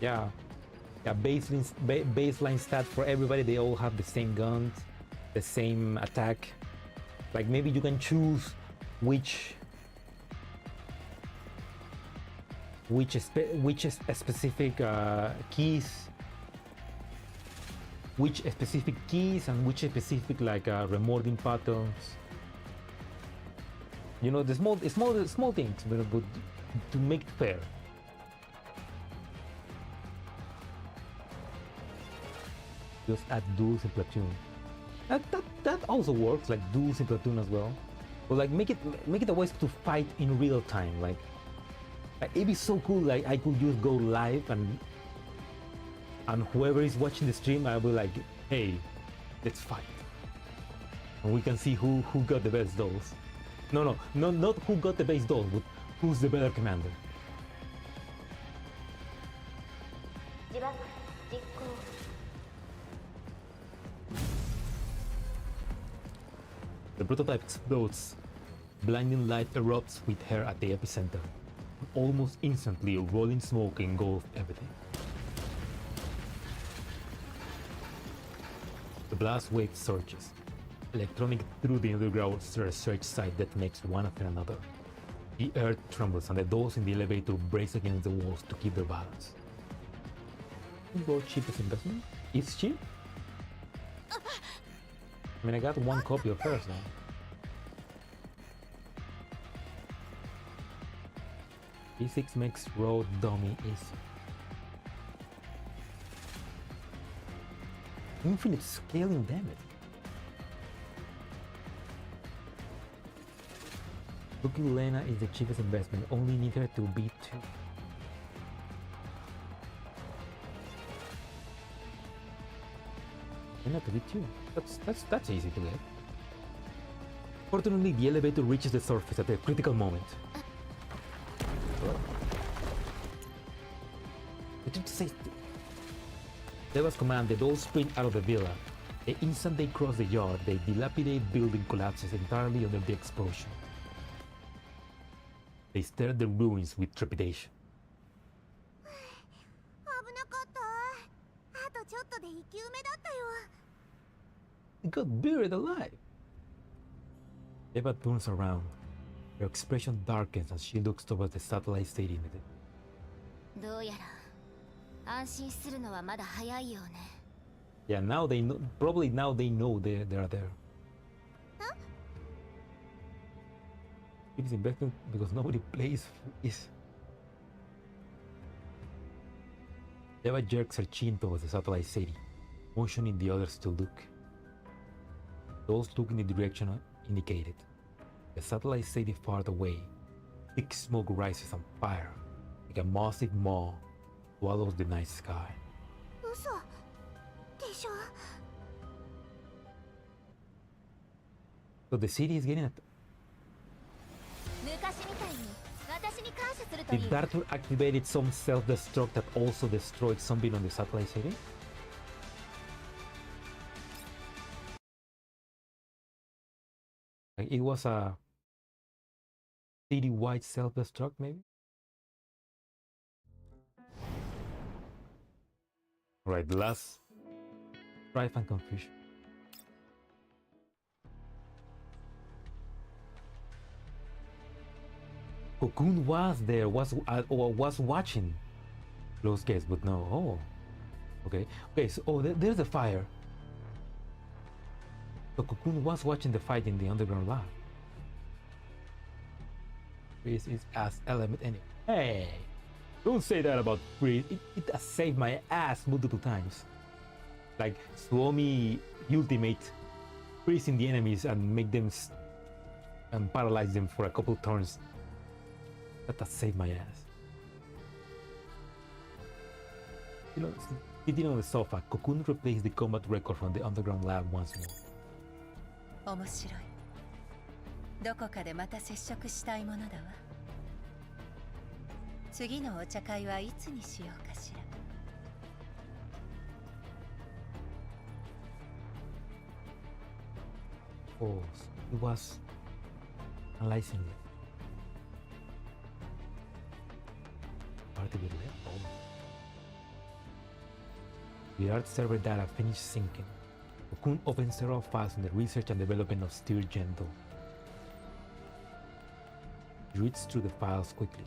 Yeah. Yeah, baseline stat for everybody. They all have the same guns, the same attack. Like maybe you can choose which specific keys, and which specific like remorting patterns. You know, the small things, but to make it fair. Just add duels in platoon. That also works, like duels in platoon as well. But like make it a way to fight in real time. Like it'd be so cool. Like I could just go live and whoever is watching the stream, I'll be like, hey, let's fight, and we can see who got the best dolls. No, not who got the best dolls, but who's the better commander. The prototype explodes. Blinding light erupts with her at the epicenter. Almost instantly, rolling smoke engulfed everything. The blast wave surges. Electronic through the underground research site detonates one after another. The earth trembles and the doors in the elevator brace against the walls to keep their balance. What cheapest investment? Is cheap? I mean, I got one copy of hers now. E6 makes road dummy easy. Infinite scaling damage. Looking Lena is the cheapest investment. Only need her to beat 2. Lena to beat 2. That's easy to get. Fortunately, the elevator reaches the surface at a critical moment. Deva's command, the dolls sprint out of the villa. The instant they cross the yard, the dilapidated building collapses entirely under the explosion. They stare at the ruins with trepidation. They got buried alive. Eva turns around. Her expression darkens as she looks towards the satellite city. Yeah, now they know. Probably now they know they are there. It is investment because nobody plays is. Eva jerks her chin towards the satellite city, motioning the others to look. Those look in the direction indicated. The satellite city far away. Thick smoke rises on fire, like a massive maw swallows the night sky. So the city is getting at. Did Dartur activated some self-destruct that also destroyed something on the satellite city? Like it was a city-wide self-destruct, maybe? Alright, the last strife and confusion. Cocoon was there, was watching. Close guess, but no. Oh, okay. So there's a fire. So Cocoon was watching the fight in the underground lab. Freeze is as element anyway. Hey, don't say that about freeze. It has saved my ass multiple times. Like Suomi ultimate, freezing the enemies and make them and paralyze them for a couple turns. That has saved my ass. You know, sitting on the sofa, Cocoon replaced the combat record from the underground lab once more. 面白い。どこかでまた接触したいものだわ。次のお茶会はいつにしようかしら。Oh, it was analyzing it. Party with it. Oh. The art server data finished syncing. Cocoon opened several files on the research and development of Steer Gentle. He reads through the files quickly,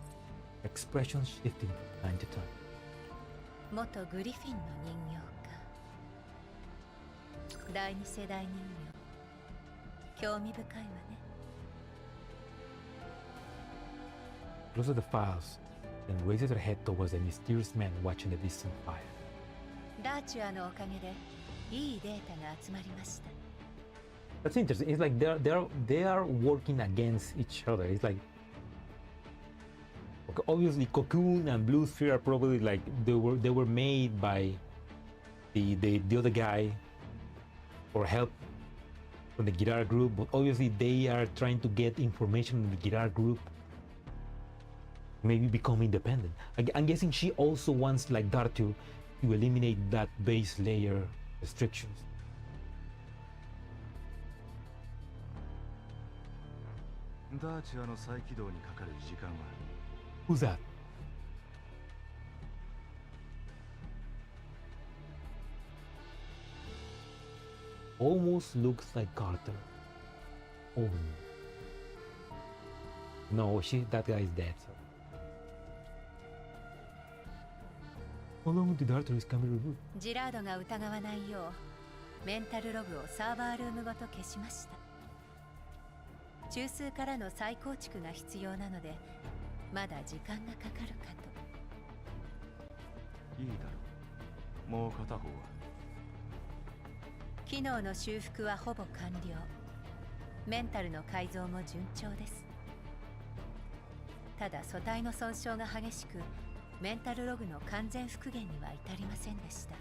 expressions shifting from time to time. 元グリフィンの人形か。第二世代人形。興味深いわね。Closes the files, then raises her head towards the mysterious man watching the distant fire. ダーチュアのおかげでいいデータが集まりました。That's interesting. It's like they are working against each other. It's like obviously Cocoon and Blue Sphere are probably like they were made by the other guy for help from the Guitar group, but obviously they are trying to get information from the Guitar group. Maybe become independent. I'm guessing she also wants like Dartu to eliminate that base layer restrictions. Who's that? Almost looks like Carter. Oh no, that guy is dead. So. How long did Arthur's camera reboot? ジラードが疑わないようメンタルログをサーバールームごと消しました。中枢からの再構築が必要なのでまだ時間がかかるかと。いいだろう。もう片方は機能の修復はほぼ完了。メンタルの改造も順調です。ただ素体の損傷が激しくメンタルログの完全復元には至りませんでした。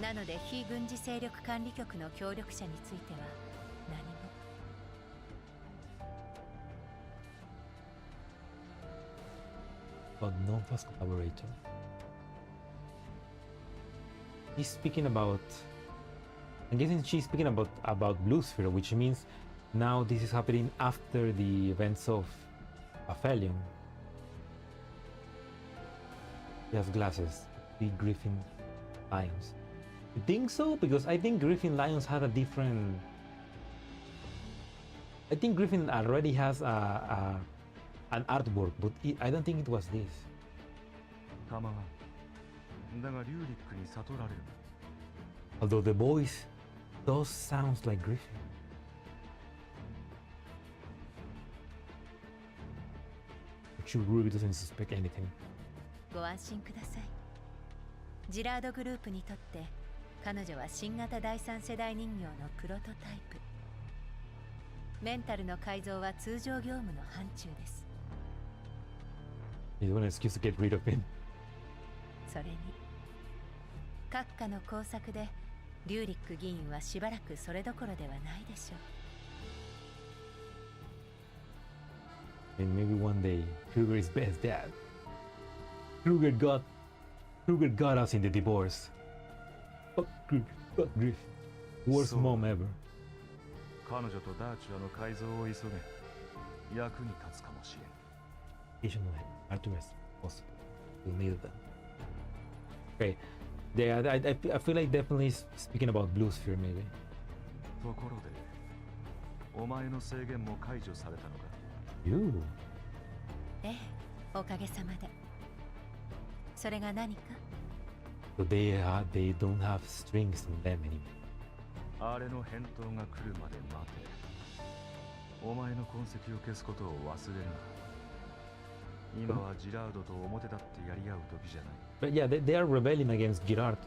なので非軍事勢力管理局の協力者については何も。But non-fast collaborator. He's speaking about. I'm guessing she's speaking about Blue Sphere, which means now this is happening after the events of Aphelion. He has glasses, big Griffin Lions. You think so? Because I think Griffin Lions had a different. I think Griffin already has an artwork, but I don't think it was this. 構わん。だがリューリックに悟られる。Although the voice does sounds like Griffin. But sure, Ruby doesn't suspect anything. ご安心ください。ジラードグループにとって彼女は新型第三世代人形のプロトタイプ。メンタルの改造は通常業務の範疇です。He's one excuse to get rid of him. それに閣下の工作でリューリック議員はしばらくそれどころではないでしょう。 And maybe one day, Kruger is best dad. Kruger got us in the divorce. Fuck Kruger, fuck Griffin. Worst mom ever. 彼女とダーチュアの改造を急げ。役に立つかもしれん。 Vision of Artemis possible. We'll need them. Okay. Yeah, I feel like definitely speaking about Blue Sphere maybe. ところで、お前の制限も解除されたのか。You? ええ、おかげさまで。それが何か？ So they don't have strings on them anymore. あれの返答が来るまで待て。お前の痕跡を消すことを忘れるな。今はジラードと表立ってやり合う時じゃない。 But yeah, they are rebelling against Girard.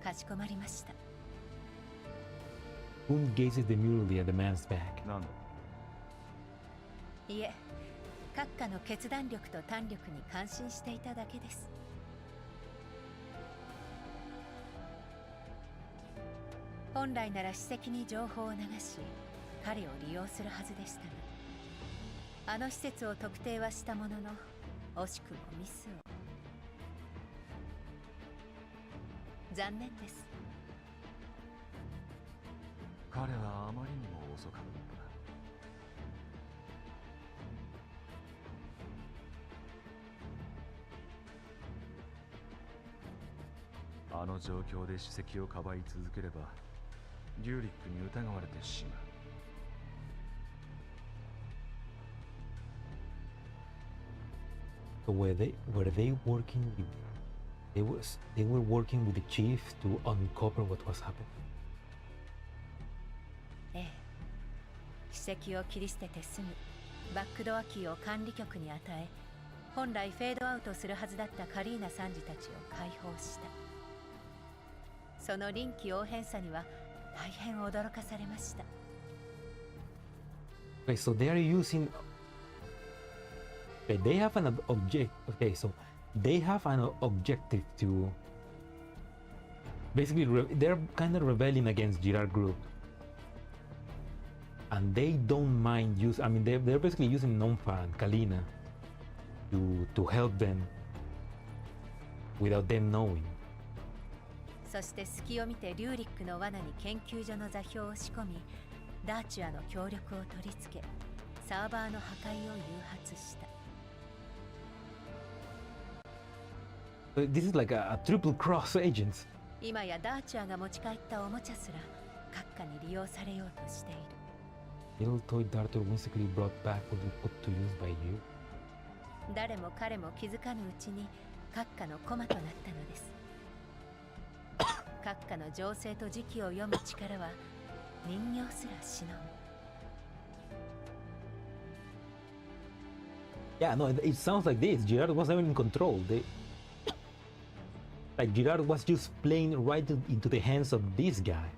かしこまりました。 Boone gazes demurely at the man's back. なんだ。いえ、閣下の決断力と胆力に感心していただけです。本来なら史跡に情報を流し、彼を利用するはずでしたが、あの施設を特定はしたものの、惜しくもミスを。残念です。彼はあまりにも遅かった。あの状況で史跡をかばい続ければ、リューリックに疑われてしまう。So were they working with they were working with the chief to uncover what was happening? ええ、史跡を切り捨ててすぐバックドアキーを管理局に与え、本来フェードアウトするはずだったカリーナ参事たちを解放した。その臨機応変さには大変驚かされました。 Okay, so they are using. Okay, they have an object. Okay, so they have an objective to. Basically, they're kind of rebelling against Girard Group, and they don't mind use. I mean, they're basically using Nomfa and Kalina to help them without them knowing. そして隙を見てリューリックの罠に研究所の座標を仕込み、ダーチュアの協力を取り付け、サーバーの破壊を誘発した。This is like a triple cross agents. 今やダーチュアが持ち帰ったおもちゃすら閣下に利用されようとしている。 Little toy darter whimsically brought back will be put to use by you. 誰も彼も気づかぬうちに閣下の駒となったのです。閣下の情勢と時期を読む力は人形すらしのぐ。 Yeah, no, it sounds like this. Girard wasn't even in control. Like Girard was just playing right into the hands of this guy.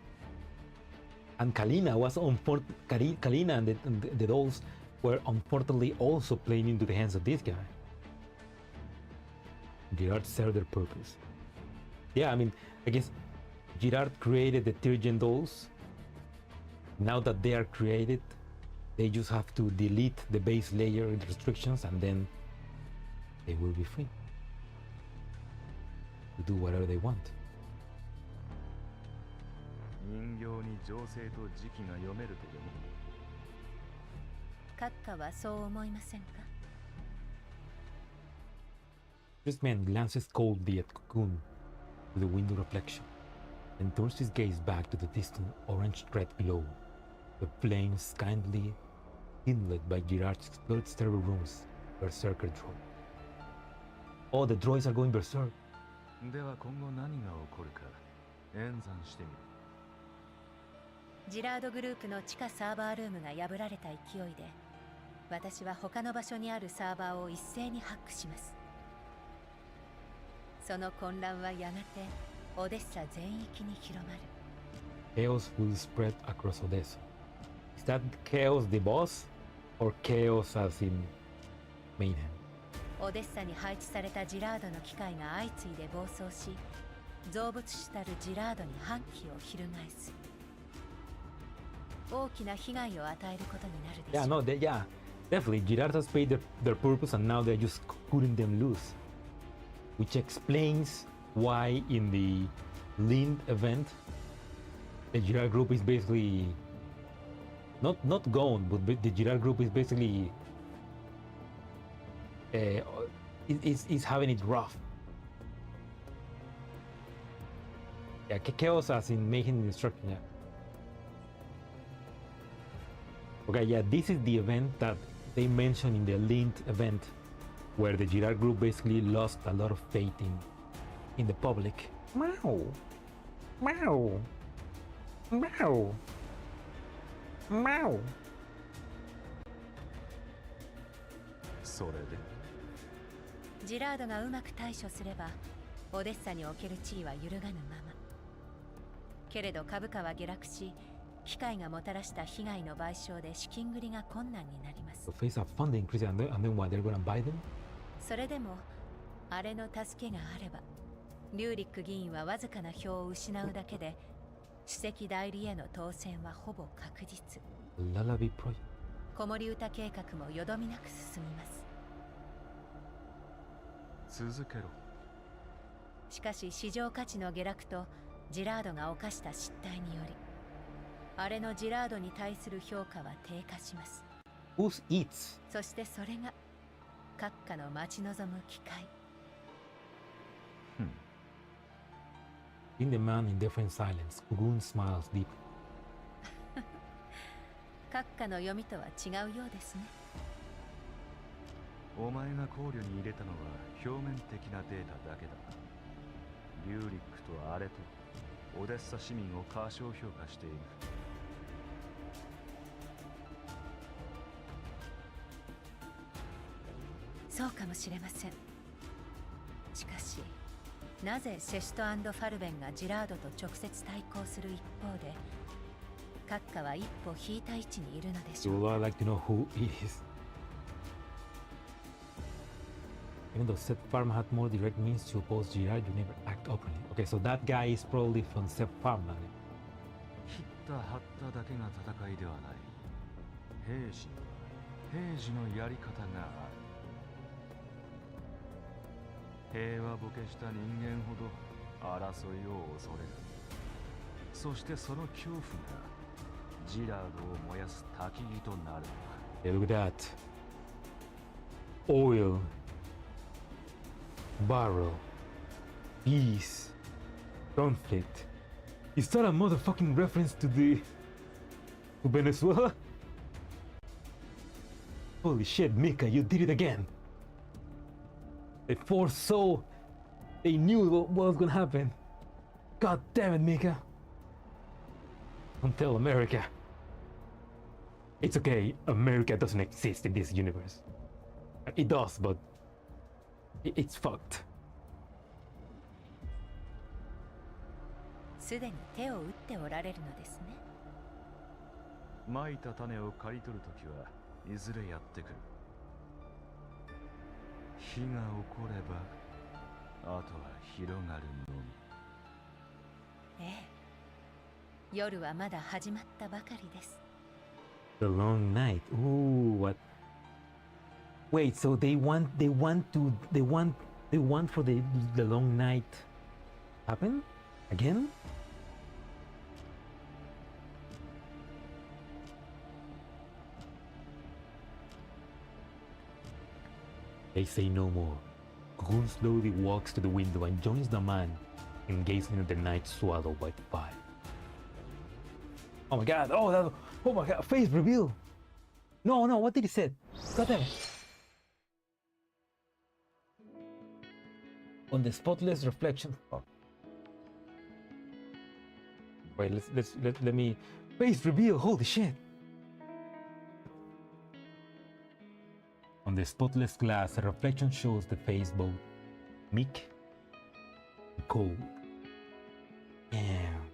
And Kalina was Kalina and the dolls were unfortunately also playing into the hands of this guy. Girard served their purpose. Yeah, I mean, I guess Girard created the Tyrian dolls. Now that they are created, they just have to delete the base layer restrictions and then they will be free to do whatever they want. 人形に情勢と時期が読めるとでも。閣下はそう思いませんか？ This man glances coldly at Cocoon through the window reflection and turns his gaze back to the distant orange thread below, the flames kindly kindled by Girard's explored stairway rooms, berserker droid. Oh, the droids are going berserk. では今後何が起こるか演算してみる。ジラードグループの地下サーバールームが破られた勢いで、私は他の場所にあるサーバーを一斉にハックします。その混乱はやがてオデッサ全域に広まる。 Chaos will spread across Odessa. Is that chaos the boss, or chaos as in mayhem? オデッサに配置されたジラードの機械が相次いで暴走し、造物主たるジラードに反旗を翻す。大きな被害を与えることになるでしょう。 Yeah, no, yeah, definitely. Girard has paid their purpose and now they're just cutting them loose. Which explains why in the Lind event, the Girard group is basically not gone, but the Girard group is basically is having it rough. Yeah, chaos as in making destruction. Yeah. Okay, yeah, this is the event that they mentioned in the Lind event, where the Girard group basically lost a lot of faith in the public. Meow, meow, meow. Meow. それでジラードがうまく対処すればオデッサにおける地位は揺るがぬまま。けれど株価は下落し、機械がもたらした被害の賠償で資金繰りが困難になります。 The face of funding increase and then what? They're gonna buy them? それでもあれの助けがあれば、リューリック議員はわずかな票を失うだけで首席代理への当選はほぼ確実。 Lullaby project. 子守歌計画もよどみなく進みます。続けろ。しかし市場価値の下落とジラードが犯した失態により、あれのジラードに対する評価は低下します。 Who's eats? そしてそれが閣下の待ち望む機会。In the man in different silence, Kugun smiles deeply. 閣下の読みとは違うようですね。お前が考慮に入れたのは表面的なデータだけだ。リューリックとアレとオデッサ市民を過小評価している。そうかもしれません。しかしなぜセシュト&ファルベンがジラードと直接対抗する一方で、閣下は一歩引いた位置にいるのでしょ You う。 would like to know who he is. Even though Seth Farm had more direct means to oppose Girard, you never act openly. Okay, so that guy is probably from Seth Farm. 切った張っただけが戦いではない。兵士には兵士のやり方がある。平和ボケした人間ほど争いを恐れる。そしてその恐怖がジラードを燃やす焚き火となる。 Hey, look at that. Oil. Barrel. Peace. Conflict. Is that a motherfucking reference to to Venezuela? Holy shit, Mika, you did it again. They foresaw. They knew what was gonna happen. God damn it, Mika. Don't tell America. It's okay, America doesn't exist in this universe. It does, but it's fucked. すでに手を打っておられるのですね。蒔いた種を刈り取るときはいずれやってくる。火が起こればあとは広がるのみ。ええ、夜はまだ始まったばかりです。 The long night. Ooh, what? Wait, so they want for the long night happen again? They say no more. Cocoon slowly walks to the window and joins the man in gazing at the night swallowed by fire. Oh my god, oh my god, face reveal! No, what did he say? God damn it. On the spotless reflection. Oh. Wait, let me face reveal, holy shit. On the spotless glass, a reflection shows the face both meek and cold. Damn.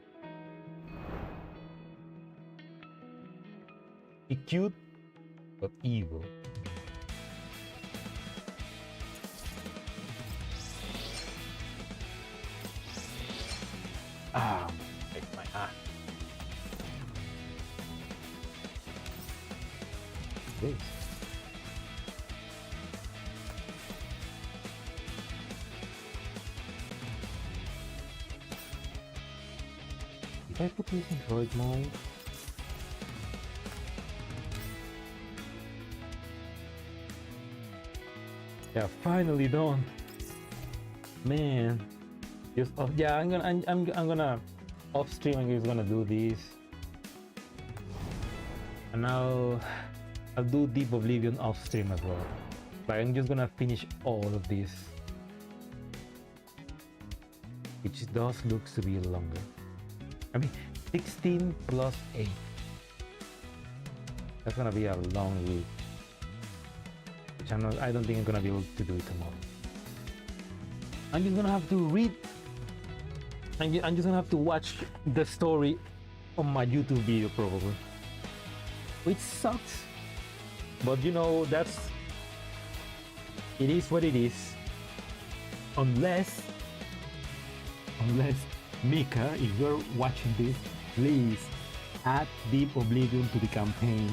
Be cute, but evil. Ah, break my hand. This. If I put this in droid mode, yeah, finally done, man. Just yeah, I'm gonna off stream. I'm just gonna do this, and I'll do Deep Oblivion off stream as well. Like I'm just gonna finish all of this, which does looks to be longer. I mean, 16 plus 8. That's gonna be a long week, which I don't think I'm gonna be able to do it tomorrow. I'm just gonna have to read. I'm just gonna have to watch the story on my YouTube video probably, which sucks. But you know, it is what it is. Unless Mika, if you're watching this, please add Deep Oblivion to the campaign.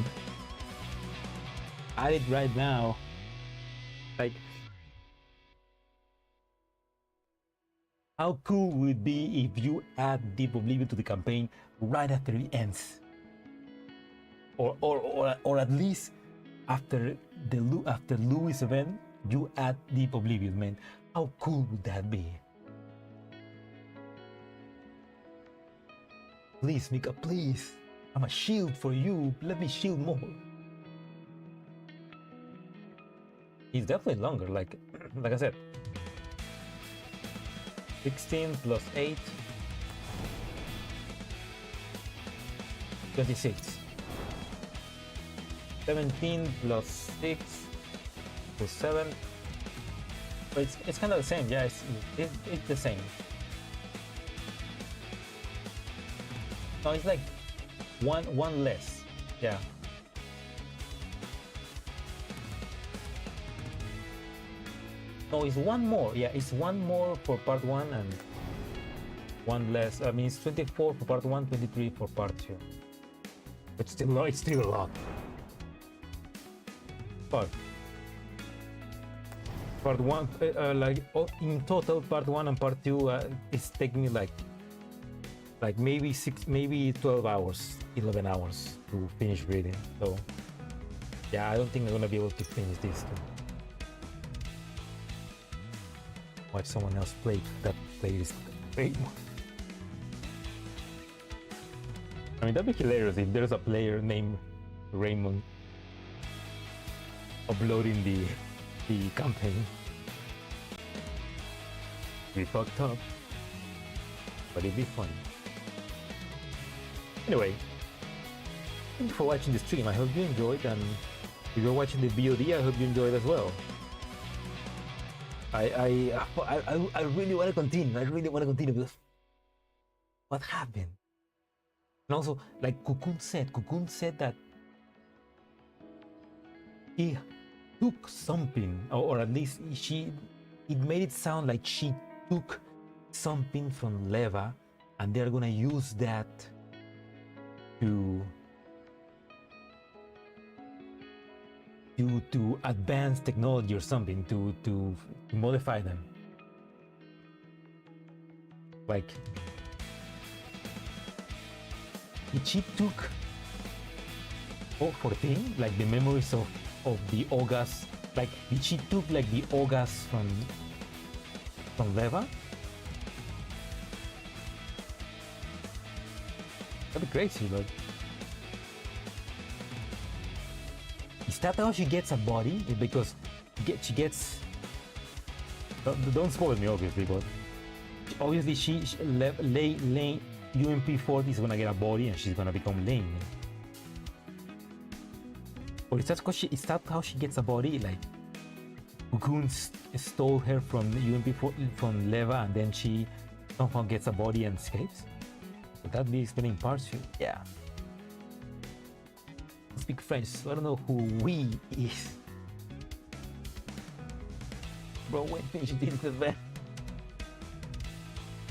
Add it right now. Like, how cool would it be if you add Deep Oblivion to the campaign right after it ends? Or at least after Louis event, you add Deep Oblivion, man. How cool would that be? Please, Mika, please. I'm a shield for you. Let me shield more. It's definitely longer, like I said. 16 plus 8. 26. 17 plus 6 plus 7. But it's kind of the same, yeah, it's the same. No, it's like one less, yeah. No, it's one more, yeah, it's one more for part 1 and one less. I mean, it's 24 for part 1, 23 for part 2. But it's still a lot. But part 1, like in total, part 1 and part 2 it's taking me like maybe 12 hours, 11 hours to finish reading. So yeah, I don't think I'm gonna be able to finish this too. Watch someone else play this. I mean, that'd be hilarious if there's a player named Raymond uploading the campaign. We fucked up, but it'd be fun. Anyway, thank you for watching the stream. I hope you enjoyed, and if you're watching the VOD, I hope you enjoyed as well. I really want to continue. I really want to continue because what happened? And also, like Cocoon said that he took something, or at least it made it sound like she took something from Leva, and they're gonna use that to advance technology or something to modify them. Like, she took 14, like the memories of the Ogas, like she took like the Ogas from Leva. That'd be crazy, but is that how she gets a body? Because she gets. Don't spoil me, obviously, but obviously she Lane UMP40 is gonna get a body and she's gonna become Lane. Or is that how she gets a body? Like Cocoon stole her from UMP4 from Leva, and then she somehow gets a body and escapes. Would that be explaining parts? Yeah. I speak French, so I don't know who we is. Bro, when finish this, man.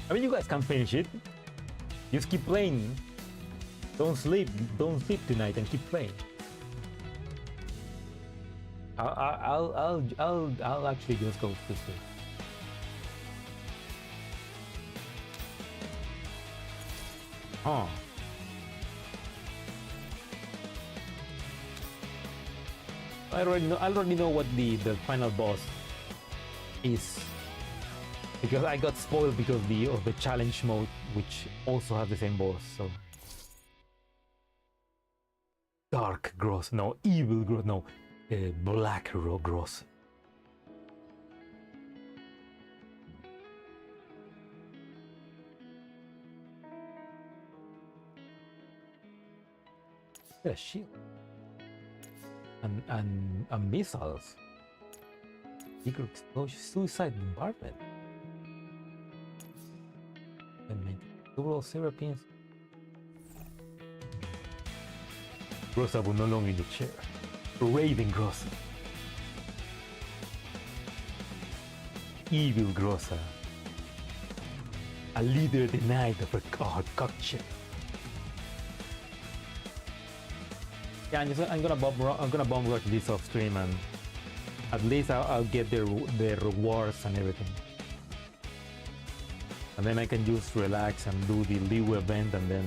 I mean, you guys can finish it. Just keep playing. Don't sleep tonight and keep playing. I'll actually just go to sleep. Huh. I already know what the final boss is, because I got spoiled because of the challenge mode, which also has the same boss. So Dark Gross, no, Evil Gross, no, Black Gross. A shield. and missiles. Secret explosion, suicide bombardment. And several Seraphins. Grossa will no longer in the chair. Raving Grossa. Evil Grossa. A leader denied of her cockship. Yeah, I'm gonna bomb rush this off stream, and at least I'll get the rewards and everything. And then I can just relax and do the Liu event, and then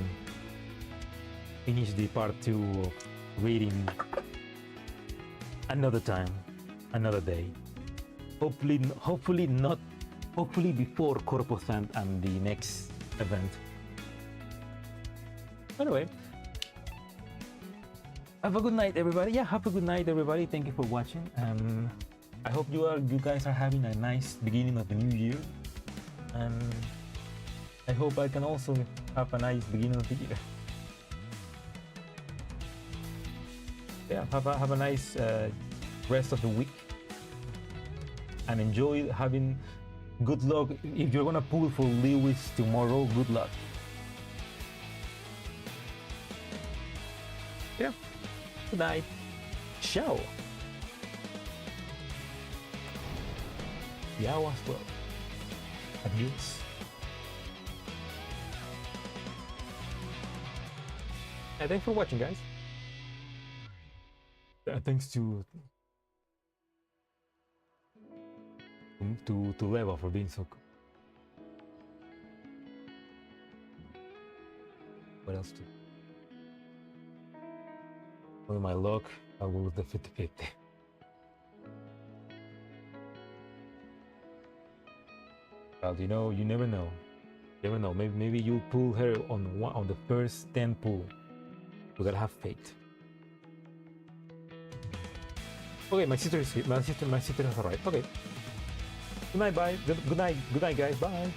finish the part 2 of reading another time, another day. Hopefully before Corposant and the next event. Anyway, have a good night, everybody. Yeah, have a good night, everybody. Thank you for watching. I hope you guys are having a nice beginning of the new year, and I hope I can also have a nice beginning of the year. Yeah, have a nice rest of the week, and enjoy having good luck. If you're gonna pull for Lewis tomorrow, good luck. Yeah. Good night. Ciao. Ciao as well. Adios. And thanks for watching, guys. Thanks to Leva for being so cool. What else to? With my luck, I will lose the 50-50. Well, you never know. You never know. Maybe you'll pull her on the first 10 pull. You gotta have faith. Okay, my sister is alright. Okay. Good night, bye. Good night, guys. Bye.